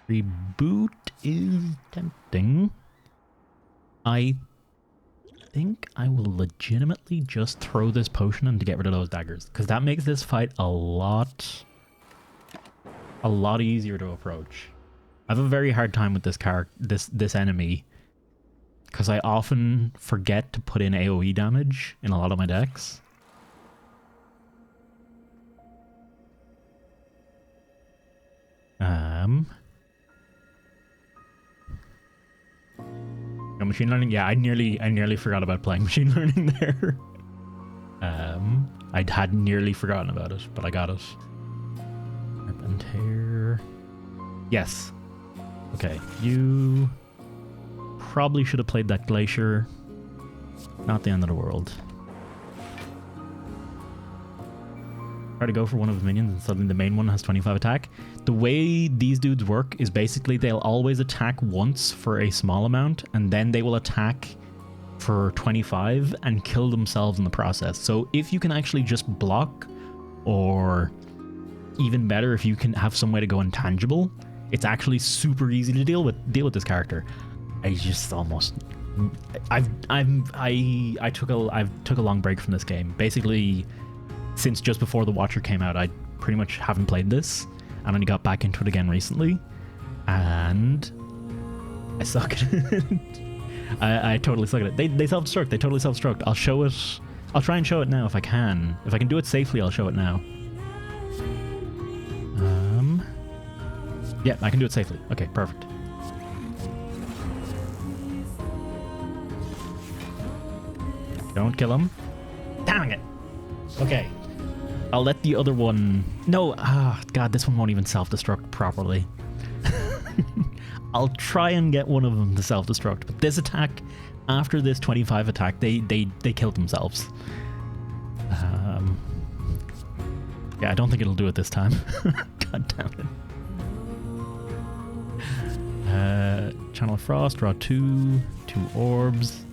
Reboot is tempting. I think I will legitimately just throw this potion in to get rid of those daggers, because that makes this fight a lot easier to approach. I have a very hard time with this enemy, because I often forget to put in AoE damage in a lot of my decks. No, machine learning? Yeah, I nearly forgot about playing machine learning there. I had nearly forgotten about it, but I got it. Rip and tear. Yes. Okay, you probably should have played that glacier. Not the end of the world. Try to go for one of his minions and suddenly the main one has 25 attack. The way these dudes work is basically they'll always attack once for a small amount, and then they will attack for 25 and kill themselves in the process. So if you can actually just block, or even better, if you can have some way to go intangible, it's actually super easy to deal with this character. I just almost... I took a long break from this game. Basically, since just before The Watcher came out, I pretty much haven't played this, and only got back into it again recently, and I suck at it. I totally suck at it. They self-destruct. They totally self-destruct. I'll show it. I'll try and show it now if I can. If I can do it safely, I'll show it now. Yeah, I can do it safely. Okay, perfect. Don't kill him. Dang it. Okay. I'll let the other one... No, God, this one won't even self-destruct properly. I'll try and get one of them to self-destruct, but this attack, after this 25 attack, they killed themselves. Yeah, I don't think it'll do it this time. God damn it. Channel of Frost, draw two orbs.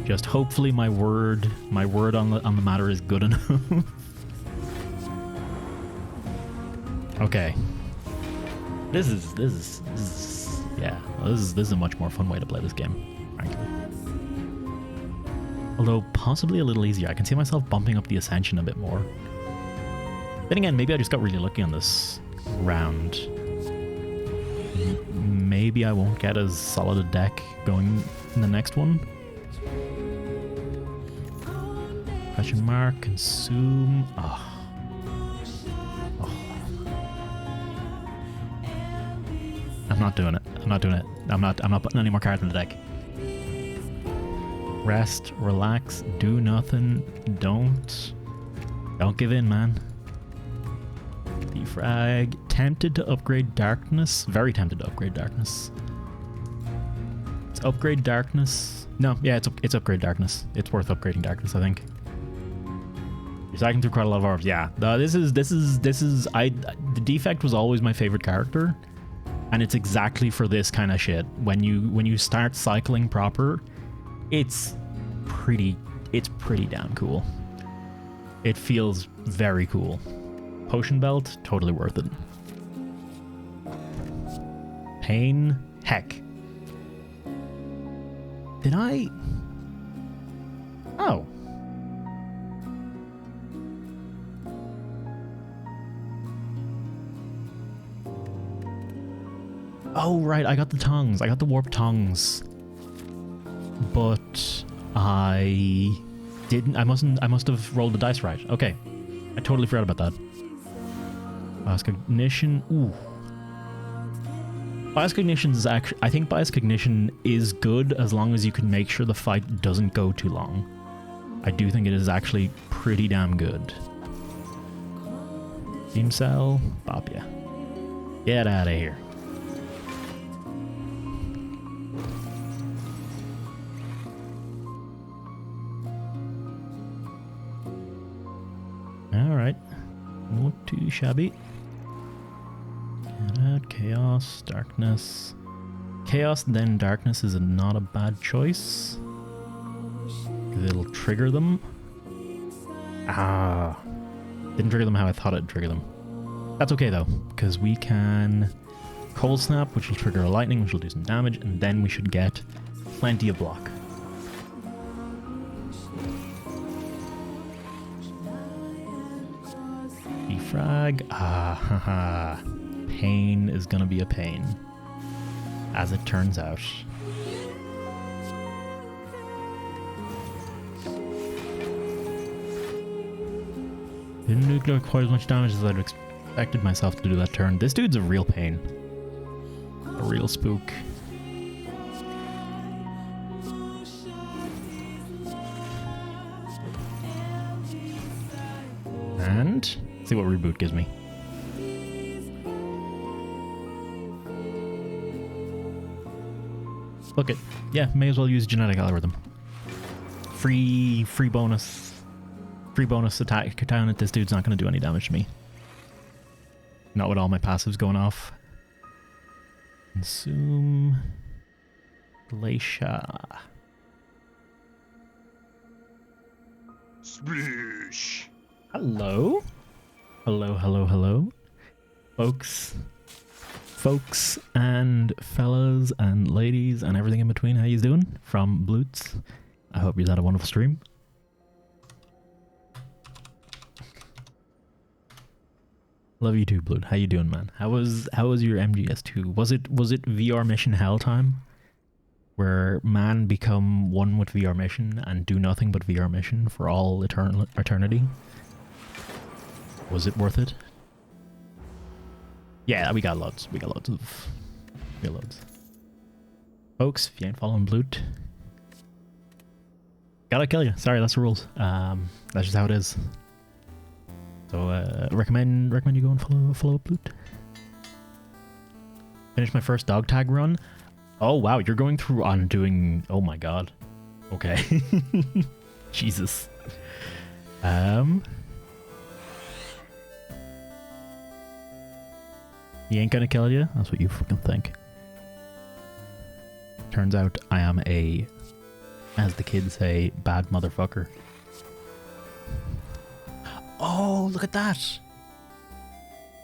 Just hopefully my word on the matter is good enough. Okay. This is a much more fun way to play this game, frankly. Although possibly a little easier. I can see myself bumping up the Ascension a bit more. Then again, maybe I just got really lucky on this round. Maybe I won't get as solid a deck going in the next one. Question mark, consume. Oh. I'm not doing it. I'm not putting any more cards in the deck. Rest, relax, do nothing. Don't give in, man. Defrag. Tempted to upgrade Darkness. Very tempted to upgrade Darkness. It's upgrade Darkness. No, yeah, it's upgrade Darkness. It's worth upgrading Darkness, I think. You're cycling through quite a lot of orbs. Yeah, the Defect was always my favorite character, and it's exactly for this kind of shit. When you start cycling proper, it's pretty damn cool. It feels very cool. Potion Belt, totally worth it. Pain, heck. Did I? Oh. Oh, right, I got the tongues. I got the warped tongues. But I didn't. I must have rolled the dice right. Okay. I totally forgot about that. Bias Cognition. Ooh. Bias Cognition is actually... I think Bias Cognition is good as long as you can make sure the fight doesn't go too long. I do think it is actually pretty damn good. Team Cell. Bop ya. Get out of here. Alright. Not too shabby. Get out. Chaos. Darkness. Chaos, then Darkness is not a bad choice. It'll trigger them. Didn't trigger them how I thought it'd trigger them. That's okay though, because we can Cold Snap, which will trigger a lightning, which will do some damage, and then we should get plenty of block. Defrag. Ah, haha. Pain is gonna be a pain, as it turns out. Didn't do quite as much damage as I'd expected myself to do that turn. This dude's a real pain. A real spook. And see what reboot gives me. Look it. Yeah, may as well use genetic algorithm. Free bonus. Free bonus attack down at this dude's not going to do any damage to me. Not with all my passives going off. Consume. Glacier. Splish. Hello? Hello. Folks and fellas and ladies and everything in between, how you doing? From Blutz. I hope you had a wonderful stream. Love you too, Blood. How you doing, man? How was your MGS2? Was it VR mission hell time? Where man become one with VR mission and do nothing but VR mission for all eternity? Was it worth it? Yeah, we got loads. We got loads. Folks, if you ain't following Blut, gotta kill you. Sorry, that's the rules. That's just how it is. So recommend you go and follow up Blut. Finish my first dog tag run. Oh wow, you're going through on doing. Oh my god. Okay. Jesus. He ain't gonna kill you. That's what you fucking think. Turns out I am a, as the kids say, bad motherfucker. Oh, look at that!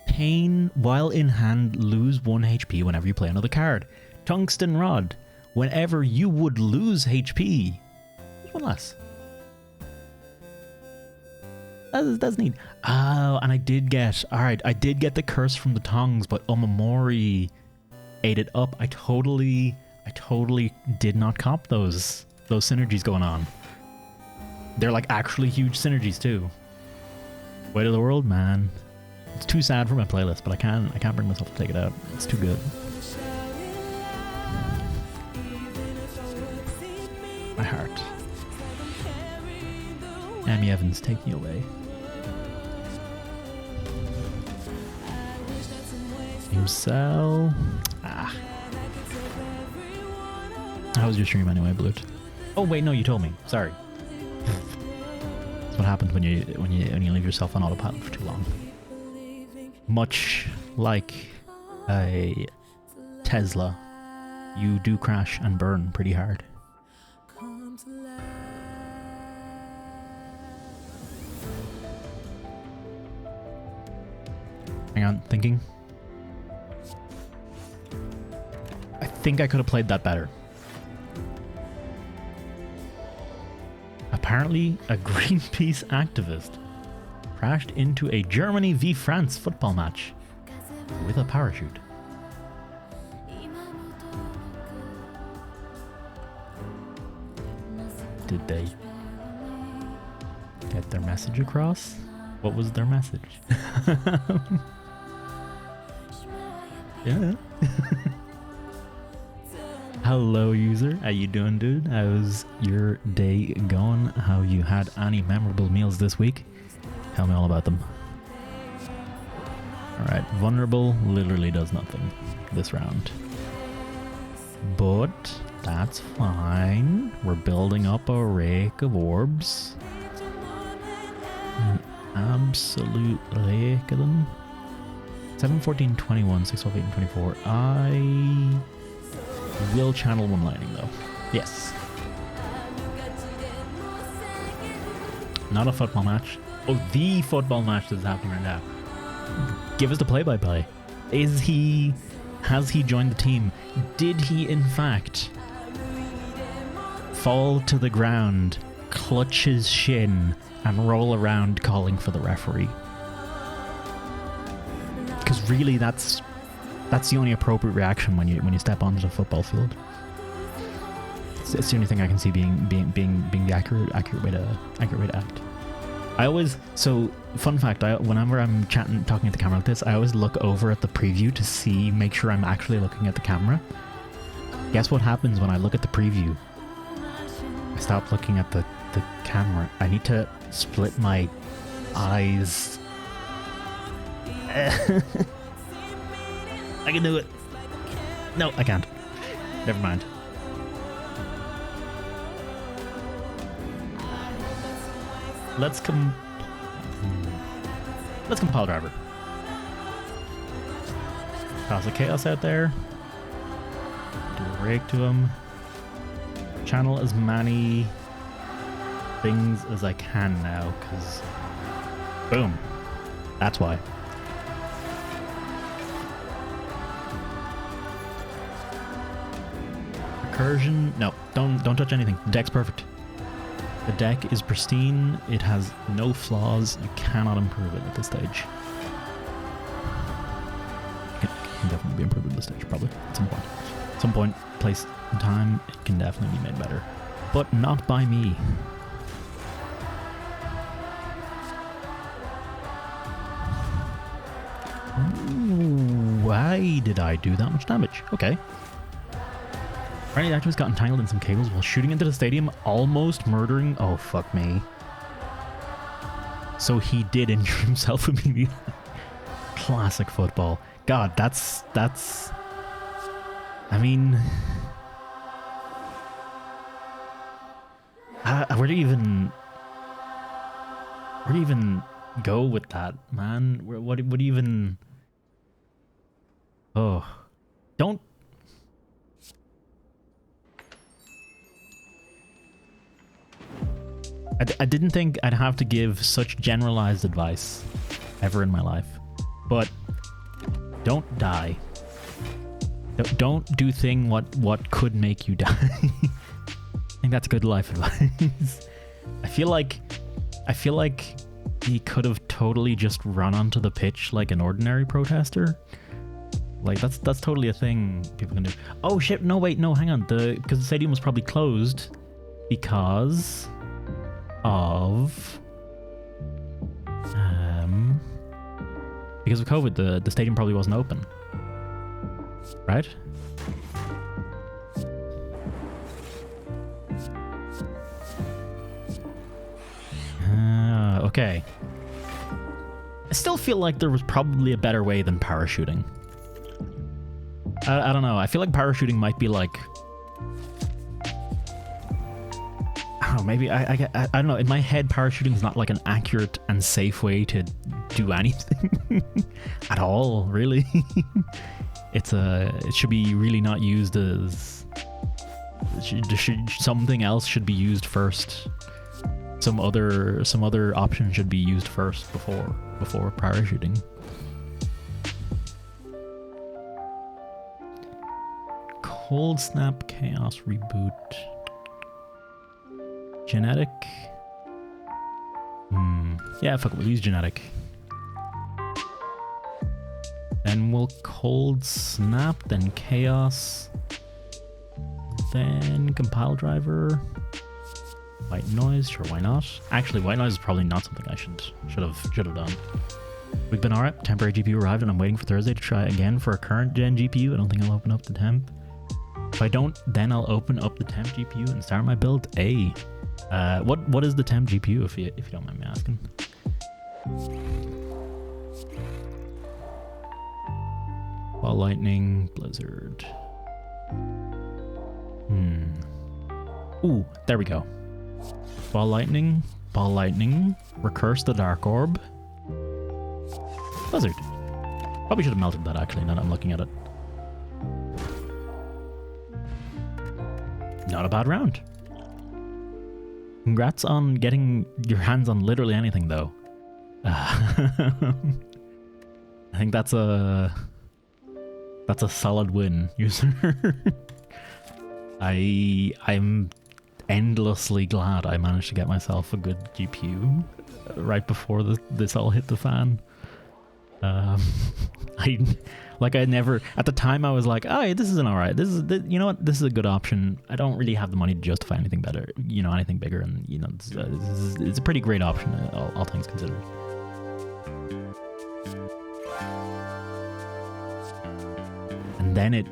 Pain while in hand, lose 1 HP whenever you play another card. Tungsten Rod. Whenever you would lose HP. One less. That's neat. Oh, and I did get... Alright, I did get the curse from the tongs, but Omamori ate it up. I totally did not cop those synergies going on. They're like actually huge synergies too. Way to the world, man. It's too sad for my playlist, but I can't bring myself to take it out. It's too good. My heart. Amy Evans, take me away. Himself. Ah. How was your stream anyway, Blut? Oh wait, no, you told me. Sorry. That's what happens when you leave yourself on autopilot for too long. Much like a Tesla, you do crash and burn pretty hard. Hang on, thinking. I think I could have played that better. Apparently, a Greenpeace activist crashed into a Germany v France football match with a parachute. Did they get their message across? What was their message? Yeah. Hello, user. How you doing, dude? How's your day going? How you had any memorable meals this week? Tell me all about them. Alright, vulnerable literally does nothing this round. But that's fine. We're building up a rake of orbs. An absolute rake of them. 7, 14, 21, 6, 12, 8, and 24. I will channel one lightning though. Yes. Not a football match. Oh, the football match that's happening right now. Give us the play-by-play. Is he Has he joined the team? Did he, in fact, fall to the ground, clutch his shin, and roll around calling for the referee? Because really, that's the only appropriate reaction when you step onto the football field. It's the only thing I can see being the accurate way to act. I always, so fun fact, whenever I'm talking at the camera like this, I always look over at the preview to make sure I'm actually looking at the camera. Guess what happens when I look at the preview? I stop looking at the camera. I need to split my eyes. I can do it. No, I can't. Never mind. Let's compile driver. Toss a chaos out there. Do a rake to him. Channel as many things as I can now, because boom. That's why. Recursion. No, don't touch anything. The deck's perfect. The deck is pristine. It has no flaws. You cannot improve it at this stage. It can definitely be improved at this stage, probably at some point. At some point, place, and time, it can definitely be made better, but not by me. Ooh, why did I do that much damage? Okay. Friendly activist got entangled in some cables while shooting into the stadium, almost murdering... Oh, fuck me. So he did injure himself immediately. Classic football. God, that's... I mean... Where do you even go with that, man? What do you even... Oh. Don't... I didn't think I'd have to give such generalized advice ever in my life, but don't die. Don't do what could make you die. I think that's good life advice. I feel like he could have totally just run onto the pitch like an ordinary protester. Like that's totally a thing people can do. Oh shit! No, wait, no, hang on. Because the stadium was probably closed because of COVID. The stadium probably wasn't open, right? Okay. I still feel like there was probably a better way than parachuting. I don't know. I feel like parachuting might be like... I don't know, maybe I don't know. In my head, parachuting is not like an accurate and safe way to do anything at all, really. It should be really not used as... something else should be used first. Some other option should be used first before parachuting. Cold Snap Chaos Reboot. Genetic. Yeah, fuck it, we'll use genetic. Then we'll Cold Snap, then Chaos. Then Compile Driver. White Noise, sure, why not? Actually, White Noise is probably not something I should have done. We've been alright. Temporary GPU arrived and I'm waiting for Thursday to try again for a current gen GPU. I don't think I'll open up the temp. If I don't, then I'll open up the temp GPU and start my build. What is the temp GPU if you don't mind me asking? Ball Lightning, Blizzard. Ooh, there we go. Ball Lightning, Recurse the Dark Orb. Blizzard. Probably should have melted that actually, now that I'm looking at it. Not a bad round. Congrats on getting your hands on literally anything though. I think that's That's a solid win, user. I'm endlessly glad I managed to get myself a good GPU right before this all hit the fan. I never at the time I was like, oh, this is an alright. You know what? This is a good option. I don't really have the money to justify anything better, anything bigger, and it's a pretty great option, all things considered. And then it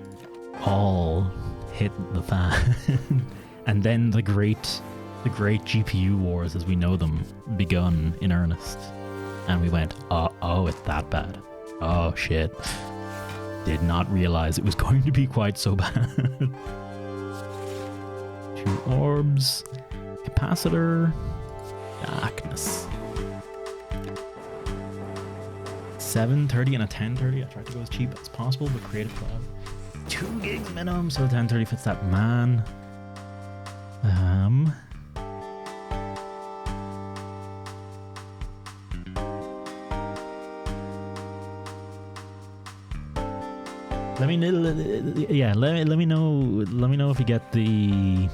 all hit the fan, and then the great GPU wars as we know them begun in earnest, and we went, oh, it's that bad. Oh shit. Did not realize it was going to be quite so bad. 2 orbs, capacitor, darkness. 730 and a 1030. I tried to go as cheap as possible, but Creative Cloud 2 gigs minimum, so 1030 fits that man. Let me know if you get the.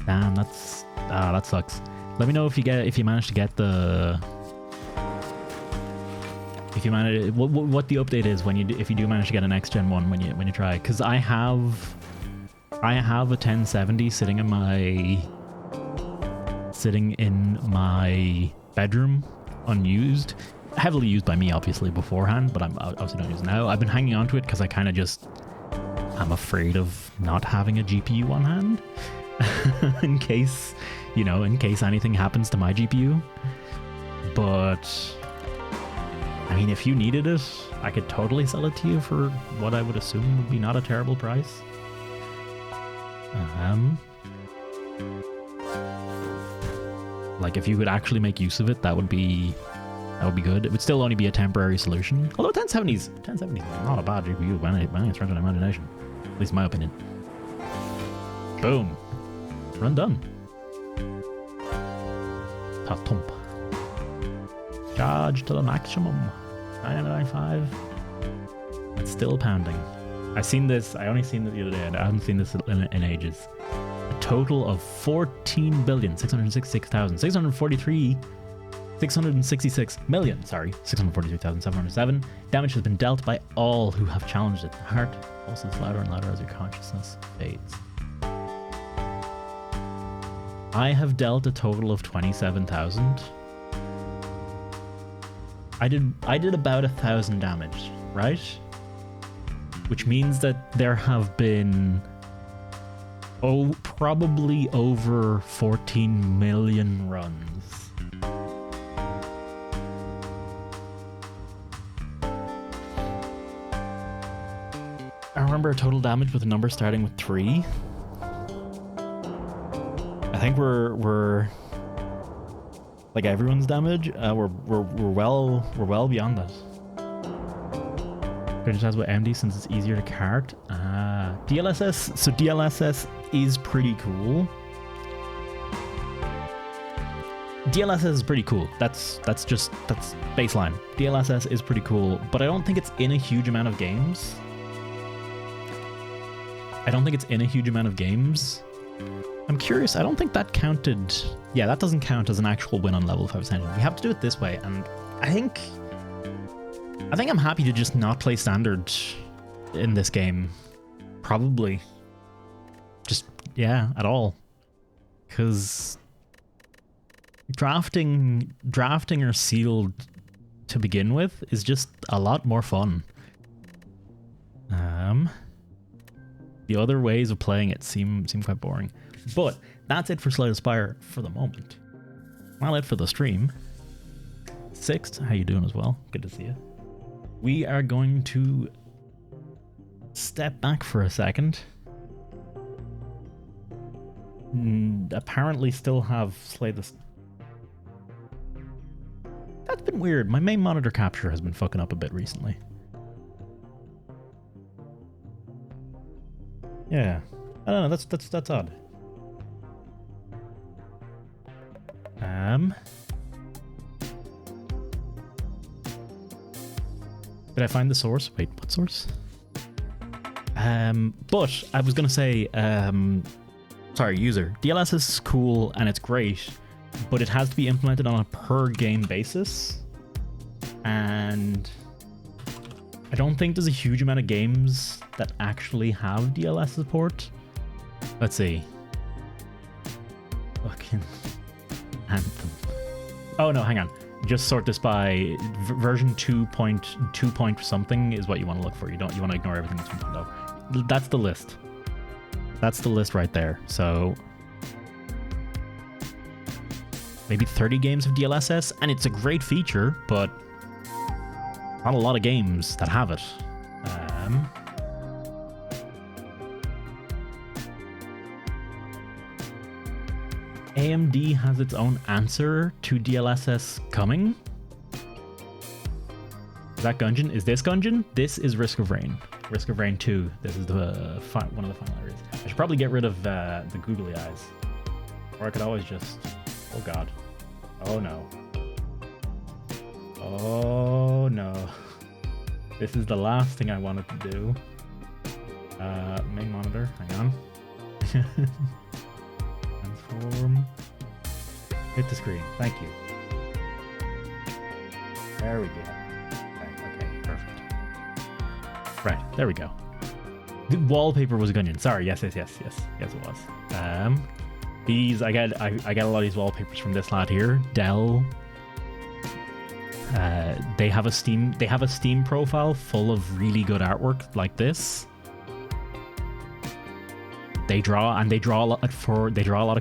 Damn, that sucks. Let me know if you manage to get the. If you manage, what the update is if you do manage to get a next gen one when you try, because I have a 1070 sitting in my bedroom unused. Heavily used by me, obviously, beforehand, but I'm obviously not using it now. I've been hanging on to it because I kind of I'm afraid of not having a GPU on hand in case anything happens to my GPU. But I mean, if you needed it, I could totally sell it to you for what I would assume would be not a terrible price. Like if you could actually make use of it, that would be good. It would still only be a temporary solution. Although 1070 is not a bad GPU by any stretch of the imagination. At least in my opinion. Boom. Run done. Tatump. Charge to the maximum. 995. It's still pounding. I only seen it the other day, and I haven't seen this in ages. A total of 643,666,707 damage has been dealt by all who have challenged it. The heart pulses louder and louder as your consciousness fades. I have dealt a total of 27,000. I did about 1,000 damage, right? Which means that there have been probably over 14 million runs. I remember a total damage with a number starting with 3. I think we're like everyone's damage. We're well beyond that. It just has about MD since it's easier to cart. DLSS. So DLSS is pretty cool. DLSS is pretty cool. That's baseline. DLSS is pretty cool, but I don't think it's in a huge amount of games. I'm curious. I don't think that counted. Yeah, that doesn't count as an actual win on level 5 Ascension. We have to do it this way, and I think I'm happy to just not play standard in this game. Probably. Just, yeah, at all. Because drafting or sealed to begin with is just a lot more fun. The other ways of playing it seem quite boring. But that's it for Slay the Spire for the moment. Well, it for the stream. Sixth, how you doing as well? Good to see you. We are going to step back for a second. Apparently still have Slay the... That's been weird. My main monitor capture has been fucking up a bit recently. Yeah. I don't know, that's odd. Did I find the source? Wait, what source? But I was gonna say, sorry, user. DLS is cool and it's great, but it has to be implemented on a per game basis. And I don't think there's a huge amount of games that actually have DLS support. Let's see. Fucking Anthem. Oh no, hang on. Just sort this by version 2.2 point something is what you want to look for. You want to ignore everything that's 1.0. That's the list. That's the list right there. So maybe 30 games of DLSS, and it's a great feature, but not a lot of games that have it. AMD has its own answer to DLSS coming. Is that Gungeon? Is this Gungeon? This is Risk of Rain. Risk of Rain 2. This is the one of the final areas. I should probably get rid of the googly eyes. Or I could always just... Oh god. Oh no. Oh no. This is the last thing I wanted to do. Main monitor. Hang on. Transform. Hit the screen. Thank you. There we go. Okay, perfect. Right, there we go. The wallpaper was Gungeon. Sorry, yes, it was. These I get a lot of these wallpapers from this lad here, Dell. They have a Steam profile full of really good artwork like this. They draw a lot of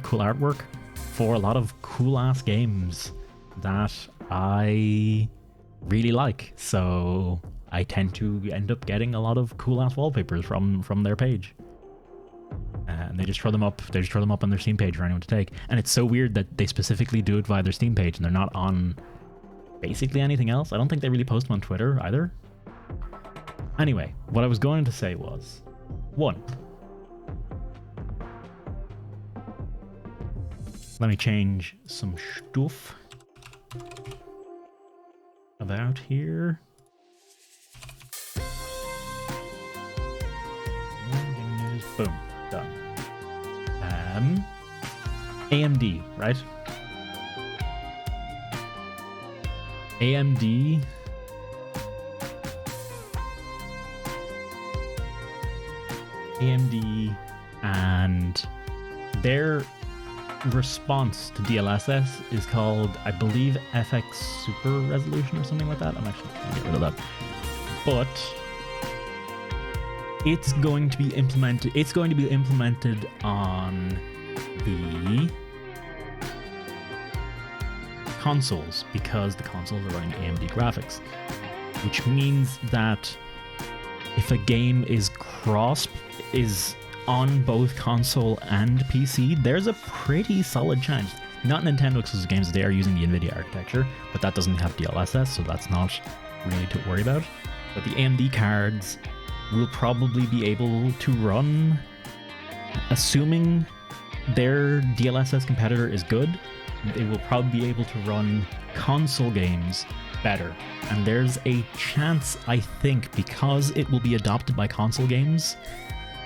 cool artwork for a lot of cool ass games that I really like. So I tend to end up getting a lot of cool ass wallpapers from their page. And they just throw them up. They just throw them up on their Steam page for anyone to take. And it's so weird that they specifically do it via their Steam page and they're not on basically anything else. I don't think they really post them on Twitter either. Anyway, what I was going to say was, 1. Let me change some stuff about here. Boom, done. AMD, right? AMD and their response to DLSS is called, I believe, FX Super Resolution or something like that. I'm actually going to get rid of that. But it's going to be implemented. It's going to be implemented on the consoles because the consoles are running AMD graphics, which means that if a game is on both console and PC, there's a pretty solid chance. Not Nintendo exclusive games, they are using the NVIDIA architecture, but that doesn't have DLSS, so that's not really to worry about. But the AMD cards will probably be able to run, assuming their DLSS competitor is good, they will probably be able to run console games better. And there's a chance, I think, because it will be adopted by console games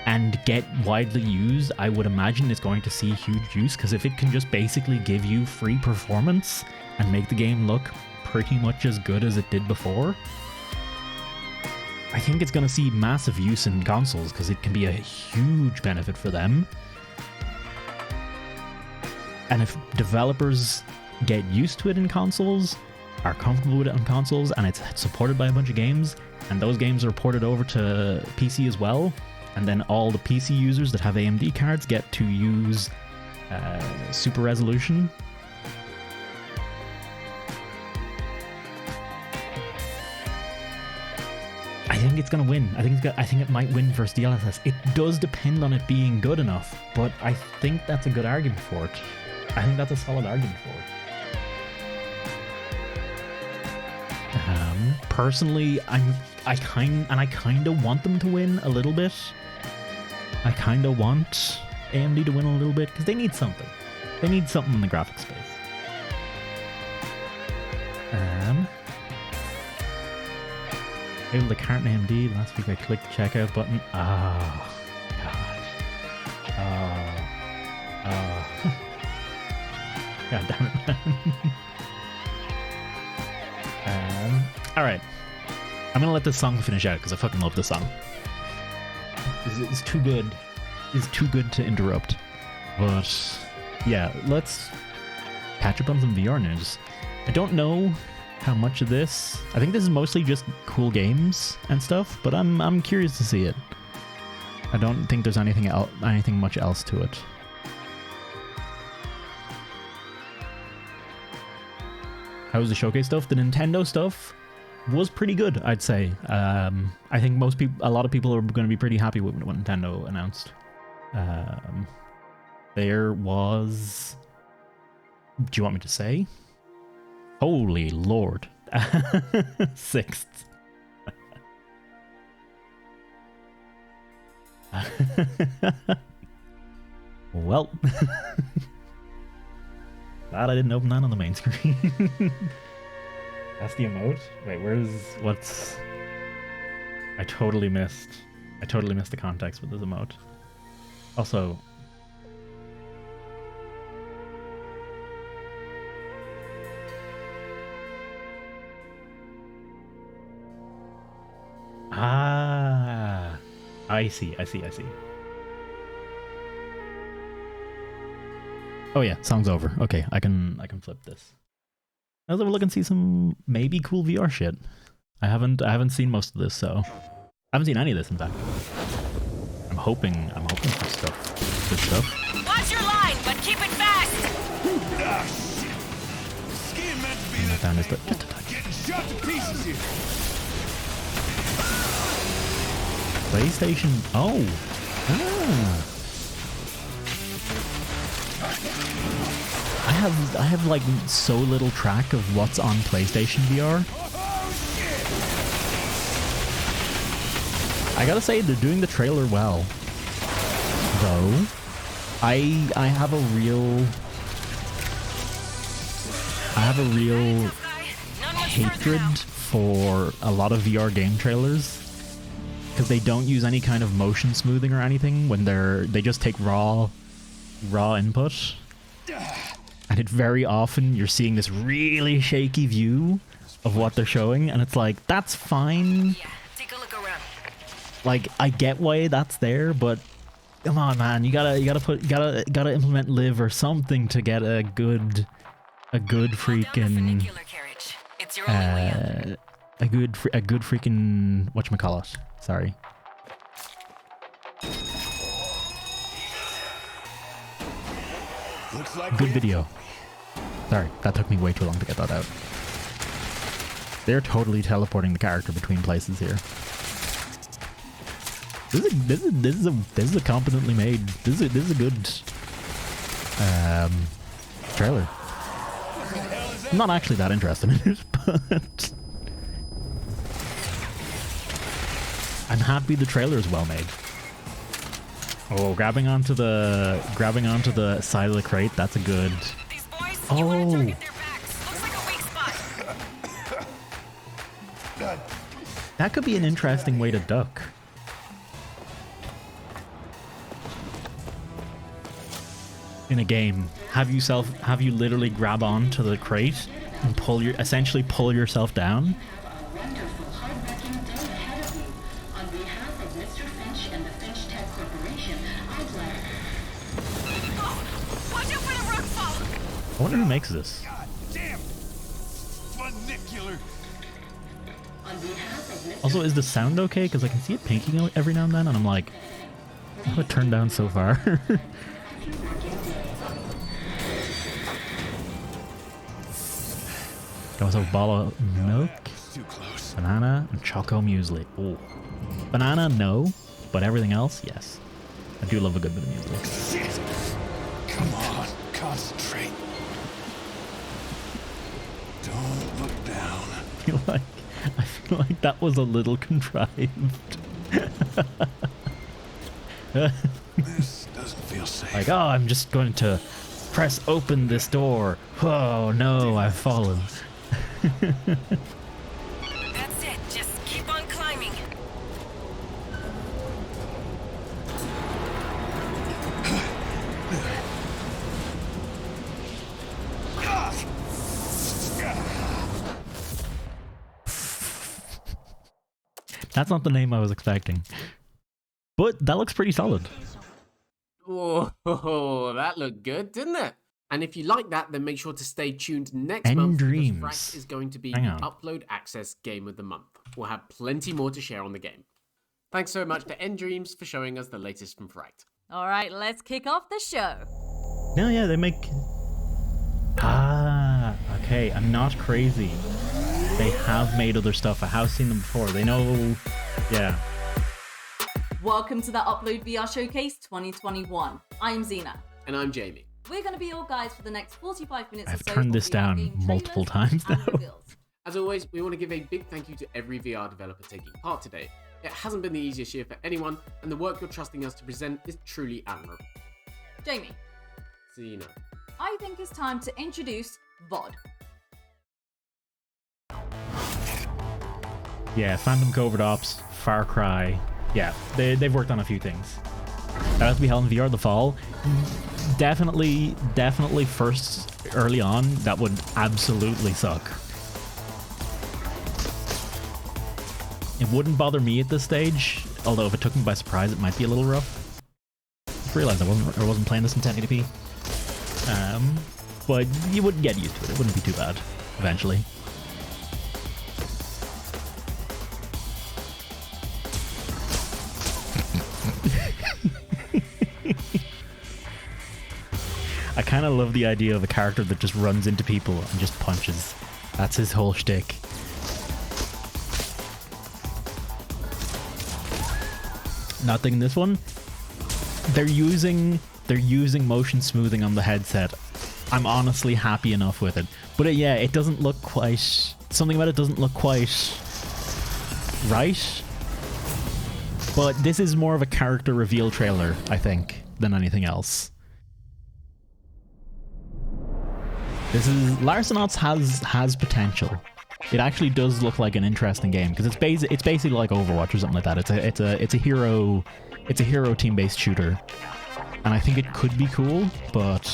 and get widely used, I would imagine it's going to see huge use, because if it can just basically give you free performance and make the game look pretty much as good as it did before, I think it's going to see massive use in consoles, because it can be a huge benefit for them. And if developers get used to it in consoles, are comfortable with it on consoles, and it's supported by a bunch of games, and those games are ported over to PC as well, and then all the PC users that have AMD cards get to use super resolution. I think it's gonna win. I think it might win versus DLSS. It does depend on it being good enough, but I think that's a good argument for it. I think that's a solid argument for it. Personally, I kind of want them to win a little bit. I kind of want AMD to win a little bit because they need something. They need something in the graphics space. Able to cart an AMD. Last week I clicked the checkout button. Oh, God. Oh. God damn it, man. Alright. I'm gonna let this song finish out because I fucking love this song. It's too good. It's too good to interrupt. But yeah, let's catch up on some VR news. I don't know how much of this. I think this is mostly just cool games and stuff, but I'm curious to see it. I don't think there's anything much else to it. How was the showcase stuff? The Nintendo stuff was pretty good, I'd say. I think a lot of people are going to be pretty happy with what Nintendo announced. There was... Do you want me to say? Holy Lord. Sixth. Well. Glad I didn't open that on the main screen. That's the emote? Wait, what's... I totally missed the context with this emote. Also... Ah, I see. Oh yeah, song's over. Okay, I can flip this. Let's have a look and see some maybe cool VR shit. I haven't seen most of this, so I haven't seen any of this in fact. I'm hoping for stuff. Good stuff. Watch your line, but keep it fast. Ah, shit. Skin meant to be I this found this. getting shot to pieces here. PlayStation. Oh. Ah. I have like so little track of what's on PlayStation VR. I gotta say they're doing the trailer well. Though I have a real hatred for a lot of VR game trailers. Because they don't use any kind of motion smoothing or anything when they just take raw input. And it very often you're seeing this really shaky view of what they're showing, and it's like, that's fine. Yeah, take a look around. Like, I get why that's there, but come on, man, you gotta implement live or something to get a good freaking It's your only way up. a good freaking whatchamacallit. Sorry. Looks like Good video. Sorry, that took me way too long to get that out. They're totally teleporting the character between places here. This is a competently made. This is a good trailer. I'm not actually that interested in it, but I'm happy the trailer is well made. Oh, grabbing onto the side of the crate, that's a good. These boys, Oh. you want to target their backs. Looks like a weak spot. That could be an interesting way to duck. In a game, have you literally grab onto the crate and essentially pull yourself down? Wonderful, hard-working day ahead of you. On behalf of Mr. Finch and the Finch Tech Corporation, I'd like... Oh, watch out for the rock fall. I wonder who makes this. God damn. Funicular. On behalf of Mr. Also, is the sound okay? Because I can see it pinking every now and then, and I'm like, how do I turn down so far? Got myself a bottle of milk, Too close. banana, and choco muesli. Oh, banana, no, but everything else, yes. I do love a good bit of muesli. Shit. Come on, concentrate. Don't look down. I feel like that was a little contrived. This doesn't feel safe. Like, oh, I'm just going to press open this door. Oh no, I've fallen. That's it. Just keep on climbing. That's not the name I was expecting. But that looks pretty solid. Whoa, that looked good, didn't it? And if you like that, then make sure to stay tuned next End month Dreams. because Fract is going to be Hang the on. Upload Access Game of the Month. We'll have plenty more to share on the game. Thanks so much to End Dreams for showing us the latest from Fract. All right, let's kick off the show. No, yeah, they make... Ah, okay, I'm not crazy. They have made other stuff. I have seen them before. They know... Yeah. Welcome to the Upload VR Showcase 2021. I'm Zena. And I'm Jamie. We're going to be your guides for the next 45 minutes I've or so. turned of this VR down game multiple trailers times and now. reveals. As always, we want to give a big thank you to every VR developer taking part today. It hasn't been the easiest year for anyone, and the work you're trusting us to present is truly admirable. Jamie, Zena. I think it's time to introduce VOD. Yeah, Phantom Covert Ops, Far Cry. Yeah, they've worked on a few things. That has to be held in VR the fall. Definitely first, early on, that would absolutely suck. It wouldn't bother me at this stage, although if it took me by surprise, it might be a little rough. Just realized I wasn't playing this in 1080p. But you wouldn't get used to it. It wouldn't be too bad, eventually. I kind of love the idea of a character that just runs into people and just punches. That's his whole shtick. Not thinking this one. They're using motion smoothing on the headset. I'm honestly happy enough with it. But yeah, it doesn't look quite... Something about it doesn't look quite right. But this is more of a character reveal trailer, I think, than anything else. This is... Larcenauts has potential. It actually does look like an interesting game because it's basically like Overwatch or something like that. It's a hero team-based shooter, and I think it could be cool. But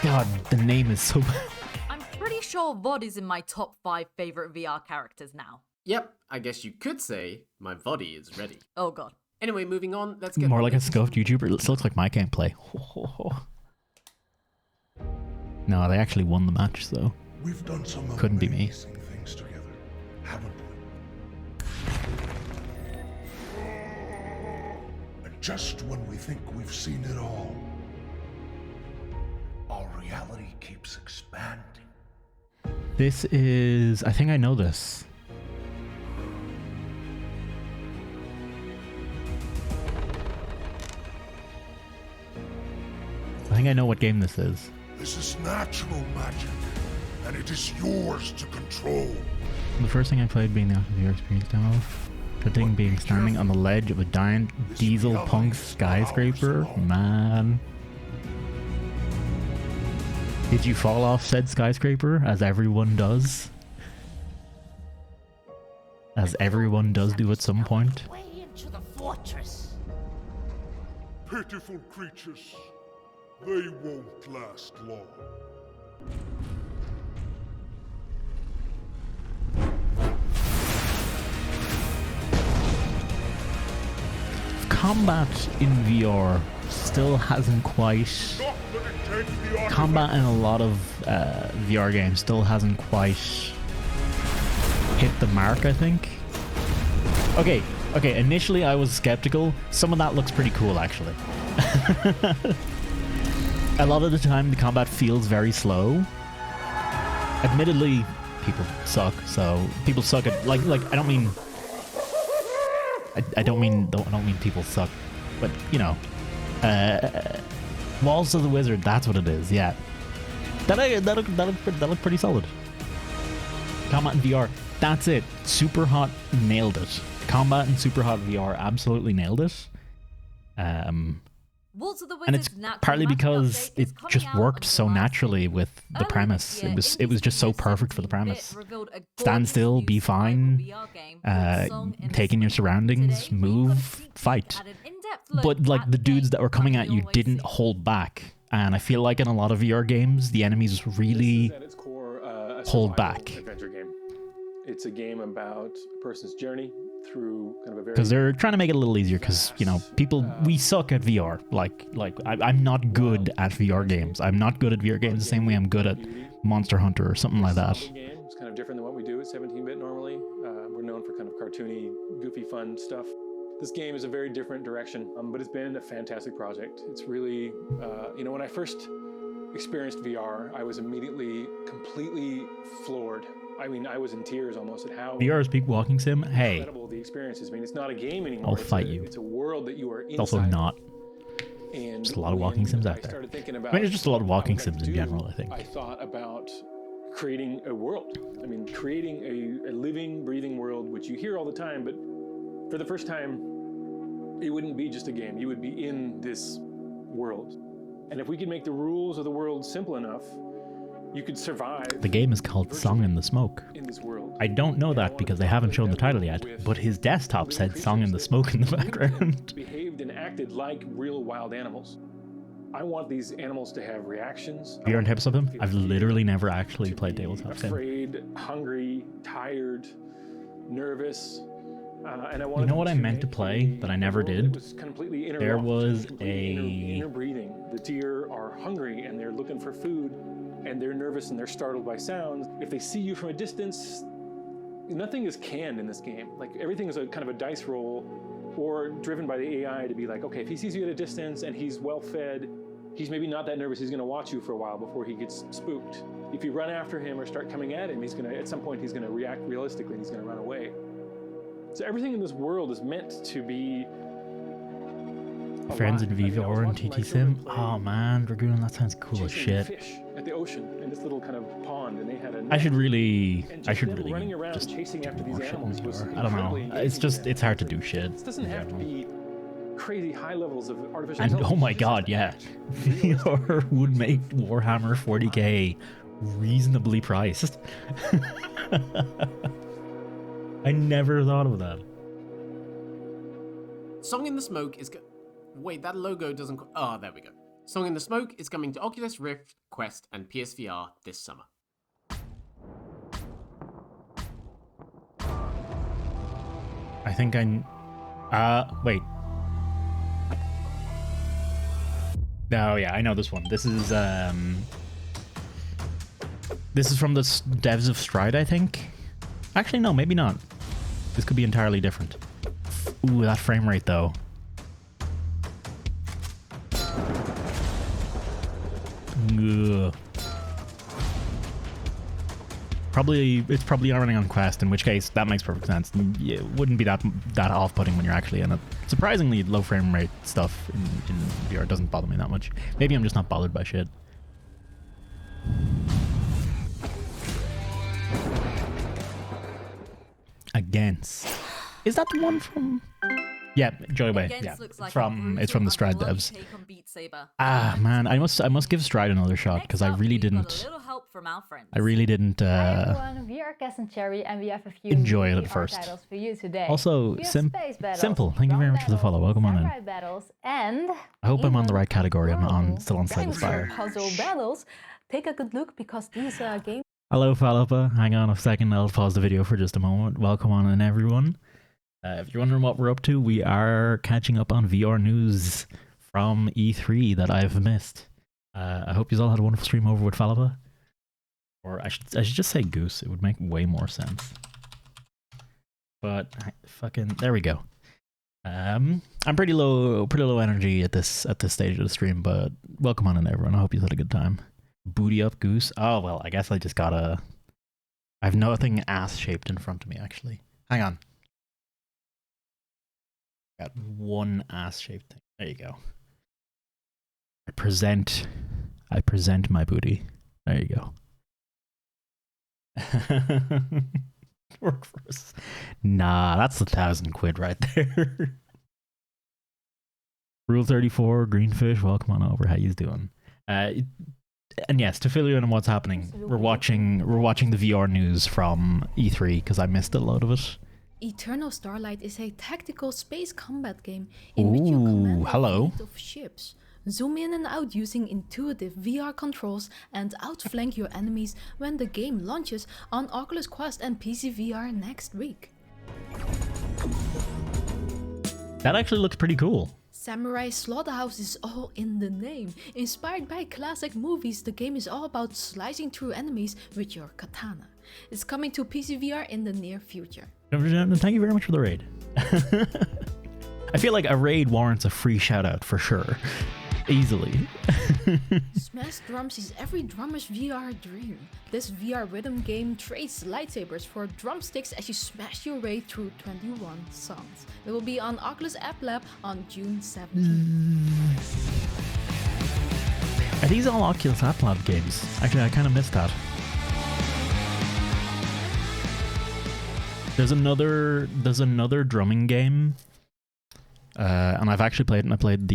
God, the name is so bad. I'm pretty sure VOD is in my top 5 favorite VR characters now. Yep, I guess you could say my body is ready. Oh god. Anyway, moving on, let's get More like a scuffed YouTuber. It looks like my gameplay. No, they actually won the match, though. We've done some Couldn't be me. amazing things together, haven't we? And just when we think we've seen it all, our reality keeps expanding. This is... I think I know this. I think I know what game this is. This is natural magic, and it is yours to control. The first thing I played being the Active VR experience demo. The thing being standing on the ledge of a giant diesel punk skyscraper. Man. Did you fall off said skyscraper, as everyone does? As everyone does do at some point. Way into the fortress. Pitiful creatures. They won't last long. Combat in VR still hasn't quite... Combat in a lot of VR games still hasn't quite hit the mark, I think. Okay, initially I was skeptical. Some of that looks pretty cool, actually. A lot of the time the combat feels very slow. Admittedly, people suck, so people suck at I don't mean people suck, but you know, Walls of the Wizard, that's what it is. Yeah, that looked pretty solid. Combat in VR, that's it. Super Hot nailed it. Combat in Super Hot VR absolutely nailed it. And it's partly because it just worked so naturally with the premise. It was just so perfect for the premise. Stand still, be fine, take in your surroundings, move, fight. But like the dudes that were coming at you didn't hold back. And I feel like in a lot of VR games, the enemies really hold back. It's a game about a person's journey through kind of a very... Because they're trying to make it a little easier, because, you know, people, we suck at VR. I'm not good at VR games. I'm not good at VR games the same way I'm good at Monster Hunter or something like that. It's kind of different than what we do at 17-bit normally. We're known for kind of cartoony, goofy, fun stuff. This game is a very different direction, but it's been a fantastic project. It's really, you know, when I first experienced VR, I was immediately completely floored. I mean, I was in tears almost at how VR is peak walking sim. Hey, incredible the experience is. I mean, it's not a game anymore. I'll fight you. It's a world that you are inside. It's also not. And just a lot of walking sims out there. I mean, it's just a lot of walking sims in general, I think. I thought about creating a world. I mean, creating a living, breathing world, which you hear all the time, but for the first time, it wouldn't be just a game. You would be in this world. And if we could make the rules of the world simple enough, you could survive. The game is called Song in the Smoke. In this world. I don't know that because they haven't shown the title yet, but his desktop said Song in the Smoke in the background. Behaved and acted like real wild animals. I want these animals to have reactions. Have you earned tips of him? I've literally never actually played tabletop sim. Afraid, hungry, tired, nervous. And I wanted you know what I meant to play that I never did? There was inner breathing. The deer are hungry and they're looking for food, and they're nervous and they're startled by sounds. If they see you from a distance, nothing is canned in this game. Like, everything is a kind of a dice roll, or driven by the AI to be like, okay, if he sees you at a distance and he's well fed, he's maybe not that nervous, he's gonna watch you for a while before he gets spooked. If you run after him or start coming at him, at some point he's gonna react realistically and he's gonna run away. So everything in this world is meant to be Friends in VR and TT Sim. Oh man, Dragoon, that sounds cool as shit. Fish at the ocean in this little kind of pond, and they had a I should really running around just chasing after these animals was I don't know. It's hard to do shit. It doesn't have to be crazy high levels of artificial and intelligence. Oh my god, yeah. VR would make Warhammer 40k reasonably priced. I never thought of that. Song in the Smoke is... Wait, that logo doesn't... Oh, there we go. Song in the Smoke is coming to Oculus Rift, Quest, and PSVR this summer. I think wait. Oh yeah, I know this one. This is from the devs of Stride, I think. Actually, no, maybe not. This could be entirely different. Ooh, that frame rate though. Ugh. It's probably running on Quest, in which case that makes perfect sense. It wouldn't be that off-putting when you're actually in it. Surprisingly, low frame rate stuff in VR doesn't bother me that much. Maybe I'm just not bothered by shit. Against. Is that the one from? Yeah, Joyway. Yeah, like it's from the Stride devs. Ah man, I must give Stride another shot because I really didn't. I really didn't enjoy it at first. For you today. Also, simple. Thank you very much for the follow. Welcome on in. And I hope I'm on the right category. I'm still on Slay the Spire. Puzzle battles. Take a good look because these games. Hello, Falopa. Hang on a second. I'll pause the video for just a moment. Welcome on in, everyone. If you're wondering what we're up to, we are catching up on VR news from E3 that I've missed. I hope you all had a wonderful stream over with Falopa. Or I should just say Goose. It would make way more sense. But fucking there we go. I'm pretty low energy at this stage of the stream, but welcome on in, everyone. I hope you had a good time. Booty up, Goose. Oh well, I guess I just gotta. I have nothing ass shaped in front of me actually. Hang on. Got one ass shaped thing. There you go. I present my booty. There you go. Work for us. Nah, that's £1,000 right there. Rule 34, Greenfish, welcome on over. How you doing? And yes, to fill you in on what's happening, we're watching the VR news from E3 because I missed a load of it. Eternal Starlight is a tactical space combat game in which you command a fleet of ships. zoom in and out using intuitive VR controls, and outflank your enemies when the game launches on Oculus Quest and PC VR next week. That actually looks pretty cool. Samurai Slaughterhouse is all in the name. Inspired by classic movies, the game is all about slicing through enemies with your katana. It's coming to PC VR in the near future. Thank you very much for the raid. I feel like a raid warrants a free shout out for sure. Easily. Smash Drums is every drummer's VR dream. This VR rhythm game trades lightsabers for drumsticks as you smash your way through 21 songs. It will be on Oculus App Lab on June 17th. Are these all Oculus App Lab games? Actually, I kind of missed that. There's another drumming game. And I've actually played it, and I played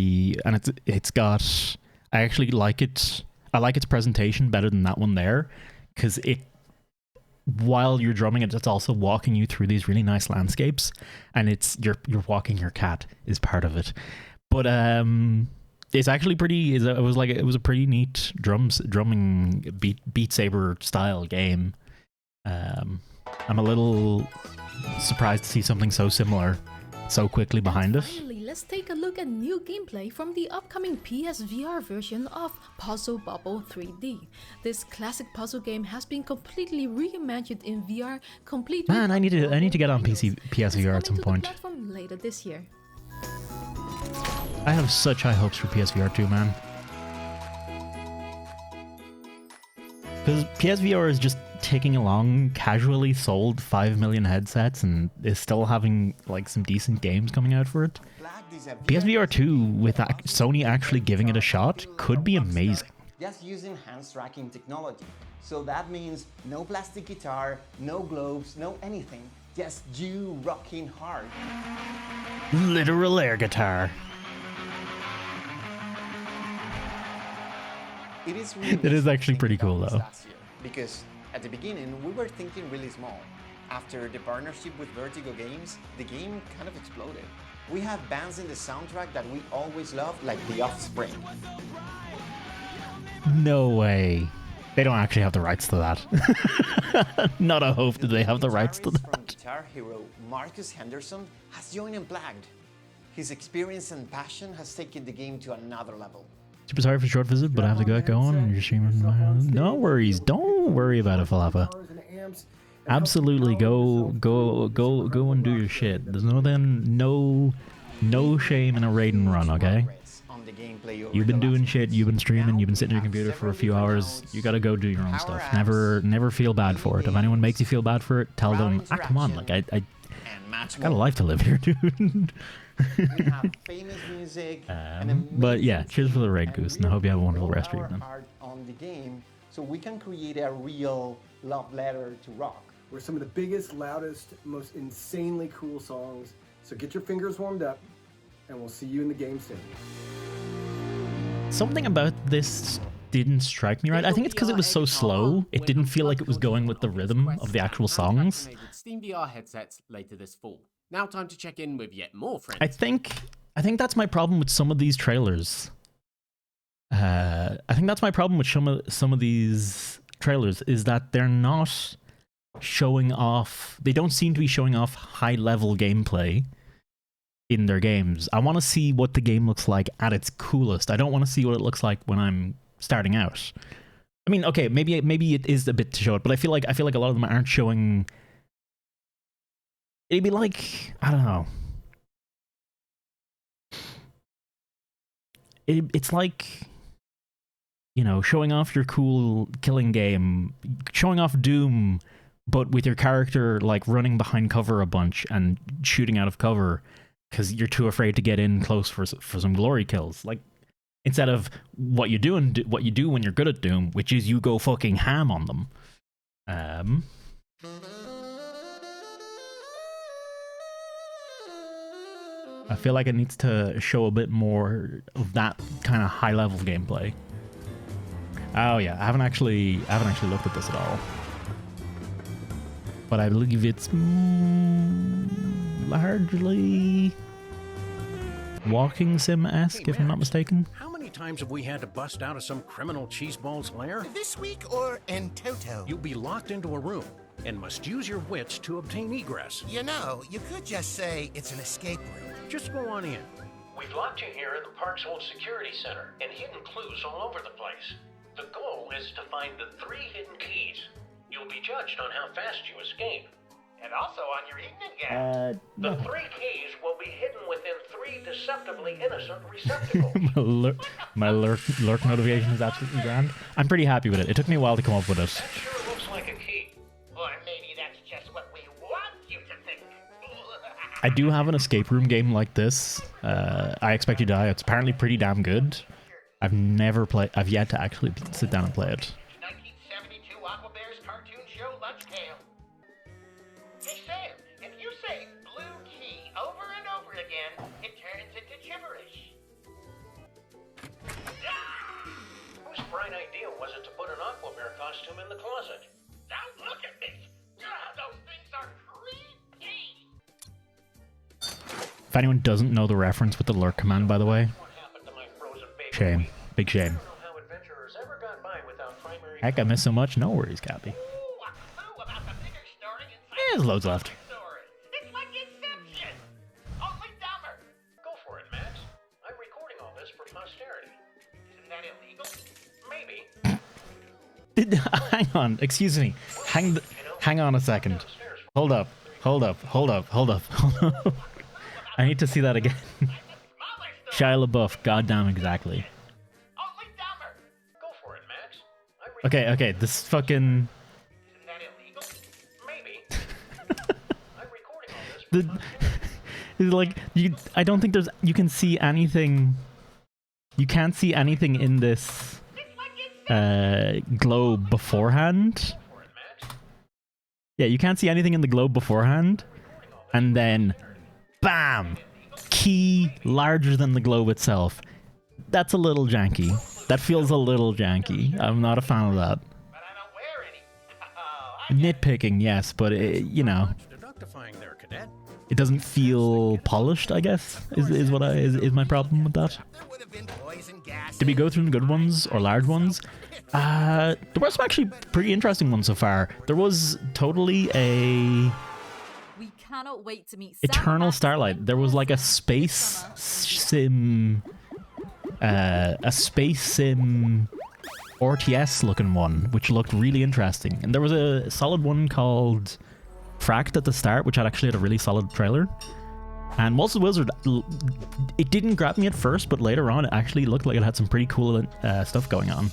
it's got, I actually like it. I like its presentation better than that one there, because while you're drumming it, it's also walking you through these really nice landscapes, and you're walking your cat is part of it. But it's actually pretty. It was a pretty neat drumming Beat Saber style game. I'm a little surprised to see something so similar so quickly behind us. Finally, let's take a look at new gameplay from the upcoming PSVR version of Puzzle Bobble 3D. This classic puzzle game has been completely reimagined in VR, complete with Man, I need to get on PSVR at some point. Platform later this year. I have such high hopes for PSVR 2, man. Because PSVR is just taking along, casually sold 5 million headsets, and is still having like some decent games coming out for it. PSVR 2, with Sony actually giving it a shot, could be amazing. Just using hand tracking technology. So that means no plastic guitar, no gloves, no anything. Just you rocking hard. Literal air guitar. It is actually pretty cool though. Because at the beginning, we were thinking really small. After the partnership with Vertigo Games, the game kind of exploded. We have bands in the soundtrack that we always love, like The Offspring. No way. They don't actually have the rights to that. Not a hope that they have the rights to that. From guitar hero Marcus Henderson has joined Unplugged. His experience and passion has taken the game to another level. Super sorry for short visit, but I have to get going. You're streaming. No worries. Don't worry about it, Falapa. Absolutely, go and do your shit. There's no shame in a raid and run, okay? You've been doing shit. You've been streaming. You've been sitting at your computer for a few hours. You gotta go do your own stuff. Never feel bad for it. If anyone makes you feel bad for it, tell them, come on, like I got a life to live here, dude. Famous music, but yeah, cheers for the raid, Goose, and I hope you have a wonderful rest of your evening. On the game, so we can create a real love letter to rock. We're some of the biggest, loudest, most insanely cool songs. So get your fingers warmed up, and we'll see you in the game soon. Something about this didn't strike me right. I think it's because it was so slow. It didn't feel like it was going with the rhythm of the actual songs. Steam VR headsets later this fall. Now time to check in with yet more friends. I think that's my problem with some of these trailers. I think that's my problem with some of these trailers is that they're not showing off. They don't seem to be showing off high-level gameplay in their games. I want to see what the game looks like at its coolest. I don't want to see what it looks like when I'm starting out. I mean, okay, maybe it is a bit to show it, but I feel like a lot of them aren't showing. It'd be like, I don't know. It's like, you know, showing off your cool killing game, showing off Doom, but with your character like running behind cover a bunch and shooting out of cover because you're too afraid to get in close for some glory kills. Like, instead of what you do when you're good at Doom, which is you go fucking ham on them. I feel like it needs to show a bit more of that kind of high-level gameplay. Oh yeah, I haven't actually looked at this at all, but I believe it's largely walking sim-esque, if I'm not mistaken. How many times have we had to bust out of some criminal cheeseball's lair? This week or in toto? You'll be locked into a room and must use your wits to obtain egress. You know, you could just say it's an escape room. Just go on in. We've locked you here in the park's old security center and hidden clues all over the place. The goal is to find the 3 hidden keys. You'll be judged on how fast you escape. And also on your evening gown. The 3 keys will be hidden within 3 deceptively innocent receptacles. my lurk notification is absolutely grand. I'm pretty happy with it. It took me a while to come up with it. That sure looks like a key. Or maybe that's just what we want you to think. I do have an escape room game like this. I Expect You to Die. It's apparently pretty damn good. I've yet to actually sit down and play it. 1972 Aquabear's cartoon show Lunch Tale. Hey Sam, if you say blue key over and over again, it turns into gibberish. Whose bright idea was it to put an Aquabear costume in the closet? Don't look at me! Those things are creepy! If anyone doesn't know the reference with the lurk command, by the way, shame. Big shame. Heck, I missed so much. No worries, Cappy. There's loads left. It's like Inception! Only dumber! Go for it, Max. I'm recording all this for posterity. Isn't that illegal? Maybe. Hang on, excuse me. Hang on a second. Hold up. I need to see that again. Shia LaBeouf, goddamn exactly. Go for it, Max. Okay, this fucking... Isn't that illegal? Maybe. I'm recording all this. Like, I don't think you can see anything. You can't see anything in this globe beforehand. Yeah, you can't see anything in the globe beforehand, and then, bam, key larger than the globe itself. That's a little janky. That feels a little janky. I'm not a fan of that. Nitpicking, yes, but you know, it doesn't feel polished, I guess, is my problem with that. Did we go through the good ones or large ones? There were some actually pretty interesting ones so far. There was totally a We cannot wait to meet Eternal Starlight. There was like a space sim RTS looking one, which looked really interesting. And there was a solid one called Fracked at the start, which actually had a really solid trailer. And Waltz the Wizard, it didn't grab me at first, but later on it actually looked like it had some pretty cool stuff going on. It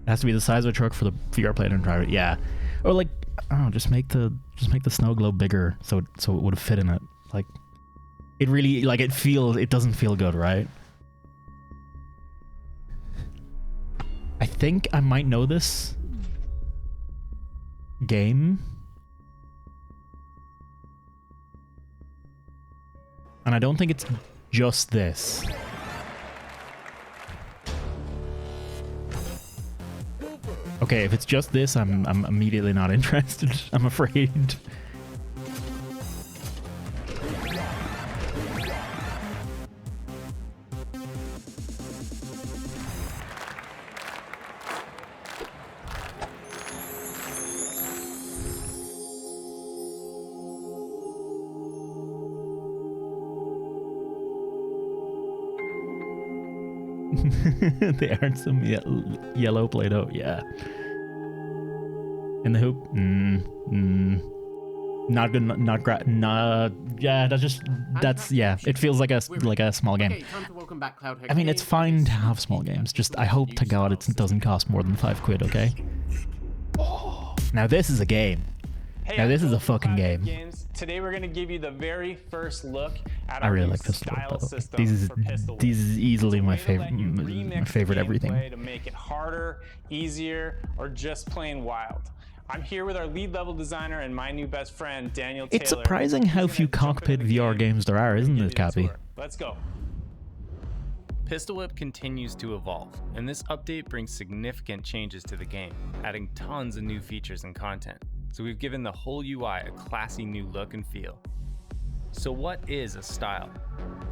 has to be the size of a truck for the VR player and driver. Yeah, or like, I don't know, just make the snow globe bigger so it would fit in it. Like, it really, like, it doesn't feel good, right? I think I might know this game. And I don't think it's just this. Okay, if it's just this, I'm immediately not interested, I'm afraid. They aren't some yellow Play-Doh, yeah. In the hoop, not good, yeah. Yeah. It feels like a small game. Okay, time to welcome back Cloudhead I mean, it's Games. fine to have small games. Just I hope to God it doesn't cost more than £5. Okay. Now this is a game. Hey, now this is a fucking game. Games. Today we're going to give you the very first look at I our really new like Pistol Whip, style by the way. system These for Pistol Whip. is easily my favorite. Remix My favorite the everything. gameplay to make it harder, easier, or just plain wild. I'm here with our lead level designer and my new best friend, Daniel Taylor. It's surprising how few cockpit VR games there are, isn't it, Cappy? Let's go. Pistol Whip continues to evolve, and this update brings significant changes to the game, adding tons of new features and content. So we've given the whole UI a classy new look and feel. So what is a style?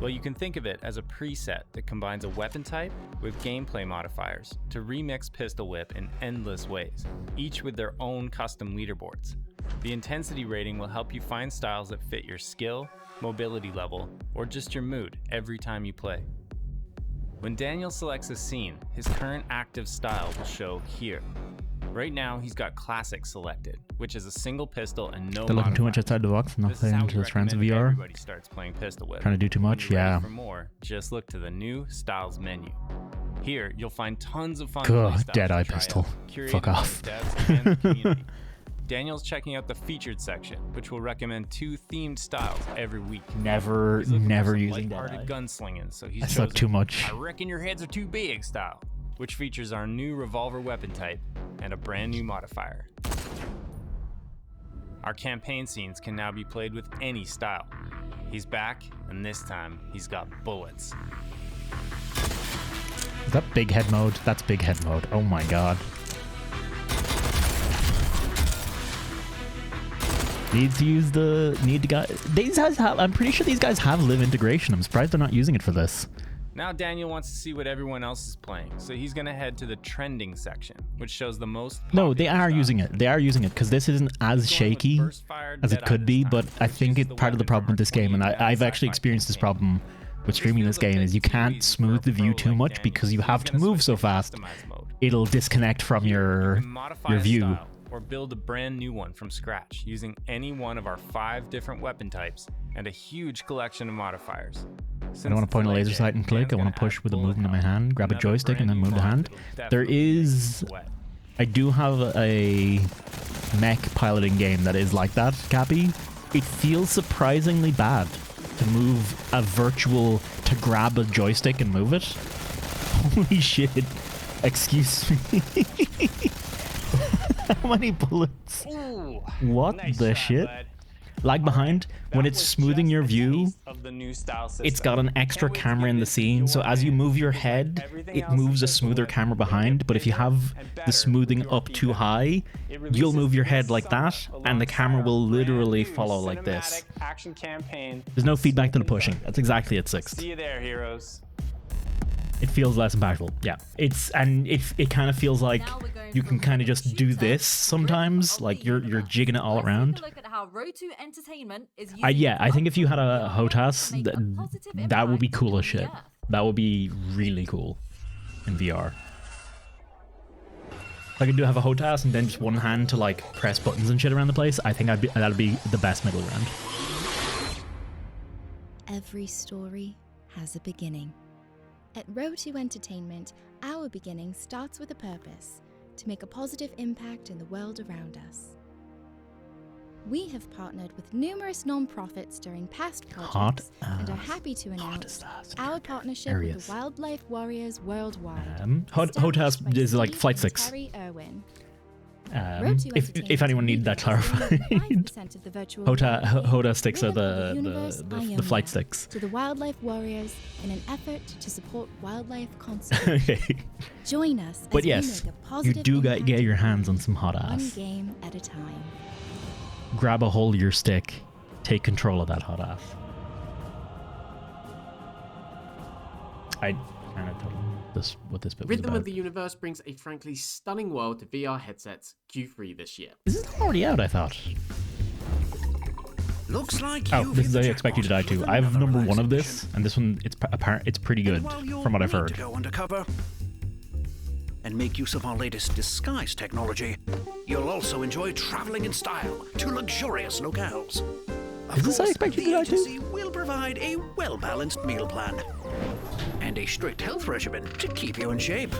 Well, you can think of it as a preset that combines a weapon type with gameplay modifiers to remix Pistol Whip in endless ways, each with their own custom leaderboards. The intensity rating will help you find styles that fit your skill, mobility level, or just your mood every time you play. When Daniel selects a scene, his current active style will show here. Right now, he's got Classic selected, which is a single pistol and no They're looking too much modifiers. outside the box, not This is playing how to we his friends in recommend VR. everybody starts playing Pistol Whip. Trying to do too When much, you're ready yeah. For more, just look to the new Styles menu. Here, you'll find tons of fun God, playstyles Deadeye to try pistol. out, curated Fuck by off. the devs and the community. Daniel's checking out the featured section, which will recommend 2 themed styles every week. Never using lighthearted Deadeye. gunslinging, so he's I suck chosen too much. I reckon your heads are too big style, which features our new revolver weapon type and a brand new modifier. Our campaign scenes can now be played with any style. He's back, and this time he's got bullets. Is that big head mode? That's big head mode. Oh my god. Need to guys. These guys have. I'm pretty sure these guys have live integration. I'm surprised they're not using it for this. Now Daniel wants to see what everyone else is playing, so he's gonna head to the trending section, which shows the most. No, they are using it. They are using it because this isn't as shaky as it could be. But I think it's part of the problem with this game, and I've actually experienced this problem with streaming this game, is you can't smooth the view too much because you have to move so fast. It'll disconnect from your view. Style, or build a brand new one from scratch using any one of our 5 different weapon types and a huge collection of modifiers. I don't want to point a laser sight and click. I want to push with a movement of my hand, grab a joystick, and then move the hand. There is... I do have a mech piloting game that is like that, Cappy. It feels surprisingly bad to move a virtual... to grab a joystick and move it. Holy shit. Excuse me. How many bullets? Ooh, what nice the shot, shit? bud. Lag behind, when it's smoothing your view, Of the new style system. it's got an extra camera in the scene, so as you move your head, it moves a smoother camera behind, but if you have the smoothing up too high, you'll move your head like that, and the camera will literally follow like this. Action campaign. There's no feedback to the pushing. That's exactly at 6th. See you there, heroes. It feels less impactful. Yeah. It kind of feels like you can kind of just do this sometimes, like you're jigging it all around. Look at how Road to Entertainment is Yeah, I think if you had a HOTAS, that would be cool as shit. That would be really cool in VR. If I could have a HOTAS and then just one hand to like press buttons and shit around the place, I think that'd be the best middle ground. Every story has a beginning. At Road to Entertainment, our beginning starts with a purpose: to make a positive impact in the world around us. We have partnered with numerous non-profits during past projects and are happy to announce our partnership with the Wildlife Warriors Worldwide. HOTAS is like flight sticks. Terry Irwin. If anyone needed that clarified, HOTA sticks are the flight sticks. To the Wildlife Warriors in an effort to support wildlife conservation. Okay. Join us as But we yes, make a you positive do impact get your hands on some hot one ass. game at a time. Grab a hold of your stick, take control of that hot ass. I kind of told this what this bit was Rhythm about. of the Universe brings a frankly stunning world to VR headsets Q3 this year. Is this already out? I thought. Looks like Oh, this is I Expect You to Die too. I have number 1 of this, and this one it's pretty good from what I've heard. To go undercover and make use of our latest disguise technology, you'll also enjoy traveling in style to luxurious locales. Is this I Expect You to Die agency too? will provide a well-balanced meal plan and a strict health regimen to keep you in shape.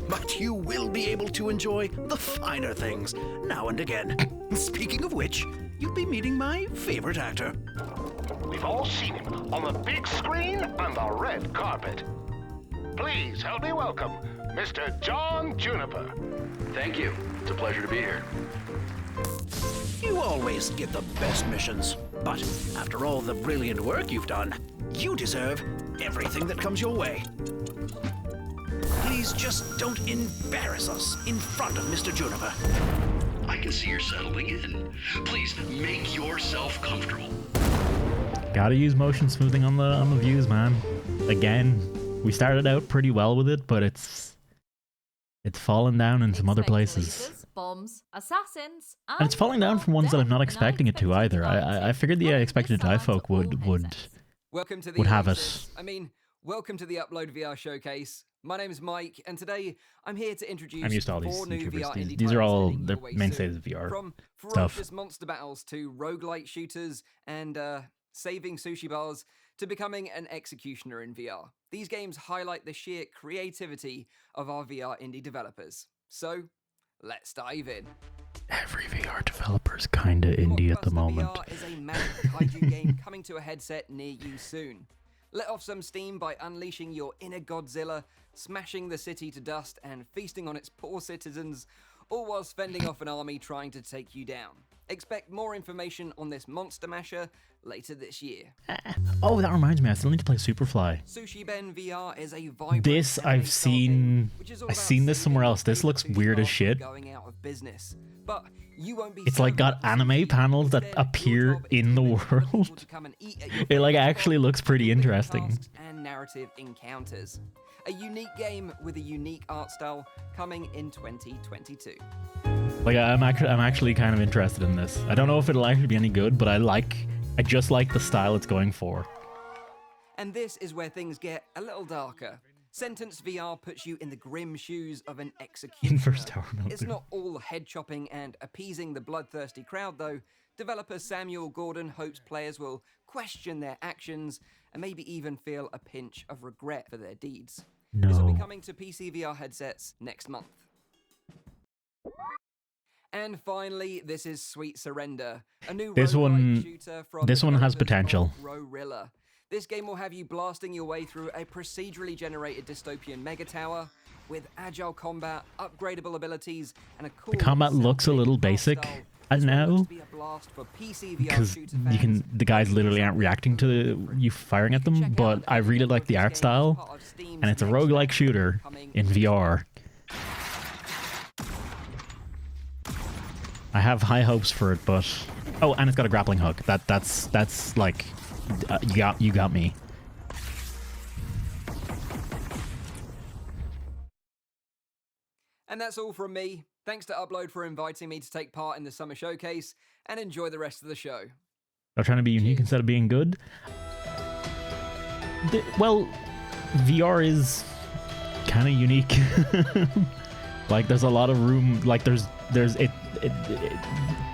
But you will be able to enjoy the finer things now and again. Speaking of which, you'll be meeting my favorite actor. We've all seen him on the big screen on the red carpet. Please help me welcome Mr. John Juniper. Thank you. It's a pleasure to be here. You always get the best missions, but after all the brilliant work you've done, you deserve everything that comes your way. Please just don't embarrass us in front of Mr. Juniper. I can see you're settling in. Please make yourself comfortable. Gotta use motion smoothing on the views, man. Again, we started out pretty well with it, but it's fallen down in some other places. Bombs, assassins, And it's falling down from ones that I'm not expecting it to either. I figured the expected to die folk Welcome to the would have it. Oasis. Welcome to the Upload VR Showcase. My name is Mike, and today I'm here to introduce I'm used to all these 4 new VR YouTubers. indie These are all titles the heading your way mainstays soon. of VR From stuff. ferocious monster battles to roguelike shooters and saving sushi bars to becoming an executioner in VR. These games highlight the sheer creativity of our VR indie developers. So, let's dive in. Every VR developer's kinda indie at the moment. VR is a manic kaiju game coming to a headset near you soon. Let off some steam by unleashing your inner Godzilla, smashing the city to dust and feasting on its poor citizens, all whilst fending off an army trying to take you down. Expect more information on this monster masher later this year. Oh, that reminds me, I still need to play Superfly. Sushi Ben VR is a vibrant This I've seen this somewhere else. This looks weird as shit. going out of business. But you won't be It's like got anime panels that appear in the world. It like actually looks pretty interesting. and narrative encounters. A unique game with a unique art style coming in 2022. Like I'm actually kind of interested in this. I don't know if it'll actually be any good, but I just like the style it's going for. And this is where things get a little darker. Sentence VR puts you in the grim shoes of an executioner. Inverse tower meltdown. It's not all head chopping and appeasing the bloodthirsty crowd though. Developer Samuel Gordon hopes players will question their actions and maybe even feel a pinch of regret for their deeds. No. This will be coming to PC VR headsets next month. And finally, this is Sweet Surrender, a new This roguelike shooter from has developers potential. of Roguelikes. This game will have you blasting your way through a procedurally generated dystopian mega tower with agile combat, upgradable abilities, and a cool The combat looks a little basic. I know, because the guys literally aren't reacting to you firing at them, but I really like the art style, and it's a roguelike shooter in VR. I have high hopes for it, but oh, and it's got a grappling hook. That's like you got me. And that's all from me. Thanks to Upload for inviting me to take part in the Summer Showcase, and enjoy the rest of the show. I'm trying to be unique instead of being good. Well, VR is kind of unique. Like, there's a lot of room. Like, there's it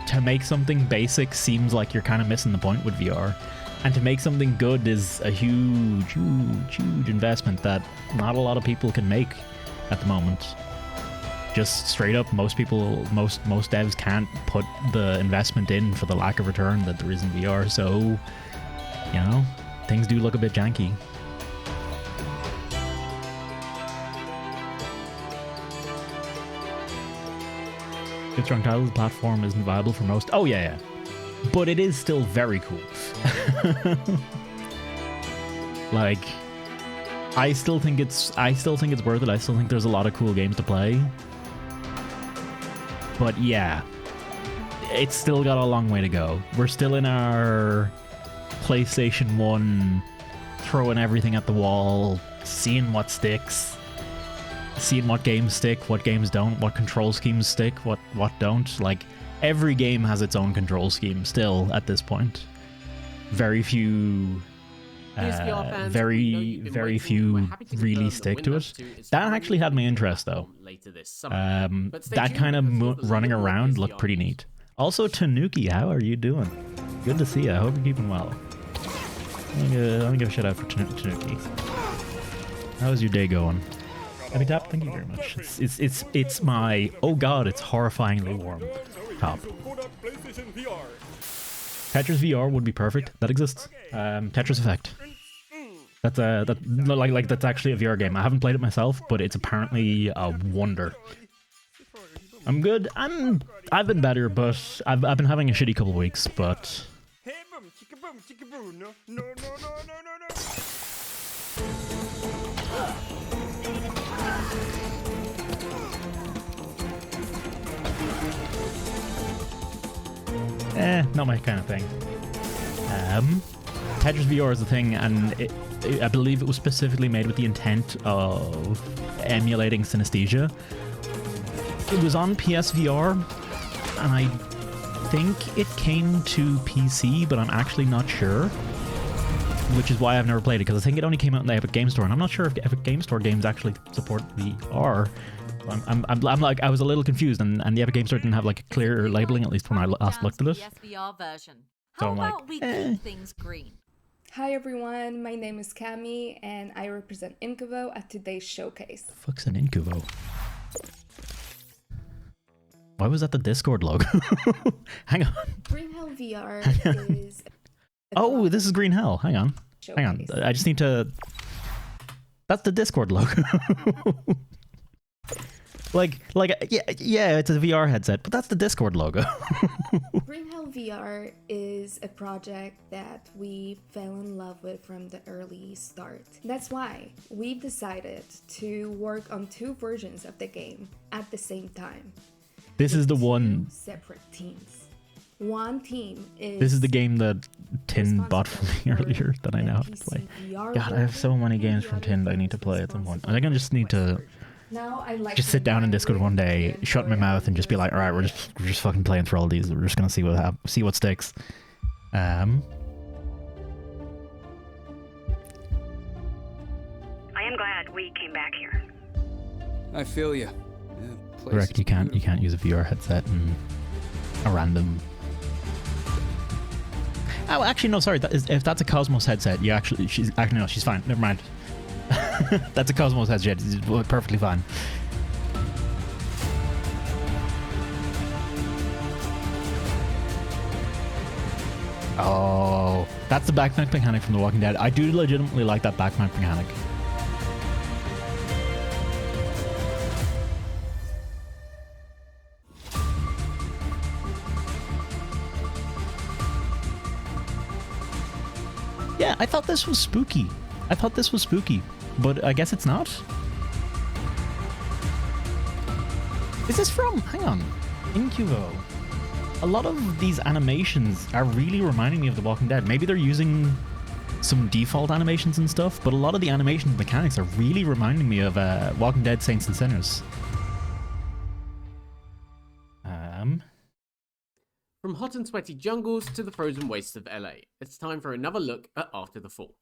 to make something basic seems like you're kind of missing the point with VR, and to make something good is a huge investment that not a lot of people can make at the moment. Just straight up, most devs can't put the investment in for the lack of return that there is in VR, so, you know, things do look a bit janky. Good strong title, the platform isn't viable for most. Oh yeah. But it is still very cool. Like, I still think it's worth it. I still think there's a lot of cool games to play. But yeah, it's still got a long way to go. We're still in our PlayStation 1, throwing everything at the wall, seeing what sticks, seeing what games stick, what games don't, what control schemes stick, what don't. Like, every game has its own control scheme still at this point. Very few very few really stick to it. That actually had my interest though. That kind of running around looked pretty neat. Also, Tanuki, how are you doing? Good to see you. I hope you're keeping well. Let me give a shout out for Tanuki. How's your day going? Happy Tap, thank you very much. It's my, oh god, it's horrifyingly warm top. Tetris VR would be perfect. That exists. Tetris Effect. That's that's actually a VR game. I haven't played it myself, but it's apparently a wonder. I'm good. I've been better, but I've been having a shitty couple of weeks, but Hey boom, chicka boom, chicka boom. No. not my kind of thing. Tetris VR is the thing, and I believe it was specifically made with the intent of emulating synesthesia. It was on PSVR, and I think it came to PC, but I'm actually not sure. Which is why I've never played it, because I think it only came out in the Epic Game Store, and I'm not sure if Epic Game Store games actually support VR. I'm like, I was a little confused, and the Epic Game Store didn't have like a clear labeling, at least when I last looked at it. PSVR version. So How I'm like, about we keep things green? Hi everyone, my name is Cami and I represent Incubo at today's showcase. Fuck's an Incubo? Why was that the Discord logo? Hang on. Green Hell VR is... Oh, this is Green Hell. Hang on. Hang on. I just need to... That's the Discord logo. like, yeah, it's a VR headset, but that's the Discord logo. Green Hell VR is a project that we fell in love with from the early start. That's why we've decided to work on 2 versions of the game at the same time. This is the one... Separate teams. One team is... This is the game that Tin bought for me earlier that I now have to play. God, I have so many games from Tin that I need to play at some point. I think I just need to just sit down in Discord one day, shut my mouth, and just be like, all right, we're just fucking playing through all these. We're just gonna see what sticks. I am glad we came back here. I feel you. Correct. You can't use a VR headset and a random. Oh, actually, no. Sorry. If that's a Cosmos headset, she's fine. Never mind. That's a Cosmos headset. It's perfectly fine. Oh, that's the backpack mechanic from The Walking Dead. I do legitimately like that backpack mechanic. Yeah, I thought this was spooky. But I guess it's not. Is this from... Hang on. Incubo. A lot of these animations are really reminding me of The Walking Dead. Maybe they're using some default animations and stuff, but a lot of the animation mechanics are really reminding me of Walking Dead Saints and Sinners. From hot and sweaty jungles to the frozen wastes of LA, it's time for another look at After the Fall.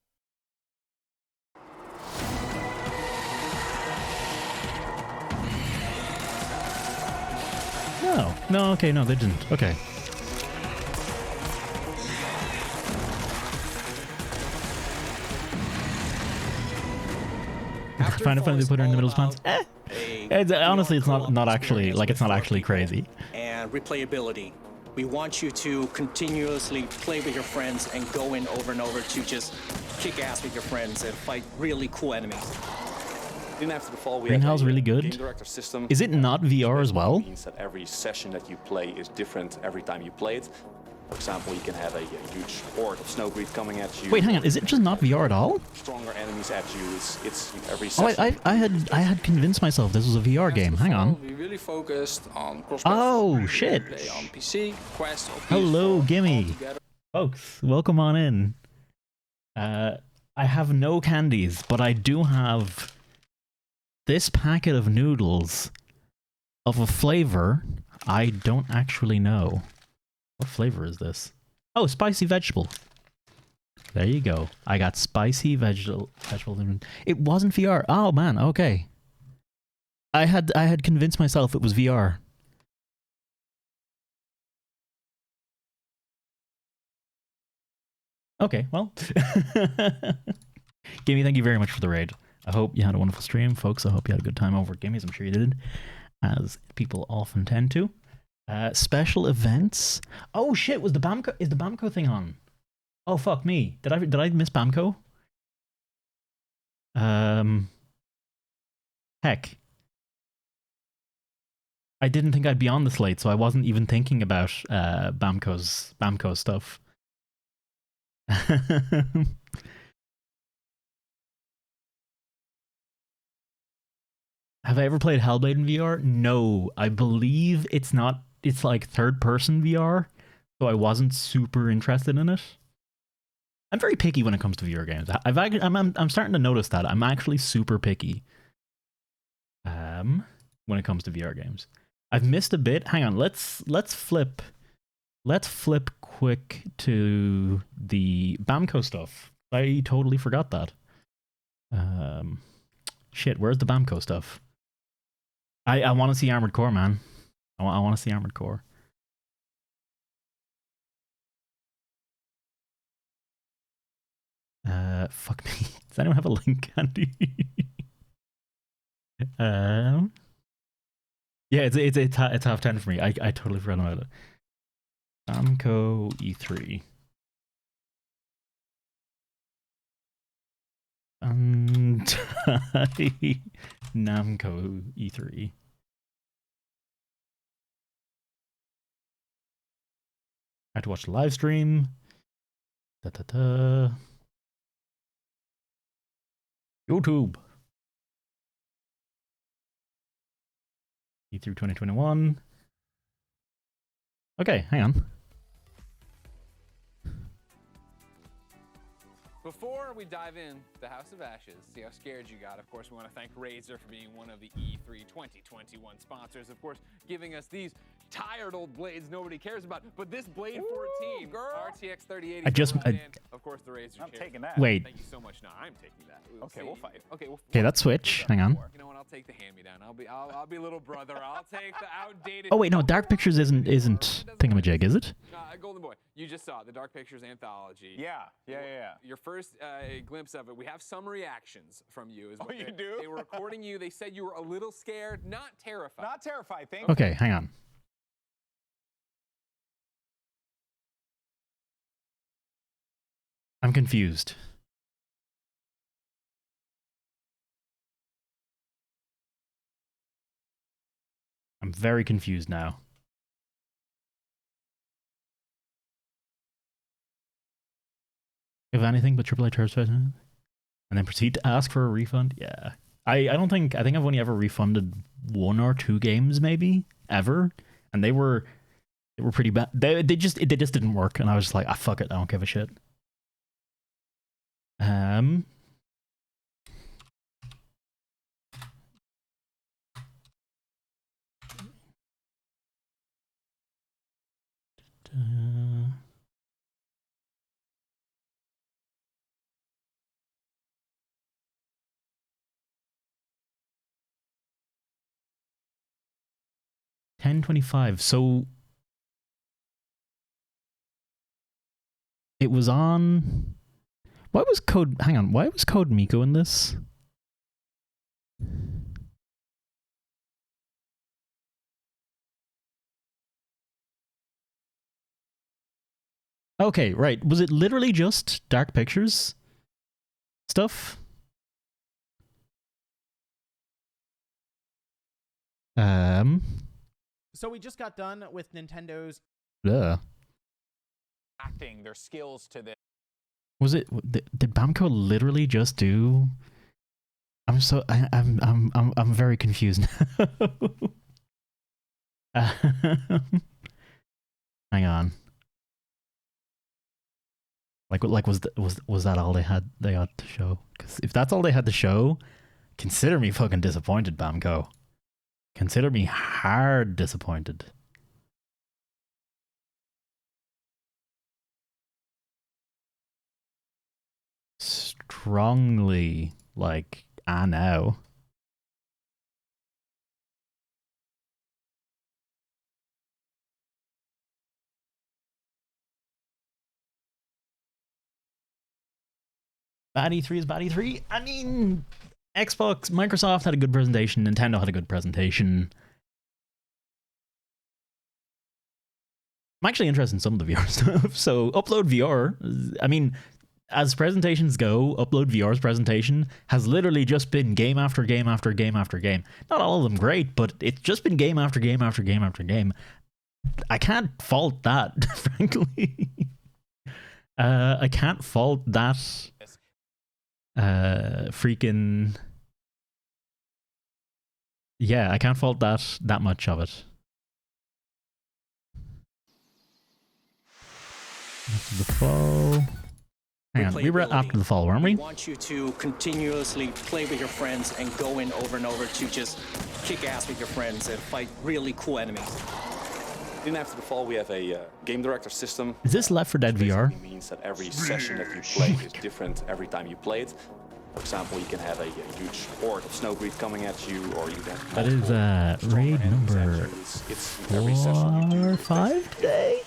No, okay, no, they didn't. Okay. Find it funny they put her in the middle of pants. Honestly, it's not actually, like, it's not actually crazy. And replayability. We want you to continuously play with your friends and go in over and over to just kick ass with your friends and fight really cool enemies. In After the Fall, we Green have Hell's a really game good. director system. Is it not VR as well? It means that every session that you play is different every time you play it. For example, you can have a huge horde of snowbreed coming at you. Wait, hang on. Is it just not VR at all? Stronger enemies at you. It's every session. Oh, I had convinced myself this was a VR game. Hang on. We really focused on Oh shit! play on PC, Quest, or Hello, Gimme, folks. Welcome on in. I have no candies, but I do have this packet of noodles of a flavor I don't actually know. What flavor is this? Oh, spicy vegetable. There you go. I got spicy vegetables. It wasn't VR. Oh man, okay. I had convinced myself it was VR. Okay, well. Gimme, thank you very much for the raid. I hope you had a wonderful stream, folks. I hope you had a good time over at Gimmy's. I'm sure you did, as people often tend to. Special events. Oh shit! Is the Bamco thing on? Oh fuck me! Did I miss Bamco? Heck. I didn't think I'd be on the slate, so I wasn't even thinking about Bamco stuff. Have I ever played Hellblade in VR? No, I believe it's not. It's like third-person VR, so I wasn't super interested in it. I'm very picky when it comes to VR games. I'm starting to notice that I'm actually super picky. When it comes to VR games, I've missed a bit. Hang on, let's flip quick to the Bamco stuff. I totally forgot that. Shit, where's the Bamco stuff? I want to see Armored Core, man. I want to see Armored Core. Fuck me. Does anyone have a link handy? Yeah, it's 10:30 for me. I totally forgot about it. Namco E3. And Namco E3. I had to watch the live stream. YouTube. E3 2021. Okay, hang on. Before we dive in the House of Ashes, see how scared you got. Of course, we want to thank Razer for being one of the E3 2021 sponsors. Of course, giving us these tired old blades nobody cares about. But this Blade 14, RTX 3080. Of course, the Razer. I'm taking that. Wait. Thank you so much. No, I'm taking that. Okay, we'll fight. Okay, Okay, that's Switch. Hang on. You know what? I'll take the hand-me-down. I'll be little brother. I'll take the outdated. Oh wait, no, Dark Pictures isn't thingamajig, is it? Golden Boy, you just saw the Dark Pictures anthology. Yeah. Your first glimpse of it. We have some reactions from you. Oh, you do? They were recording you. They said you were a little scared, not terrified. Not terrified. Thank Okay, hang on. I'm confused. I'm very confused now. If anything but AAA turf and then proceed to ask for a refund. Yeah, I think I've only ever refunded 1 or 2 games maybe ever, and they were pretty bad. They just didn't work, and I was just like, ah, fuck it, I don't give a shit. $10.25. So it was on. Why was Code? Hang on. Why was Code Miko in this? Okay, right. Was it literally just Dark Pictures stuff? So we just got done with Nintendo's acting their skills to this. Was it? Did Bamco literally just do? I'm very confused now. Hang on. Like was that all they had to show? Because if that's all they had to show, consider me fucking disappointed, Bamco. Consider me hard disappointed. Strongly, like, I know. Bad E3 is bad E3. I mean, Microsoft had a good presentation. Nintendo had a good presentation. I'm actually interested in some of the VR stuff. So, Upload VR, I mean, as presentations go, Upload VR's presentation has literally just been game after game after game after game. Not all of them great, but it's just been game after game after game after game. I can't fault that, frankly. I can't fault that. Freaking. Yeah, I can't fault that much of it. After the fall. Hang on, we were after the fall, weren't we? We want you to continuously play with your friends and go in over and over to just kick ass with your friends and fight really cool enemies. Then after the fall, we have a game director system. Is this Left 4 Dead VR? It means that every session that you play is different every time you play it. For example, you can have a huge horde of Snowbreed coming at you, or you can have That is raid number 4 or 5 today?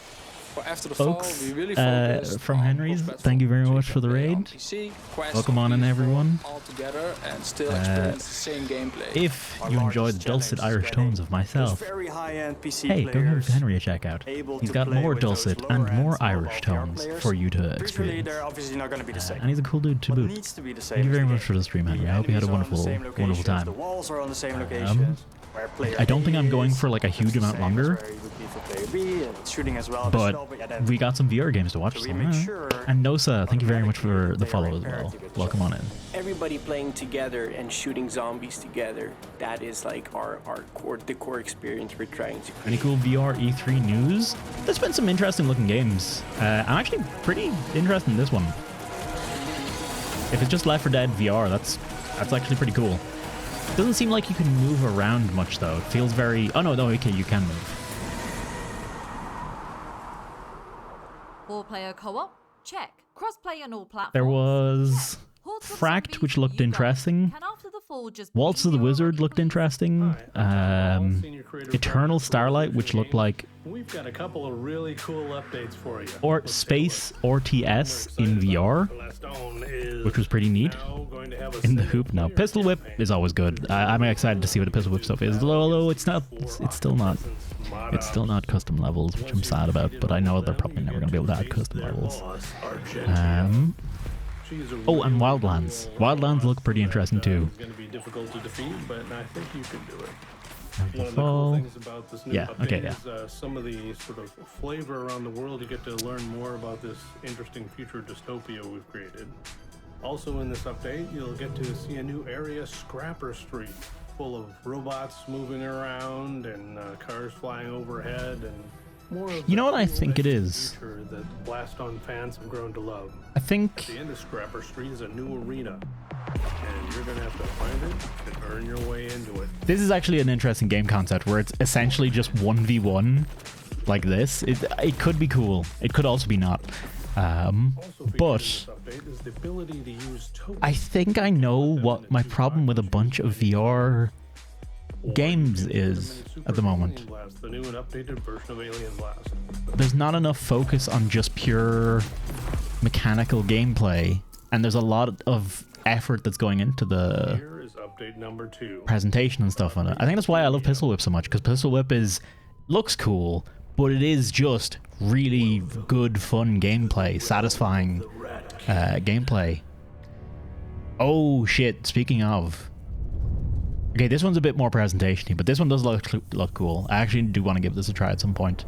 After the Folks, fall, we really focused from on Henry's, cross-platform thank you very much for the play on raid. PC, Quest Welcome on on in, PS4 everyone. all together and still experience the same gameplay. If you enjoy the dulcet Irish tones of myself, very high-end PC hey, go give Henry a check out. able He's to got play more with those dulcet lower and more end Irish mobile VR tones players. for you to Visually, experience. they're obviously not going to be the same. And he's a cool dude to What boot. needs to be the same Thank you is very the much for the stream, Henry. I hope you had a enemies are on the wonderful, same wonderful locations, time. The walls are on the same locations. Where player I don't think A I'm going is, for like a huge the amount same longer, as where it would be for player B, and it's shooting as well. but we got some VR games to watch. So So we make sure and Nosa, thank you very much for the follow as well. Welcome on in. Everybody playing together and shooting zombies together, that is like the core experience we're trying to create. Any cool VR E3 news? There's been some interesting looking games. I'm actually pretty interested in this one. If it's just Left 4 Dead VR, that's actually pretty cool. Doesn't seem like you can move around much though. It feels very... Oh no, okay, you can move. 4-player co-op? Check. Cross-play on all platforms? There was Fracked, which looked interesting. Waltz of the Wizard looked interesting. Eternal Starlight, which looked like... We've got a couple of really cool updates for you. Or Space RTS in VR, which was pretty neat. In the hoop, no. Pistol Whip is always good. I'm excited to see what the Pistol Whip stuff is. Although it's still not custom levels, which I'm sad about. But I know they're probably never going to be able to add custom levels. Oh, and Wildlands. Wildlands look pretty interesting too. It's going to be difficult to defeat, but I think you can do it. One of the cool things about this new update is some of the sort of flavor around the world. You get to learn more about this interesting future dystopia we've created. Also in this update, you'll get to see a new area, Scrapper Street, full of robots moving around and cars flying overhead and more of you know what I think it is? That Blast On fans have grown to love. I think at the end of Scrapper Street is a new arena, and you're gonna have to find it and earn your way into it. This is actually an interesting game concept where it's essentially just 1v1 like this. It could be cool. It could also be not. But I think I know what my problem with a bunch of VR games is at the moment. The new and updated version of Alien Blast. There's not enough focus on just pure mechanical gameplay, and there's a lot of effort that's going into the Here is update number 2. Presentation and stuff on it. I think that's why I love Pistol Whip so much, because Pistol Whip looks cool, but it is just really good, fun gameplay, satisfying gameplay. Oh shit! Speaking of. Okay, this one's a bit more presentation-y, but this one does look cool. I actually do want to give this a try at some point.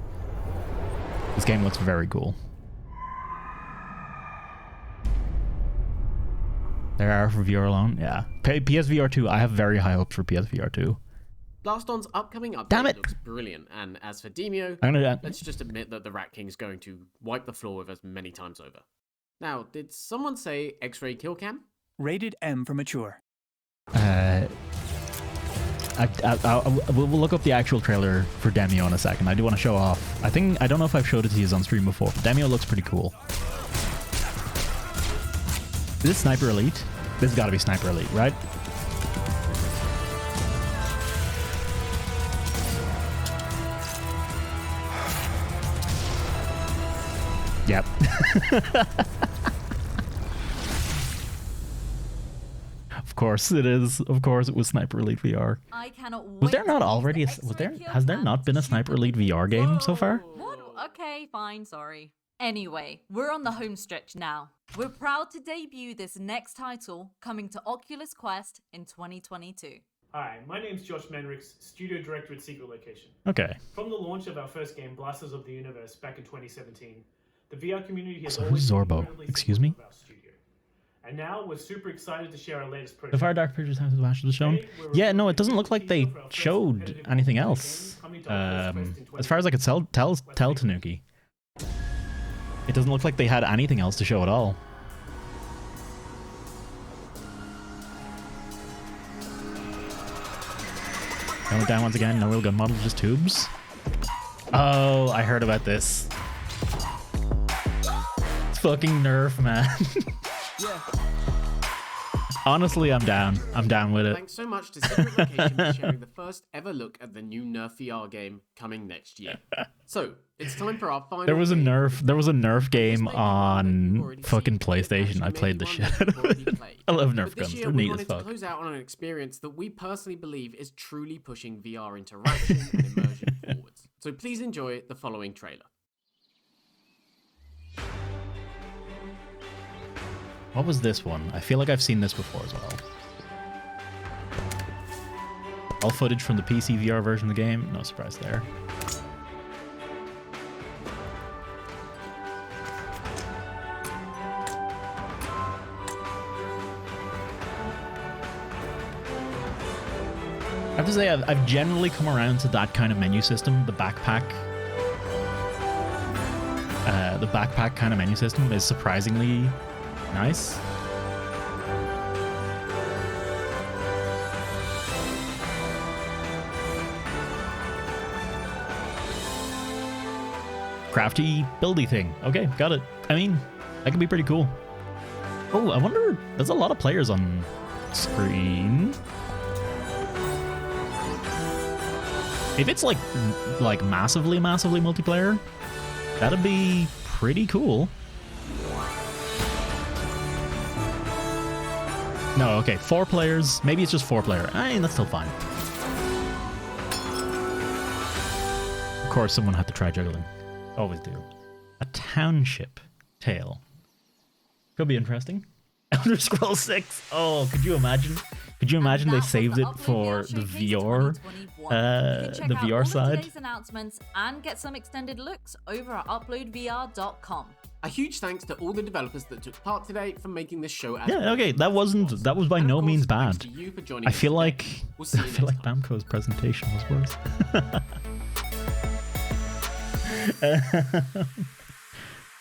This game looks very cool. There are for VR alone, yeah. PSVR 2, I have very high hopes for PSVR 2. Blaston's upcoming update looks brilliant, and as for Demio, let's just admit that the Rat King's going to wipe the floor with us many times over. Now, did someone say X-Ray Kill Cam? Rated M for mature. We'll look up the actual trailer for Demio in a second. I do want to show off. I don't know if I've showed it to you on stream before. Demio looks pretty cool. Is this Sniper Elite? This has got to be Sniper Elite, right? Yep. Of course it is. Of course it was Sniper Elite VR. I cannot wait. Was there not already has there not been a Sniper Elite VR game so far? What? Okay, fine, sorry. Anyway, we're on the home stretch now. We're proud to debut this next title coming to Oculus Quest in 2022. Hi, my name's Josh Menrichs, Studio Director at Secret Location. Okay. From the launch of our first game, Blasters of the Universe, back in 2017, the VR community has So always who's Zorbo? Excuse me? and now we're super excited to share our latest project. The Fire Dark Pictures House of Ashes was shown. Yeah, no, it doesn't look like they showed anything else. As far as I could tell Tanuki. It doesn't look like they had anything else to show at all. Going down once again. No real gun model, just tubes. Oh, I heard about this. It's fucking Nerf, man. Honestly, I'm down. I'm down with it. Thanks so much to Secret Location for sharing the first ever look at the new Nerf VR game coming next year. So, it's time for our final There was a Nerf game on fucking PlayStation. I played the shit out of it. I love Nerf guns. They're neat as fuck. To close out on an experience that we personally believe is truly pushing VR interaction and immersion forwards. So please enjoy the following trailer. What was this one? I feel like I've seen this before as well. All footage from the PC VR version of the game. No surprise there. I have to say, I've generally come around to that kind of menu system. The backpack kind of menu system is surprisingly nice. Crafty, buildy thing. Okay, got it. I mean, that could be pretty cool. Oh, I wonder, there's a lot of players on screen. If it's like massively multiplayer, that'd be pretty cool. No, okay, 4 players. Maybe it's just 4 player. I mean, that's still fine. Of course, someone had to try juggling. Always do. A township tale. Could be interesting. Elder Scrolls 6. Oh, could you imagine? Could you imagine they saved it for the VR, the VR side? Today's announcements and get some extended looks over at uploadvr.com. A huge thanks to all the developers that took part today for making this show. Yeah, okay, that was by no means bad. I feel like Bamco's presentation was worse.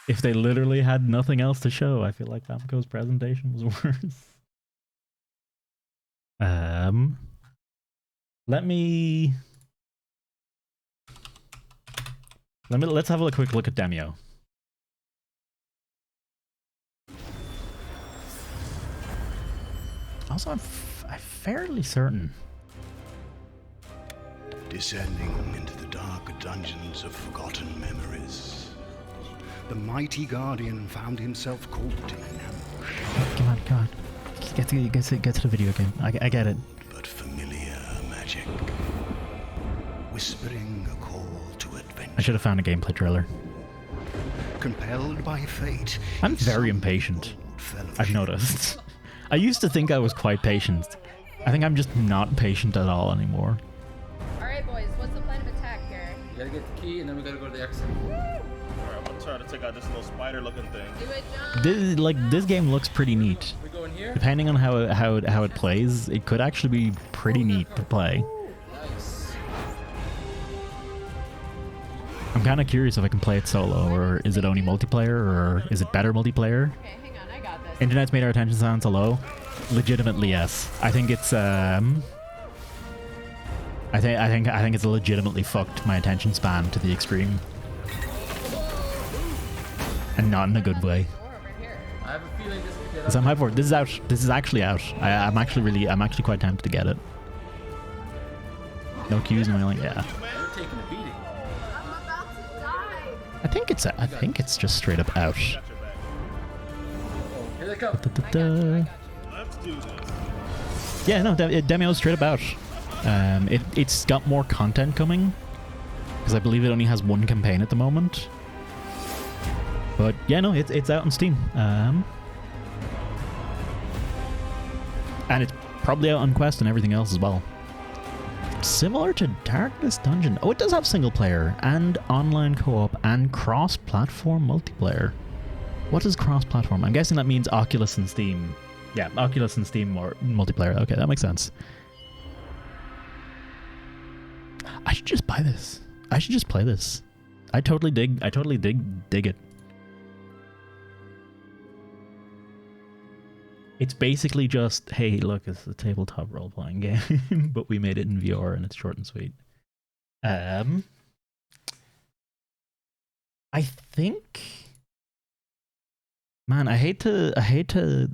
If they literally had nothing else to show, I feel like Bamco's presentation was worse. Let's have a quick look at Demio. Also, I'm fairly certain. Descending into the dark dungeons of forgotten memories, the mighty Guardian found himself caught in an ambush. Come on, come on. Get to the video game. I get it. But familiar magic, whispering a call to adventure. I should have found a gameplay trailer. Compelled by fate, I'm very impatient. I've noticed. I used to think I was quite patient. I think I'm just not patient at all anymore. Alright boys, what's the plan of attack here? You gotta get the key and then we gotta go to the exit. Alright, I'm gonna try to take out this little spider looking thing. Do it, John! This game looks pretty neat. We going here? Depending on how it plays, it could actually be pretty neat to play. Nice. I'm kind of curious if I can play it solo, or is it only multiplayer, or is it better multiplayer? Okay, hang on, I got this. Internet's made our attention span so low. Legitimately, yes. I think it's I think it's legitimately fucked my attention span to the extreme, and not in a good way. I have a feeling this could get So I'm hyped for it. This is out. This is actually out. I'm actually quite tempted to get it. No queues and everything. Yeah. You're taking a beating. I'm about to die! I think it's just straight up out. Here they come. Let's do this. Yeah, no, Demio's straight up out. It's got more content coming, because I believe it only has 1 campaign at the moment. But yeah, no, it's out on Steam. And it's probably out on Quest and everything else as well. Similar to Darkest Dungeon. Oh, it does have single player and online co-op and cross-platform multiplayer. What is cross-platform? I'm guessing that means Oculus and Steam. Yeah, Oculus and Steam or multiplayer. Okay, that makes sense. I should just buy this. I should just play this. I totally dig it. It's basically just, hey, look, it's a tabletop role-playing game, but we made it in VR and it's short and sweet. I think, man, I hate to.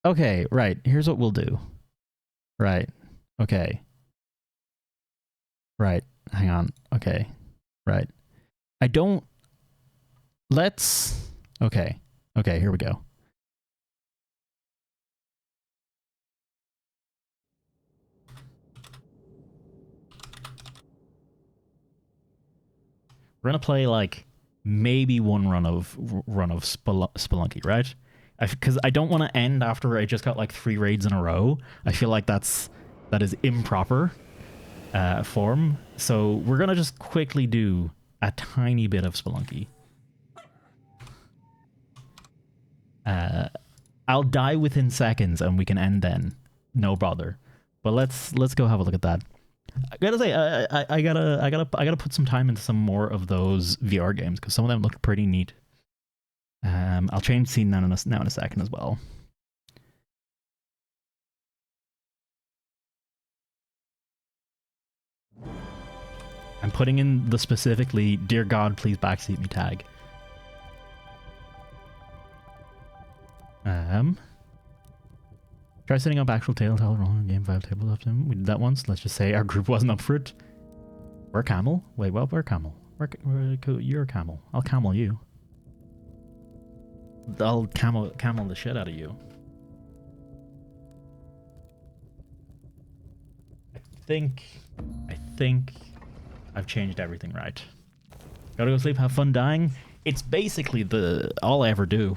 Okay, right. Here's what we'll do. Right. Okay. Right. Hang on. Okay. Right. I don't. Let's. Okay. Okay. Here we go. We're gonna play like maybe one run of Spelunky, right? Because I don't want to end after I just got like 3 raids in a row. I feel like that is improper form. So we're gonna just quickly do a tiny bit of Spelunky. I'll die within seconds and we can end then. No bother. But let's go have a look at that. I gotta say, I gotta put some time into some more of those VR games because some of them look pretty neat. I'll change scene now in a second as well. I'm putting in the specifically, dear God, please backseat me tag. Try setting up actual Telltale rolling game 5 table after him. We did that once. Let's just say our group wasn't up for it. We're Camel. Wait, well, we're Camel. You're a Camel. I'll camel you. I'll camel the shit out of you. I think I've changed everything right. Gotta go sleep, have fun dying. It's basically all I ever do.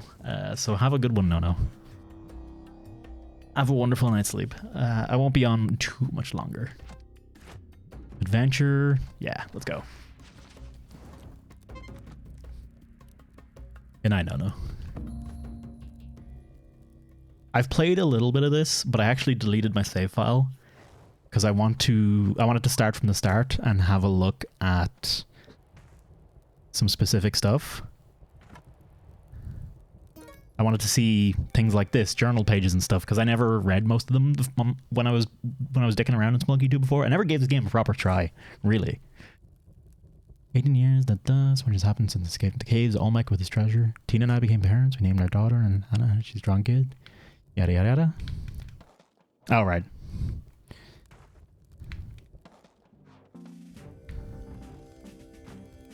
So have a good one, No. Have a wonderful night's sleep. I won't be on too much longer. Adventure. Yeah, let's go. Good night, No. I've played a little bit of this, but I actually deleted my save file because I wanted to start from the start and have a look at some specific stuff. I wanted to see things like this, journal pages and stuff, because I never read most of them when I was dicking around in Spelunky 2 before. I never gave this game a proper try, really. 18 years, that does. What has happened since escaping the caves? Olmec with his treasure. Tina and I became parents. We named our daughter, and Anna, she's a strong kid. Yada yada yada. All right.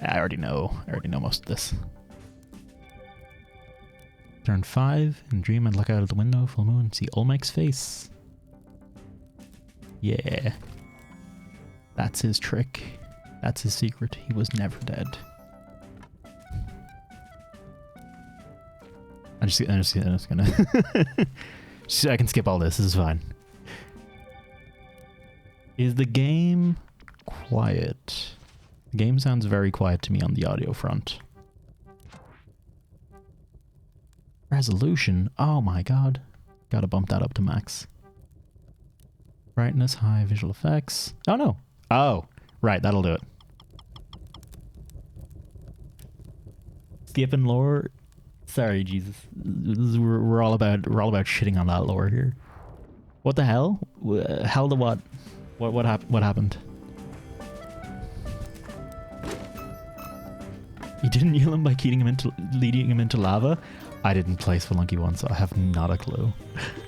I already know most of this. Turn 5 and dream and look out of the window, full moon, and see Olmec's face. Yeah. That's his trick. That's his secret. He was never dead. I'm just gonna... I can skip all this. This is fine. Is the game quiet? The game sounds very quiet to me on the audio front. Resolution. Oh my god. Gotta bump that up to max. Brightness, high, visual effects. Oh no. Oh, right, that'll do it. Skipping lore. Sorry, Jesus. We're all about shitting on that lore here. What the hell? Hell to what? What happened? You didn't heal him by leading him into lava? I didn't play Spelunky 1, so I have not a clue.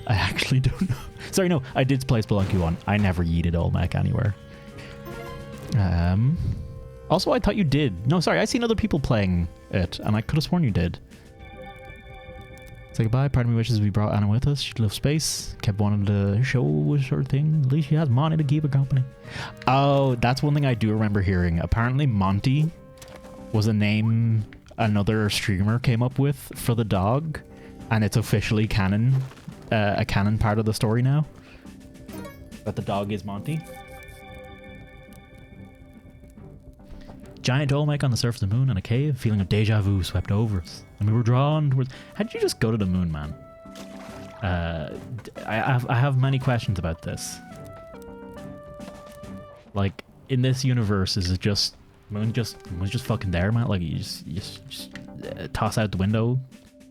I actually don't know. Sorry, no, I did play Spelunky 1. I never yeeted Olmec anywhere. Also, I thought you did. No, sorry, I've seen other people playing it, and I could have sworn you did. Say goodbye. Part of me wishes we brought Anna with us. She'd love space. Kept wanting to show her thing. At least she has Monty to keep her company. Oh, that's one thing I do remember hearing. Apparently, Monty was a name another streamer came up with for the dog, and it's officially canon, a canon part of the story now. But the dog is Monty. Giant Olmec on the surface of the moon in a cave, feeling of deja vu swept over us, and we were drawn towards... How did you just go to the moon, man? I have many questions about this. Like, in this universe, is it just... Moon's just fucking there, man? Like, you just toss out the window.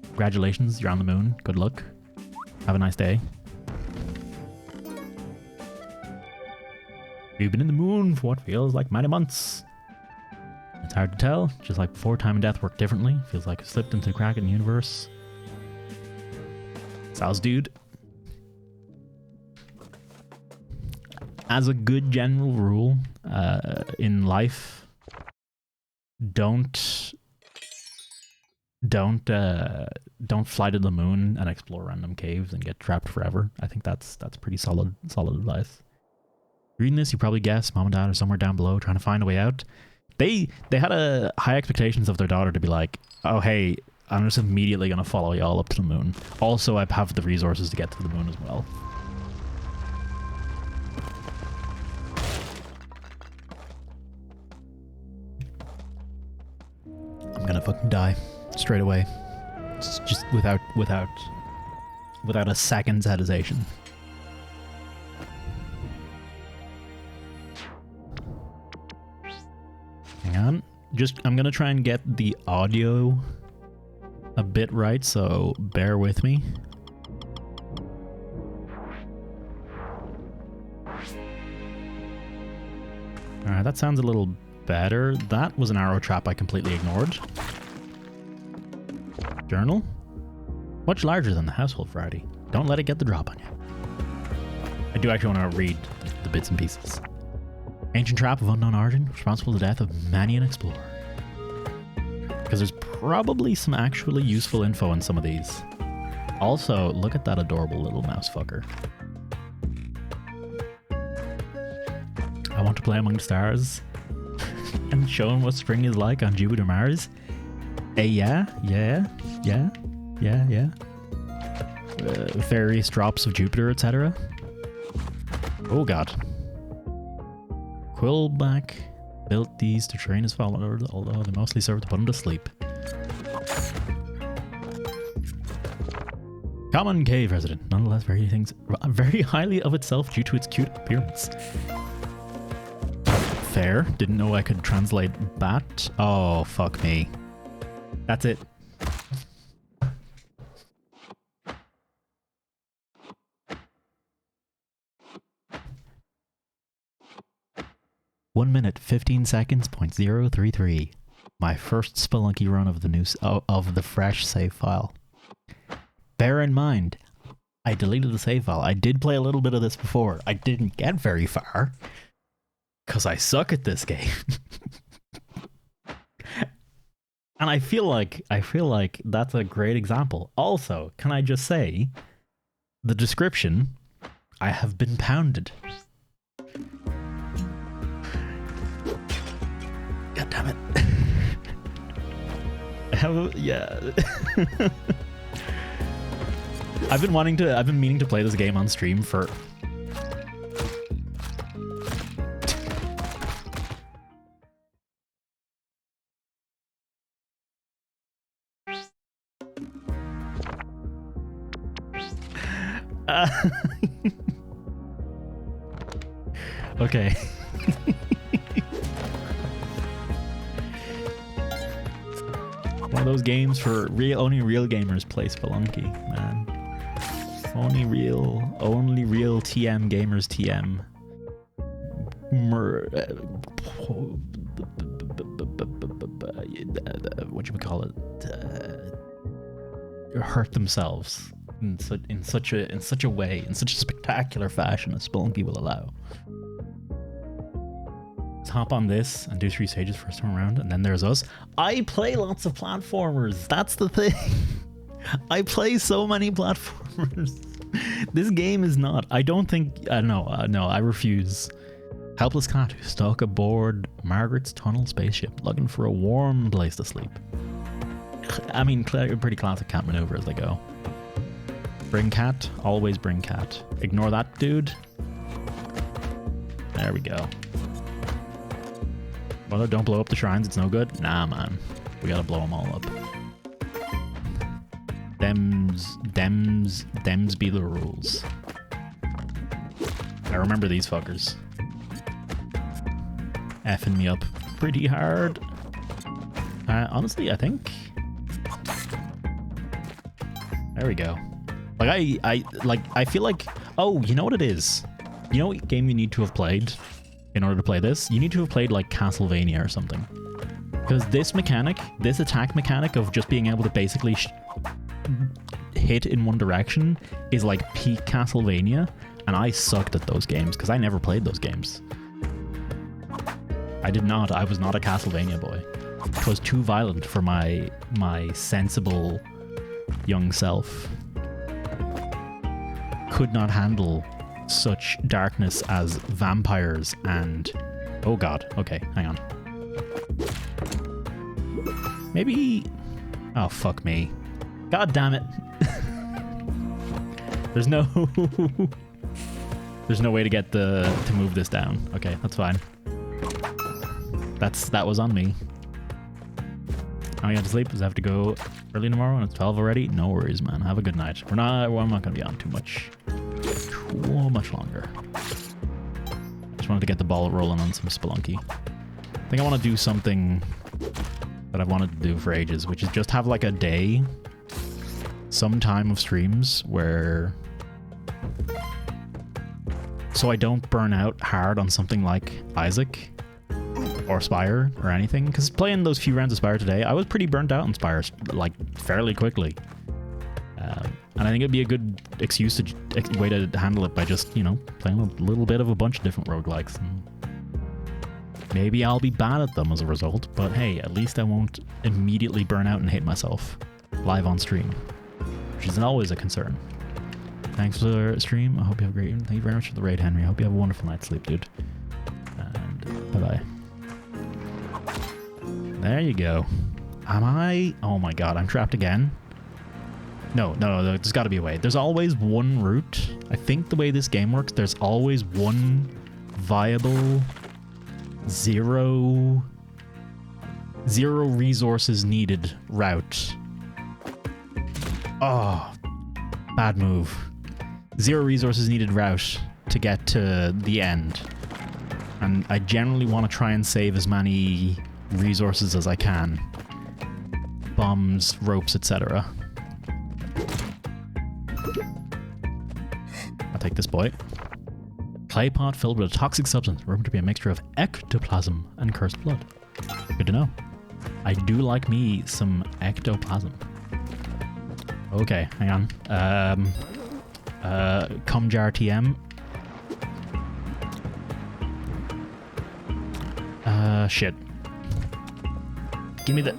Congratulations, you're on the moon. Good luck. Have a nice day. We've been in the moon for what feels like many months. It's hard to tell. Just like before, time and death work differently. Feels like we slipped into the crack in the universe. Sounds dude. As a good general rule, in life, don't fly to the moon and explore random caves and get trapped forever. I think that's pretty solid advice. Reading this, you probably guess mom and dad are somewhere down below trying to find a way out. They had high expectations of their daughter to be like, oh hey, I'm just immediately gonna follow y'all up to the moon. Also, I have the resources to get to the moon as well. I'm gonna fucking die straight away, just without a second's hesitation. Hang on, I'm gonna try and get the audio a bit right, so bear with me. Alright, that sounds a little better. That was an arrow trap I completely ignored. Journal? Much larger than the household variety. Don't let it get the drop on you. I do actually want to read the bits and pieces. Ancient trap of unknown origin, responsible for the death of many an explorer. Because there's probably some actually useful info in some of these. Also, look at that adorable little mouse fucker. I want to play among the stars and show him what spring is like on Jupiter, Mars. Yeah. Various drops of Jupiter, etc. Oh god. Quillback built these to train his followers, although they mostly serve to put him to sleep. Common cave resident, nonetheless very highly of itself due to its cute appearance. Fair. Didn't know I could translate bat. Oh, fuck me. That's it. One minute, 15 seconds, 0.033. My first Spelunky run of the fresh save file. Bear in mind, I deleted the save file. I did play a little bit of this before. I didn't get very far. Because I suck at this game. And I feel like that's a great example. Also, can I just say, the description, I have been pounded. God damn it. I've been meaning to play this game on stream for okay. One of those games for only real gamers play Spelunky, man. Only real TM gamers TM. Whatchamacallit? Hurt themselves in such a way, in such a spectacular fashion as Spelunky will allow. Let's hop on this and do 3 stages first time around, and then there's us. I play lots of platformers. That's the thing. I play so many platformers. This game is not. I don't think. No, I refuse. Helpless cat who stuck aboard Margaret's tunnel spaceship, looking for a warm place to sleep. I mean, pretty classic cat maneuver as they go. Bring cat, always bring cat. Ignore that dude. There we go. Well, don't blow up the shrines, it's no good. Nah, man. We gotta blow them all up. Dems be the rules. I remember these fuckers. Effing me up pretty hard. Honestly, I think... There we go. Like I feel like, oh, you know what it is? You know what game you need to have played in order to play this? You need to have played like Castlevania or something. Because this mechanic, this attack mechanic of just being able to basically hit in one direction is like peak Castlevania, and I sucked at those games because I never played those games. I was not a Castlevania boy. It was too violent for my sensible young self. Could not handle such darkness as vampires and... Oh god, okay, hang on. Maybe... Oh, fuck me. God damn it. There's no... There's no way to get to move this down. Okay, that's fine. That was on me. I got to sleep because I have to go early tomorrow and it's 12 already. No worries, man. Have a good night. I'm not going to be on too much longer. Just wanted to get the ball rolling on some Spelunky. I think I want to do something that I've wanted to do for ages, which is just have like a day, some time of streams where... So I don't burn out hard on something like Isaac or Spire or anything, because playing those few rounds of Spire today, I was pretty burnt out on Spire, like, fairly quickly. And I think it'd be a good way to handle it by just, you know, playing a little bit of a bunch of different roguelikes. And maybe I'll be bad at them as a result, but hey, at least I won't immediately burn out and hate myself live on stream, which is always a concern. Thanks for the stream. I hope you have a great evening. Thank you very much for the raid, Henry. I hope you have a wonderful night's sleep, dude. And bye-bye. There you go. Am I? Oh my god, I'm trapped again. No, there's got to be a way. There's always one route. I think the way this game works, there's always one viable zero resources needed route. Oh, bad move. 0 resources needed route to get to the end. And I generally want to try and save as many resources as I can. Bombs, ropes, etc. I'll take this boy. Clay pot filled with a toxic substance, rumored to be a mixture of ectoplasm and cursed blood. Good to know. I do like me some ectoplasm. Okay, hang on. Cum jar TM. Shit. Give me the...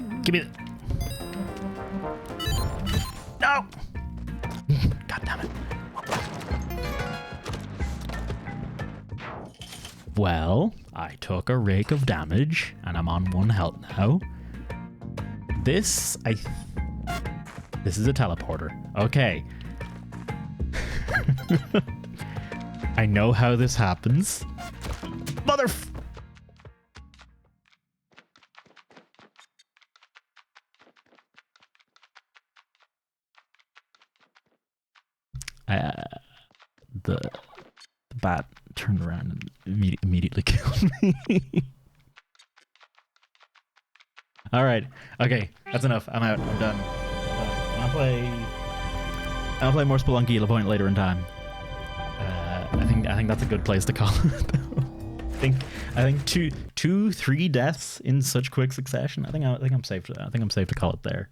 No! God damn it. Well, I took a rake of damage, and I'm on 1 health now. This is a teleporter. Okay. I know how this happens. The bat turned around and immediately killed me. All right. Okay, that's enough. I'm out. I'm done. I'll play more Spelunky at a point later in time. I think that's a good place to call it. I think 3 deaths in such quick succession. I think I'm safe to that. I think I'm safe to call it there.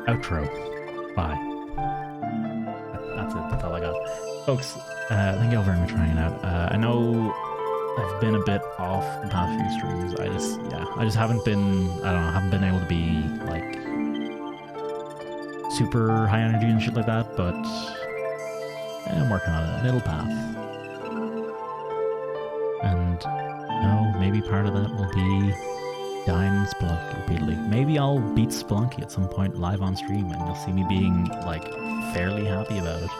Outro. Bye. That's it. That's all I got. Folks, thank you all very much for hanging out. I know I've been a bit off the past few streams. I just haven't been, haven't been able to be, like, super high energy and shit like that, but I'm working on it. Middle path. And, maybe part of that will be dying Spelunky repeatedly. Maybe I'll beat Spelunky at some point live on stream and you'll see me being, like, fairly happy about it.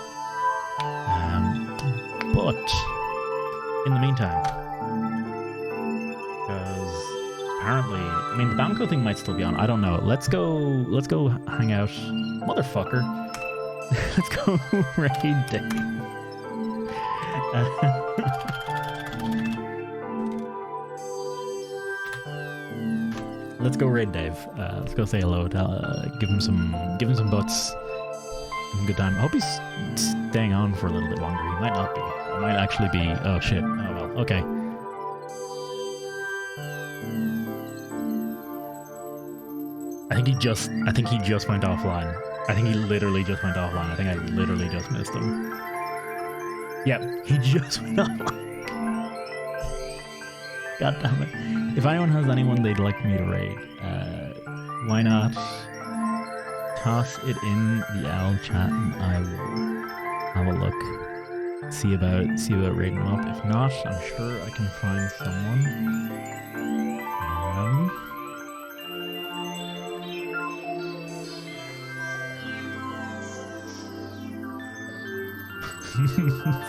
But in the meantime, because apparently, the Bamco thing might still be on. I don't know. Let's go hang out. Motherfucker. Let's go raid Dave. Let's go raid Dave. Let's go say hello. Give him some butts. Give him a good time. I hope he's staying on for a little bit longer. He might not be. It might actually be. Oh shit. Oh well. Okay. I think he just went offline. I think he literally just went offline. I think I literally just missed him. Yep, he just went offline. God damn it. If anyone has anyone they'd like me to raid, why not toss it in the L chat and I will have a look. See about raiding them up. If not, I'm sure I can find someone.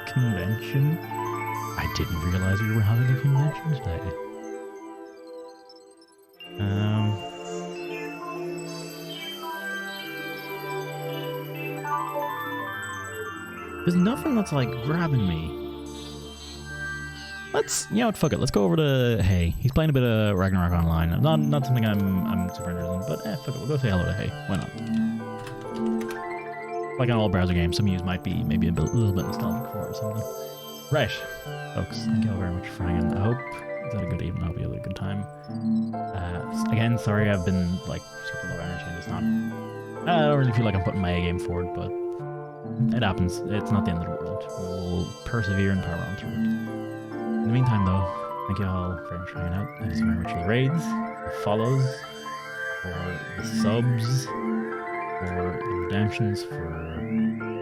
Convention? I didn't realize we were having a convention today. There's nothing that's like grabbing me. You know what, fuck it, let's go over to Hey. He's playing a bit of Ragnarok Online. Not something I'm super interested in, but fuck it, we'll go say hello to Hey. Why not? Like an old browser game, some of you might be maybe a little bit nostalgic for or something. Right, folks, thank you all very much for hanging. I hope you've had a good evening. I hope you had a good time. Again, sorry I've been like super low energy and it's not. I don't really feel like I'm putting my A game forward, but it happens. It's not the end of the world. We'll persevere and power on through it. In the meantime, though, thank you all very much for hanging out. Thanks very much for the raids, the follows, for the subs, for the redemptions, for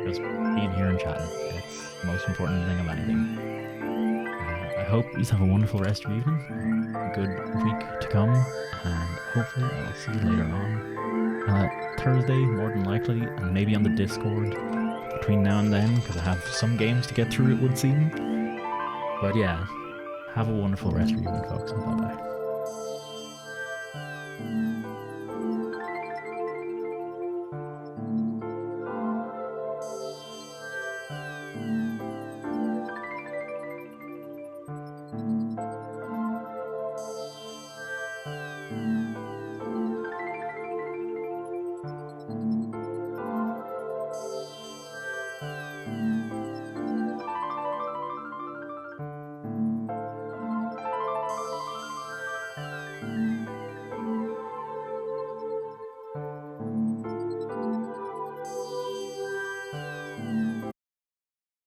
just being here and chatting. It's the most important thing of anything. I hope you have a wonderful rest of your evening, a good week to come, and hopefully I'll see you later on. Thursday, more than likely, and maybe on the Discord between now and then, because I have some games to get through, it would seem. But yeah, have a wonderful rest of your evening, folks, and bye-bye.